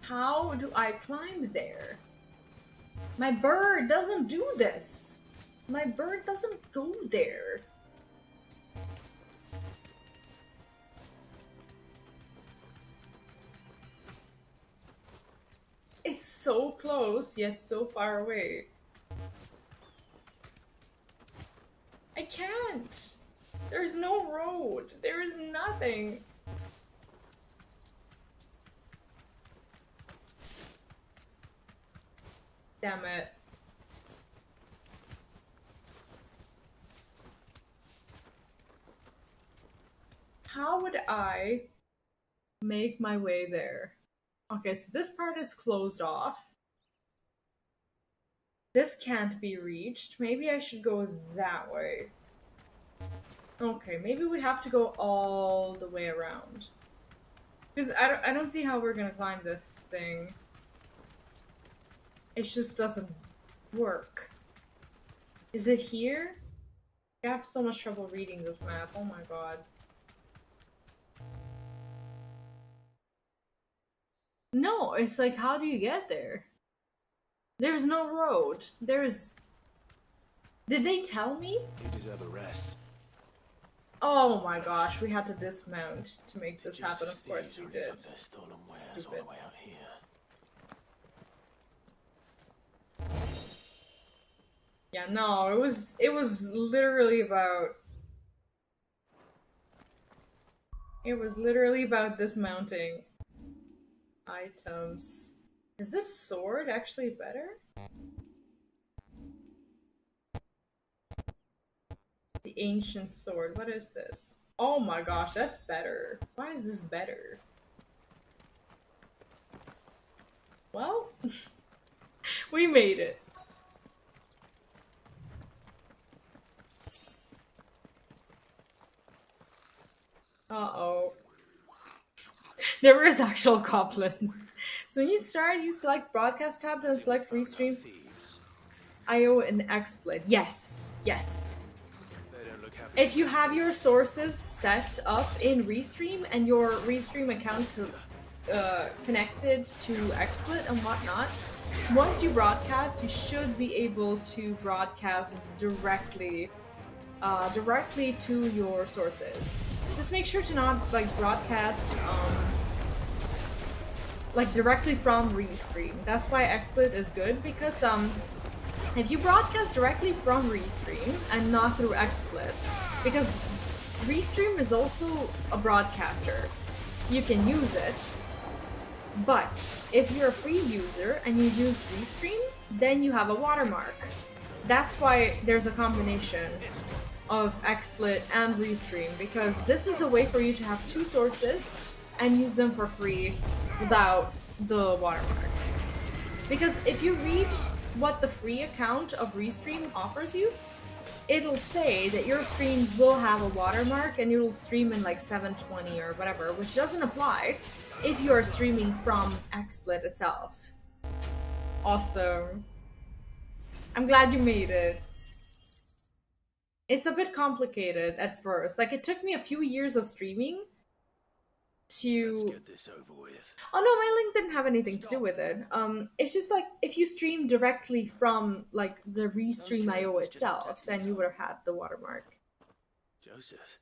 How do I climb there? My bird doesn't do this. My bird doesn't go there. It's so close, yet so far away. I can't. There's no road. There is nothing. Damn it. How would I make my way there? Okay, so this part is closed off. This can't be reached. Maybe I should go that way. Okay, maybe we have to go all the way around. Because I don't see how we're gonna climb this thing. It just doesn't work. Is it here? I have so much trouble reading this map. Oh my god. No, it's like, how do you get there? There's no road. There's... Did they tell me?
You deserve a rest.
Oh my gosh, we had to dismount to make this happen. Of course we did.
Stolen wares all the way out here.
Yeah, no, it was literally about... It was literally about dismounting. Items. Is this sword actually better? The ancient sword. What is this? Oh my gosh, that's better. Why is this better? Well, we made it. Uh-oh. There is actual goblins. So when you start, you select broadcast tab, then select restream. IO and XSplit. Yes. Yes. If you have your sources set up in Restream and your Restream account connected to XSplit and whatnot, once you broadcast, you should be able to broadcast directly to your sources. Just make sure to not broadcast directly from Restream. That's why XSplit is good, because if you broadcast directly from Restream and not through XSplit, because Restream is also a broadcaster, you can use it, but if you're a free user and you use Restream, then you have a watermark. That's why there's a combination of XSplit and Restream, because this is a way for you to have two sources and use them for free without the watermark. Because if you read what the free account of Restream offers you, it'll say that your streams will have a watermark and you'll stream in 720 or whatever, which doesn't apply if you are streaming from XSplit itself. Awesome. I'm glad you made it. It's a bit complicated at first. It took me a few years of streaming to...
Let's get this over with.
Oh no, my link didn't have anything to do with it. It's just if you stream directly from the Restream IO itself, then you would have had the watermark.
Joseph.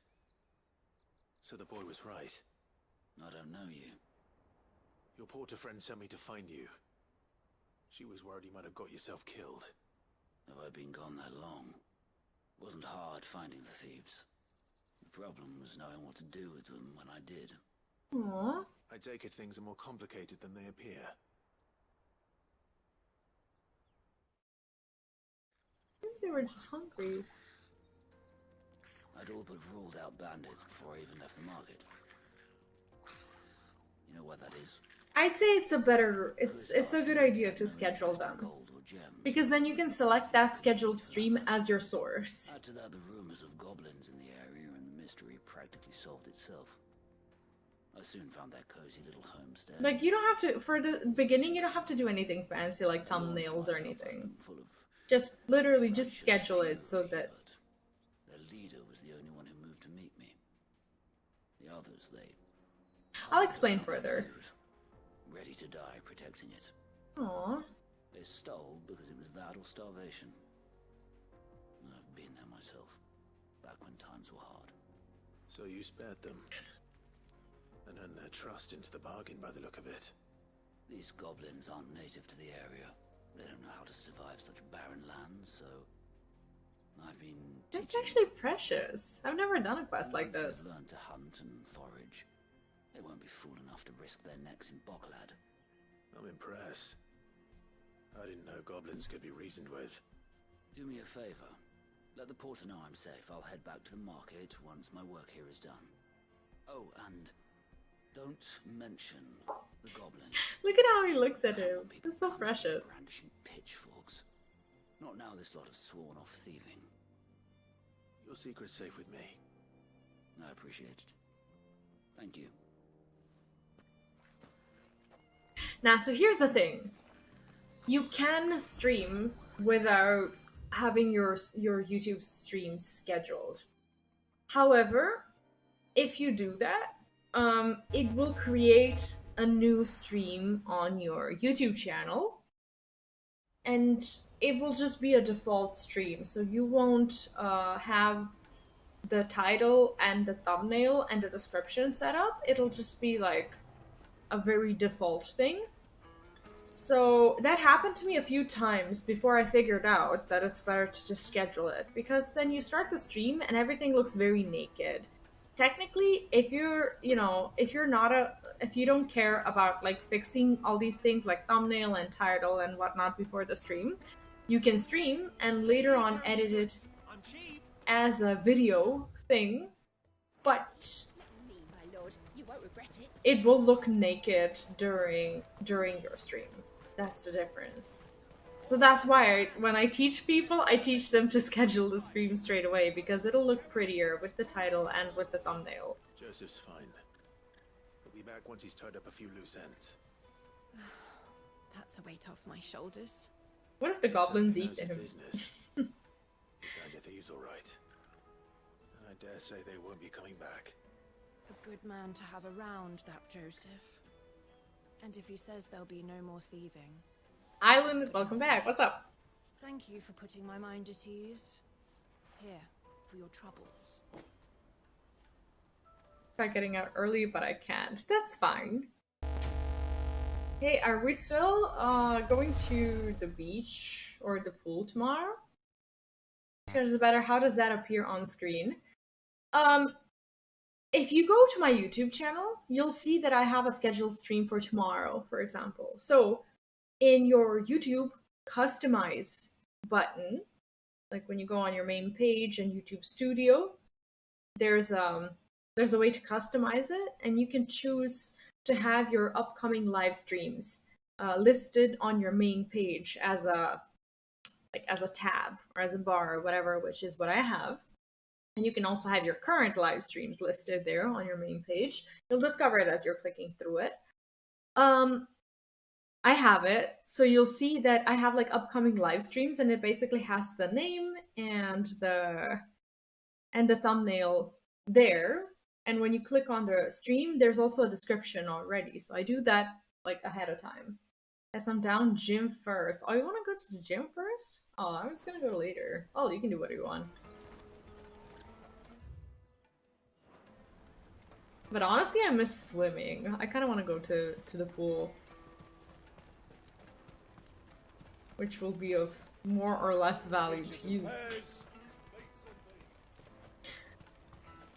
So the boy was right.
I don't know you.
Your porter friend sent me to find you. She was worried you might have got yourself killed.
Have I been gone that long? Wasn't hard finding the thieves. The problem was knowing what to do with them when I did.
Aww.
I take it things are more complicated than they appear.
I think they were just hungry.
I'd all but ruled out bandits before I even left the market. You know what that is?
I'd say it's a good idea to schedule them. Because then you can select that scheduled stream as your source.
Add to that the rumors of goblins in the area, and the mystery practically solved itself. I soon found that cozy little homestead.
You don't have to, for the beginning, you don't have to do anything fancy like thumbnails or anything. Just literally just schedule it so that...
Their leader was the only one who moved to meet me. The others,
I'll explain further.
Ready to die protecting it.
Aww.
They stole because it was that or starvation. I've been there myself, back when times were hard.
So you spared them. And earned their trust into the bargain by the look of it.
These goblins aren't native to the area. They don't know how to survive such barren lands, so... I've been
That's actually precious. I've never done a quest like this.
They've learned to hunt and forage. They won't be fool enough to risk their necks in Boklad.
I'm impressed. I didn't know goblins could be reasoned with.
Do me a favor. Let the porter know I'm safe. I'll head back to the market once my work here is done. Oh, and don't mention the goblin.
Look at how he looks at him. It's so precious.
Brandishing pitchforks. Not now this lot have sworn off thieving.
Your secret's safe with me.
I appreciate it. Thank you.
Now, so here's the thing. You can stream without having your YouTube stream scheduled. However, if you do that, it will create a new stream on your YouTube channel, and it will just be a default stream. So you won't have the title and the thumbnail and the description set up. It'll just be a very default thing. So that happened to me a few times before I figured out that it's better to just schedule it, because then you start the stream and everything looks very naked. Technically, if you're not if you don't care about like fixing all these things like thumbnail and title and whatnot before the stream, you can stream and later on edit it as a video thing, but it will look naked during your stream. That's the difference. So that's why when I teach people, I teach them to schedule the stream straight away, because it'll look prettier with the title and with the thumbnail.
Joseph's fine. He'll be back once he's tied up a few loose ends.
That's a weight off my shoulders.
What if the goblins eat him?
Business. You found your thieves all right. And I dare say they won't be coming back.
A good man to have around, that Joseph. And if he says there'll be no more thieving...
Island, welcome back. What's up?
Thank you for putting my mind at ease. Here, for your troubles.
Try getting out early, but I can't. That's fine. Hey, are we still going to the beach or the pool tomorrow? Because better, how does that appear on screen? If you go to my YouTube channel, you'll see that I have a scheduled stream for tomorrow, for example. So in your YouTube customize button, like when you go on your main page and YouTube Studio, there's a way to customize it, and you can choose to have your upcoming live streams listed on your main page as a tab or as a bar or whatever, which is what I have. And you can also have your current live streams listed there on your main page. You'll discover it as you're clicking through it. I have it, so you'll see that I have like upcoming live streams, and it basically has the name and the thumbnail there. And when you click on the stream, there's also a description already. So I do that like ahead of time. As I'm down, gym first. Oh, you want to go to the gym first? Oh, I'm just gonna go later. Oh, you can do what you want. But honestly, I miss swimming. I kind of want to go to the pool, which will be of more or less value to you.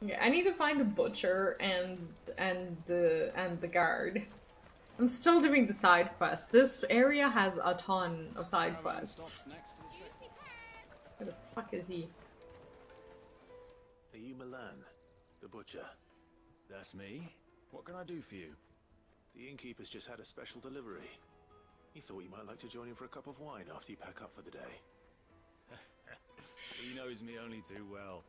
Yeah, I need to find the butcher and the guard. I'm still doing the side quests. This area has a ton of side quests. Where the fuck is he?
Are you Milan, the butcher?
That's me. What can I do for you?
The innkeeper's just had a special delivery. He thought you might like to join him for a cup of wine after you pack up for the day.
He knows me only too well.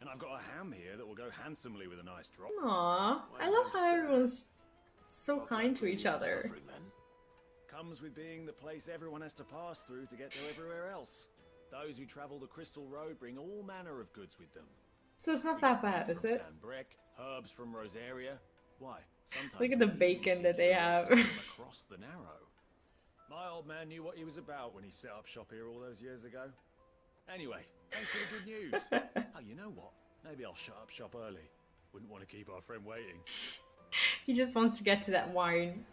And I've got a ham here that will go handsomely with a nice drop.
Aww, I love how everyone's so kind to each other.
Comes with being the place everyone has to pass through to get to everywhere else. Those who travel the Crystal Road bring all manner of goods with them.
So it's not that bad, is it?
Sand brick, herbs from Rosaria. Why? Sometimes
look at the bacon that they have.
Across the Narrow. My old man knew what he was about when he set up shop here all those years ago. Anyway, thanks for the good news. Oh, you know what? Maybe I'll shut up shop early. Wouldn't want to keep our friend waiting.
He just wants to get to that wine.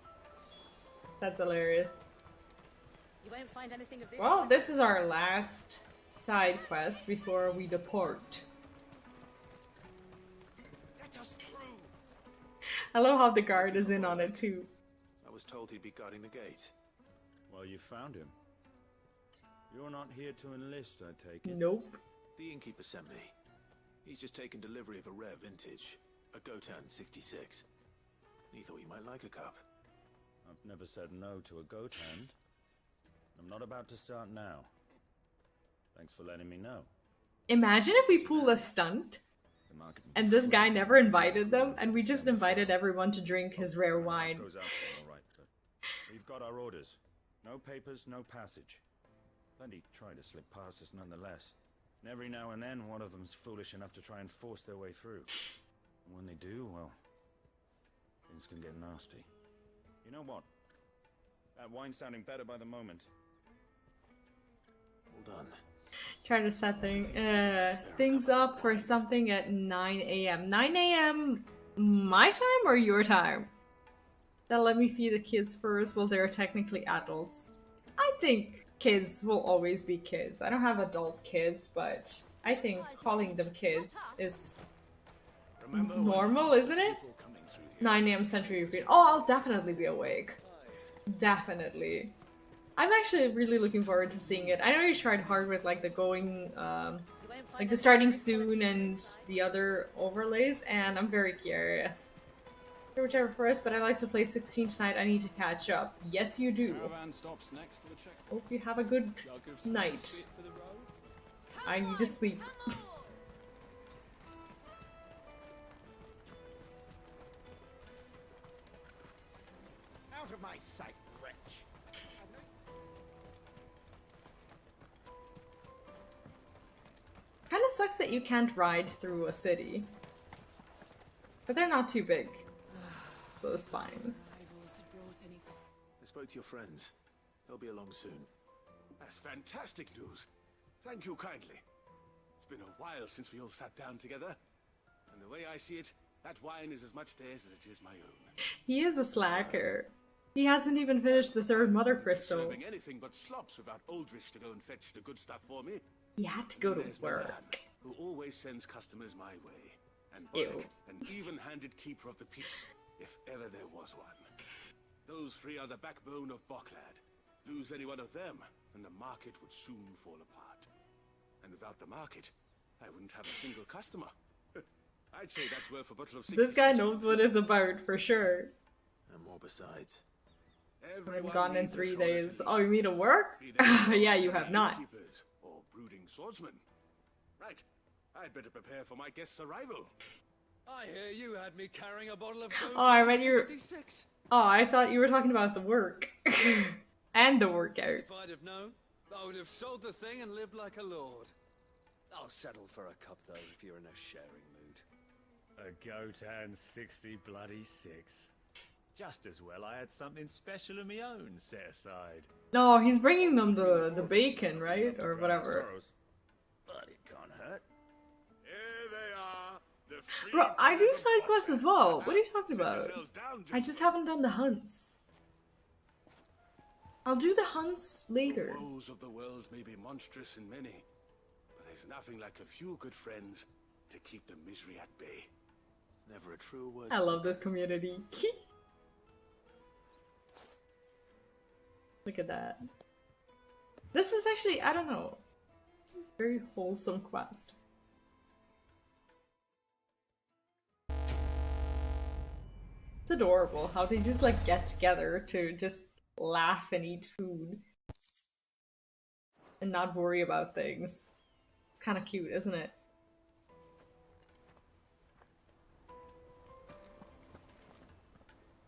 That's hilarious.
You won't find anything of this.
Well, this is our last side quest before we depart.
Let us through.
I love how the guard is in on it too.
I was told he'd be guarding the gate.
Well, you found him. You're not here to enlist, I take it?
Nope.
The innkeeper sent me. He's just taken delivery of a rare vintage, a Gotan 66. He thought you might like a cup.
I've never said no to a goat hand. I'm not about to start now. Thanks for letting me know.
Imagine if we pull a stunt and this guy never invited them and we just invited everyone to drink his rare wine.
Goes out there, all right, but we've got our orders. No papers, no passage. Plenty try to slip past us nonetheless. And every now and then one of them's foolish enough to try and force their way through. And when they do, well, things can get nasty. You know what? That wine's sounding better by the moment.
Well done.
Trying to set things up for something at 9 a.m. 9 a.m. my time or your time? That let me feed the kids first. Well, they're technically adults. I think kids will always be kids. I don't have adult kids, but I think calling them kids is normal, isn't it?
Coming through
9 a.m. Central European. Oh, I'll definitely be awake. Definitely. I'm actually really looking forward to seeing it. I know you tried hard with like the going, like the starting soon and the other overlays, and I'm very curious. Whichever first, but I like to play 16 tonight. I need to catch up. Yes, you do. Hope you have a good night. I need to sleep.
Out of my sight, wretch.
Kinda sucks that you can't ride through a city. But they're not too big. So it's fine.
I spoke to your friends. They'll be along soon.
That's fantastic news. Thank you kindly. It's been a while since we all sat down together. And the way I see it, that wine is as much theirs as it is my own.
He is a slacker. He hasn't even finished the third Mothercrystal.
Serving anything but slops without Aldrich to go and fetch the good stuff for me.
He had to go to
There's my
work.
man, who always sends customers my way. And
Ew.
Bullock, an even-handed keeper of the peace, if ever there was one. Those three are the backbone of Boklad. Lose any one of them, and the market would soon fall apart. And without the market, I wouldn't have a single customer. I'd say that's worth a bottle of 66.
This guy knows what it's about for sure.
And more besides.
I'm gone in 3 days. Oh, you mean to work? Yeah, you have not.
Keepers or brooding swordsmen. Right. I'd better prepare for my guest's arrival.
I hear you had me carrying a bottle of goat
Oh, I read your.
66.
Oh, I thought you were talking about the work. And the workout.
If I'd have known, I would have sold the thing and lived like a lord. I'll settle for a cup though if you're in a sharing mood.
A goat and 60 bloody 6. Just as well I had something special of my own set aside.
No, he's bringing them the bacon, right? Or whatever.
But it can't hurt.
Here they are. The free
Bro, I do side quests as well. What are you talking about? I just haven't done the hunts. I'll do the hunts later.
The woes of the world may be monstrous and many, but there's nothing like a few good friends to keep the misery at bay.
Never a truer word.
I love this community. Look at that. This is actually, I don't know. It's a very wholesome quest. It's adorable how they just like get together to just laugh and eat food. And not worry about things. It's kind of cute, isn't it?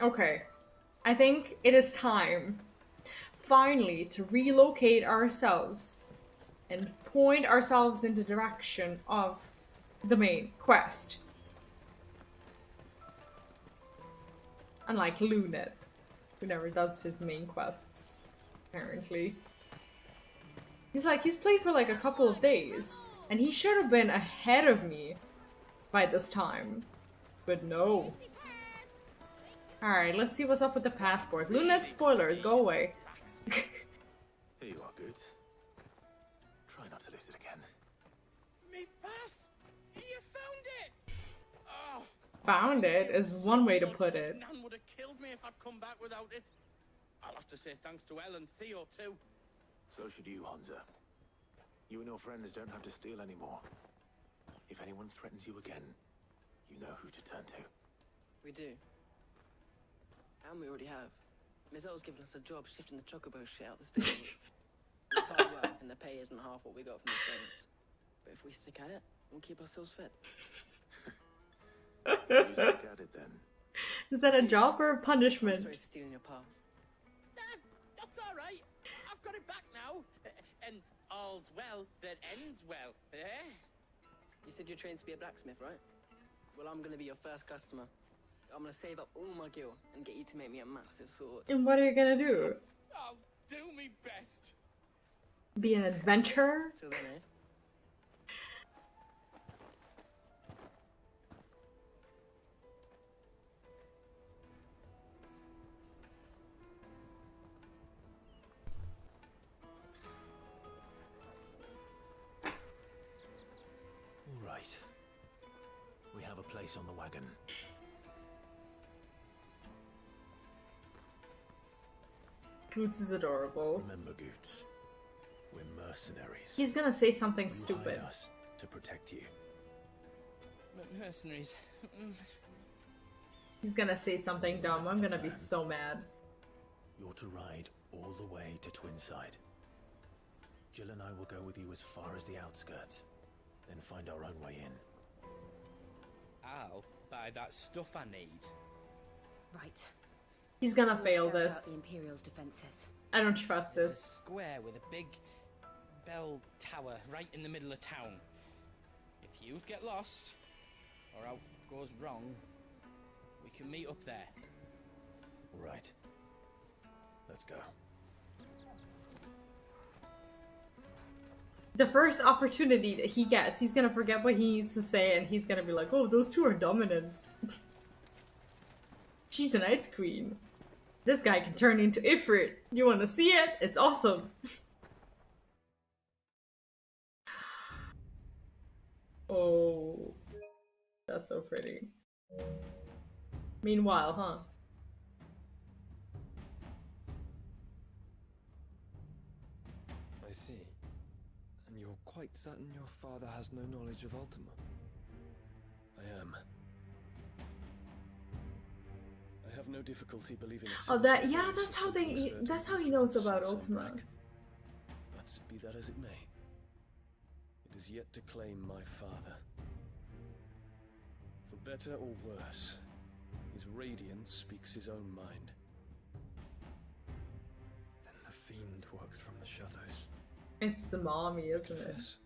Okay. I think it is time finally to relocate ourselves and point ourselves in the direction of the main quest. Unlike Lunet, who never does his main quests, apparently. He's played for like a couple of days, and he should have been ahead of me by this time. But no. Alright, let's see what's up with the passport. Lunet spoilers, go away.
Here you are, good. Try not to lose it again.
Me pass! You found it! Oh,
Found it is one way to put it.
Nan would have killed me if I'd come back without it. I'll have to say thanks to Elle and Theo too.
So should you, Hansa. You and your friends don't have to steal anymore. If anyone threatens you again, you know who to turn to.
We do. And we already have. Mizelle's given us a job shifting the chocobo shit out the stable. It's hard work, and the pay isn't half what we got from the stones. But if we stick at it, we'll keep ourselves fit.
You stick at it then.
Is that a job or a
I'm
punishment?
sorry for stealing your pass.
That's all right. I've got it back now. And all's well that ends well, eh?
You said you're trained to be a blacksmith, right? Well, I'm gonna be your first customer. I'm gonna save up all my gil and get you to make me a massive sword.
And what are you gonna do?
I'll do me best.
Be an adventurer?
Till then, eh?
All right. We have a place on the wagon.
Goots is adorable.
Remember, Goots, we're mercenaries.
He's gonna say something
You
stupid.
hired us to protect you.
Mercenaries.
He's gonna say something dumb. I'm gonna be so mad.
You're to ride all the way to Twinside. Jill and I will go with you as far as the outskirts, then find our own way in.
I'll buy that stuff I need.
Right.
He's gonna
We'll
fail
scout out
this.
the Imperial's defenses.
I don't trust
There's
this.
a square with a big bell tower right in the middle of town. If you get lost, or out goes wrong, we can meet up there.
Right. Let's go.
The first opportunity that he gets, he's gonna forget what he needs to say and he's gonna be like, oh, those two are dominants. She's an ice queen. This guy can turn into Ifrit. You wanna see it? It's awesome. Oh, that's so pretty. Meanwhile, huh?
I see. And you're quite certain your father has no knowledge of Ultima?
I am. I have no difficulty believing a
Oh, that
sinister
yeah,
force
that's how
has
they.
usurped
That's how he
influence
knows about
in
Ultima.
Sunbreak. But be that as it may, it is yet to claim my father. For better or worse, his radiance speaks his own mind.
Then the fiend works from the shadows.
It's the mommy, isn't it?
Confess,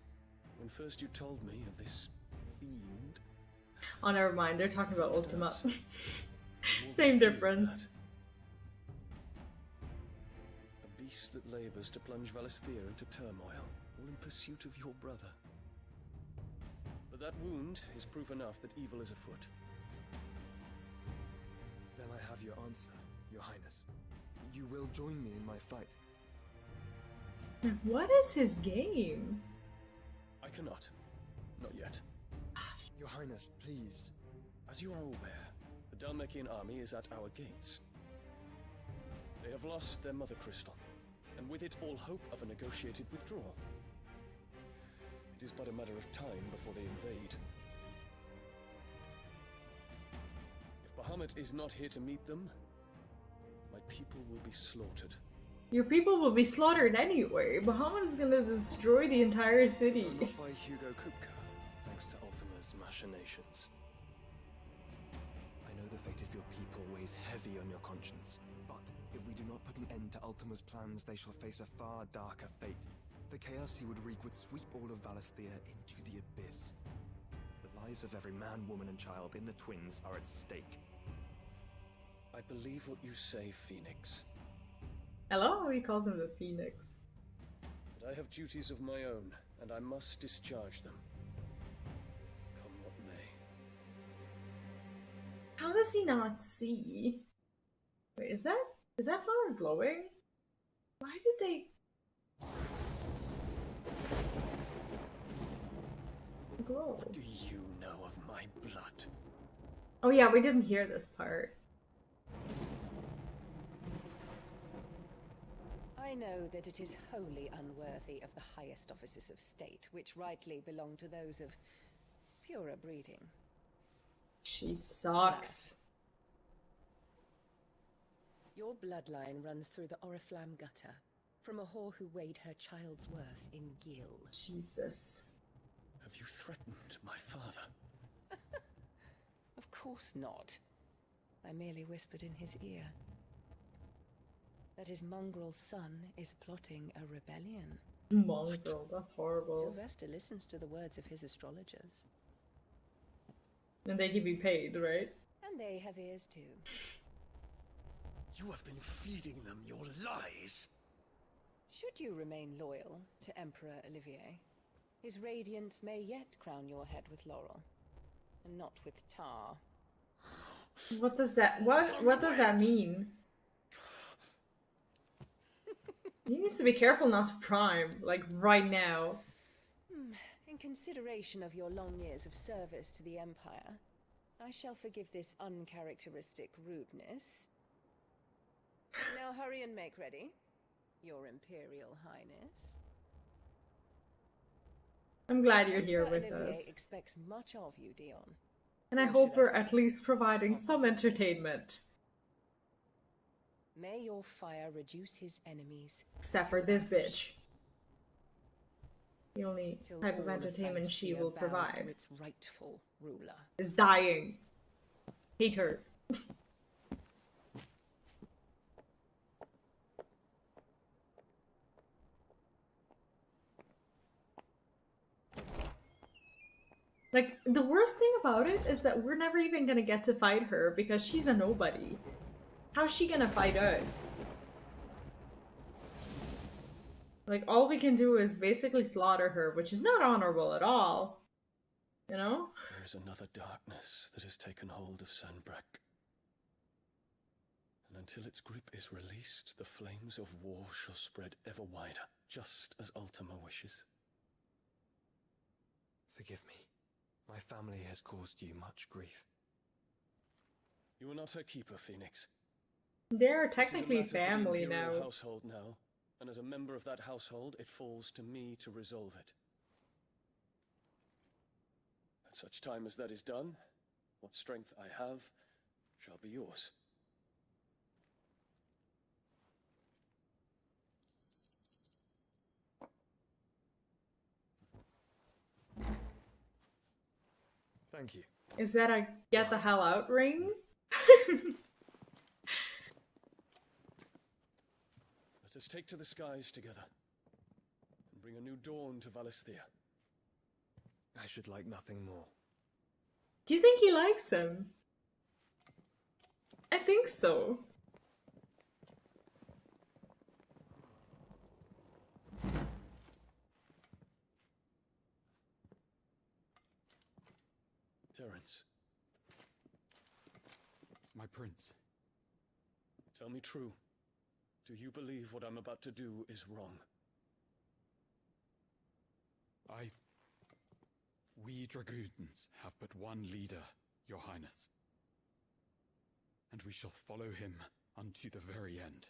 when first you told me of this fiend,
Oh, never mind. They're talking about Ultima. Same difference.
a beast that labors to plunge Valisthea into turmoil, all in pursuit of your brother. But that wound is proof enough that evil is afoot.
Then I have your answer, Your Highness. You will join me in my fight.
What is his game?
I cannot. Not yet.
Your Highness, please.
As you are aware, the Dalmekian army is at our gates. They have lost their Mothercrystal, and with it all hope of a negotiated withdrawal. It is but a matter of time before they invade. If Bahamut is not here to meet them, my people will be slaughtered.
Your people will be slaughtered anyway. Bahamut is gonna destroy the entire city.
Not by Hugo Kupka, thanks to Ultima's machinations. I know the fate of your people weighs heavy on your conscience, but if we do not put an end to Ultima's plans, they shall face a far darker fate. The chaos he would wreak would sweep all of Valisthea into the abyss. The lives of every man, woman, and child in the Twins are at stake.
I believe what you say, Phoenix.
I love how he calls him the Phoenix.
But I have duties of my own, and I must discharge them. Come what may.
How does he not see? Wait, is that flower glowing? Why did they glow?
What do you know of my blood?
Oh yeah, we didn't hear this part.
I know that it is wholly unworthy of the highest offices of state, which rightly belong to those of purer breeding.
She sucks.
Your bloodline runs through the Oriflamme gutter, from a whore who weighed her child's worth in gil.
Jesus.
Have you threatened my father?
Of course not. I merely whispered in his ear that his mongrel son is plotting a rebellion.
Mongrel, that's horrible.
Sylvester listens to the words of his astrologers.
And they can be paid, right?
And they have ears too.
You have been feeding them your lies.
Should you remain loyal to Emperor Olivier, his radiance may yet crown your head with laurel, and not with tar.
What does that what does that mean? He needs to be careful not to prime, like right now.
In consideration of your long years of service to the Empire, I shall forgive this uncharacteristic rudeness. Now hurry and make ready, Your Imperial Highness.
I'm glad you're here
Emperor
with
Olivier
us.
expects much of you, Dion.
And I
Or
hope
should I
we're
say,
at least providing some entertainment.
may your fire reduce his enemies.
Except for this bitch. The only type of entertainment she will provide
to its rightful ruler.
is dying. Hate her. Like, the worst thing about it is that we're never even gonna get to fight her because she's a nobody. How's she gonna fight us? Like, all we can do is basically slaughter her, which is not honorable at all. You know?
There is another darkness that has taken hold of Sanbreque. And until its grip is released, the flames of war shall spread ever wider, just as Ultima wishes. Forgive me. My family has caused you much grief. You are not her keeper, Phoenix.
They're
This is a
technically
matter for the
family
Imperial
now.
household now, and as a member of that household, it falls to me to resolve it. At such time as that is done, what strength I have shall be yours. Thank you.
Is that a get the hell out ring?
Let us take to the skies together, and bring a new dawn to Valisthea. I should like nothing more.
Do you think he likes him? I think so.
Terence,
my prince.
tell me true. Do you believe what I'm about to do is wrong?
We dragoons have but one leader, Your Highness. And we shall follow him unto the very end.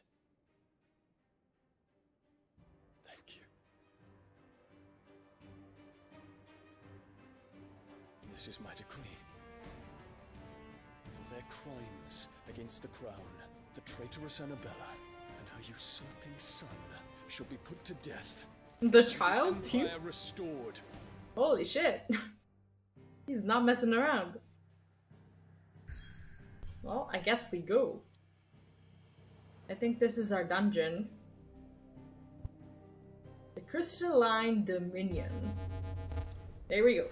Thank you. This is my decree. For their crimes against the crown, the traitorous Annabella and her usurping son shall be put to death.
The child too?
Empire restored.
Holy shit. He's not messing around. Well, I guess we go. I think this is our dungeon. The Crystalline Dominion. There we go.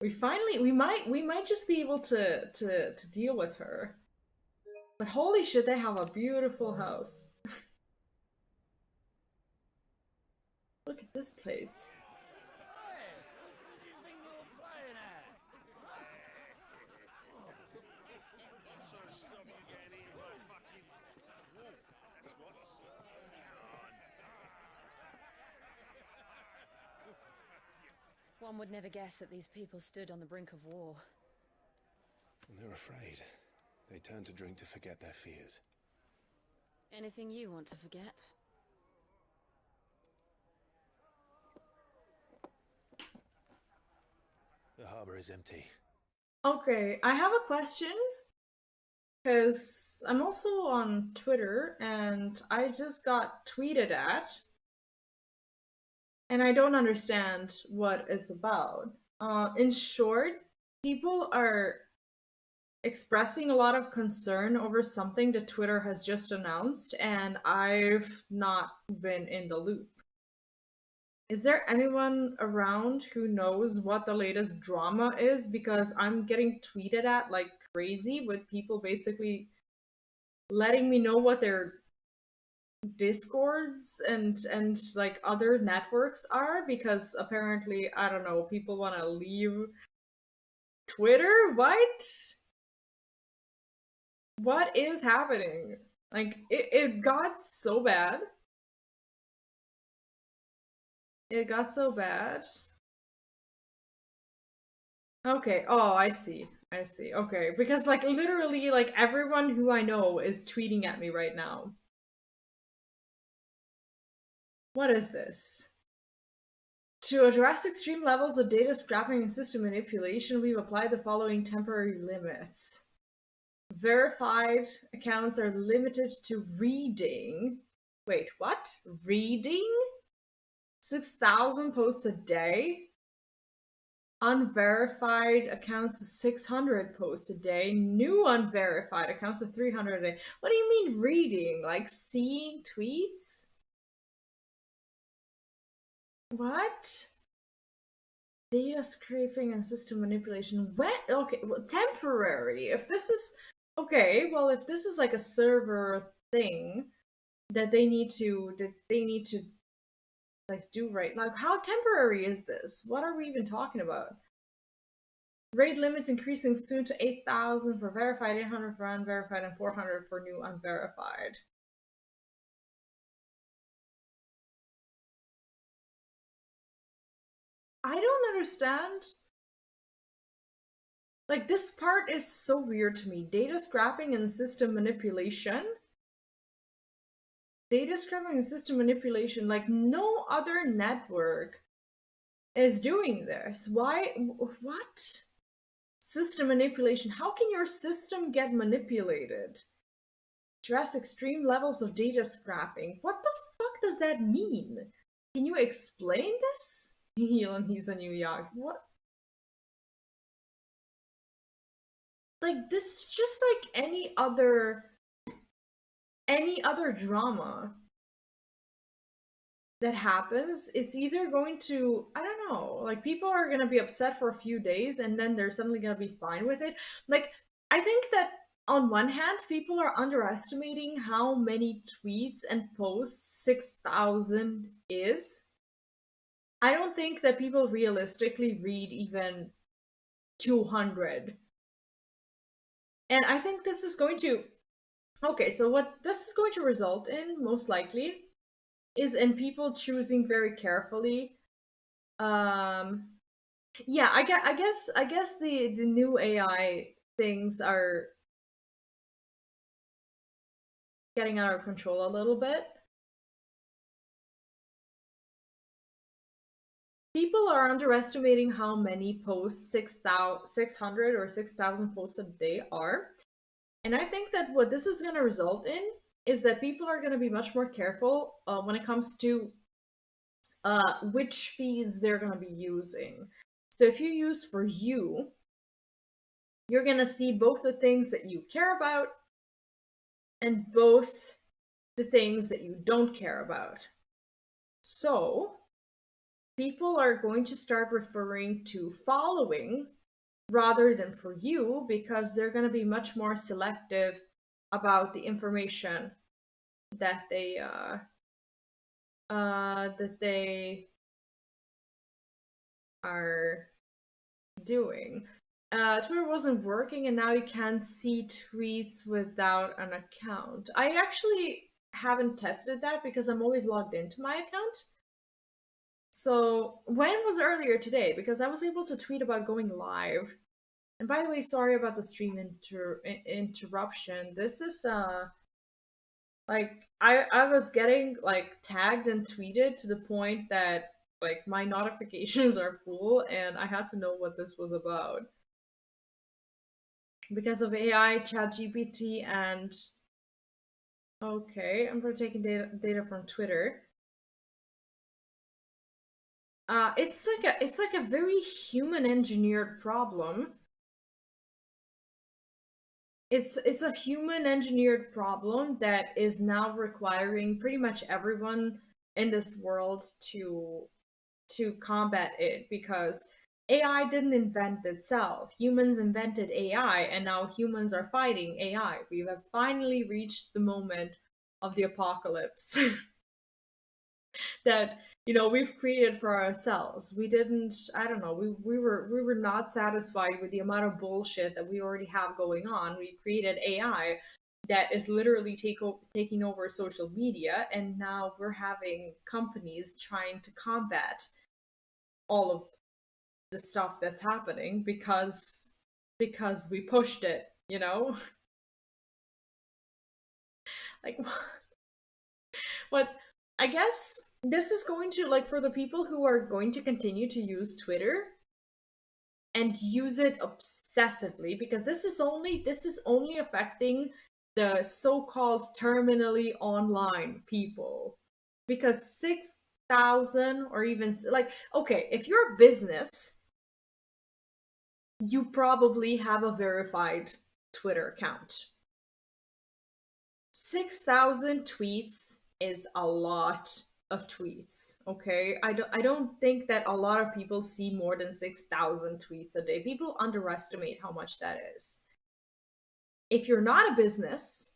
We might just be able to deal with her. But holy shit, they have a beautiful house. Look at this place.
One would never guess that these people stood on the brink of war.
When they're afraid, they turn to drink to forget their fears.
Anything you want to forget?
The harbor is empty.
Okay, I have a question. Because I'm also on Twitter and I just got tweeted at. And I don't understand what it's about. In short, people are expressing a lot of concern over something that Twitter has just announced, and I've not been in the loop. Is there anyone around who knows what the latest drama is? Because I'm getting tweeted at like crazy with people basically letting me know what their discords and like other networks are, because apparently, I don't know, people want to leave Twitter. What is happening? Like it got so bad. It got so bad. Okay, oh, I see. I see. Okay, because like literally like everyone who I know is tweeting at me right now. What is this? To address extreme levels of data scrapping and system manipulation, we've applied the following temporary limits. Verified accounts are limited to reading. Wait, what? Reading? 6,000 posts a day? Unverified accounts to 600 posts a day. New unverified accounts to 300 a day. What do you mean reading? Like seeing tweets? What? Data scraping and system manipulation. When? Okay, well, temporary. If this is okay, well, if this is like a server thing that they need to like do right, like how temporary is this? What are we even talking about? Raid limits increasing soon to 8,000 for verified, 800 for unverified, and 400 for new unverified. I don't understand. Like, this part is so weird to me. Data scrapping and system manipulation. Data scrapping and system manipulation, like no other network is doing this. Why? What? System manipulation. How can your system get manipulated? Address extreme levels of data scrapping. What the fuck does that mean? Can you explain this? He's a new yacht. What? Like, this is just like any other drama that happens. It's either going to, I don't know, like people are going to be upset for a few days and then they're suddenly going to be fine with it. Like, I think that on one hand, people are underestimating how many tweets and posts 6,000 is. I don't think that people realistically read even 200. And I think this is going to, okay, so what this is going to result in, most likely, is in people choosing very carefully. Yeah, I guess the new AI things are getting out of control a little bit. People are underestimating how many posts 600 or 6,000 posts a day are. And I think that what this is going to result in is that people are going to be much more careful when it comes to which feeds they're going to be using. So if you use For You, you're going to see both the things that you care about and both the things that you don't care about. So people are going to start referring to following rather than For You because they're going to be much more selective about the information that they are doing. Twitter wasn't working and now you can't see tweets without an account. I actually haven't tested that because I'm always logged into my account. So when was earlier today? Because I was able to tweet about going live. And by the way, sorry about the stream interruption. This is like I was getting like tagged and tweeted to the point that like my notifications are full and I had to know what this was about. Because of AI, ChatGPT, and okay, I'm taking data from Twitter. It's like a very human engineered problem. It's a human engineered problem that is now requiring pretty much everyone in this world to combat it because AI didn't invent itself. Humans invented AI and now humans are fighting AI. We have finally reached the moment of the apocalypse that we've created for ourselves. We didn't, I don't know, we were not satisfied with the amount of bullshit that we already have going on. We created AI that is literally taking over social media, and now we're having companies trying to combat all of the stuff that's happening because because we pushed it, you know? Like, what? I guess this is going to, like, for the people who are going to continue to use Twitter and use it obsessively, because this is only affecting the so-called terminally online people. Because 6,000 or even, like, okay, if you're a business, you probably have a verified Twitter account. 6,000 tweets is a lot of tweets, okay? I don't think that a lot of people see more than 6,000 tweets a day. People underestimate how much that is. If you're not a business,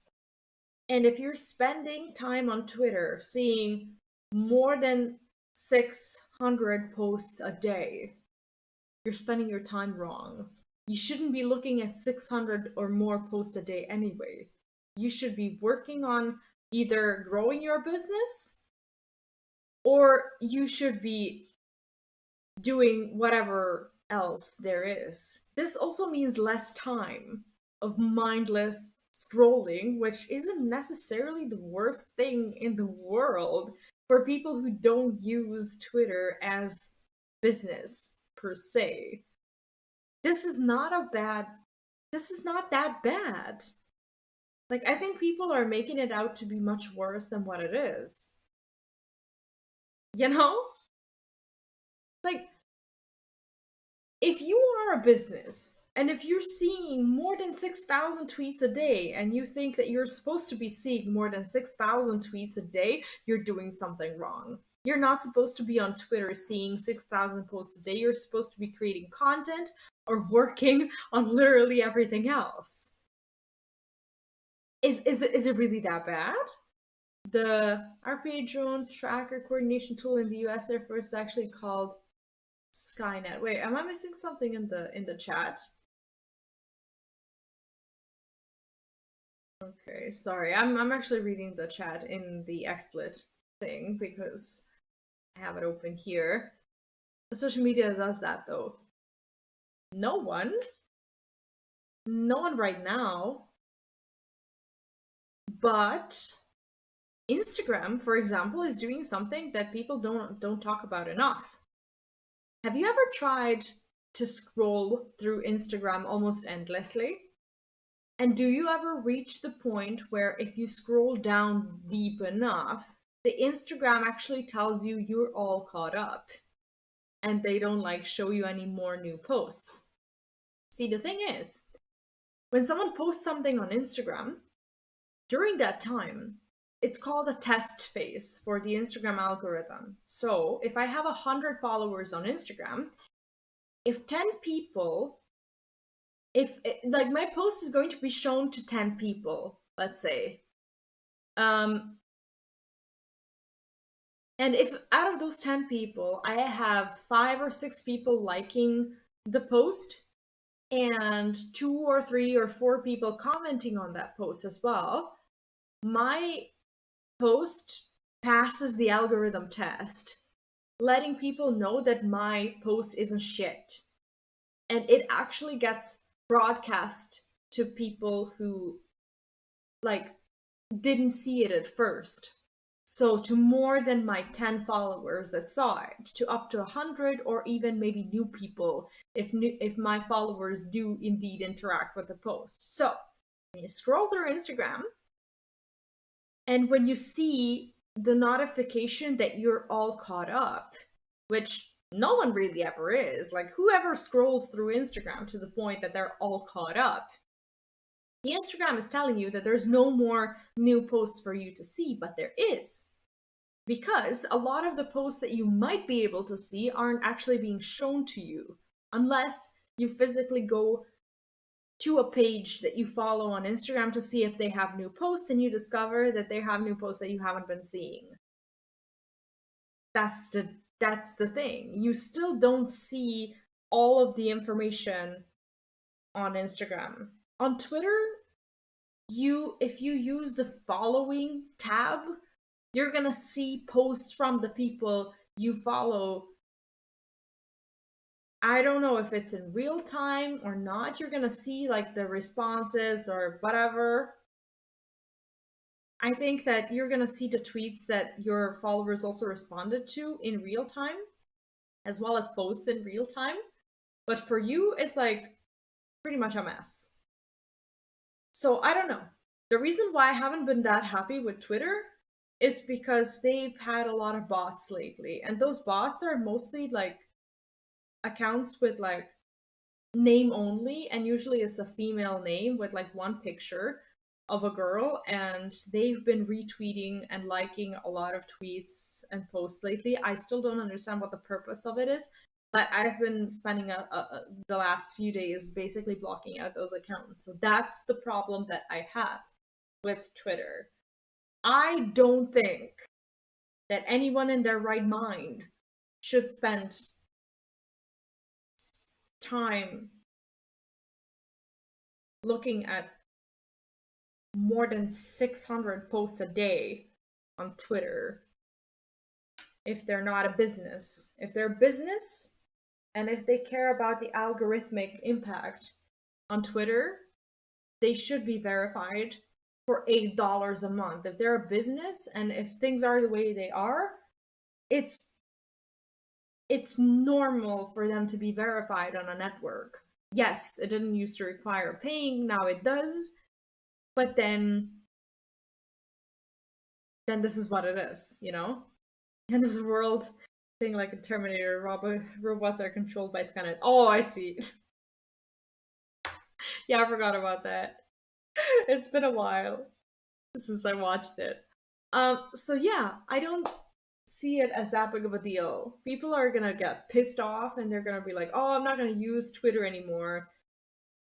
and if you're spending time on Twitter seeing more than 600 posts a day, you're spending your time wrong. You shouldn't be looking at 600 or more posts a day anyway. You should be working on either growing your business, or you should be doing whatever else there is. This also means less time of mindless scrolling, which isn't necessarily the worst thing in the world for people who don't use Twitter as business per se. This is not that bad. Like, I think people are making it out to be much worse than what it is. You know? Like, if you are a business, and if you're seeing more than 6,000 tweets a day, and you think that you're supposed to be seeing more than 6,000 tweets a day, you're doing something wrong. You're not supposed to be on Twitter seeing 6,000 posts a day. You're supposed to be creating content or working on literally everything else. Is it really that bad? The RPA drone tracker coordination tool in the US Air Force is actually called Skynet. Wait, am I missing something in the chat? Okay, sorry. I'm actually reading the chat in the XSplit thing because I have it open here. The social media does that though. No one right now. But Instagram, for example, is doing something that people don't talk about enough. Have you ever tried to scroll through Instagram almost endlessly? And do you ever reach the point where if you scroll down deep enough, the Instagram actually tells you you're all caught up and they don't like show you any more new posts? See, the thing is, when someone posts something on Instagram, during that time, it's called a test phase for the Instagram algorithm. So if I have 100 followers on Instagram, if 10 people, like my post is going to be shown to 10 people, let's say. And if out of those 10 people, I have 5 or 6 people liking the post, and 2 or 3 or 4 people commenting on that post as well, my post passes the algorithm test, letting people know that my post isn't shit. And it actually gets broadcast to people who, like, didn't see it at first. So to more than my 10 followers that saw it, to up to 100 or even maybe new people if my followers do indeed interact with the post. So when you scroll through Instagram, and when you see the notification that you're all caught up, which no one really ever is, like whoever scrolls through Instagram to the point that they're all caught up, the Instagram is telling you that there's no more new posts for you to see, but there is. Because a lot of the posts that you might be able to see aren't actually being shown to you, unless you physically go to a page that you follow on Instagram to see if they have new posts, and you discover that they have new posts that you haven't been seeing. That's the thing. You still don't see all of the information on Instagram. On Twitter, if you use the following tab, you're gonna see posts from the people you follow I don't know if it's in real time or not. You're gonna see like the responses or whatever. I think that you're gonna see the tweets that your followers also responded to in real time, as well as posts in real time. But for you, it's like pretty much a mess. So I don't know. The reason why I haven't been that happy with Twitter is because they've had a lot of bots lately, and those bots are mostly like accounts with like name only, and usually it's a female name with like one picture of a girl, and they've been retweeting and liking a lot of tweets and posts lately. I still don't understand what the purpose of it is, but I've been spending the last few days basically blocking out those accounts. So that's the problem that I have with Twitter. I don't think that anyone in their right mind should spend time looking at more than 600 posts a day on Twitter if they're not a business. If they're a business and if they care about the algorithmic impact on Twitter, they should be verified for $8 a month. If they're a business and if things are the way they are, it's normal for them to be verified on a network. Yes, it didn't used to require paying, now it does, but then this is what it is, you know? End of the world thing like a Terminator, robots are controlled by Skynet. Oh, I see. Yeah, I forgot about that. It's been a while since I watched it. So yeah, I don't see it as that big of a deal. People are gonna get pissed off and they're gonna be like, oh, I'm not gonna use Twitter anymore.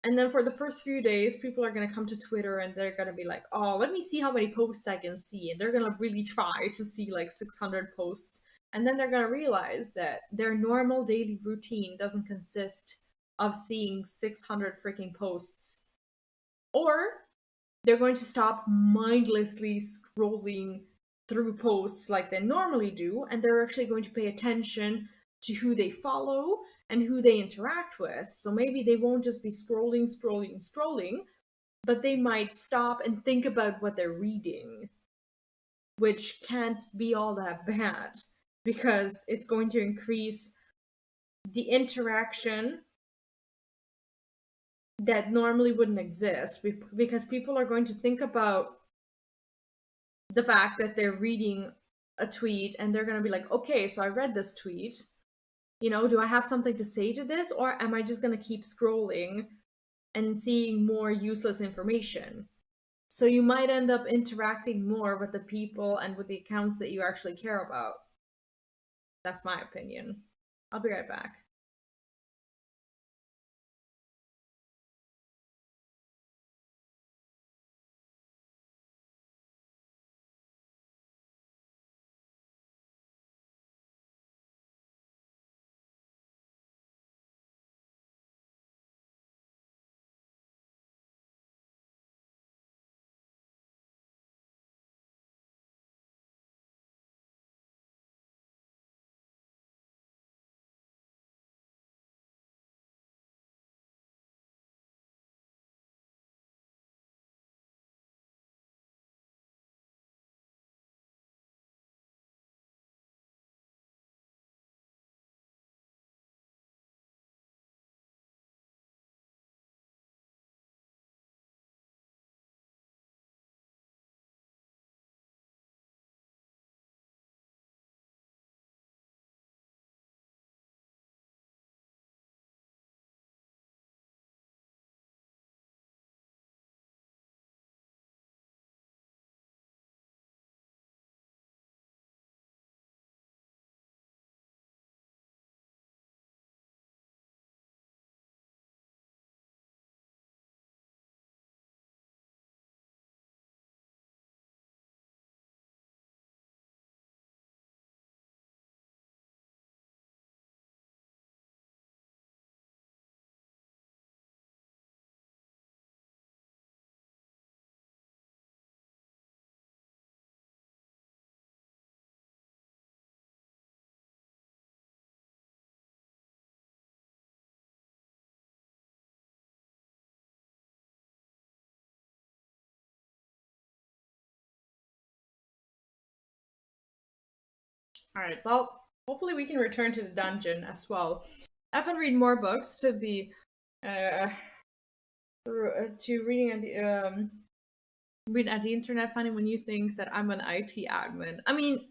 And then for the first few days, people are gonna come to Twitter and they're gonna be like, oh, let me see how many posts I can see. And they're gonna really try to see like 600 posts. And then they're gonna realize that their normal daily routine doesn't consist of seeing 600 freaking posts. Or they're going to stop mindlessly scrolling through posts like they normally do, and they're actually going to pay attention to who they follow and who they interact with. So maybe they won't just be scrolling, but they might stop and think about what they're reading, which can't be all that bad because it's going to increase the interaction that normally wouldn't exist because people are going to think about the fact that they're reading a tweet and they're going to be like, okay, so I read this tweet. You know, do I have something to say to this, or am I just going to keep scrolling and seeing more useless information? So you might end up interacting more with the people and with the accounts that you actually care about. That's my opinion. I'll be right back. Alright, well, hopefully we can return to the dungeon as well. I haven't read more books to be to reading at the reading at the internet, funny when you think that I'm an IT admin. I mean,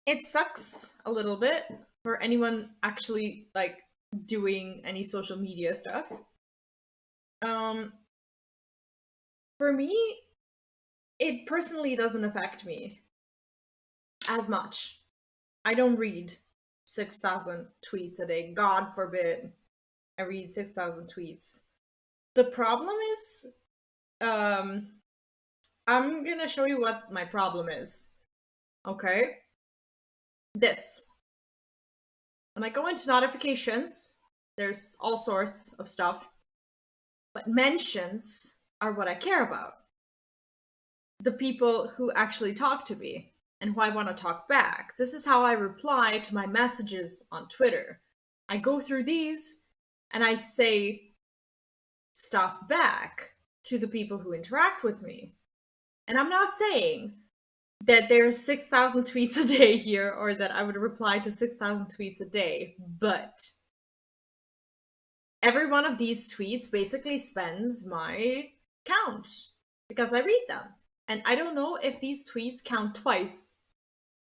it sucks a little bit for anyone actually like doing any social media stuff. For me, it personally doesn't affect me as much. I don't read 6,000 tweets a day. God forbid I read 6,000 tweets. The problem is, I'm gonna show you what my problem is. Okay? This. When I go into notifications, there's all sorts of stuff, but mentions are what I care about. The people who actually talk to me and who I want to talk back. This is how I reply to my messages on Twitter. I go through these and I say stuff back to the people who interact with me. And I'm not saying that there's 6,000 tweets a day here or that I would reply to 6,000 tweets a day, but every one of these tweets basically spends my count because I read them. And I don't know if these tweets count twice.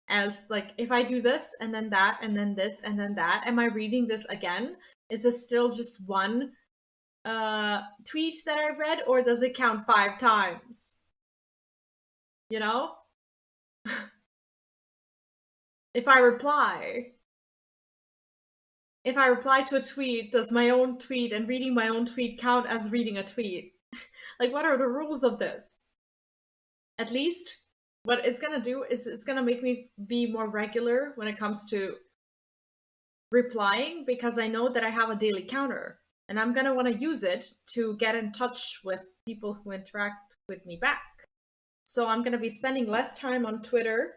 As like, if I do this and then that and then this and then that, am I reading this again? Is this still just one tweet that I read, or does it count 5 times? You know? If I reply to a tweet, does my own tweet and reading my own tweet count as reading a tweet? Like, what are the rules of this? At least, what it's gonna do is it's gonna make me be more regular when it comes to replying, because I know that I have a daily counter, and I'm gonna want to use it to get in touch with people who interact with me back. So I'm gonna be spending less time on Twitter,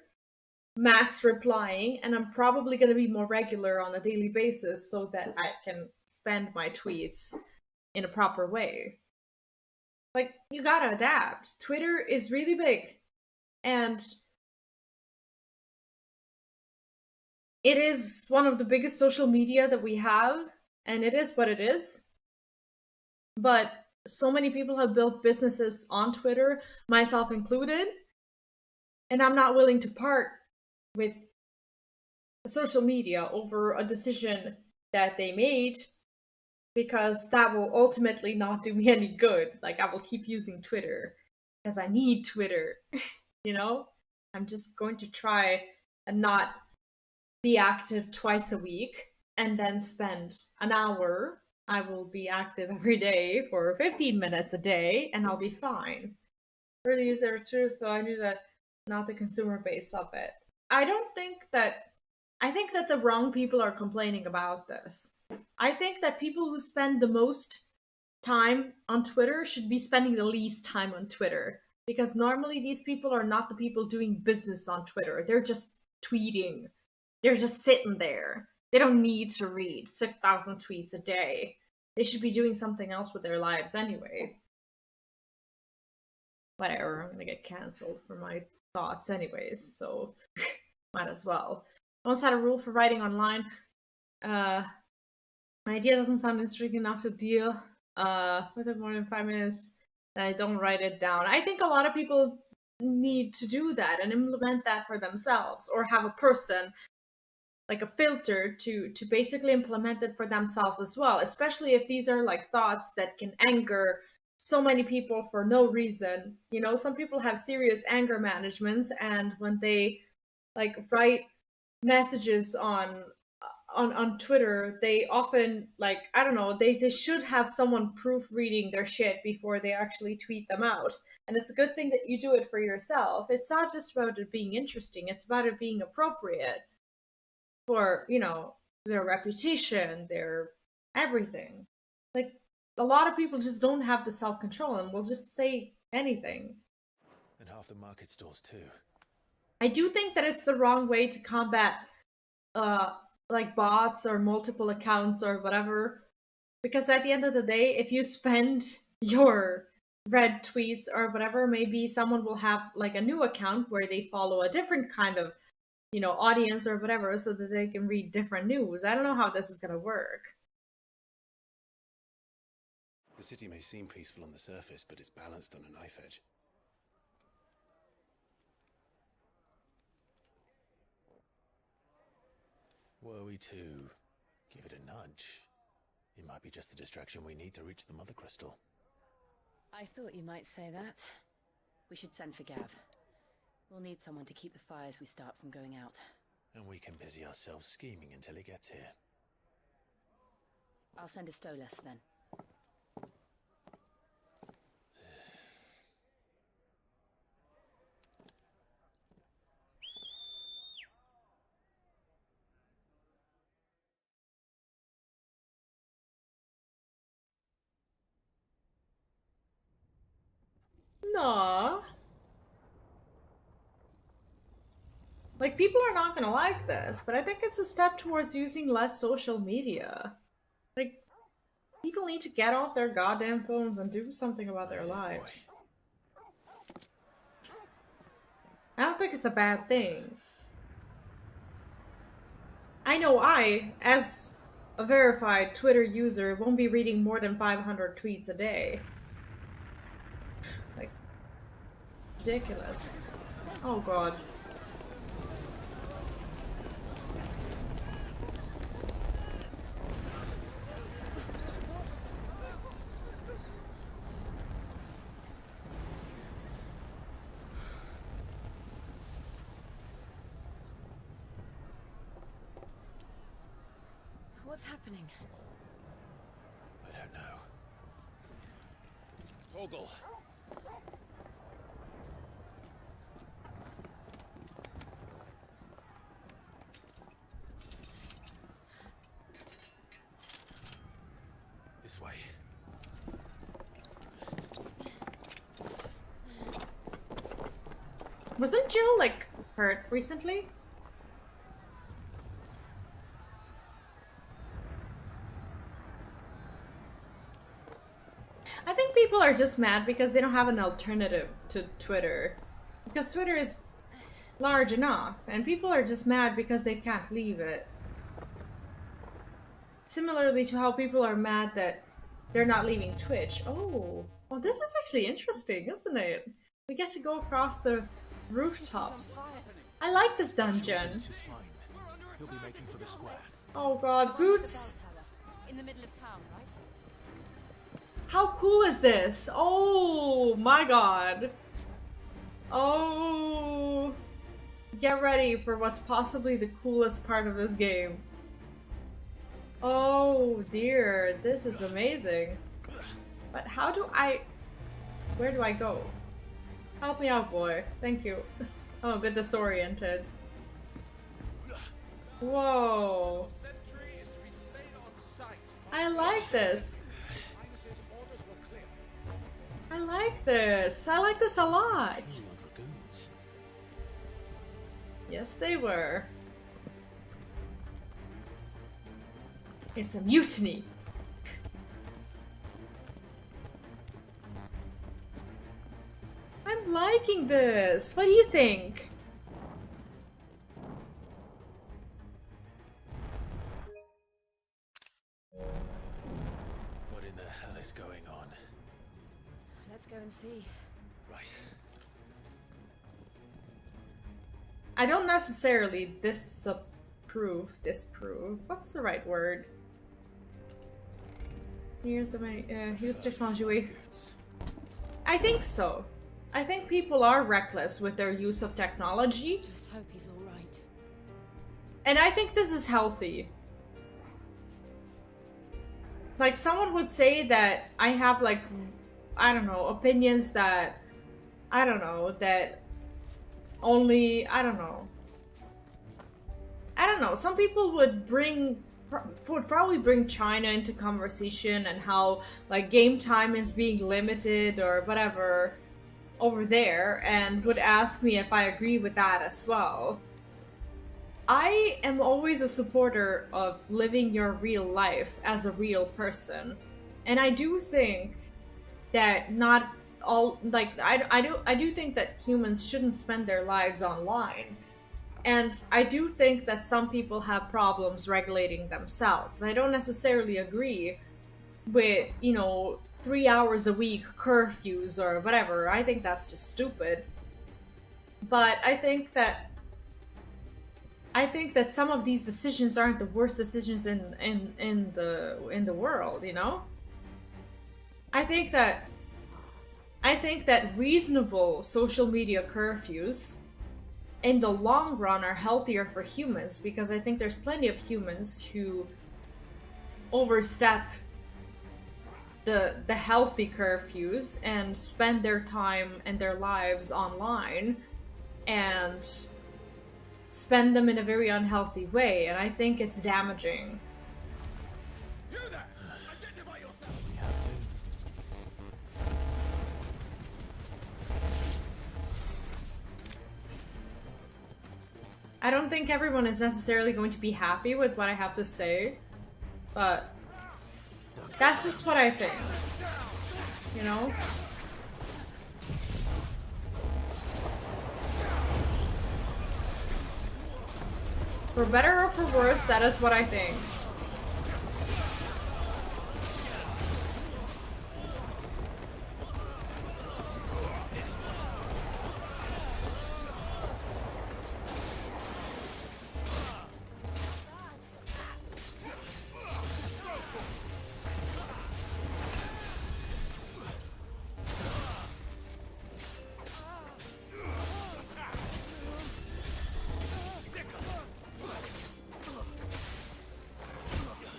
mass replying, and I'm probably gonna be more regular on a daily basis so that I can spend my tweets in a proper way. Like, you gotta adapt. Twitter is really big, and it is one of the biggest social media that we have, and it is what it is. But so many people have built businesses on Twitter, myself included, and I'm not willing to part with social media over a decision that they made, because that will ultimately not do me any good. Like, I will keep using Twitter because I need Twitter. You know? I'm just going to try and not be active twice a week and then spend an hour. I will be active every day for 15 minutes a day and I'll be fine. For the user too, so I knew that not the consumer base of it. I think that the wrong people are complaining about this. I think that people who spend the most time on Twitter should be spending the least time on Twitter. Because normally these people are not the people doing business on Twitter. They're just tweeting. They're just sitting there. They don't need to read 6,000 tweets a day. They should be doing something else with their lives anyway. Whatever, I'm gonna get cancelled for my thoughts anyways, so might as well. I once had a rule for writing online. My idea doesn't sound interesting enough to deal with it more than 5 minutes, then I don't write it down. I think a lot of people need to do that and implement that for themselves, or have a person, like a filter, to basically implement it for themselves as well, especially if these are like thoughts that can anger so many people for no reason. You know, some people have serious anger managements, and when they like write messages on Twitter, they often, like, I don't know, they should have someone proofreading their shit before they actually tweet them out. And it's a good thing that you do it for yourself. It's not just about it being interesting, it's about it being appropriate for, you know, their reputation, their everything. Like, a lot of people just don't have the self-control and will just say anything.
And half the market stalls too.
I do think that it's the wrong way to combat like bots or multiple accounts or whatever, because at the end of the day, if you spend your read tweets or whatever. Maybe someone will have like a new account where they follow a different kind of, you know, audience or whatever, so that they can read different news. I don't know how this is gonna work.
The city may seem peaceful on the surface, but it's balanced on a knife edge. Were we to give it a nudge, it might be just the distraction we need to reach the Mother Crystal.
I thought you might say that. We should send for Gav. We'll need someone to keep the fires we start from going out.
And we can busy ourselves scheming until he gets here.
I'll send a Stolas then.
Nah. Like, people are not gonna like this, but I think it's a step towards using less social media. Like, people need to get off their goddamn phones and do something about their lives. I don't think it's a bad thing. I know I, as a verified Twitter user, won't be reading more than 500 tweets a day. Like, ridiculous. Oh god.
What's happening?
I don't know. Toggle! This way.
Wasn't Jill, like, hurt recently? I think people are just mad because they don't have an alternative to Twitter. Because Twitter is large enough, and people are just mad because they can't leave it. Similarly to how people are mad that they're not leaving Twitch. Oh, well, this is actually interesting, isn't it? We get to go across the rooftops. I like this dungeon.
This is fine. He'll be making for the square.
Oh god, Boots!
In the middle of town, right?
How cool is this? Oh my god. Oh. Get ready for what's possibly the coolest part of this game. Oh dear, this is amazing. But how do I... Where do I go? Help me out, boy. Thank you. I'm a bit disoriented. Whoa. I like this. I like this. I like this a lot. Yes, they were. It's a mutiny. I'm liking this. What do you think?
What in the hell is going on?
Let's go and see.
Right.
I don't necessarily disprove. What's the right word? Here's technology. I think so. I think people are reckless with their use of technology.
Just hope he's alright.
And I think this is healthy. Like, someone would say that I have, like, I don't know, opinions that, I don't know, that only, I don't know, some people would probably bring China into conversation and how, like, game time is being limited or whatever over there, and would ask me if I agree with that as well. I am always a supporter of living your real life as a real person, and I do think that not all like I do think that humans shouldn't spend their lives online. And I do think that some people have problems regulating themselves. I don't necessarily agree with, 3 hours a week curfews or whatever. I think that's just stupid. But I think that some of these decisions aren't the worst decisions in the world, you know? I think that reasonable social media curfews in the long run are healthier for humans, because I think there's plenty of humans who overstep the healthy curfews and spend their time and their lives online and spend them in a very unhealthy way, and I think it's damaging. I don't think everyone is necessarily going to be happy with what I have to say, but that's just what I think, you know? For better or for worse, that is what I think.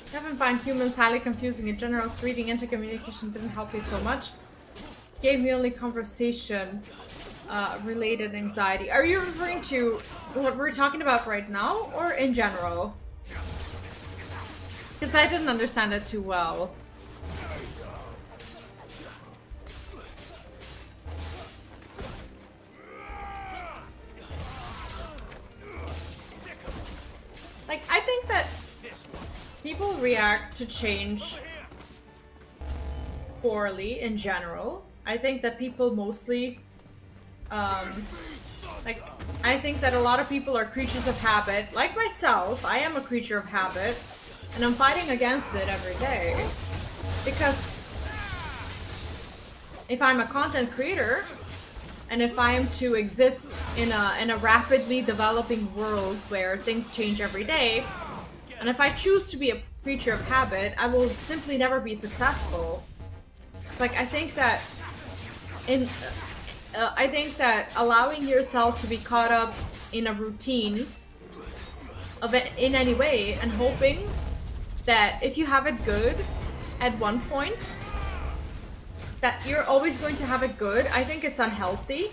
I often find humans highly confusing in general, so reading intercommunication didn't help me so much. Gave me only conversation related anxiety. Are you referring to what we're talking about right now, or in general? Because I didn't understand it too well. Like, I think that people react to change poorly in general. I think that people mostly, I think that a lot of people are creatures of habit. Like myself, I am a creature of habit, and I'm fighting against it every day. Because if I'm a content creator, and if I am to exist in a rapidly developing world where things change every day, and if I choose to be a creature of habit, I will simply never be successful. It's like, I think that allowing yourself to be caught up in a routine of it in any way, and hoping that if you have it good at one point, that you're always going to have it good, I think it's unhealthy.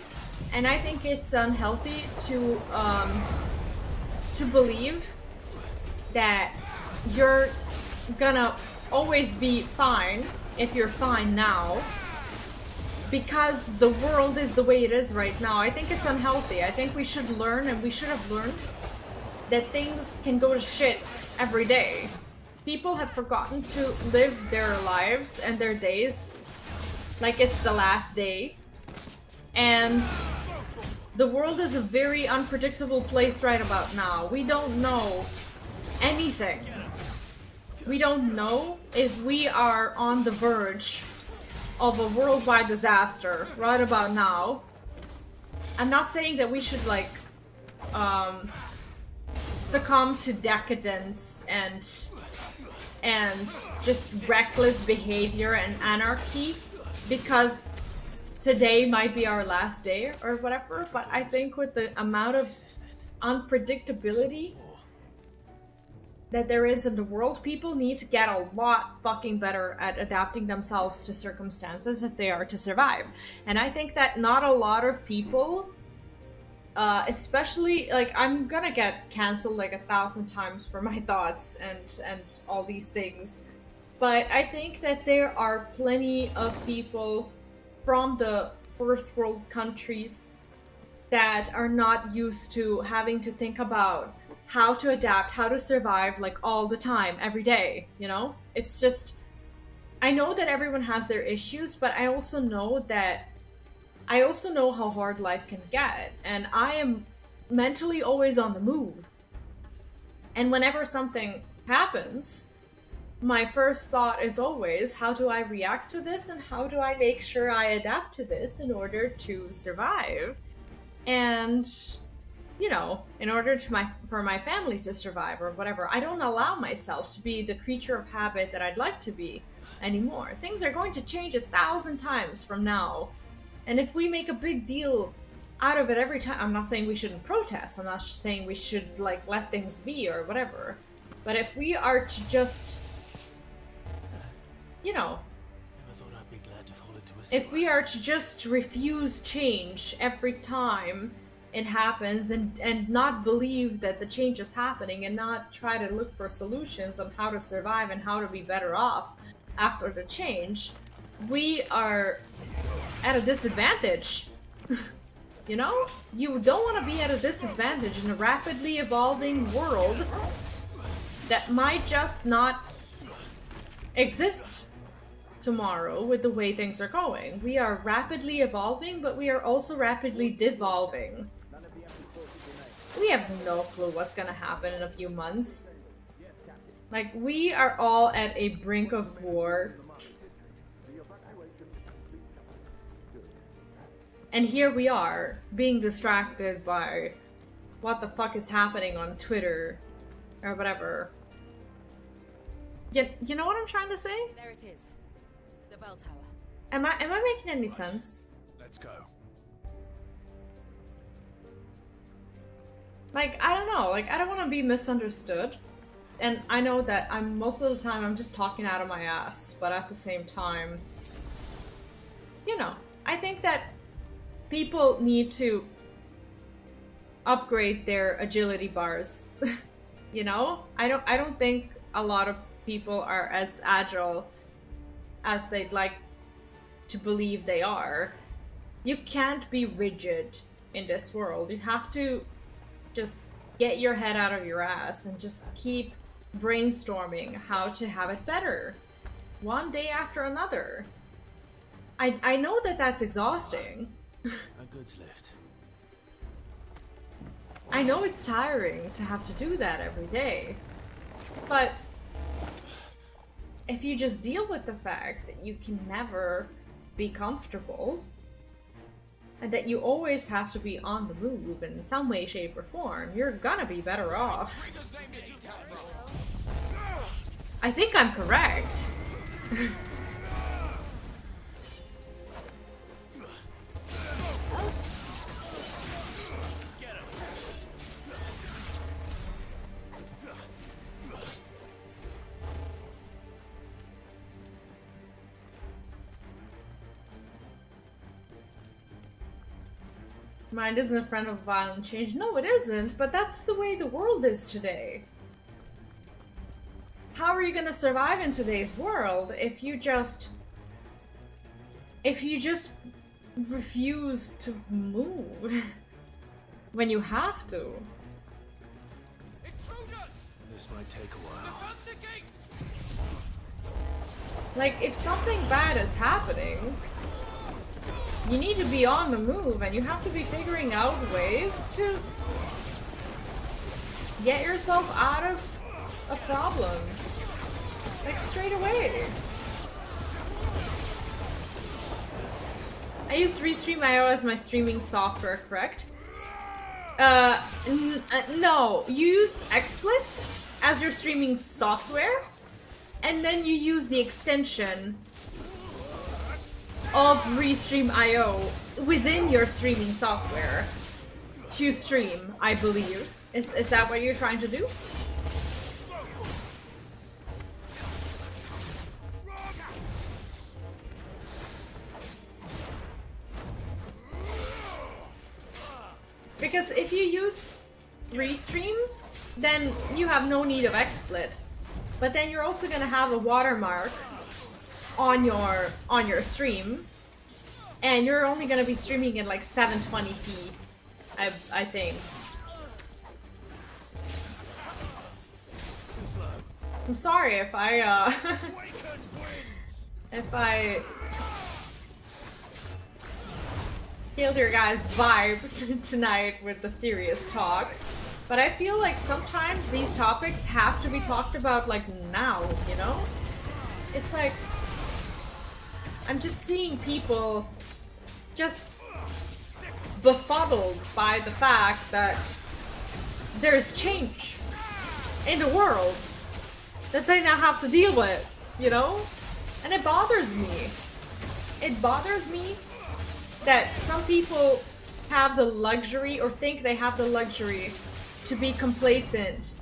And I think it's unhealthy to believe that you're gonna always be fine if you're fine now, because the world is the way it is right now. I think it's unhealthy. I think we should learn, and we should have learned, that things can go to shit every day. People have forgotten to live their lives and their days like it's the last day. And the world is a very unpredictable place right about now. We don't know anything. We don't know if we are on the verge of a worldwide disaster right about now. I'm not saying that we should, like, succumb to decadence and just reckless behavior and anarchy because today might be our last day or whatever, but I think with the amount of unpredictability that there is in the world, people need to get a lot fucking better at adapting themselves to circumstances if they are to survive. And I think that not a lot of people, especially, like, I'm gonna get cancelled like 1,000 times for my thoughts and all these things, but I think that there are plenty of people from the first world countries that are not used to having to think about how to adapt, how to survive, like, all the time, every day, you know? It's just, I know that everyone has their issues, but I also know that I also know how hard life can get, and I am mentally always on the move. And whenever something happens, my first thought is always, how do I react to this and how do I make sure I adapt to this in order to survive? And, you know, in order for my family to survive or whatever. I don't allow myself to be the creature of habit that I'd like to be anymore. Things are going to change 1,000 times from now. And if we make a big deal out of it every time, I'm not saying we shouldn't protest, I'm not saying we should, like, let things be or whatever. But if we are to just, you know, if we are to just refuse change every time it happens and not believe that the change is happening and not try to look for solutions on how to survive and how to be better off after the change, we are at a disadvantage. You know? You don't want to be at a disadvantage in a rapidly evolving world that might just not exist tomorrow with the way things are going. We are rapidly evolving, but we are also rapidly devolving. We have no clue what's gonna happen in a few months. Like, we are all at a brink of war. And here we are, being distracted by what the fuck is happening on Twitter or whatever. You know what I'm trying to say?
There it is. The bell tower.
Am I making any sense?
Let's go.
Like, I don't know, like, I don't want to be misunderstood. And I know that most of the time I'm just talking out of my ass, but at the same time, you know, I think that people need to upgrade their agility bars. You know? I don't think a lot of people are as agile as they'd like to believe they are. You can't be rigid in this world. You have to just get your head out of your ass and just keep brainstorming how to have it better. One day after another. I know that that's exhausting.
A goods lift.
I know it's tiring to have to do that every day. But if you just deal with the fact that you can never be comfortable, and that you always have to be on the move in some way, shape, or form, you're gonna be better off. I think I'm correct. Mind isn't a friend of violent change. No, it isn't, but that's the way the world is today. How are you gonna survive in today's world if you just refuse to move when you have to?
This might take a while.
Like, if something bad is happening, you need to be on the move, and you have to be figuring out ways to get yourself out of a problem. Like, straight away. I use Restream.io as my streaming software, correct? No. You use XSplit as your streaming software, and then you use the extension of Restream.io within your streaming software to stream, I believe. Is that what you're trying to do? Because if you use Restream, then you have no need of XSplit. But then you're also gonna have a watermark on your stream, and you're only gonna be streaming at like 720p, I think. I'm sorry if I killed your guys' vibe tonight with the serious talk. But I feel like sometimes these topics have to be talked about like now, you know? It's like I'm just seeing people just befuddled by the fact that there's change in the world that they now have to deal with, you know? And it bothers me. It bothers me that some people have the luxury or think they have the luxury to be complacent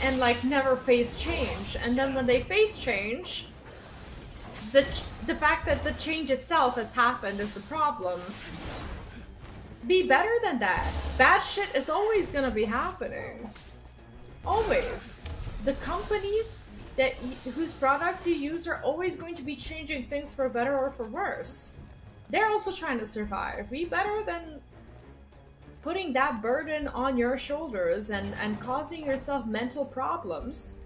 and like never face change, and then when they face change, the fact that the change itself has happened is the problem. Be better than that. Bad shit is always gonna be happening. Always. The companies whose products you use are always going to be changing things for better or for worse. They're also trying to survive. Be better than putting that burden on your shoulders and causing yourself mental problems.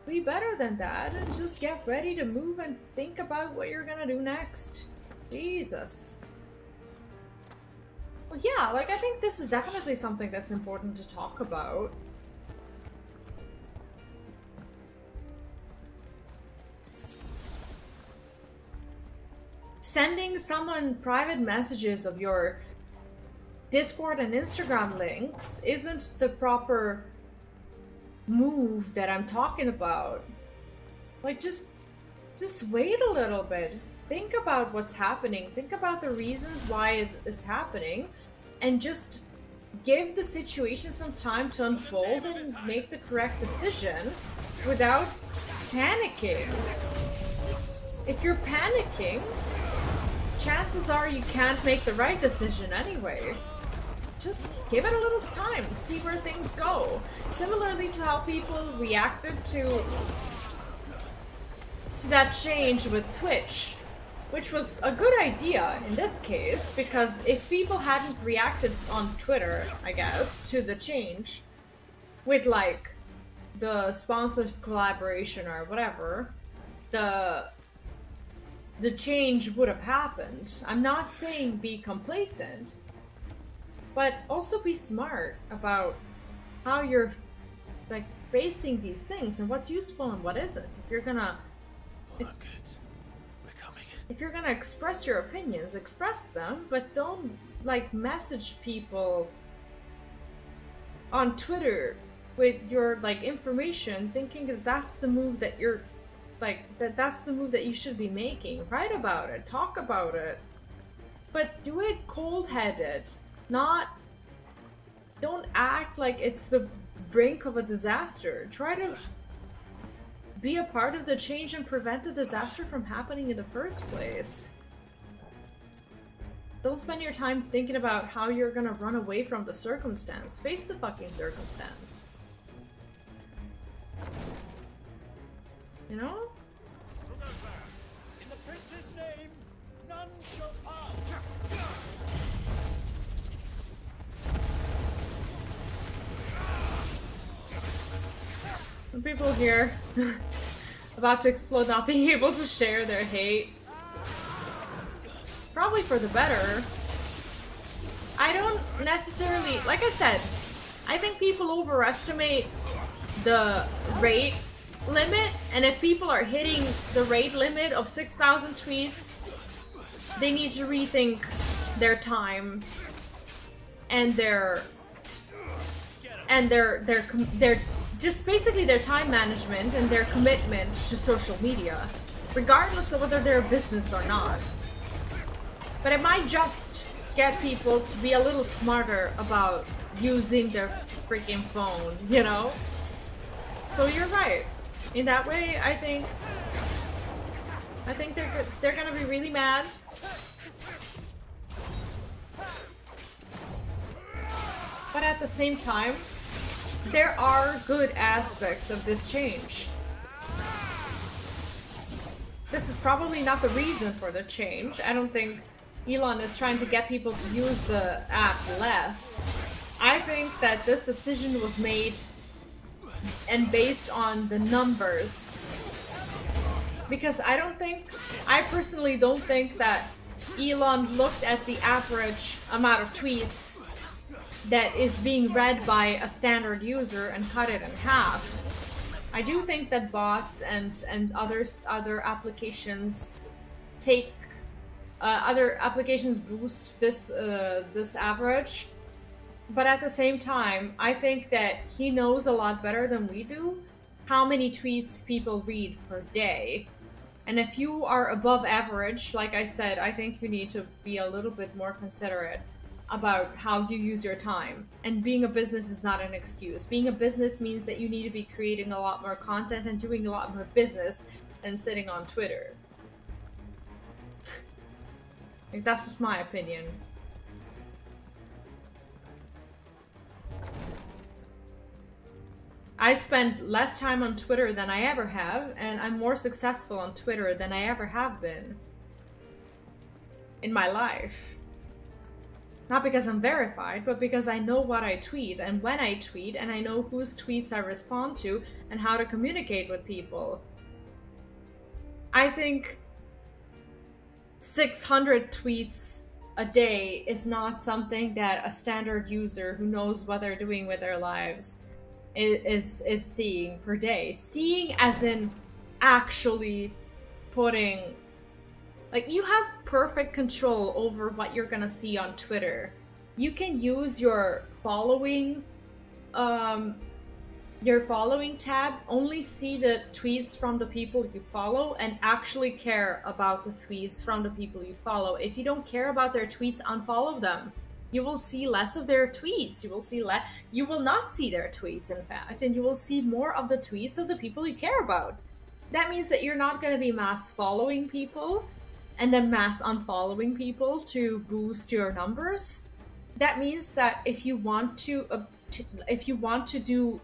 Be better than that and just get ready to move and think about what you're gonna do next. Jesus. Well, yeah, like I think this is definitely something that's important to talk about. Sending someone private messages of your Discord and Instagram links isn't the proper move that I'm talking about. Like, just wait a little bit. Just think about what's happening. Think about the reasons why it's happening. And just give the situation some time to unfold and make the correct decision without panicking. If you're panicking, chances are you can't make the right decision anyway. Just give it a little time, see where things go. Similarly to how people reacted to that change with Twitch, which was a good idea in this case, because if people hadn't reacted on Twitter, I guess, to the change, with like the sponsors collaboration or whatever, the change would have happened. I'm not saying be complacent, but also be smart about how you're like facing these things and what's useful and what isn't. If you're gonna if you're gonna express your opinions, express them, but don't like message people on Twitter with your like information thinking that that's the move that you're like that's the move that you should be making. Write about it, talk about it, but do it cold-headed. Don't act like it's the brink of a disaster. Try to be a part of the change and prevent the disaster from happening in the first place. Don't spend your time thinking about how you're gonna run away from the circumstance. Face the fucking circumstance. You know?
In the prince's name, none shall pass.
People here about to explode not being able to share their hate. It's probably for the better. I don't necessarily, like I said, I think people overestimate the rate limit, and if people are hitting the rate limit of 6,000 tweets, they need to rethink their time and their just basically their time management and their commitment to social media, regardless of whether they're a business or not. But it might just get people to be a little smarter about using their freaking phone, you know? So you're right. In that way, I think they're gonna be really mad. But at the same time, there are good aspects of this change. This is probably not the reason for the change. I don't think Elon is trying to get people to use the app less. I think that this decision was made and based on the numbers. Because I personally don't think that Elon looked at the average amount of tweets that is being read by a standard user and cut it in half. I do think that bots and other applications take other applications boost this this average, but at the same time, I think that he knows a lot better than we do how many tweets people read per day. And if you are above average, like I said, I think you need to be a little bit more considerate about how you use your time. And being a business is not an excuse. Being a business means that you need to be creating a lot more content and doing a lot more business than sitting on Twitter. Like, that's just my opinion. I spend less time on Twitter than I ever have, and I'm more successful on Twitter than I ever have been in my life. Not because I'm verified, but because I know what I tweet and when I tweet, and I know whose tweets I respond to and how to communicate with people. I think 600 tweets a day is not something that a standard user who knows what they're doing with their lives is seeing per day. Seeing as in actually putting... Like, you have perfect control over what you're gonna see on Twitter. You can use your following tab, only see the tweets from the people you follow, and actually care about the tweets from the people you follow. If you don't care about their tweets, unfollow them. You will see less of their tweets. You will not see their tweets, in fact, and you will see more of the tweets of the people you care about. That means that you're not going to be mass following people and then mass unfollowing people to boost your numbers. That means that if you want to do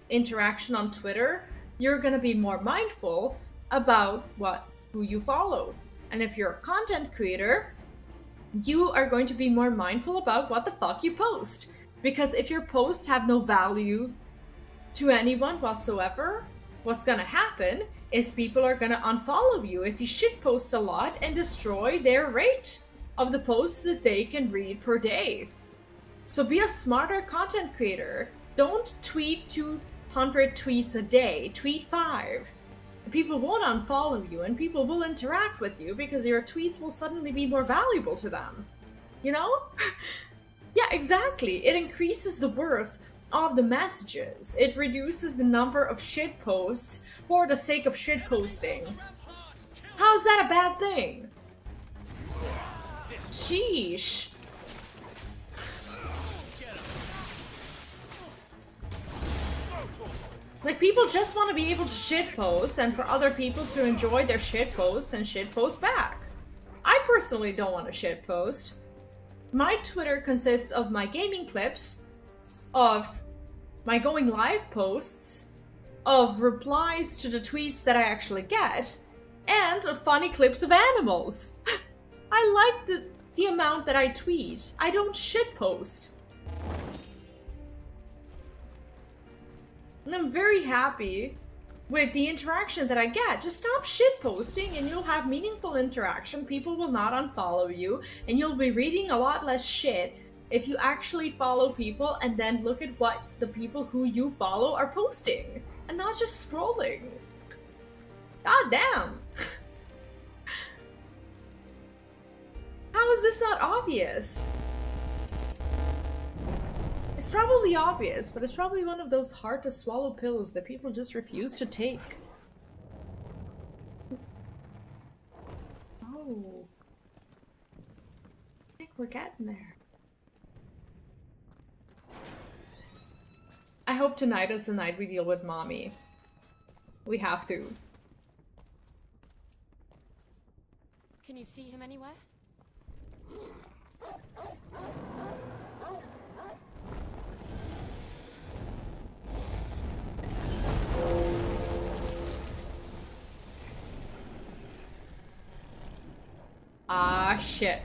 interaction on Twitter, you're going to be more mindful about who you follow. And if you're a content creator, you are going to be more mindful about what the fuck you post. Because if your posts have no value to anyone whatsoever, what's gonna happen is people are gonna unfollow you if you shitpost a lot and destroy their rate of the posts that they can read per day. So be a smarter content creator. Don't tweet 200 tweets a day. Tweet 5. People won't unfollow you and people will interact with you because your tweets will suddenly be more valuable to them. You know? Yeah, exactly. It increases the worth of the messages. It reduces the number of shit posts for the sake of shit posting. How's that a bad thing? Sheesh. Like, people just want to be able to shitpost and for other people to enjoy their shitposts and shitpost back. I personally don't want to shitpost. My Twitter consists of my gaming clips, of my going live posts, of replies to the tweets that I actually get, and of funny clips of animals. I like the amount that I tweet. I don't shitpost. And I'm very happy with the interaction that I get. Just stop shitposting and you'll have meaningful interaction. People will not unfollow you and you'll be reading a lot less shit if you actually follow people and then look at what the people who you follow are posting and not just scrolling. God damn. How is this not obvious? It's probably obvious, but it's probably one of those hard to swallow pills that people just refuse to take. Oh. I think we're getting there. I hope tonight is the night we deal with Mommy. We have to.
Can you see him anywhere?
Ah, shit.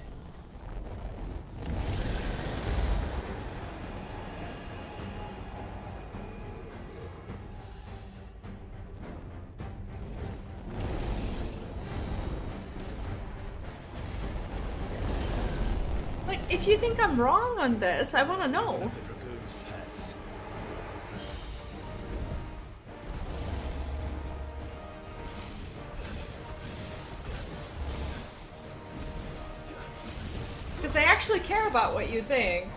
if you think I'm wrong on this, I want to know.
The dragoon's pets.
Because I actually care about what you think.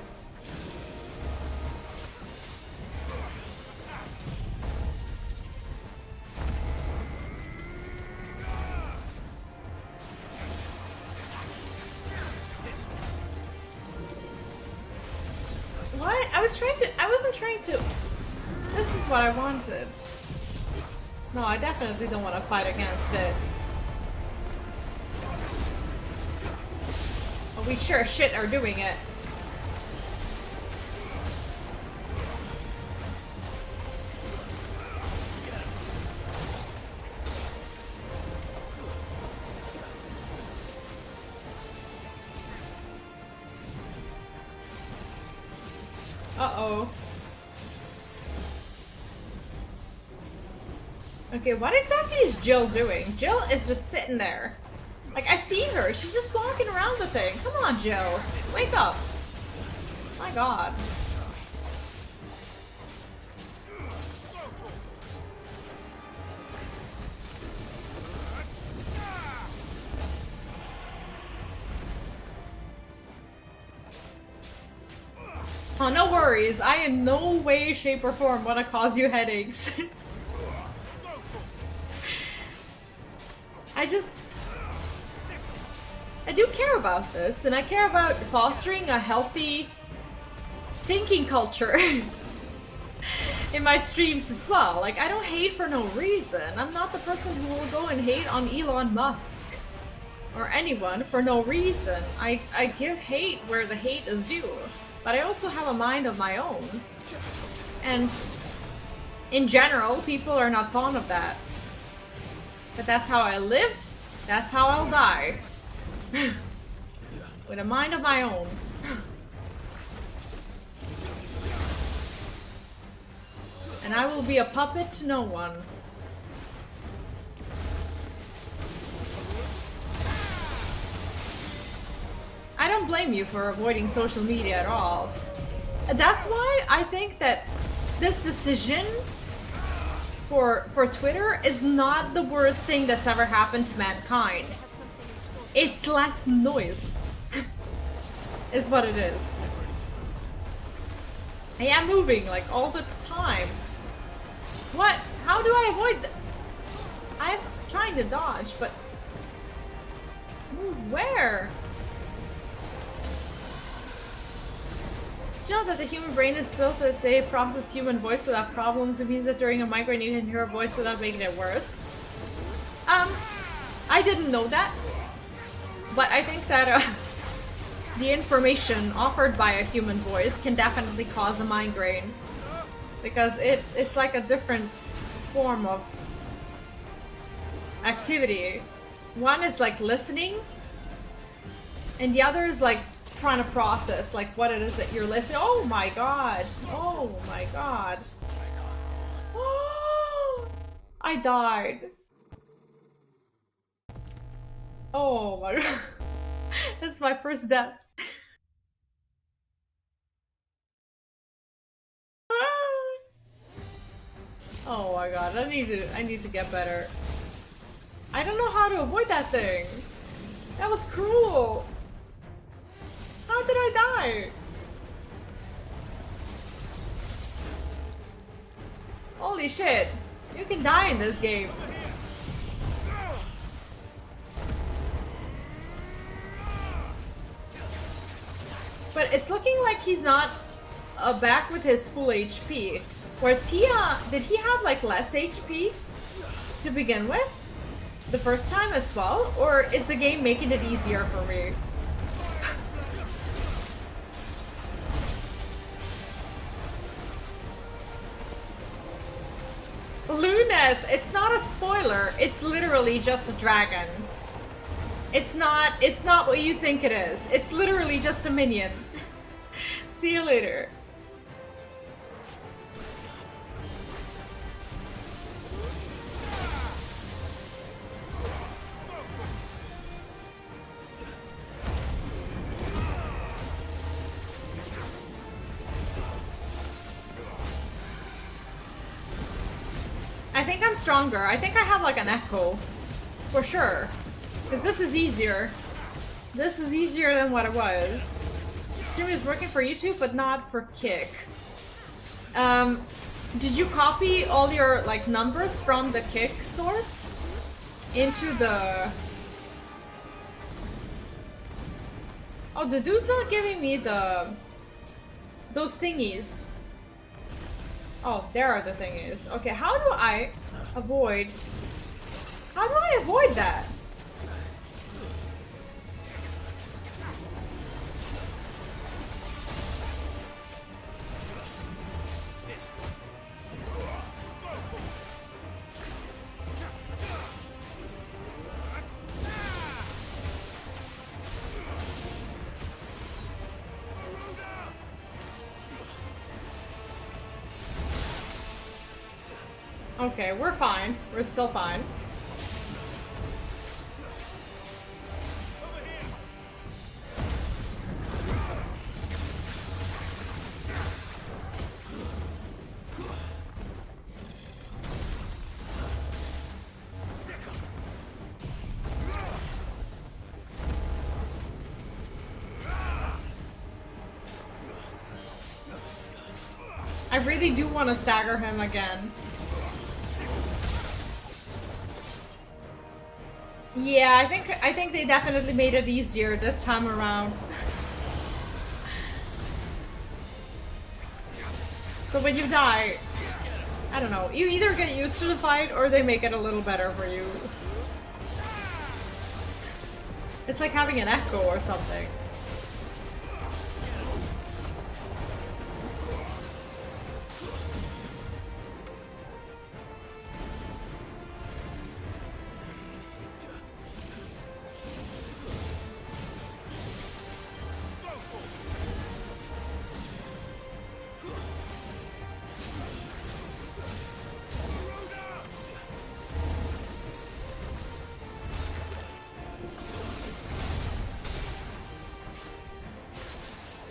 What? I wasn't trying to... This is what I wanted. No, I definitely don't want to fight against it. But we sure as shit are doing it. Uh-oh. Okay, what exactly is Jill doing? Jill is just sitting there. Like, I see her. She's just walking around the thing. Come on, Jill. Wake up. My god. Oh, no worries. I in no way, shape, or form want to cause you headaches. I do care about this, and I care about fostering a healthy thinking culture in my streams as well. Like, I don't hate for no reason. I'm not the person who will go and hate on Elon Musk or anyone for no reason. I give hate where the hate is due. But I also have a mind of my own. And in general, people are not fond of that. But that's how I lived, that's how I'll die. With a mind of my own. And I will be a puppet to no one. I don't blame you for avoiding social media at all. That's why I think that this decision for Twitter is not the worst thing that's ever happened to mankind. It's less noise. Is what it is. I am moving like all the time. What? How do I avoid that? I'm trying to dodge, but move where? Do you know that the human brain is built that they process human voice without problems? It means that during a migraine you can hear a voice without making it worse. I didn't know that. But I think that the information offered by a human voice can definitely cause a migraine. Because it's like a different form of activity. One is like listening, and the other is like trying to process like what it is that you're listening. Oh my god! Oh my god! Oh, I died. Oh my god. This is my first death. Oh my god, I need to get better. I don't know how to avoid that thing. That was cruel. How did I die? Holy shit. You can die in this game. But it's looking like he's not back with his full HP. Whereas did he have like less HP to begin with? The first time as well? Or is the game making it easier for me? Luneth, it's not a spoiler. It's literally just a dragon. It's not what you think it is. It's literally just a minion. See you later. I think I'm stronger. I think I have like an echo. For sure. Because this is easier. This is easier than what it was. Stream is working for YouTube, but not for Kick. Did you copy all your like numbers from the Kick source into the... Oh, the dude's not giving me those thingies. Oh, there are the thingies. Okay, how do I avoid... How do I avoid that? Okay, we're fine. We're still fine. I really do want to stagger him again. Yeah, I think they definitely made it easier this time around. So when you die, I don't know, you either get used to the fight or they make it a little better for you. It's like having an echo or something.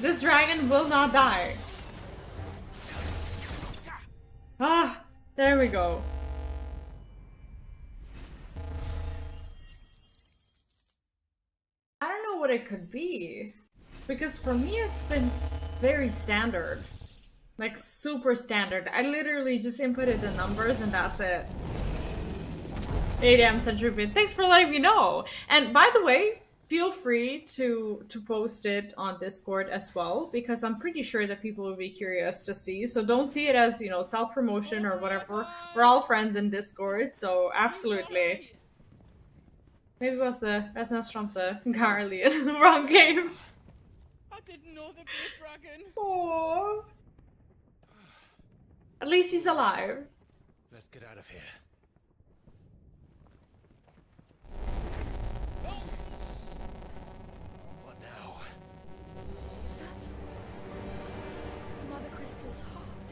This dragon will not die. Ah, there we go. I don't know what it could be. Because for me it's been very standard. Like super standard. I literally just inputted the numbers and that's it. 8 AM Century Bit. Thanks for letting me know. And by the way, feel free to post it on Discord as well, because I'm pretty sure that people will be curious to see. So don't see it as, you know, self-promotion or whatever. We're all friends in Discord, so absolutely. Maybe it was the business from the Garlean. Wrong game.
I didn't know there'd be a dragon.
Aww. At least he's alive.
Let's get out of here.
Mothercrystals' heart.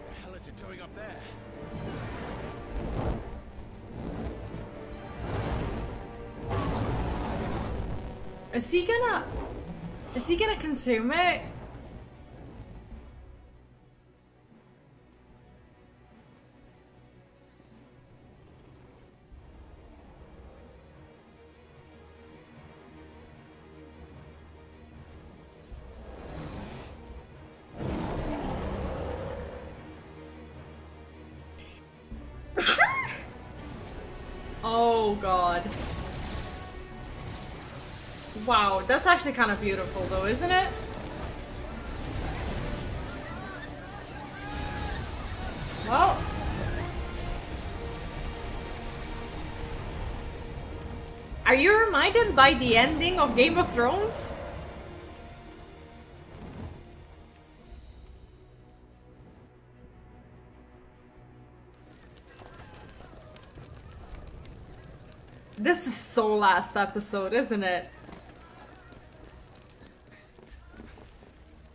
The hell is it doing up there?
Is he gonna consume it? Oh god. Wow, that's actually kind of beautiful though, isn't it? Well. Are you reminded by the ending of Game of Thrones? This is so last episode, isn't it?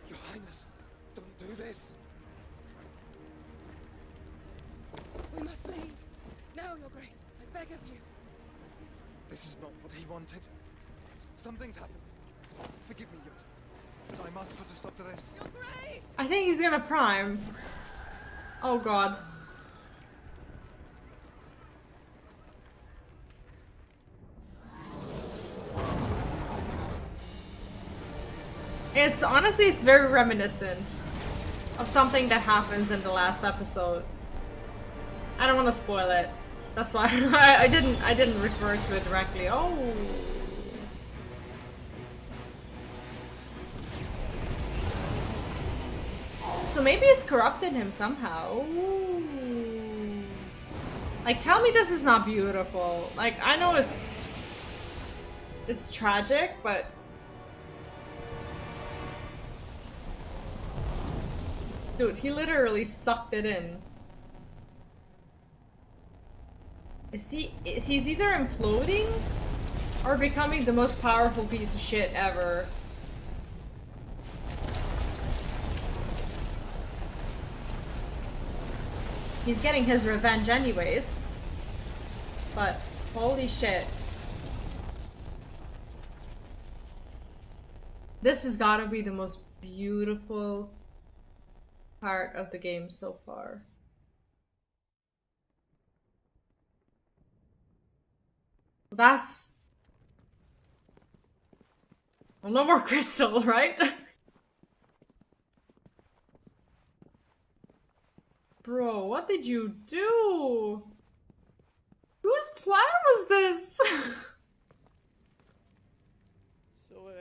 Your Highness, don't do this.
We must leave. Now, Your Grace, I beg of you.
This is not what he wanted. Something's happened. Forgive me, Yud. But I must put a stop to this. Your Grace!
I think he's gonna prime. Oh god. It's honestly, it's very reminiscent of something that happens in the last episode. I don't want to spoil it. That's why I didn't refer to it directly. Oh. So maybe it's corrupted him somehow. Ooh. Like, tell me this is not beautiful. Like, I know it's tragic, but dude, he literally sucked it in. He's either imploding or becoming the most powerful piece of shit ever. He's getting his revenge anyways. But holy shit. This has gotta be the most beautiful part of the game so far. That's... Well, no more crystal, right? Bro, what did you do? Whose plan was this?
So,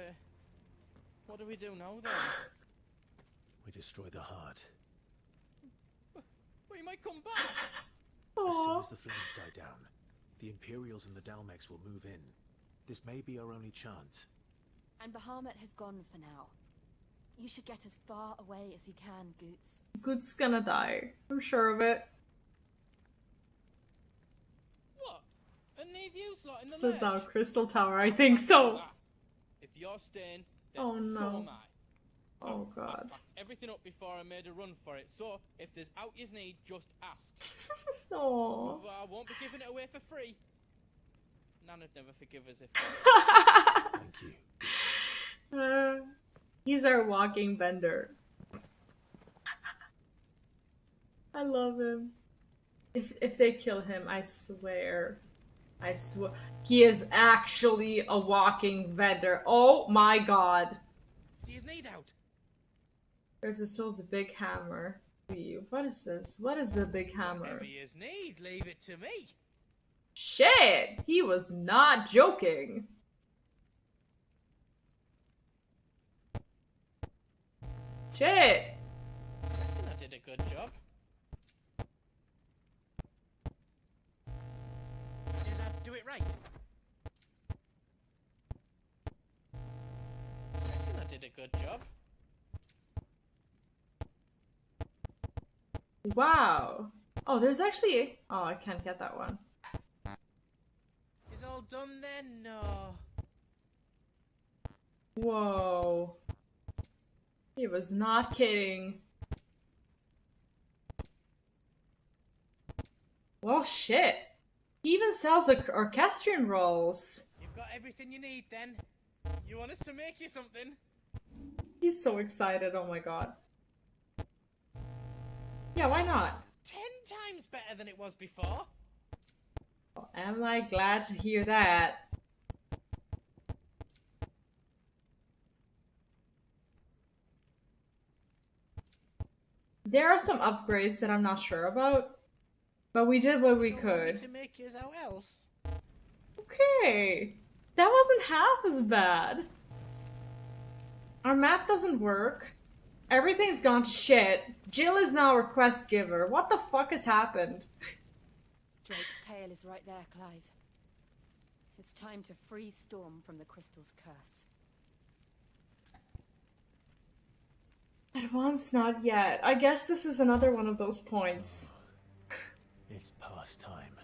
what do we do now then?
We destroy the heart.
We might come back!
As soon as the flames die down, the Imperials and the Dalmex will move in. This may be our only chance.
And Bahamut has gone for now. You should get as far away as you can, Goots.
Goot's gonna die. I'm sure of it.
What? And leave you slot in the
It's the
lurch?
Crystal Tower, I think so.
If you're staying, then
Oh
so
no.
am I.
Oh god.
I packed everything up before I made a run for it, so if there's out you need, just ask.
Aww.
But I won't be giving it away for free. Nana'd never forgive us if...
Thank you.
He's our walking vendor. I love him. If they kill him, I swear. I swear. He is actually a walking vendor. Oh my god.
Do you need out?
There's still the big hammer. What is this? What is the big hammer?
Whatever you need, leave it to me.
Shit! He was not joking. Shit!
I reckon I did a good job. Did I do it right? I reckon I did a good job.
Wow. Oh, there's actually... Oh, I can't get that one.
Is all done then? No.
Whoa. He was not kidding. Well, shit. He even sells orchestrion rolls.
You've got everything you need then. You want us to make you something?
He's so excited, oh my god. Yeah, why not?
10 times better than it was before.
Well, am I glad to hear that? There are some upgrades that I'm not sure about, but we did what we could.
To make yours out else.
Okay, that wasn't half as bad. Our map doesn't work. Everything's gone to shit. Jill is now a quest giver. What the fuck has happened?
Drake's tail is right there, Clive. It's time to free Storm from the crystal's curse.
Advanced not yet. I guess this is another one of those points.
It's past time.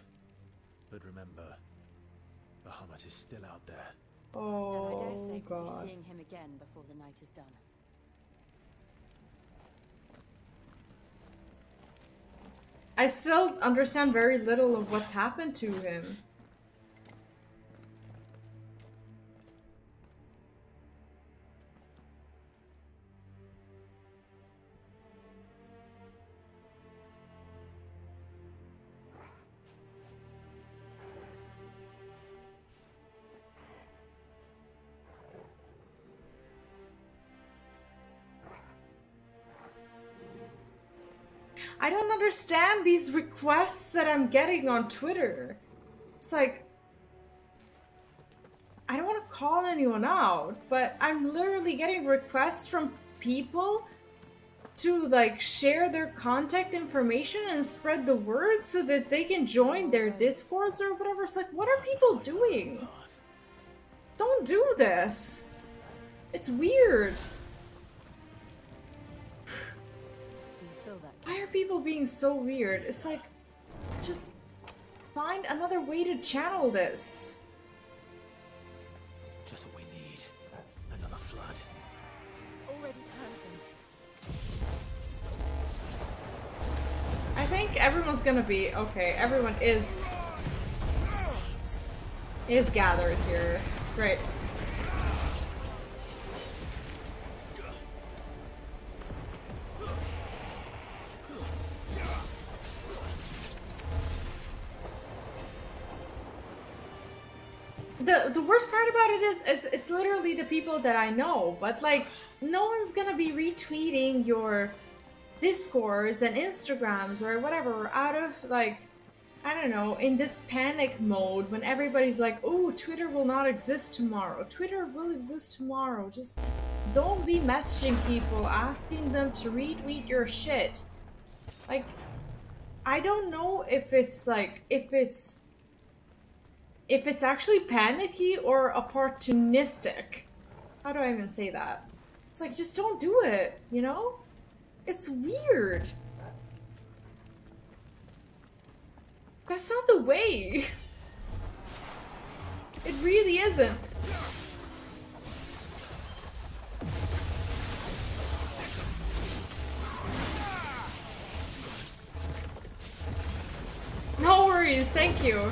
But remember, Bahamut is still out there.
Oh,
and I dare say we'll
God.
be seeing him again before the night is done.
I still understand very little of what's happened to him. I don't understand these requests that I'm getting on Twitter. It's like, I don't want to call anyone out, but I'm literally getting requests from people to like share their contact information and spread the word so that they can join their discords or whatever. It's like, what are people doing? Don't do this. It's weird. Why are people being so weird? It's like, just find another way to channel this.
Just what we need. Another flood.
It's already turned them.
I think everyone's gonna be okay. Everyone is gathered here. Great. The worst part about it is it's literally the people that I know, but like no one's gonna be retweeting your Discords and Instagrams or whatever out of like, I don't know, in this panic mode when everybody's like, oh, Twitter will not exist tomorrow. Twitter will exist tomorrow. Just don't be messaging people asking them to retweet your shit. Like, I don't know if it's like, if it's actually panicky or opportunistic. How do I even say that? It's like, just don't do it, you know? It's weird. That's not the way. It really isn't. No worries, thank you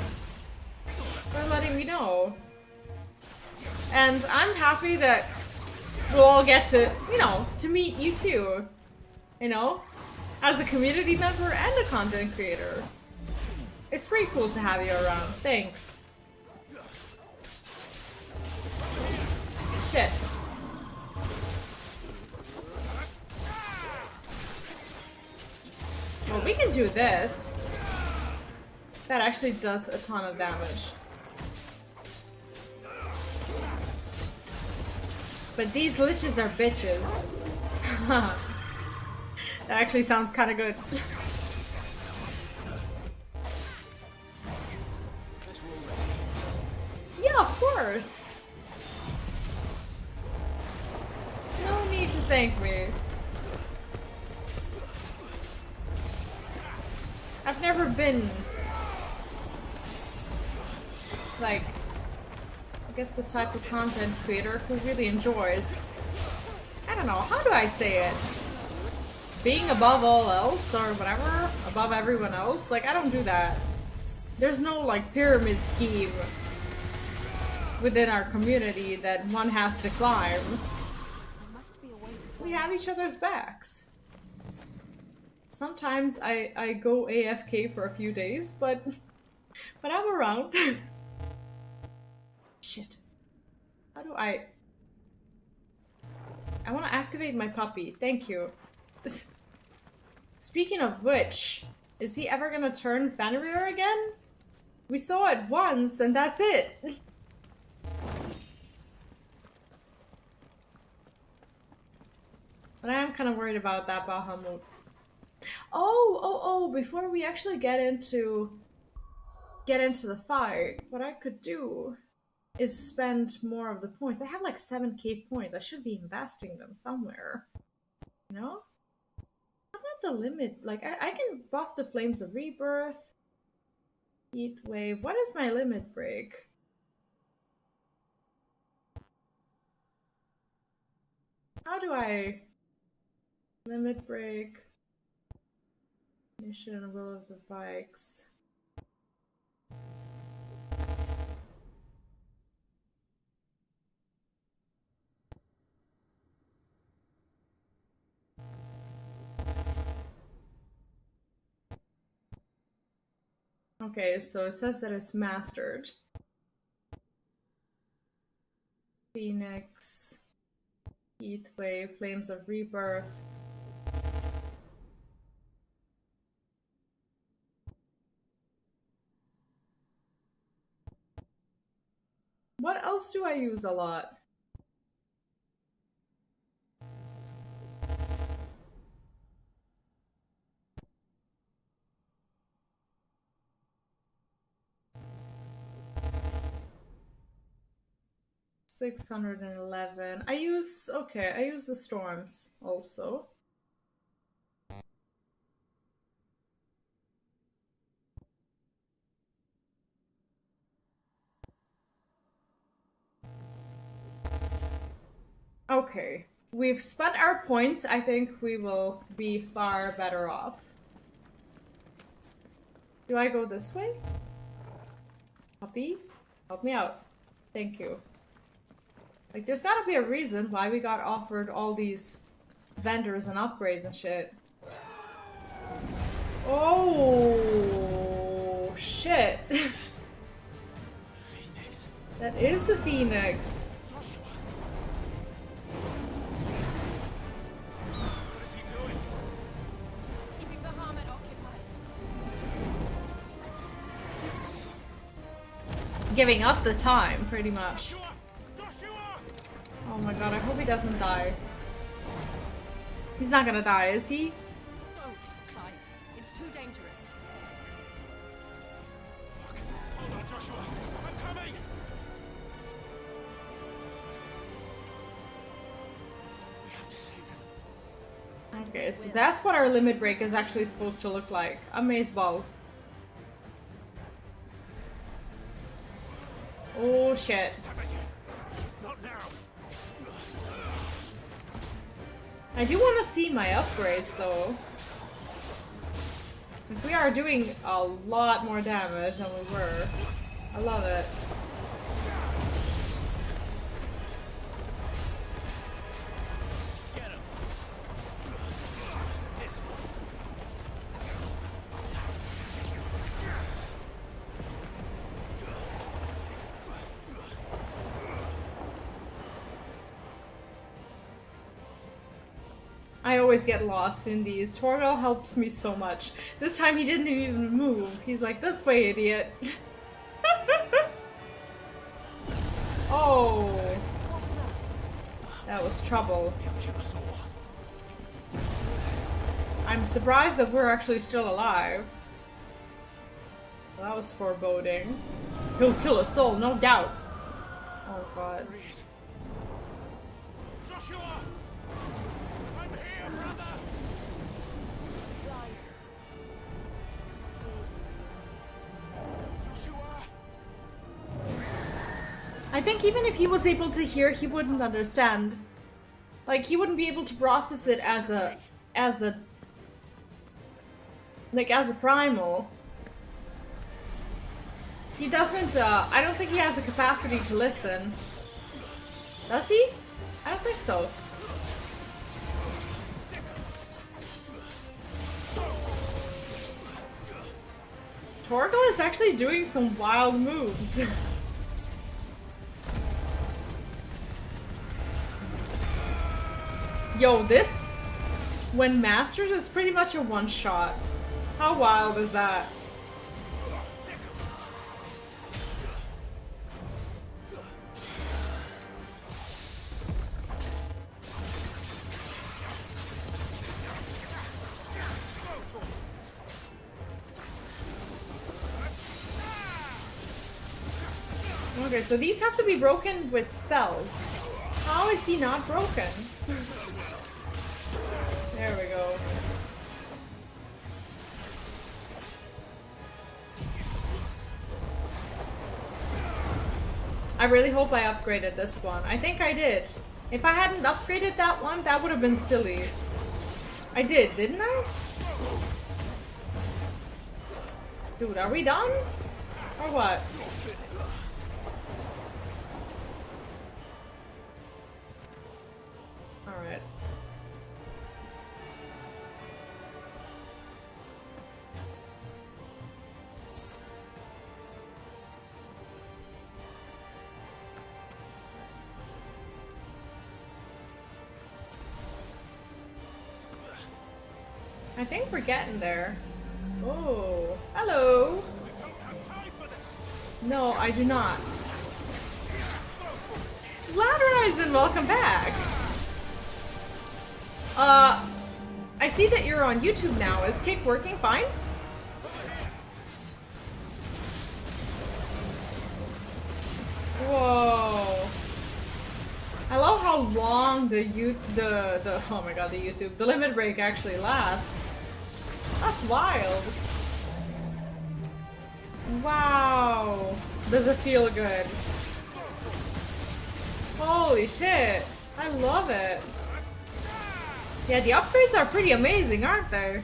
for letting me know. And I'm happy that we'll all get to, you know, to meet you too. You know? As a community member and a content creator. It's pretty cool to have you around. Thanks. Shit. Well, we can do this. That actually does a ton of damage. But these liches are bitches. That actually sounds kind of good. Yeah, of course. No need to thank me. I've never been like, I guess the type of content creator who really enjoys, I don't know, how do I say it? Being above all else or whatever, above everyone else. Like, I don't do that. There's no like pyramid scheme within our community that one has to climb. We have each other's backs. Sometimes I go AFK for a few days, but I'm around. Shit. How do I want to activate my puppy. Thank you. Speaking of which, is he ever gonna turn Fenrir again? We saw it once and that's it. But I am kind of worried about that Bahamut. Oh, before we actually get into the fight, what I could do is spend more of the points. I have like 7k points. I should be investing them somewhere. You know? How about the limit? Like, I can buff the Flames of Rebirth. Heat Wave. What is my limit break? How do I... Limit break. Mission Will of the Bikes. Okay, so it says that it's mastered. Phoenix, Heatwave, Flames of Rebirth. else do I use a lot? $611. I use the storms also. Okay, we've spent our points. I think we will be far better off. Do I go this way? Puppy? Help me out. Thank you. Like, there's gotta be a reason why we got offered all these vendors and upgrades and shit. Oh, shit.
Phoenix.
That is the Phoenix.
What is he doing?
Keeping the Bahamut occupied.
Giving us the time, pretty much. Oh my god, I hope he doesn't die. He's not gonna die, is he?
Don't, Clive. It's too dangerous.
Fuck. Hold on, Joshua. I'm coming! We have to save him.
Okay, so that's what our limit break is actually supposed to look like. Amazeballs. Oh shit.
Not now.
I do want to see my upgrades though. Like, we are doing a lot more damage than we were. I love it. I always get lost in these. Torgal helps me so much. This time he didn't even move. He's like, this way, idiot. Oh. That was trouble. I'm surprised that we're actually still alive. That was foreboding. He'll kill us all, no doubt. Oh god.
Joshua! I'm here, brother! Joshua!
I think even if he was able to hear, he wouldn't understand. Like, he wouldn't be able to process it as a primal. He doesn't, I don't think he has the capacity to listen. Does he? I don't think so. Torgal is actually doing some wild moves. Yo, this, when mastered, is pretty much a one-shot. How wild is that? Okay, so these have to be broken with spells. How is he not broken? There we go. I really hope I upgraded this one. I think I did. If I hadn't upgraded that one, that would have been silly. I did, didn't I? Dude, are we done? Or what? Alright. I think we're getting there. Oh, hello. No, I do not. Blatterize and welcome back. I see that you're on YouTube now. Is Kick working fine? Whoa. I love how long the oh my god, the YouTube, the limit break actually lasts. That's wild. Wow. Does it feel good? Holy shit. I love it. Yeah, the upgrades are pretty amazing, aren't they?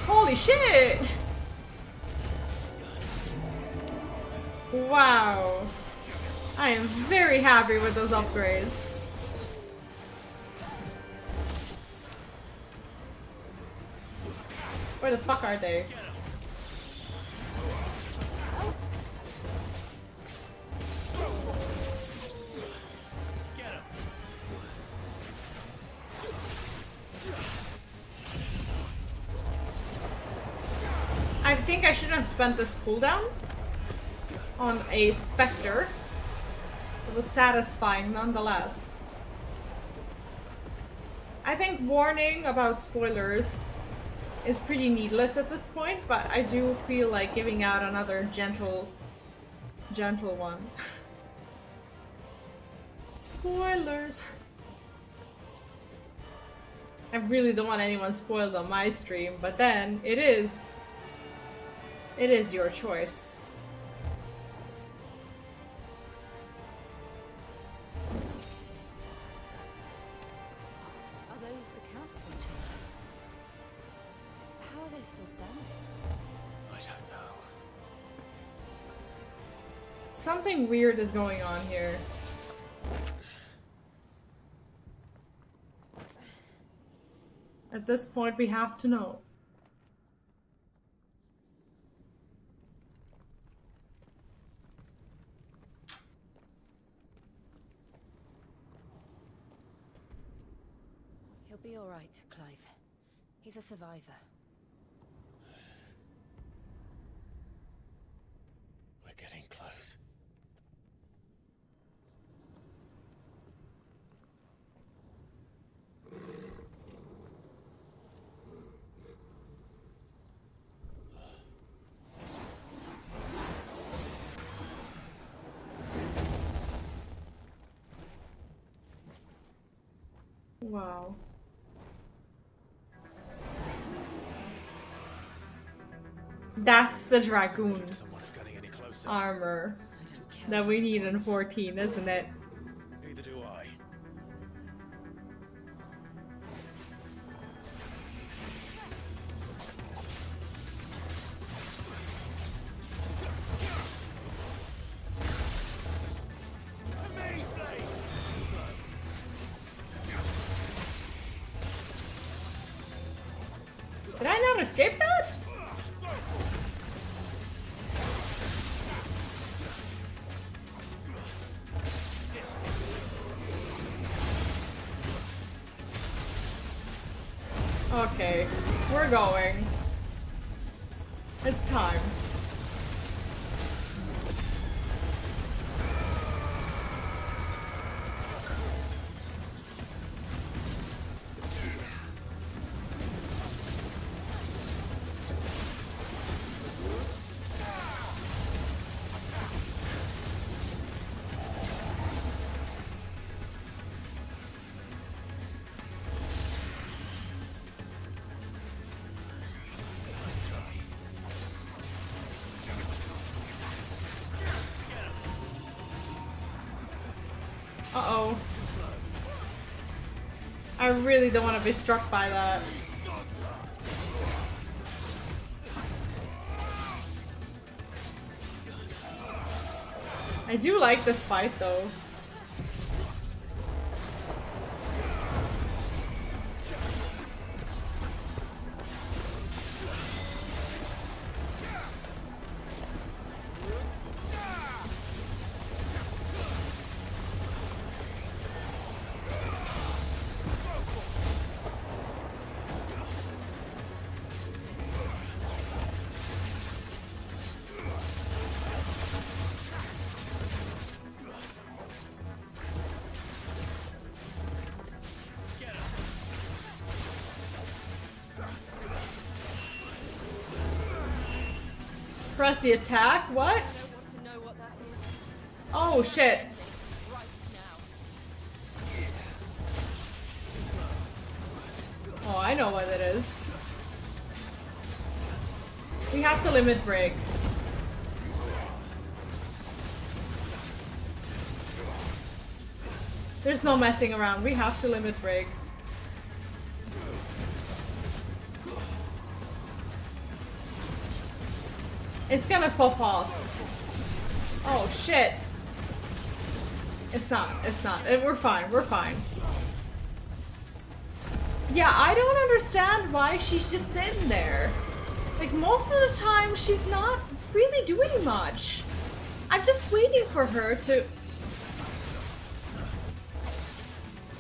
Holy shit! Wow. I am very happy with those upgrades. Where the fuck are they? I think I shouldn't have spent this cooldown on a Spectre. It was satisfying nonetheless. I think warning about spoilers is pretty needless at this point, but I do feel like giving out another gentle one. Spoilers! I really don't want anyone spoiled on my stream, but then it is your choice.
Are those the council chambers? How are they still standing?
I don't know.
Something weird is going on here. At this point, we have to know.
He'll be all right, Clive. He's a survivor.
We're getting close.
Wow. That's the Dragoon armor that we need in 14, isn't it?
Neither do I.
Did I not escape that? Okay, we're going. It's time. Uh-oh. I really don't want to be struck by that. I do like this fight though. press the attack? What? Oh shit. Oh, I know what it is. We have to limit break. There's no messing around. We have to limit break. It's gonna pop off. Oh shit. It's not. It's not. We're fine. We're fine. Yeah, I don't understand why she's just sitting there. Like, most of the time, she's not really doing much. I'm just waiting for her to...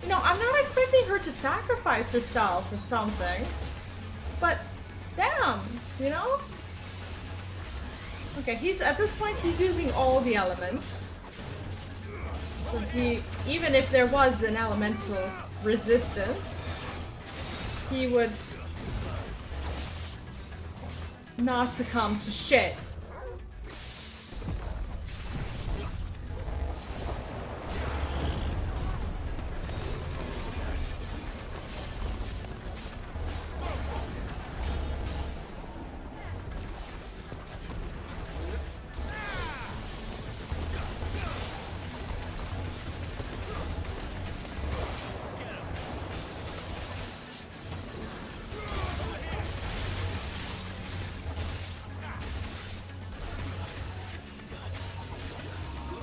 You know, I'm not expecting her to sacrifice herself or something. But, damn, you know? Okay, at this point, he's using all the elements. So even if there was an elemental resistance, he would not succumb to shit.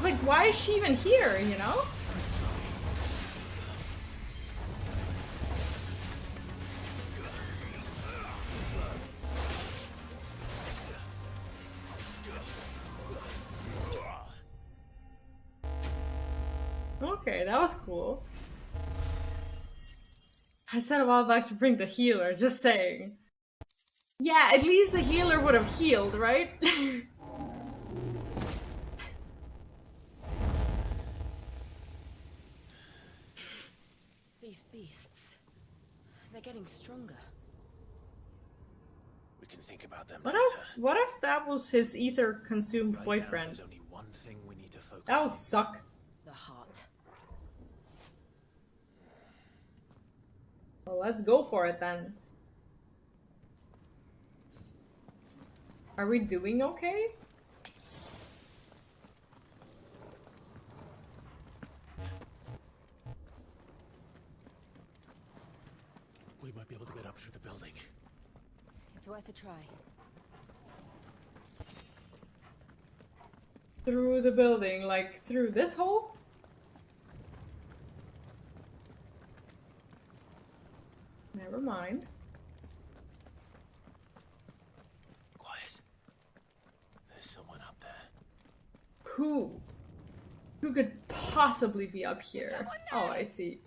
Like, why is she even here, you know? Okay, that was cool. I said a while back to bring the healer, just saying. Yeah, at least the healer would have healed, right?
These beasts, they're getting stronger.
We can think about them
What
later.
else? What if that was his ether-consumed
Right
boyfriend?
Now, there's only one thing we need to focus
That
on.
would suck.
The heart.
Well, let's go for it then. Are we doing okay?
We might be able to get up through the building.
It's worth a try.
Through the building, like through this hole? Never mind.
Quiet. There's someone up there.
Who? Who could possibly be up here? Oh, I see.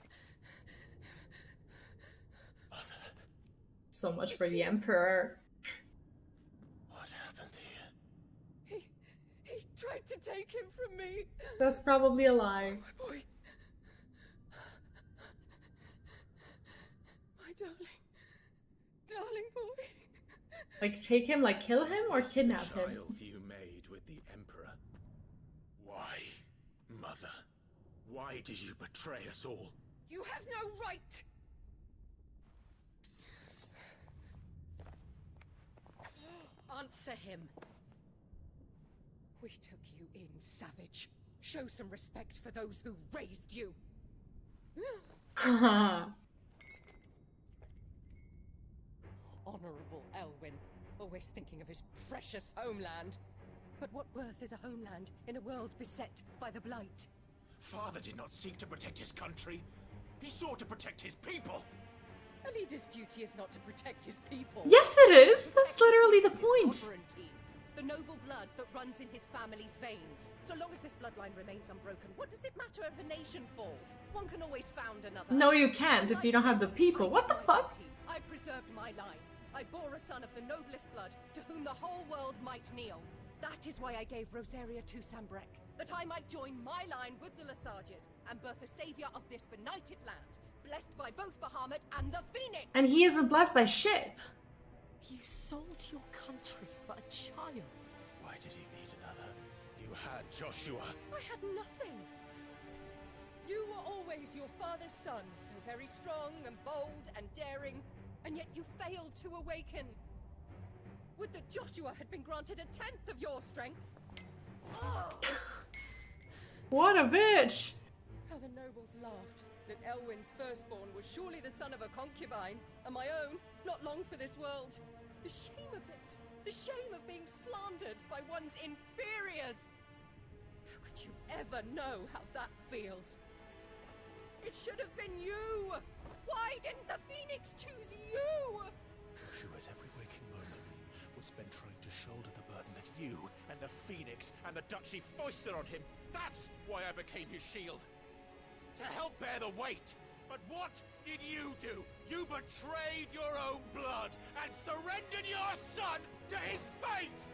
So much for the Emperor.
What happened here?
He tried to take him from me.
That's probably a lie.
My boy. My darling boy.
Like, take him, like, kill him or kidnap him?
Child you made with the Emperor. Why, Mother? Why did you betray us all?
You have no right.
Answer him. We took you in, savage. Show some respect for those who raised you. Honorable Elwyn, always thinking of his precious homeland. But what worth is a homeland in a world beset by the Blight?
Father did not seek to protect his country. He sought to protect his people.
A leader's duty is not to protect his people.
Yes, it is. That's literally the point.
Sovereignty. The noble blood that runs in his family's veins. So long as this bloodline remains unbroken, what does it matter if a nation falls? One can always found another.
No, you can't if you don't have the people. What the fuck?
I preserved my line. I bore a son of the noblest blood, to whom the whole world might kneel. That is why I gave Rosaria to Sambrek, that I might join my line with the Lesages and birth a savior of this benighted land, blessed by both Bahamut and the Phoenix.
And he isn't blessed by shit.
You sold your country for a child.
Why did he need another? You had Joshua.
I had nothing. You were always your father's son, so very strong and bold and daring, and yet you failed to awaken. Would that Joshua had been granted 1/10 of your strength? Oh!
What a bitch!
How the nobles laughed that Elwyn's firstborn was surely the son of a concubine, and my own, not long for this world. The shame of it! The shame of being slandered by one's inferiors! How could you ever know how that feels? It should have been you! Why didn't the Phoenix choose you?
Joshua's every waking moment was spent trying to shoulder the burden that you and the Phoenix and the Duchy foisted on him. That's why I became his shield. To help bear the weight. But what did you do? You betrayed your own blood and surrendered your son to his fate!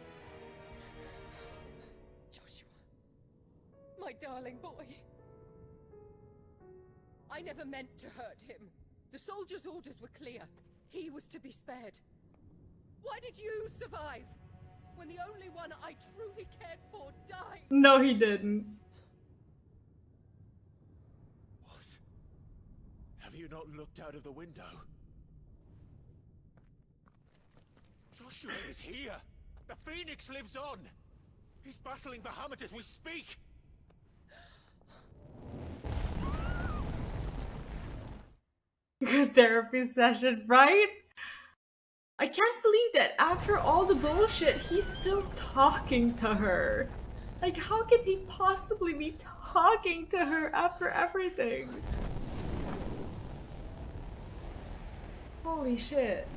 Joshua. My darling boy. I never meant to hurt him. The soldiers' orders were clear. He was to be spared. Why did you survive? When the only one I truly cared for died?
No, he didn't.
What? Have you not looked out of the window? Joshua is here! The Phoenix lives on! He's battling Bahamut as we speak!
Good therapy session, right? I can't believe that after all the bullshit, he's still talking to her. Like, how could he possibly be talking to her after everything? Holy shit.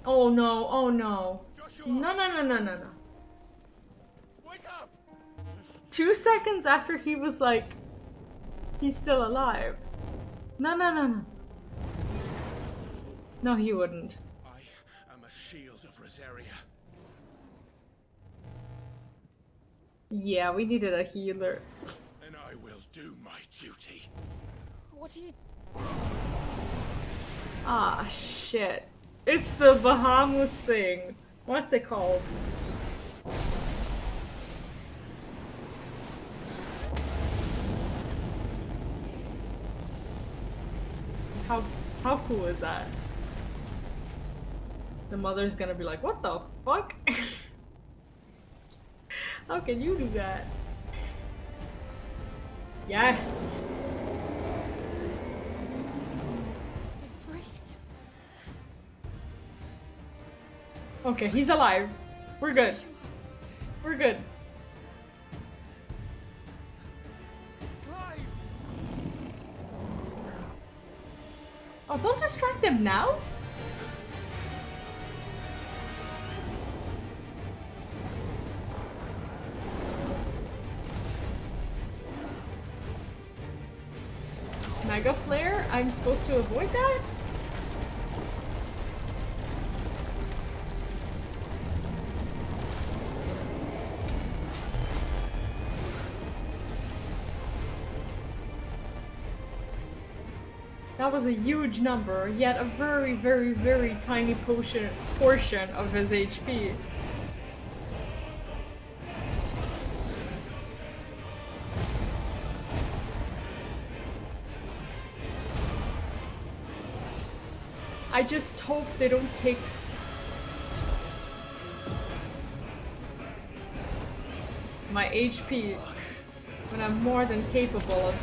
Oh no, oh no. No, no, no, no, no, no.
Wake up!
2 seconds after he was like, he's still alive. No, no, no, no. No, he wouldn't.
I am a shield of Rosaria.
Yeah, we needed a healer.
And I will do my duty.
What are you...
Ah, shit. It's the Bahamut thing. What's it called? How cool is that? The mother's gonna be like, what the fuck? How can you do that? Yes! Okay, he's alive. We're good. We're good. Oh, don't distract them now? Mega Flare? I'm supposed to avoid that? That was a huge number, yet a very, very, very tiny portion of his HP. I just hope they don't take my HP when I'm more than capable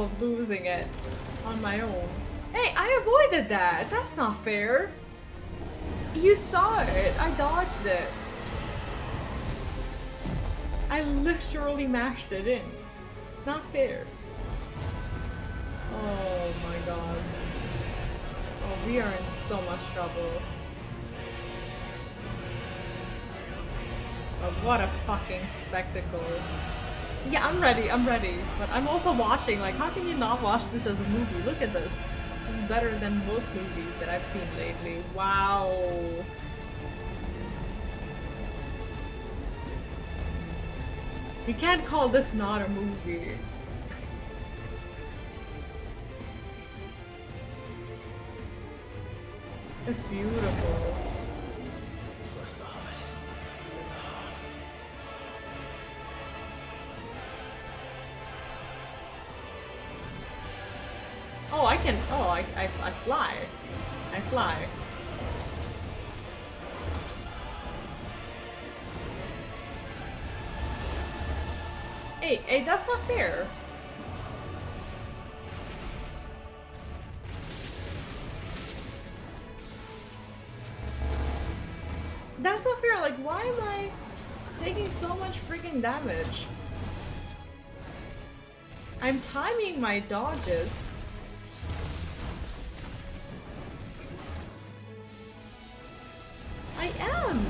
of losing it on my own. Hey, I avoided that! That's not fair! You saw it! I dodged it! I literally mashed it in. It's not fair. Oh my god. Oh, we are in so much trouble. Oh, what a fucking spectacle. Yeah, I'm ready, but I'm also watching, like, how can you not watch this as a movie? Look at this. This is better than most movies that I've seen lately. Wow. You can't call this not a movie. It's beautiful. I can. Oh, I fly. I fly. Hey, that's not fair. That's not fair. Like, why am I taking so much freaking damage? I'm timing my dodges. I am.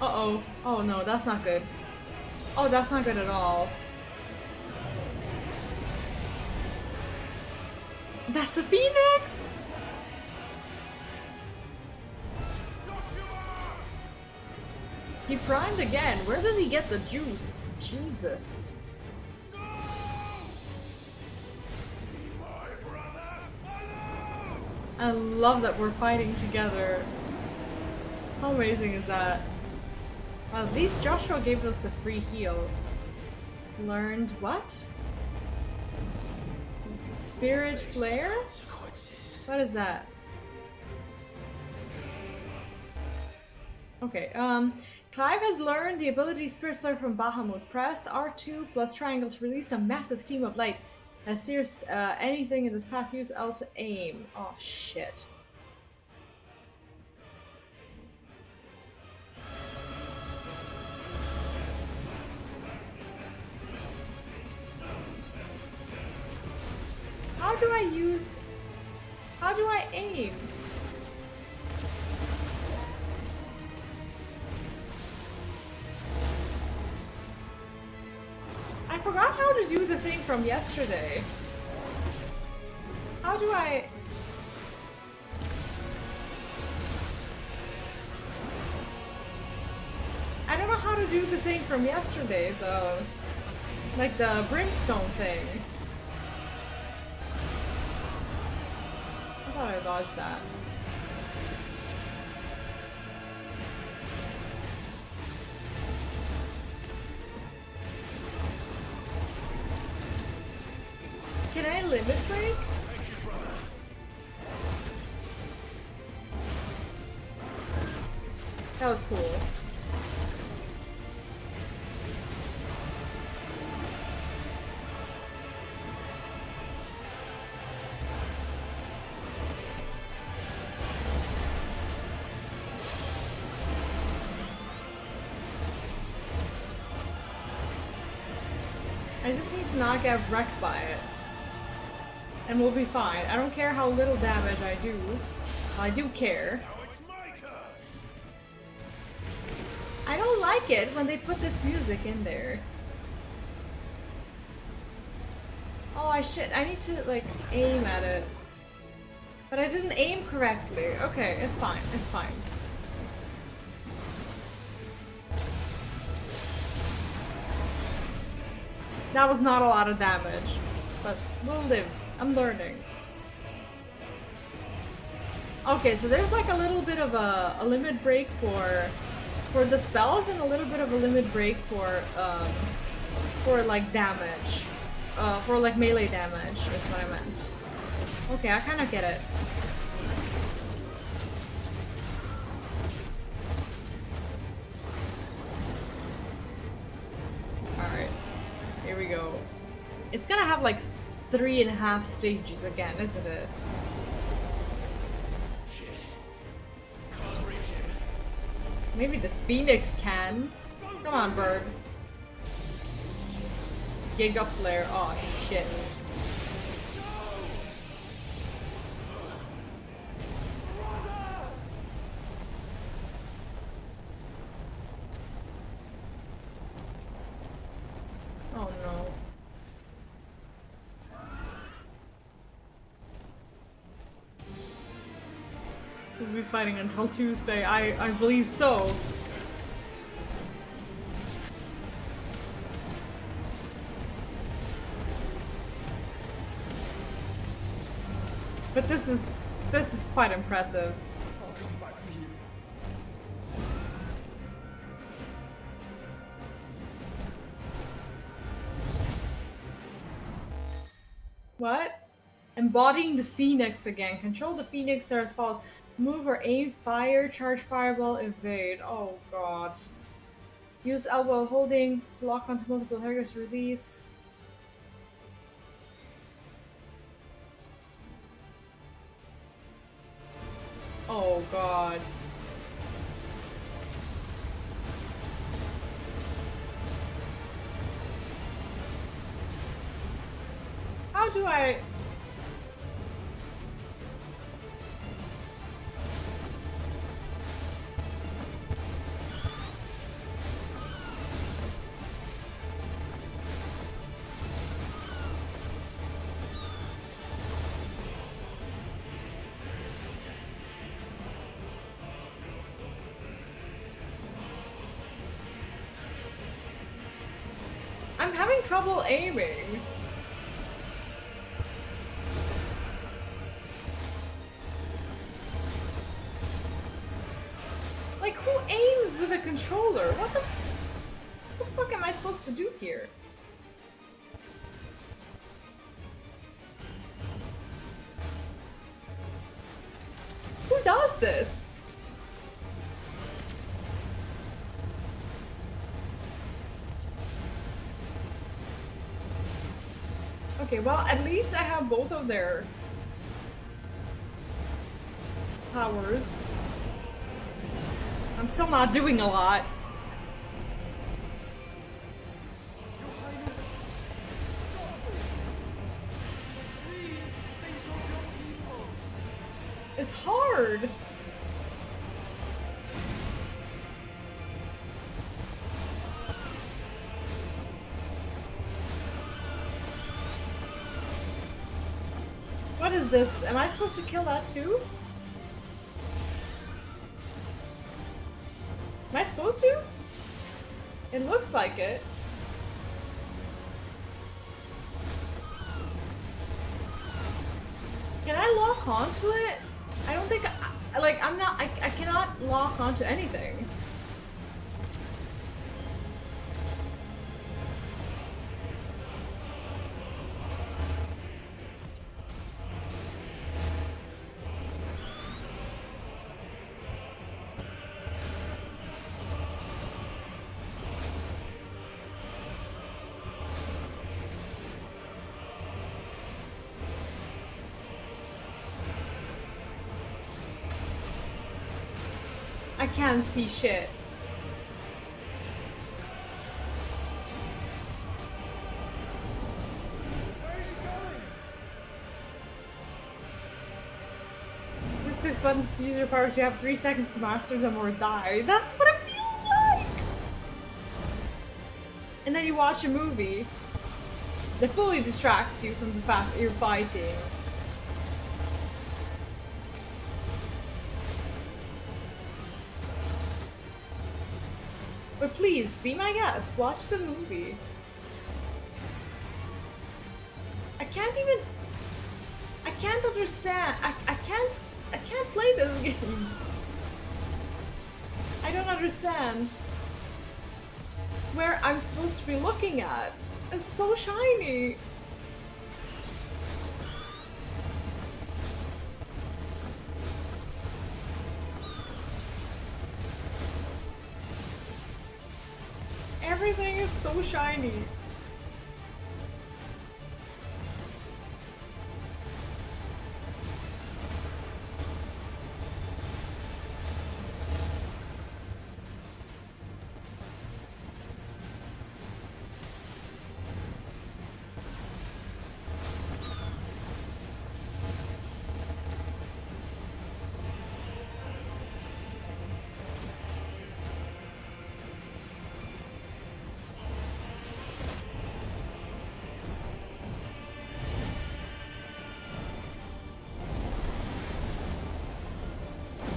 Uh-oh. Oh no, that's not good. Oh, that's not good at all. That's the Phoenix! He primed again. Where does he get the juice? Jesus. I love that we're fighting together. How amazing is that? Well, at least Joshua gave us a free heal. Learned what? Spirit Flare? What is that? Okay, Clive has learned the ability Spirit Flare from Bahamut. Press R2 plus triangle to release a massive stream of light. As sears anything in this path, use L to aim. Oh shit. How do I use... How do I aim? I forgot how to do the thing from yesterday. How do I... I don't know how to do the thing from yesterday, though. Like the brimstone thing. I thought I dodged that. Can I limit break? That was cool. I just need to not get wrecked by it. And we'll be fine. I don't care how little damage I do. I do care. I don't like it when they put this music in there. Oh, I need to, like, aim at it. But I didn't aim correctly. Okay, it's fine. It's fine. That was not a lot of damage. But we'll live. I'm learning. Okay, so there's like a little bit of a limit break for the spells and a little bit of a limit break for like damage. For like melee damage is what I meant. Okay, I kind of get it. Alright, here we go. It's gonna have like 3.5 stages again, isn't it? Maybe the Phoenix can. Come on, bird. Giga Flare. Oh, shit. Oh, no. We'll be fighting until Tuesday. I believe so. But this is quite impressive.
I'll come back for you.
What? Embodying the Phoenix again. Control the Phoenix are as follows. Move or aim, fire, charge fireball, evade. Oh god. Use elbow while holding to lock onto multiple targets, release. Oh god. How do I... I'm having trouble aiming. Like, who aims with a controller? What the fuck am I supposed to do here? Who does this? Okay, well, at least I have both of their powers. I'm still not doing a lot. It's hard. What is this? Am I supposed to kill that too? Am I supposed to? It looks like it. Can I lock onto it? I don't think I cannot lock onto anything. I can't see shit. With 6 buttons to use your powers, you have 3 seconds to master them or die. That's what it feels like! And then you watch a movie that fully distracts you from the fact that you're fighting. But please, be my guest. Watch the movie. I can't understand. I can't play this game. I don't understand where I'm supposed to be looking at. It's so shiny. Everything is so shiny.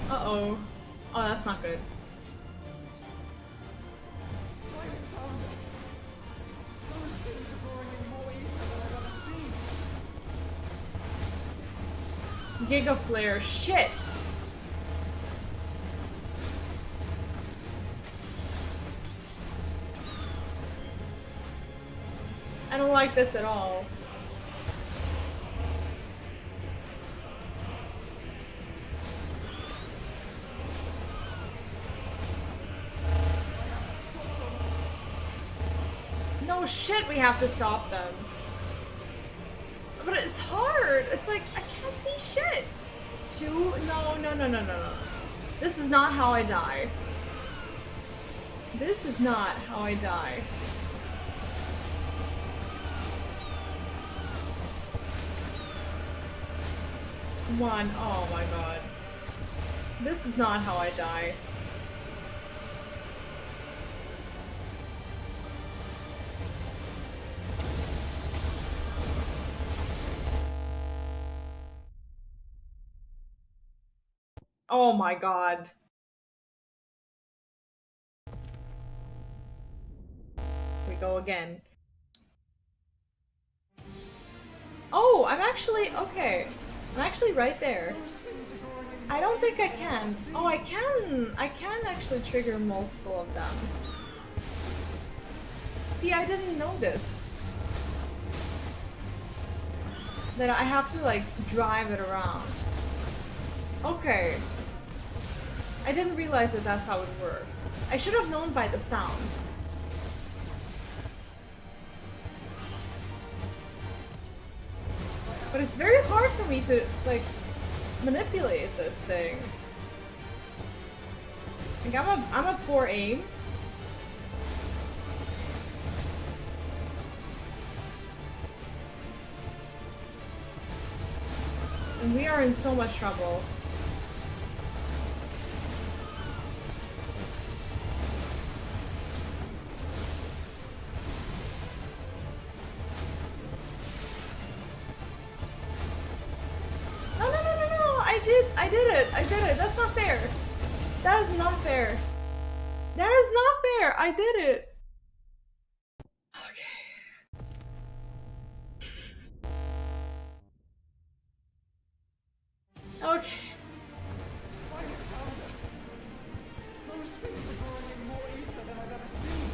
Uh-oh. Oh, that's not good. Giga Flare, shit! I don't like this at all. No shit, we have to stop them. But it's hard. It's like, I can't see shit. 2? No. This is not how I die. This is not how I die. One. Oh my god. This is not how I die. Oh my god. We go again. Oh, I'm actually, okay. I'm actually right there. I don't think I can. Oh, I can. I can actually trigger multiple of them. See, I didn't know this. That I have to, like, drive it around. Okay. I didn't realize that that's how it worked. I should have known by the sound. But it's very hard for me to, like, manipulate this thing. Like, I'm a poor aim. And we are in so much trouble. I did it. That's not fair. That is not fair. That is not fair. I did it. Okay. Okay.
Those things are drawing in more ether than I've ever seen.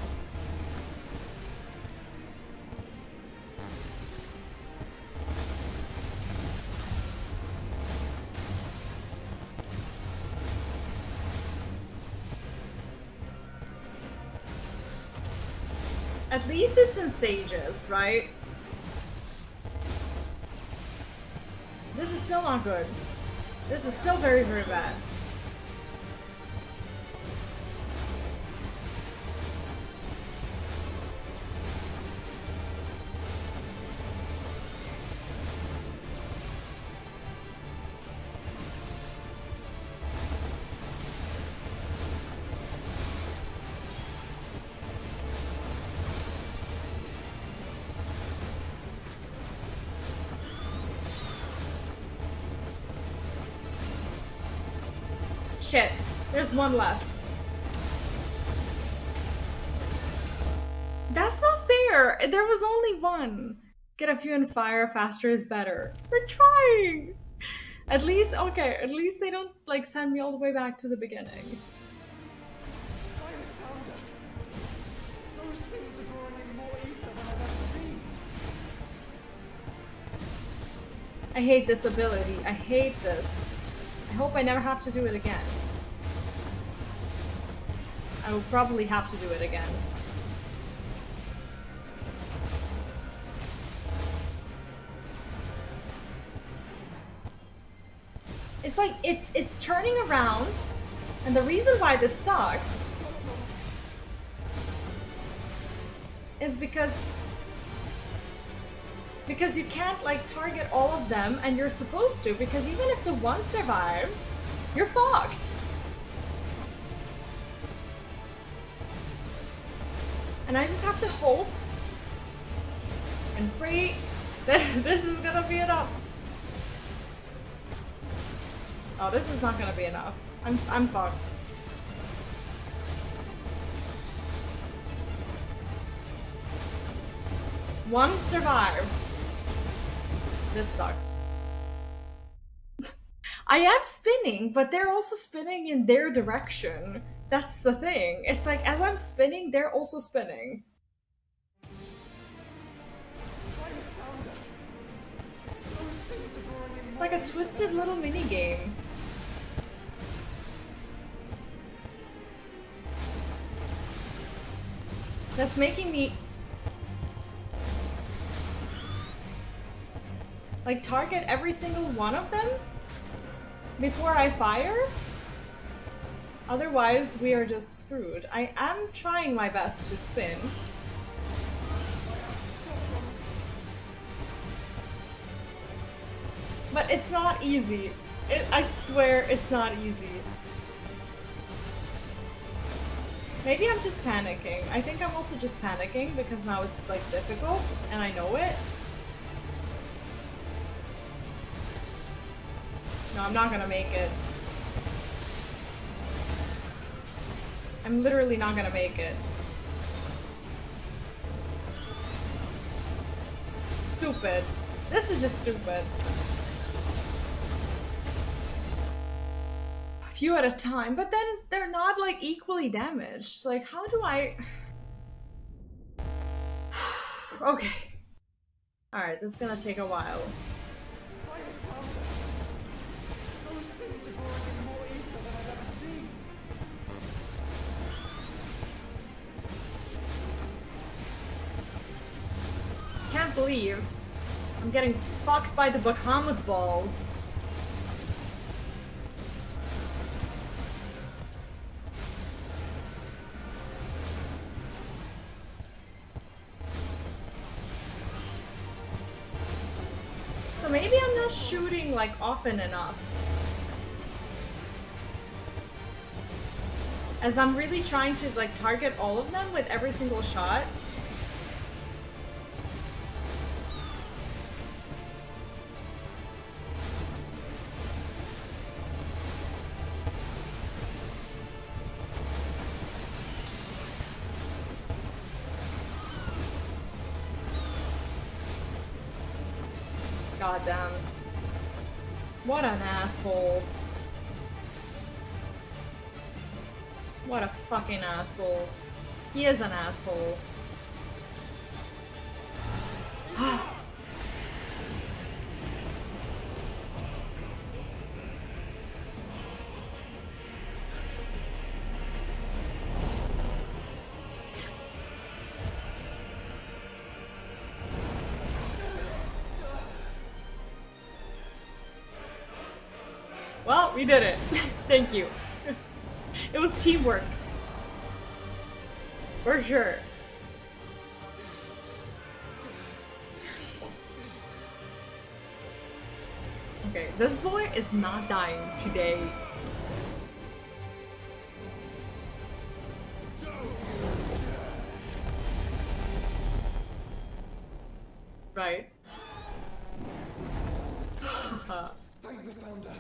At least it's in stages, right? This is still not good. This is still very, very bad. Shit, there's one left. That's not fair! There was only one! Get a few in fire, faster is better. We're trying! At least, okay, at least they don't, like, send me all the way back to the beginning.
Those things are drawing in more ether than I've ever seen.
I hate this ability. I hate this. I hope I never have to do it again. I will probably have to do it again. It's like, it's turning around, and the reason why this sucks is because you can't, like, target all of them, and you're supposed to, because even if the one survives, you're fucked. And I just have to hope and pray that this is gonna be enough. Oh, this is not gonna be enough. I'm fucked. One survived. This sucks. I am spinning, but they're also spinning in their direction. That's the thing. It's like, as I'm spinning, they're also spinning. Like a twisted little mini game. That's making me like target every single one of them before I fire? Otherwise, we are just screwed. I am trying my best to spin. But it's not easy. I swear it's not easy. Maybe I'm just panicking. I think I'm also just panicking because now it's like difficult and I know it. No, I'm not gonna make it. I'm literally not gonna make it. Stupid. This is just stupid. A few at a time, but then they're not like equally damaged. Like, how do I... Okay. Alright, this is gonna take a while. Can't believe I'm getting fucked by the Bahamut balls. So maybe I'm not shooting like often enough. As I'm really trying to like target all of them with every single shot. Goddamn. What an asshole. What a fucking asshole. He is an asshole. Well, we did it. Thank you. It was teamwork. For sure. Okay, this boy is not dying today. Right.
Thank the founder.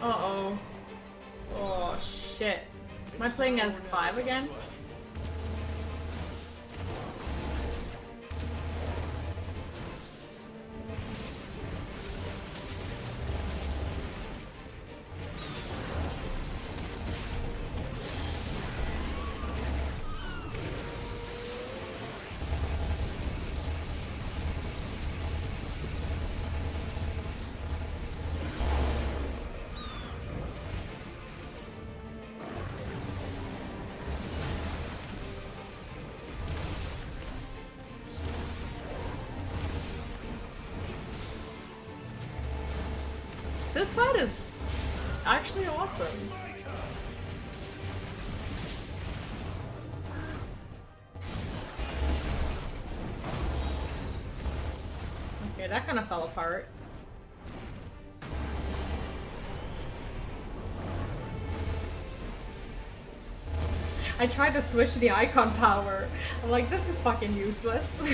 Uh-oh. Oh, shit. Am I playing as 5 again? This fight is actually awesome. Okay, that kind of fell apart. I tried to switch the icon power. I'm like, this is fucking useless.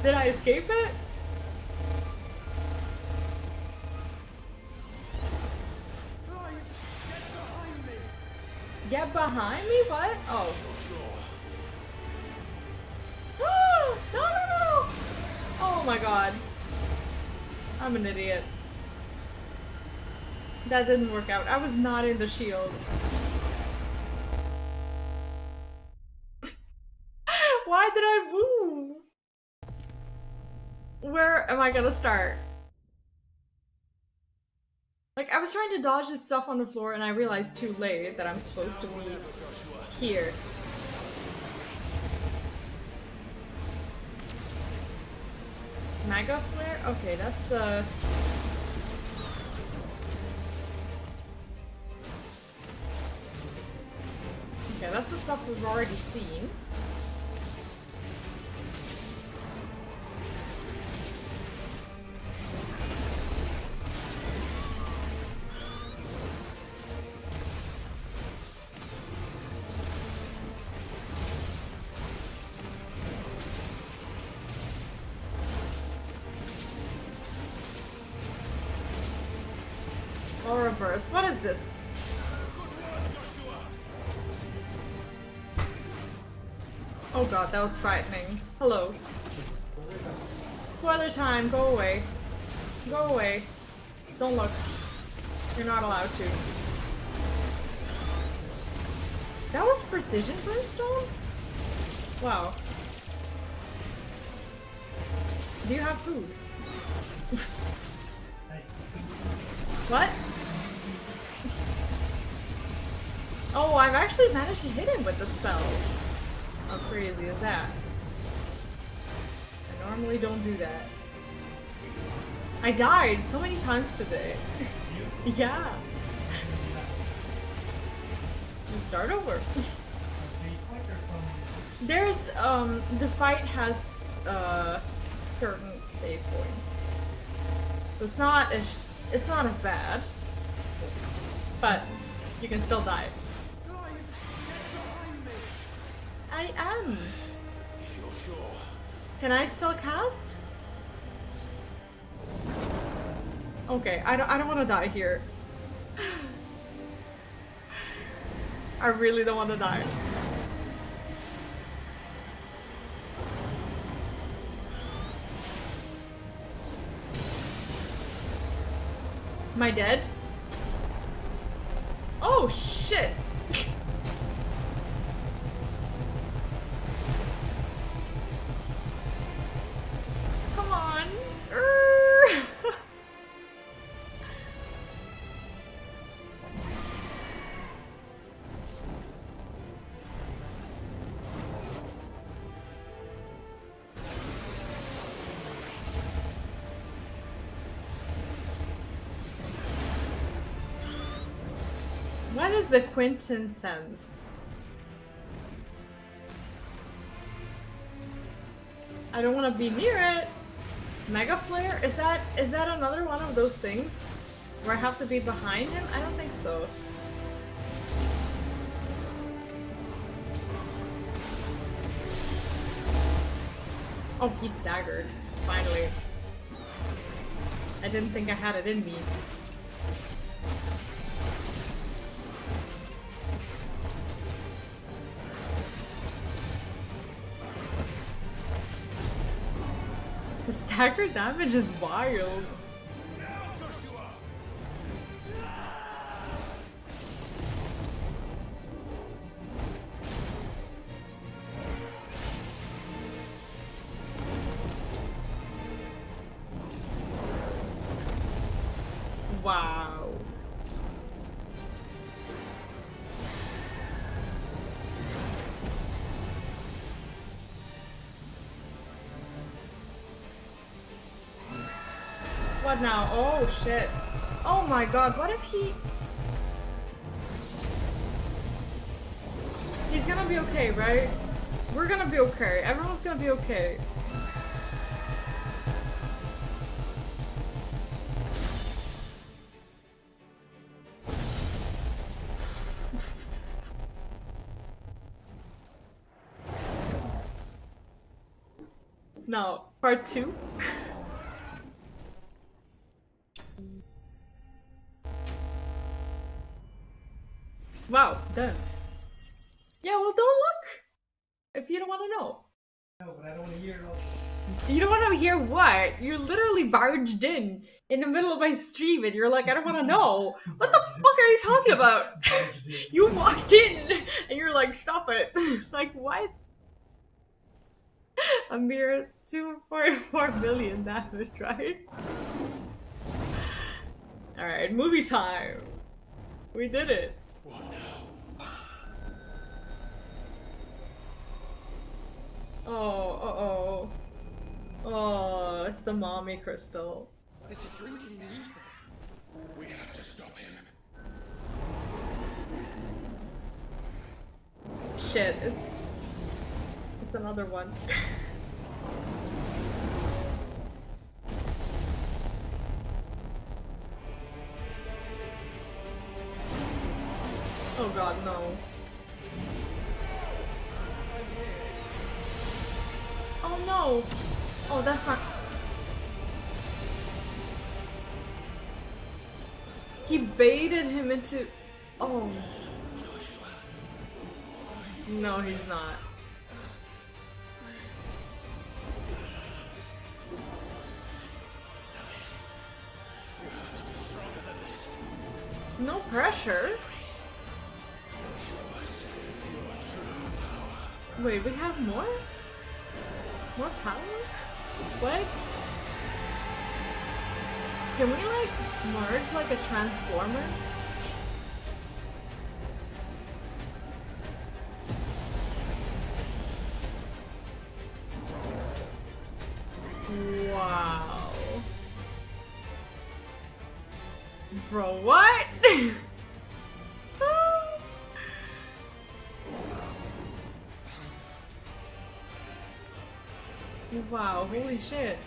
Did I escape it? Get behind me? What? Oh. No, no, no! Oh my god. I'm an idiot. That didn't work out. I was not in the shield. Why did I move? Where am I gonna start? Like, I was trying to dodge this stuff on the floor and I realized too late that I'm supposed to be here. Mega flare? Okay, that's the... Okay, that's the stuff we've already seen. Aura burst. What is this? Oh god, that was frightening. Hello. Spoiler time, go away. Go away. Don't look. You're not allowed to. That was precision brimstone? Wow. Do you have food? What? Oh, I've actually managed to hit him with the spell. How crazy is that? I normally don't do that. I died so many times today. Yeah. You start over. There's, the fight has, certain save points. So it's not as bad. But you can still die. I am.
If you're sure.
Can I still cast? Okay, I don't want to die here. I really don't want to die. Am I dead? Oh shit! Come on! What is the quintessence? I don't want to be near it. Mega flare? Is that another one of those things where I have to be behind him? I don't think so. Oh, he staggered. Finally. I didn't think I had it in me. The stagger damage is wild. Wow. What now? Oh shit. Oh my god, what if he... He's gonna be okay, right? We're gonna be okay. Everyone's gonna be okay. Now, part 2. Wow, done. Yeah, well, don't look! If you don't want to know.
No, but I don't want to hear it all.
You don't want to hear what? You're literally barged in the middle of my stream and you're like, I don't want to know. What the fuck are you talking about? You walked in and you're like, stop it. Like, what? A mere 2.4 million damage, right? Alright, movie time! We did it! Oh, oh, it's the mommy crystal.
This is drinking me. We have to stop him.
Shit, it's another one. Oh god, no. Oh no! Oh, that's not... He baited him into... Oh. No, he's not. No pressure. Wait, we have more? More power? What? Can we like merge like a Transformers? Wow. Bro, what? Wow, holy shit.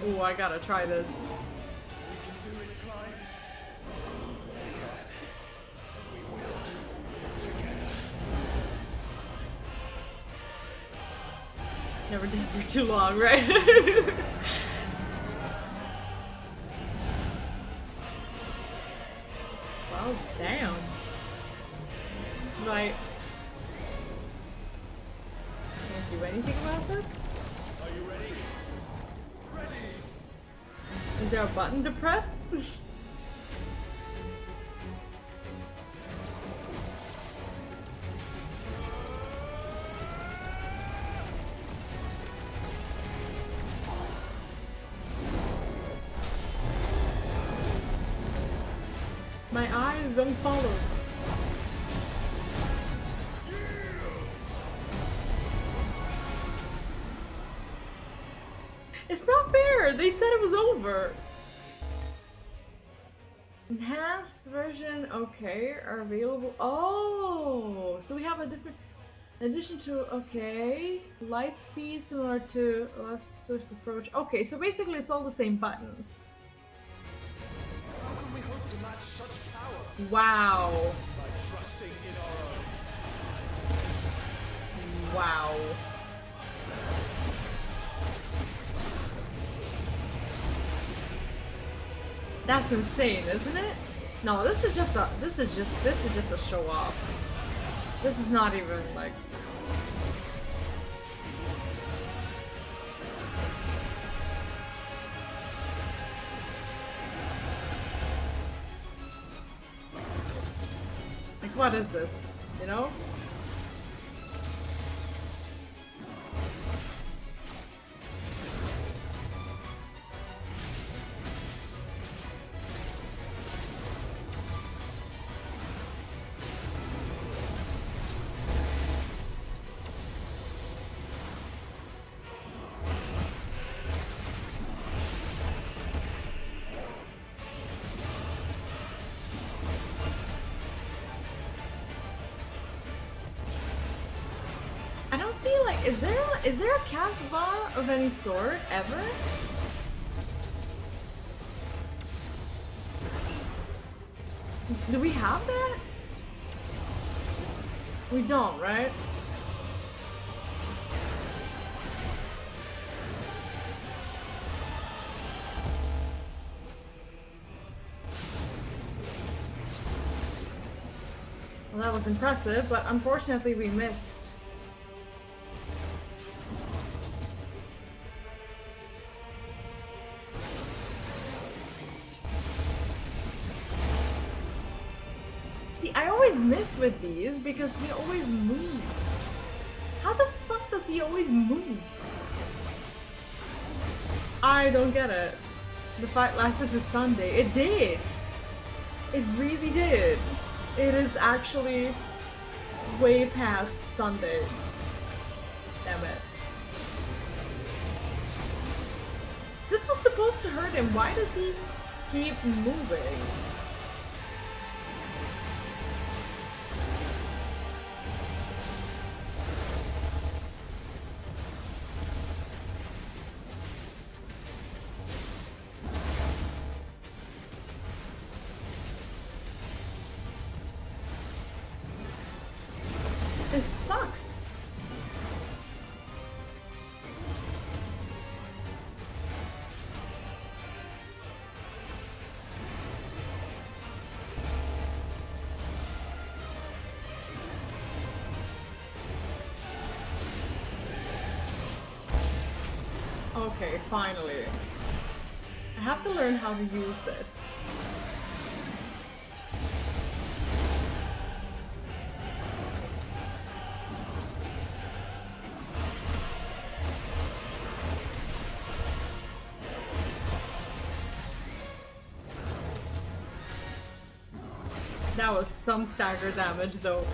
Ooh, I gotta try this. Never did for too long, right? Well, damn. Right. Can't do anything about this?
Are you ready? Ready!
Is there a button to press? My eyes don't follow. It's not fair! They said it was over! Enhanced version, okay, are available. Oh! So we have a different... In addition to, okay, light speed similar to last swift approach. Okay, so basically it's all the same buttons.
How can we hope to match such power?
Wow.
By trusting in our own.
Wow. That's insane, isn't it? No, this is just a show off. This is not even like... Like, what is this? You know? I don't see, like, is there a cast bar of any sort ever? Do we have that? We don't, right? Well, that was impressive, but unfortunately we missed. See, I always miss with these because he always moves. How the fuck does he always move? I don't get it. The fight lasted to Sunday. It did! It really did. It is actually way past Sunday. Damn it. This was supposed to hurt him. Why does he keep moving? This sucks. Okay, finally. I have to learn how to use this. That was some stagger damage though.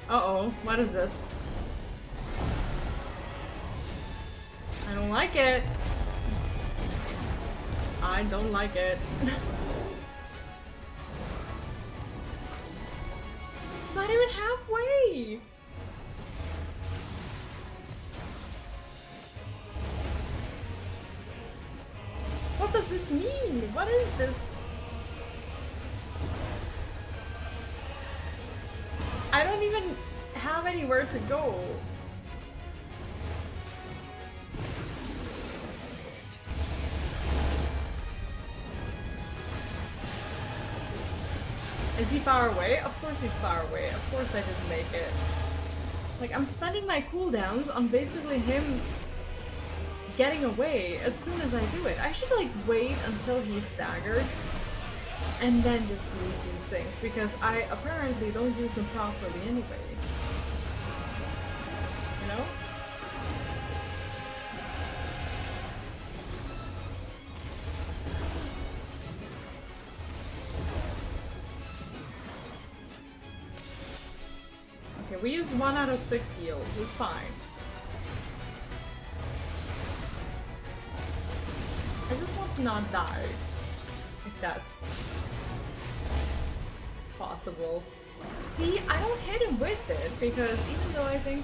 Uh-oh, what is this? I don't like it. I don't like it. It's not even halfway! What does this mean? What is this? I don't even have anywhere to go. Is he far away? Of course he's far away. Of course I didn't make it. Like, I'm spending my cooldowns on basically him getting away as soon as I do it. I should like wait until he's staggered and then just use these things because I apparently don't use them properly anyway. You know? Okay, we used 1 out of 6 heals. It's fine. I just want to not die. If that's possible. See, I don't hit him with it because even though I think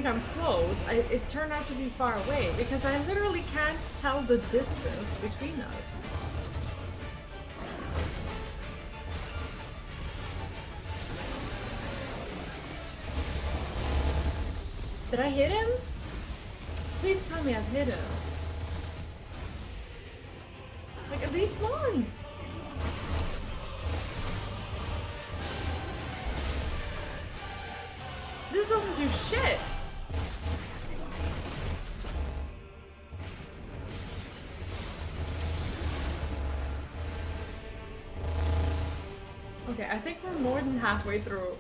I'm close, it turned out to be far away because I literally can't tell the distance between us. Did I hit him? Please tell me I've hit him. Like, at least once! This doesn't do shit! Okay, I think we're more than halfway through.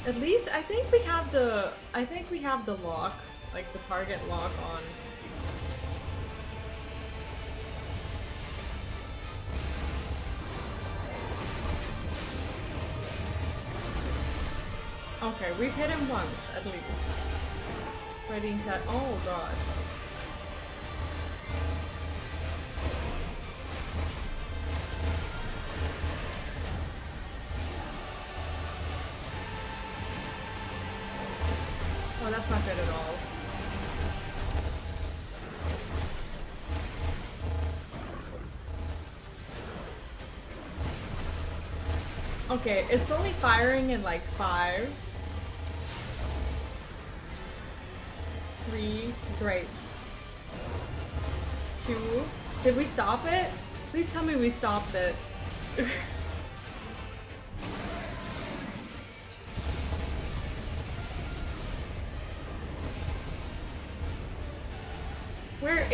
At least I think we have the lock, like the target lock on. Okay, we've hit him once at least. Fighting tag. Oh god. Oh, that's not good at all. Okay, it's only firing in like 5. 3, great. 2, did we stop it? Please tell me we stopped it.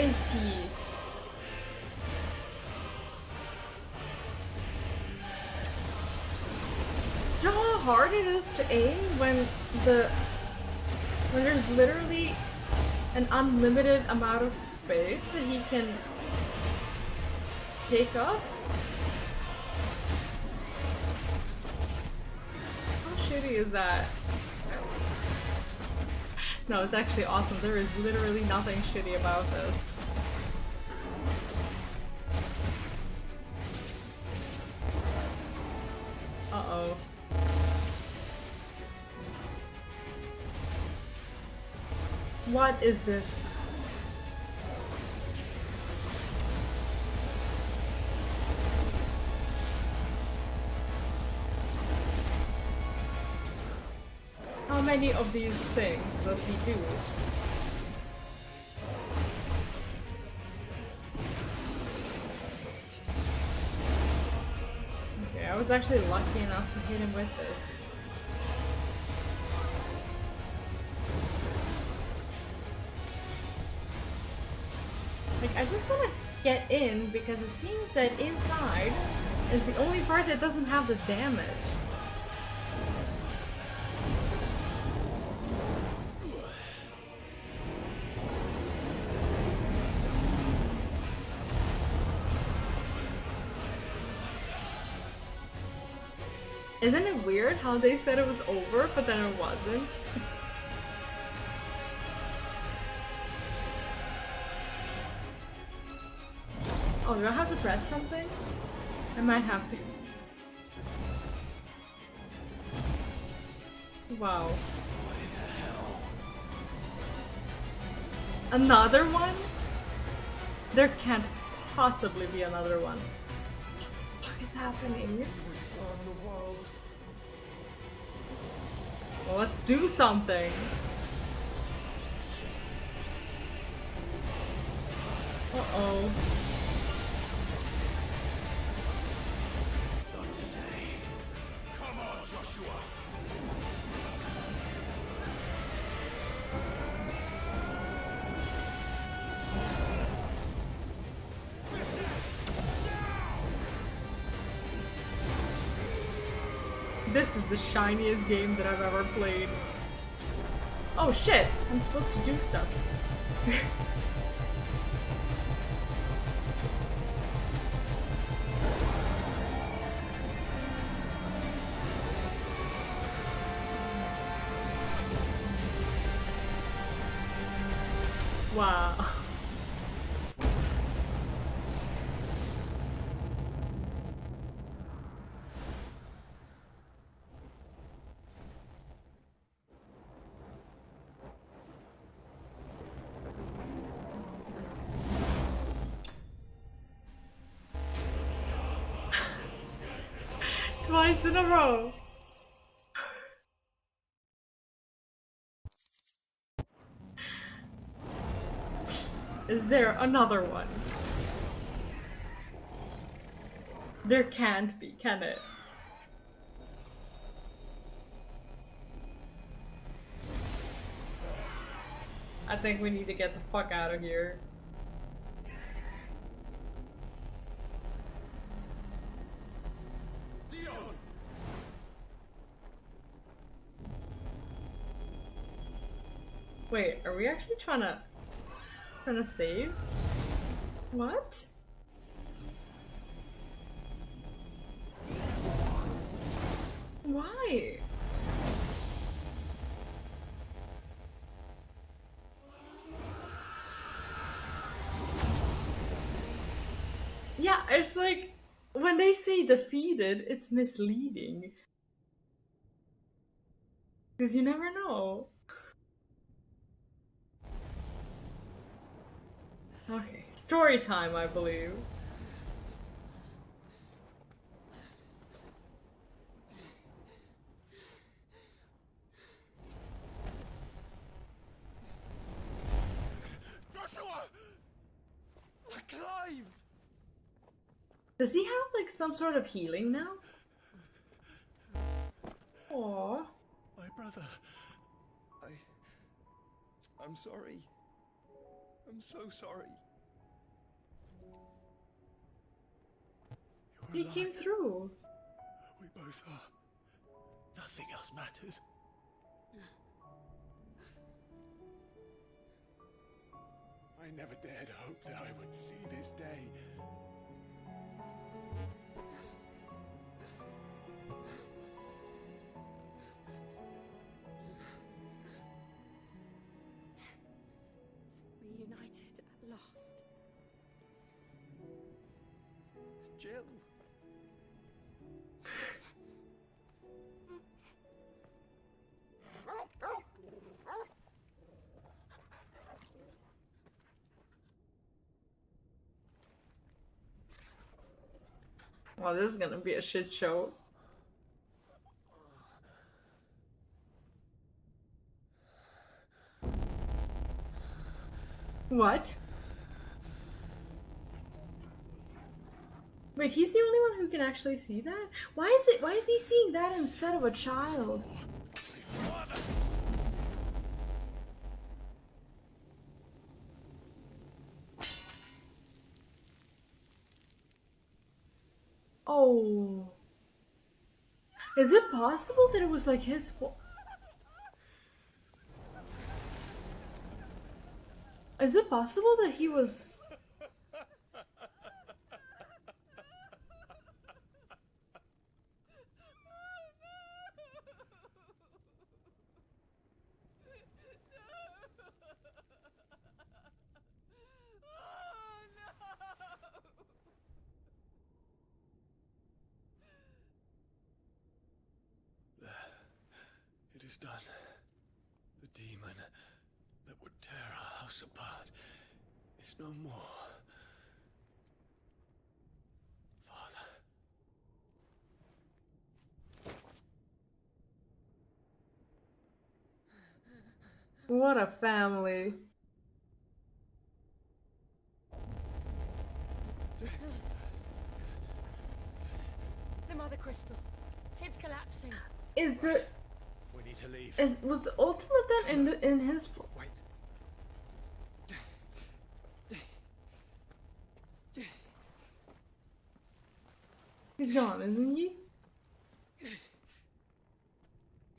is he? Do you know how hard it is to aim when there's literally an unlimited amount of space that he can take up? How shitty is that? No, it's actually awesome. There is literally nothing shitty about this. Uh-oh. What is this? How many of these things does he do? Okay, I was actually lucky enough to hit him with this. Like, I just want to get in because it seems that inside is the only part that doesn't have the damage. Isn't it weird how they said it was over, but then it wasn't? Oh, do I have to press something? I might have to. Wow. Another one? There can't possibly be another one. What the fuck is happening? Well, let's do something. Uh-oh.
Not today. Come on, Joshua.
This is the shiniest game that I've ever played. Oh shit! I'm supposed to do stuff. Wow. Twice in a row. Is there another one? There can't be, can it? I think we need to get the fuck out of here. Wait, are we actually trying to save? What? Why? Yeah, it's like when they say defeated, it's misleading. Because you never know. Okay, story time, I believe.
Joshua! Clive!
Does he have like some sort of healing now? Aww.
My brother. I'm sorry. I'm so sorry.
He came through.
We both are. Nothing else matters. I never dared hope that I would see this day.
Reunited at last.
Jill.
Well, this is gonna be a shit show. What? Wait, he's the only one who can actually see that? Why is he seeing that instead of a child? Oh. Is it possible that it was like his fault? Is it possible that he was...
It is done. The demon that would tear our house apart is no more. Father.
What a family.
The Mother Crystal. It's collapsing.
Is the...
We need to leave.
Was the ultimate then in his...
Wait.
He's gone, isn't he?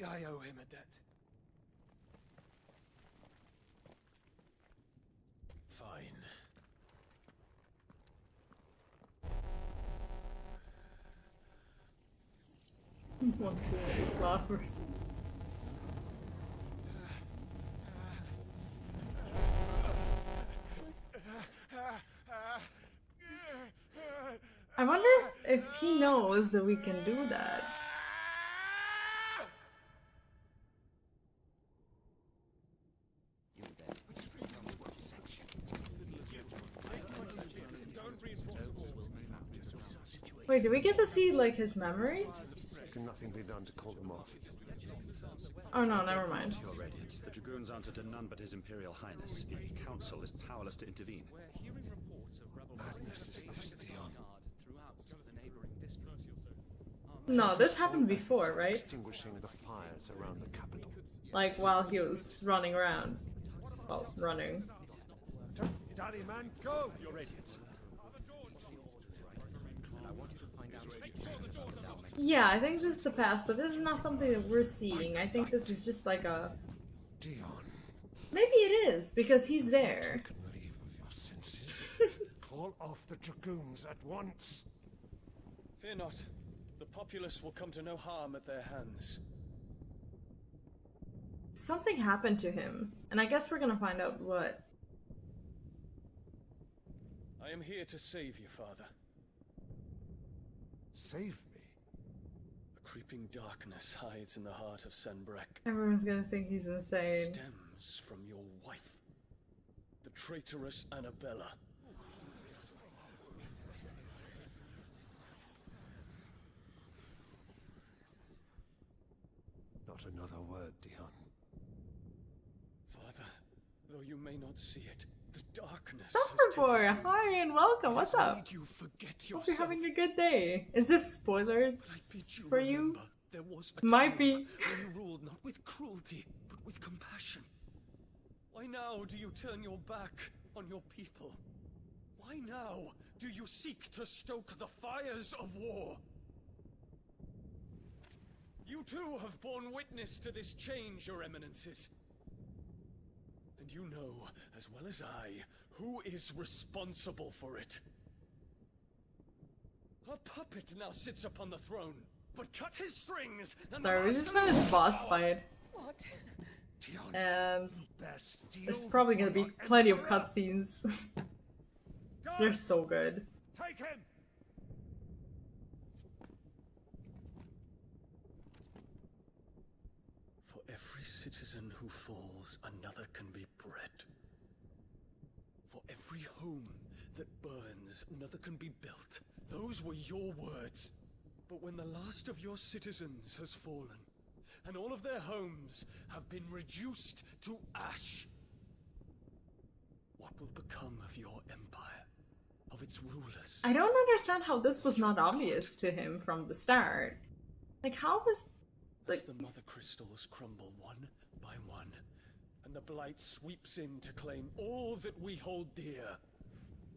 I owe him a debt.
Fine.
One two flowers. I wonder if he knows that we can do that. Wait, do we get to see like his memories?
Can nothing be done to call them off?
Oh no, never mind.
Your Radiance, the Dragoons answer to none but His Imperial Highness. The Council is powerless to intervene.
Madness is this, Dion.
No, this happened before, right?
Extinguishing the fires around the capital.
Like while he was running around. Well, running.
Daddy man, go!
Your Radiance.
Yeah, I think this is the past, but this is not something that we're seeing. I think this is just like a...
Dion.
Maybe it is, because he's there.
Leave of your senses. Call off the Dragoons at once.
Fear not. The populace will come to no harm at their hands.
Something happened to him, and I guess we're gonna find out what.
I am here to save you, Father.
Save me?
A creeping darkness hides in the heart of Sanbreque.
Everyone's gonna think he's insane.
Stems from your wife, the traitorous Annabella.
Not another word, Dion.
Father, though you may not see it, the darkness
Suffer Boy, hi and welcome. What's up?
you forget
Hope you're having a good day. Is this spoilers for you?
There was a
Might
time
be.
when you ruled not with cruelty, but with compassion. Why now do you turn your back on your people? Why
Why now do you seek to stoke the fires of war? You too have borne witness to this change, your eminences. And you know, as well as I, who is responsible for it. A puppet now sits upon the throne, but cut his strings and
Sorry, we just finished the boss fight.
What?
And there's probably gonna be plenty of cutscenes. They're so good.
Take him! For every citizen who falls, another can be bred. For every home that burns, another can be built. Those were your words. But when the last of your citizens has fallen, and all of their homes have been reduced to ash, what will become of your empire, of its rulers?
I don't understand how this was not obvious to him from the start. Like, how was...
As the Mothercrystals crumble one by one, and the blight sweeps in to claim all that we hold dear,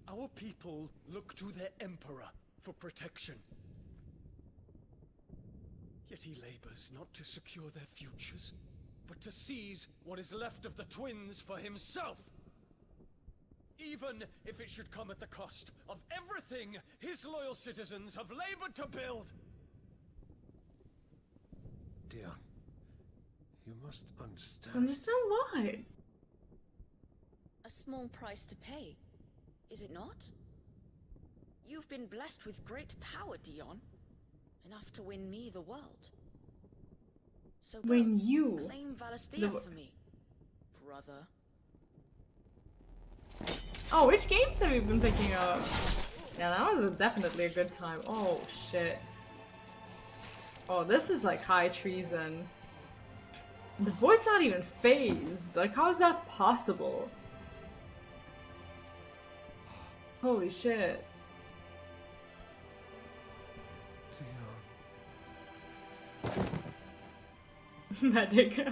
our people look to their emperor for protection. Yet he labors not to secure their futures, but to seize what is left of the twins for himself. Even if it should come at the cost of everything his loyal citizens have labored to build.
Dear, you must understand.
Understand what?
A small price to pay, is it not? You've been blessed with great power, Dion. Enough to win me the world. So go,
When you...
claim Valestia for me, brother.
Oh, which games have you been picking up? Yeah, that was definitely a good time. Oh, shit. Oh, this is like high treason. The boy's not even phased. Like, how is that possible? Holy shit. Medic.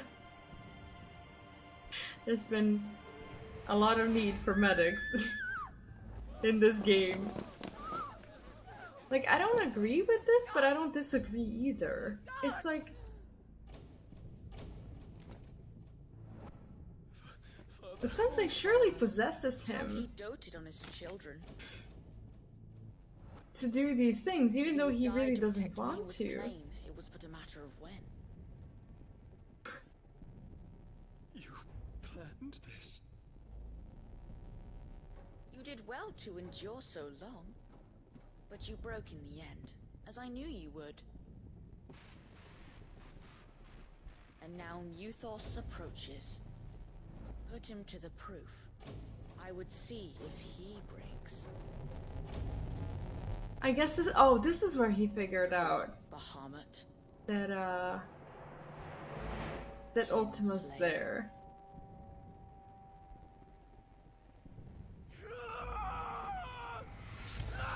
There's been a lot of need for medics in this game. Like, I don't agree with this, but I don't disagree either. It's like... something surely possesses him
He doted on his children.
to do these things, even though he
Die
really
to
doesn't
protect me
want
was
to.
plain. It was but a matter of when.
You planned this?
You did well to endure so long. But you broke in the end, as I knew you would. And now Muthos approaches. Put him to the proof. I would see if he breaks.
I guess this- oh, this is where he figured out
Bahamut.
that Ultima's there.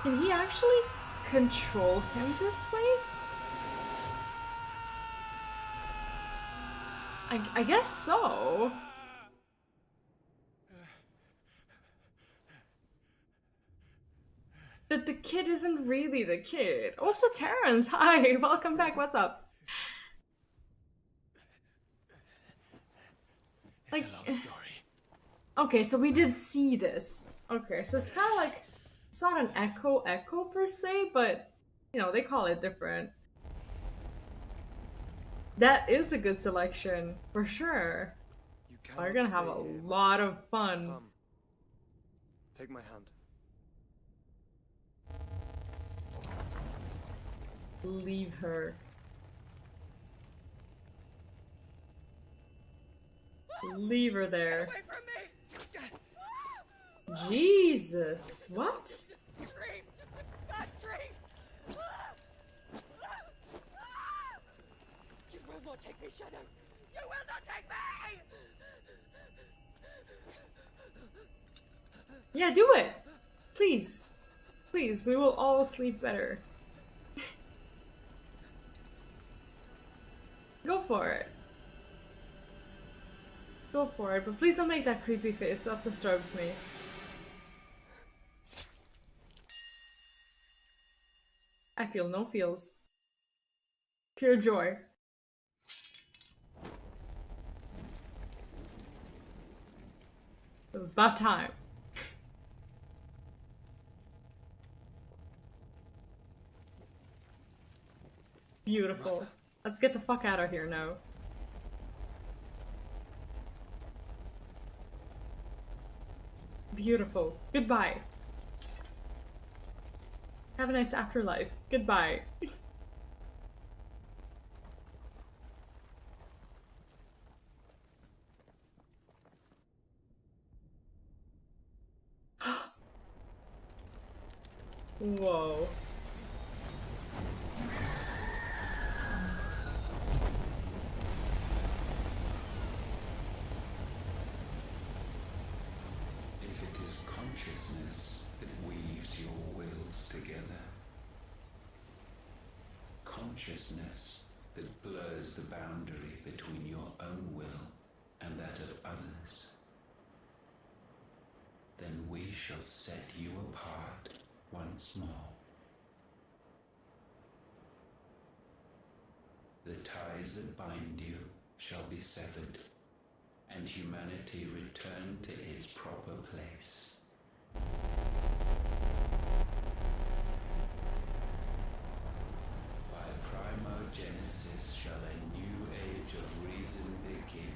Can he actually control him this way? I guess so. But the kid isn't really the kid. Also, Terrence, hi, welcome back, what's up? Like, okay, so we did see this. Okay, so it's kind of like, it's not an echo per se, but, you know, they call it different. That is a good selection, for sure. We're gonna have a lot of fun.
Come. Take my hand.
Leave her. Leave her there. Jesus, what?
Dream, just a bad dream. You will not take me, Shadow. You will not take me.
Yeah, do it! Please. Please, we will all sleep better. Go for it. Go for it, but please don't make that creepy face. That disturbs me. I feel no feels. Pure joy. It was about time. Beautiful. Let's get the fuck out of here now. Beautiful. Goodbye. Have a nice afterlife. Goodbye. Whoa.
If it is consciousness that weaves your wills together, consciousness that blurs the boundary between your own will and that of others, then we shall set you apart once more. The ties that bind you shall be severed, and humanity return to its proper place. By primogenesis shall a new age of reason begin.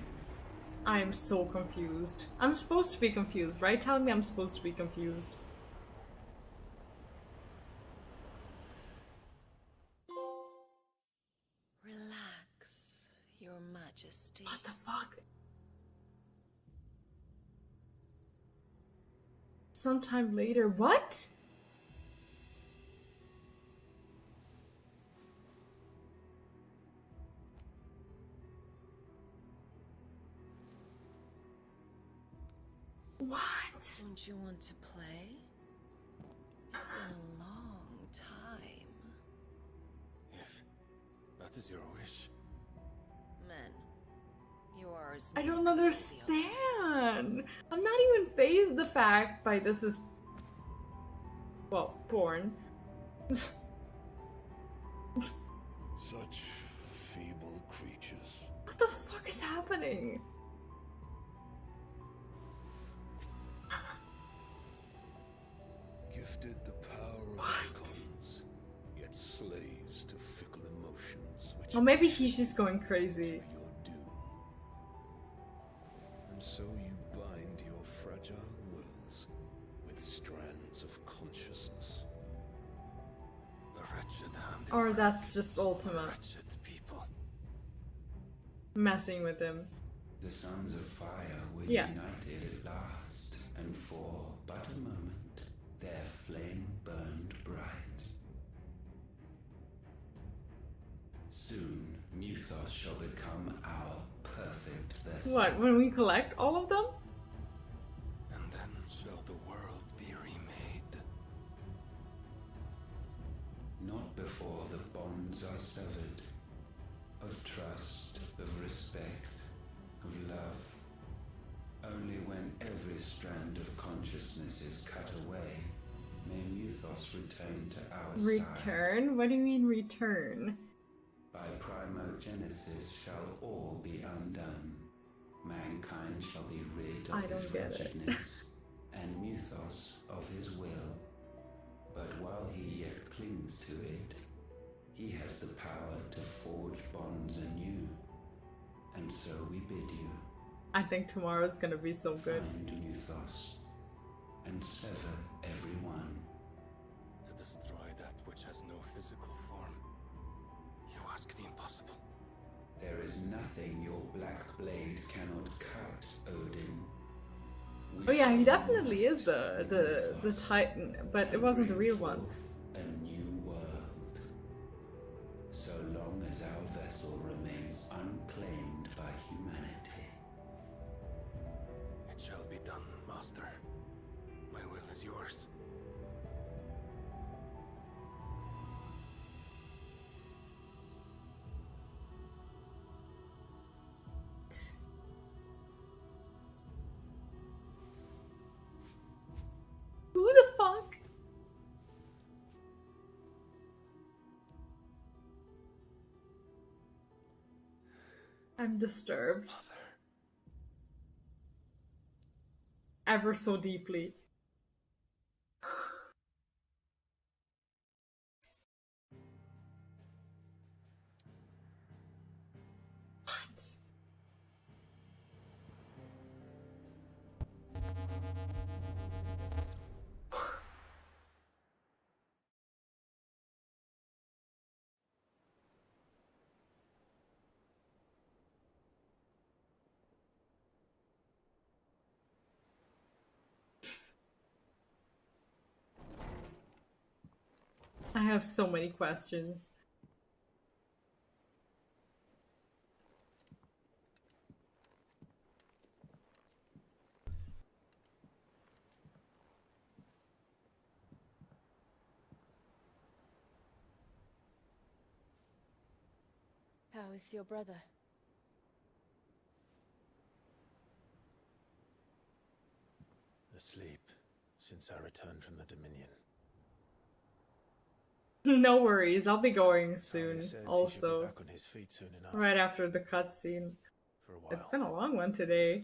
I am so confused. I'm supposed to be confused, right? Tell me I'm supposed to be confused.
Relax, Your Majesty.
What the fuck? Sometime later. What? What?
Don't you want to play? It's been a long time.
If that is your wish.
Men, you are as
I don't
meek as the
understand. I'm not even fazed the fact by this is, well, porn.
Such feeble creatures.
What the fuck is happening?
Gifted the power of icons, yet slaves to fickle emotions which
Or maybe he's just going crazy.
your doom. And so you bind your fragile wills with strands of consciousness.
The wretched hand.
Or that's just Ultima
Wretched people.
messing with him.
The sons of fire were
Yeah.
united at last, and for but a moment their flame burned bright. Soon Muthos shall become our perfect vessel.
What, when we collect all of them?
And then shall the world be remade.
Not before the bonds are severed, of trust, of respect, of love. Only when every strand of consciousness is cut away, may Muthos return to our side.
Return? What do you mean return?
By primogenesis shall all be undone. Mankind shall be rid
I
of
don't
his
get it.
wretchedness, and Muthos of his will. But while he yet clings to it, he has the power to forge bonds anew. And so we bid you
I think tomorrow's gonna be so good.
find Muthos and sever everyone.
To destroy that which has no physical form. You ask the impossible.
There is nothing your black blade cannot cut, Odin. We
Oh yeah, he
shall
definitely is the Titan, but it wasn't the real one.
a new world. So long as our vessel remains unclaimed by humanity.
It shall be done, Master. My will is yours.
Who the fuck? I'm disturbed. Ever so deeply. What? I have so many questions.
How is your brother?
Asleep since I returned from the Dominion.
No worries, I'll be going soon.
Says he should be
Also,
back on his feet soon enough.
right after the cutscene.
For a while.
It's been a long one today.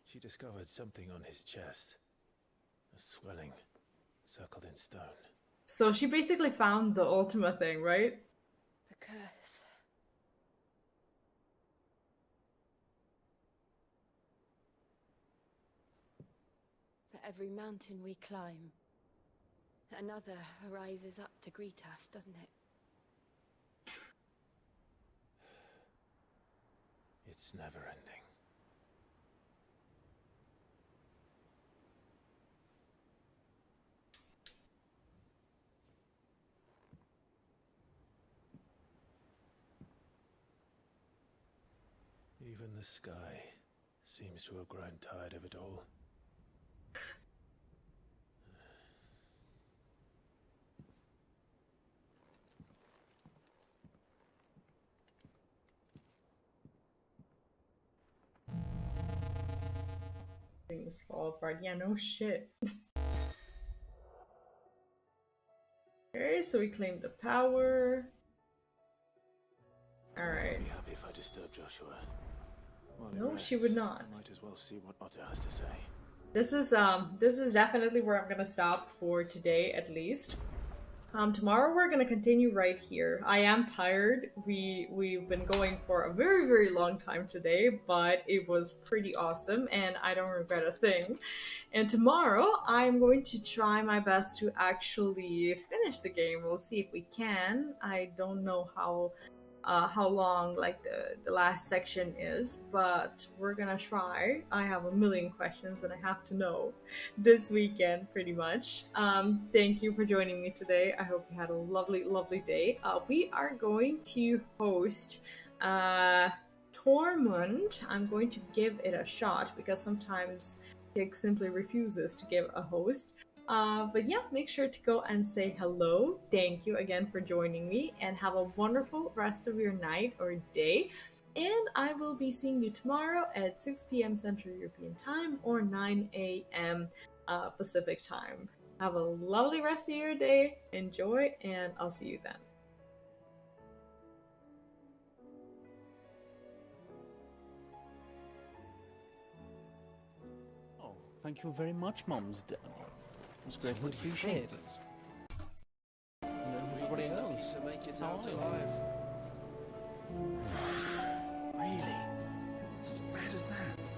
She discovered something on his chest. A swelling, circled in stone.
So she basically found the Ultima thing, right?
The curse. For every mountain we climb, another rises up to greet us, doesn't it?
It's never ending. Even the sky seems to have grown tired of it all.
Things fall apart. Yeah, no shit. Okay, so we claimed the power. Alright.
I'd be happy if I disturb Joshua. While he
No, she
rests,
would not.
I might as well see what Otter has to say.
This is definitely where I'm gonna stop for today, at least. Tomorrow we're gonna continue right here. I am tired. We've been going for a very, very long time today, but it was pretty awesome and I don't regret a thing. And tomorrow I'm going to try my best to actually finish the game. We'll see if we can. I don't know how long like the last section is, but we're gonna try. I have a million questions that I have to know this weekend, pretty much. Thank you for joining me today. I hope you had a lovely, lovely day. We are going to host Tormund. I'm going to give it a shot because sometimes Kick simply refuses to give a host. But yeah, make sure to go and say hello. Thank you again for joining me and have a wonderful rest of your night or day. And I will be seeing you tomorrow at 6 p.m. Central European Time or 9 a.m. Pacific Time. Have a lovely rest of your day. Enjoy, and I'll see you then.
Oh, thank you very much, Mumsdale. It was greatly appreciated.
Everybody else to make it out alive.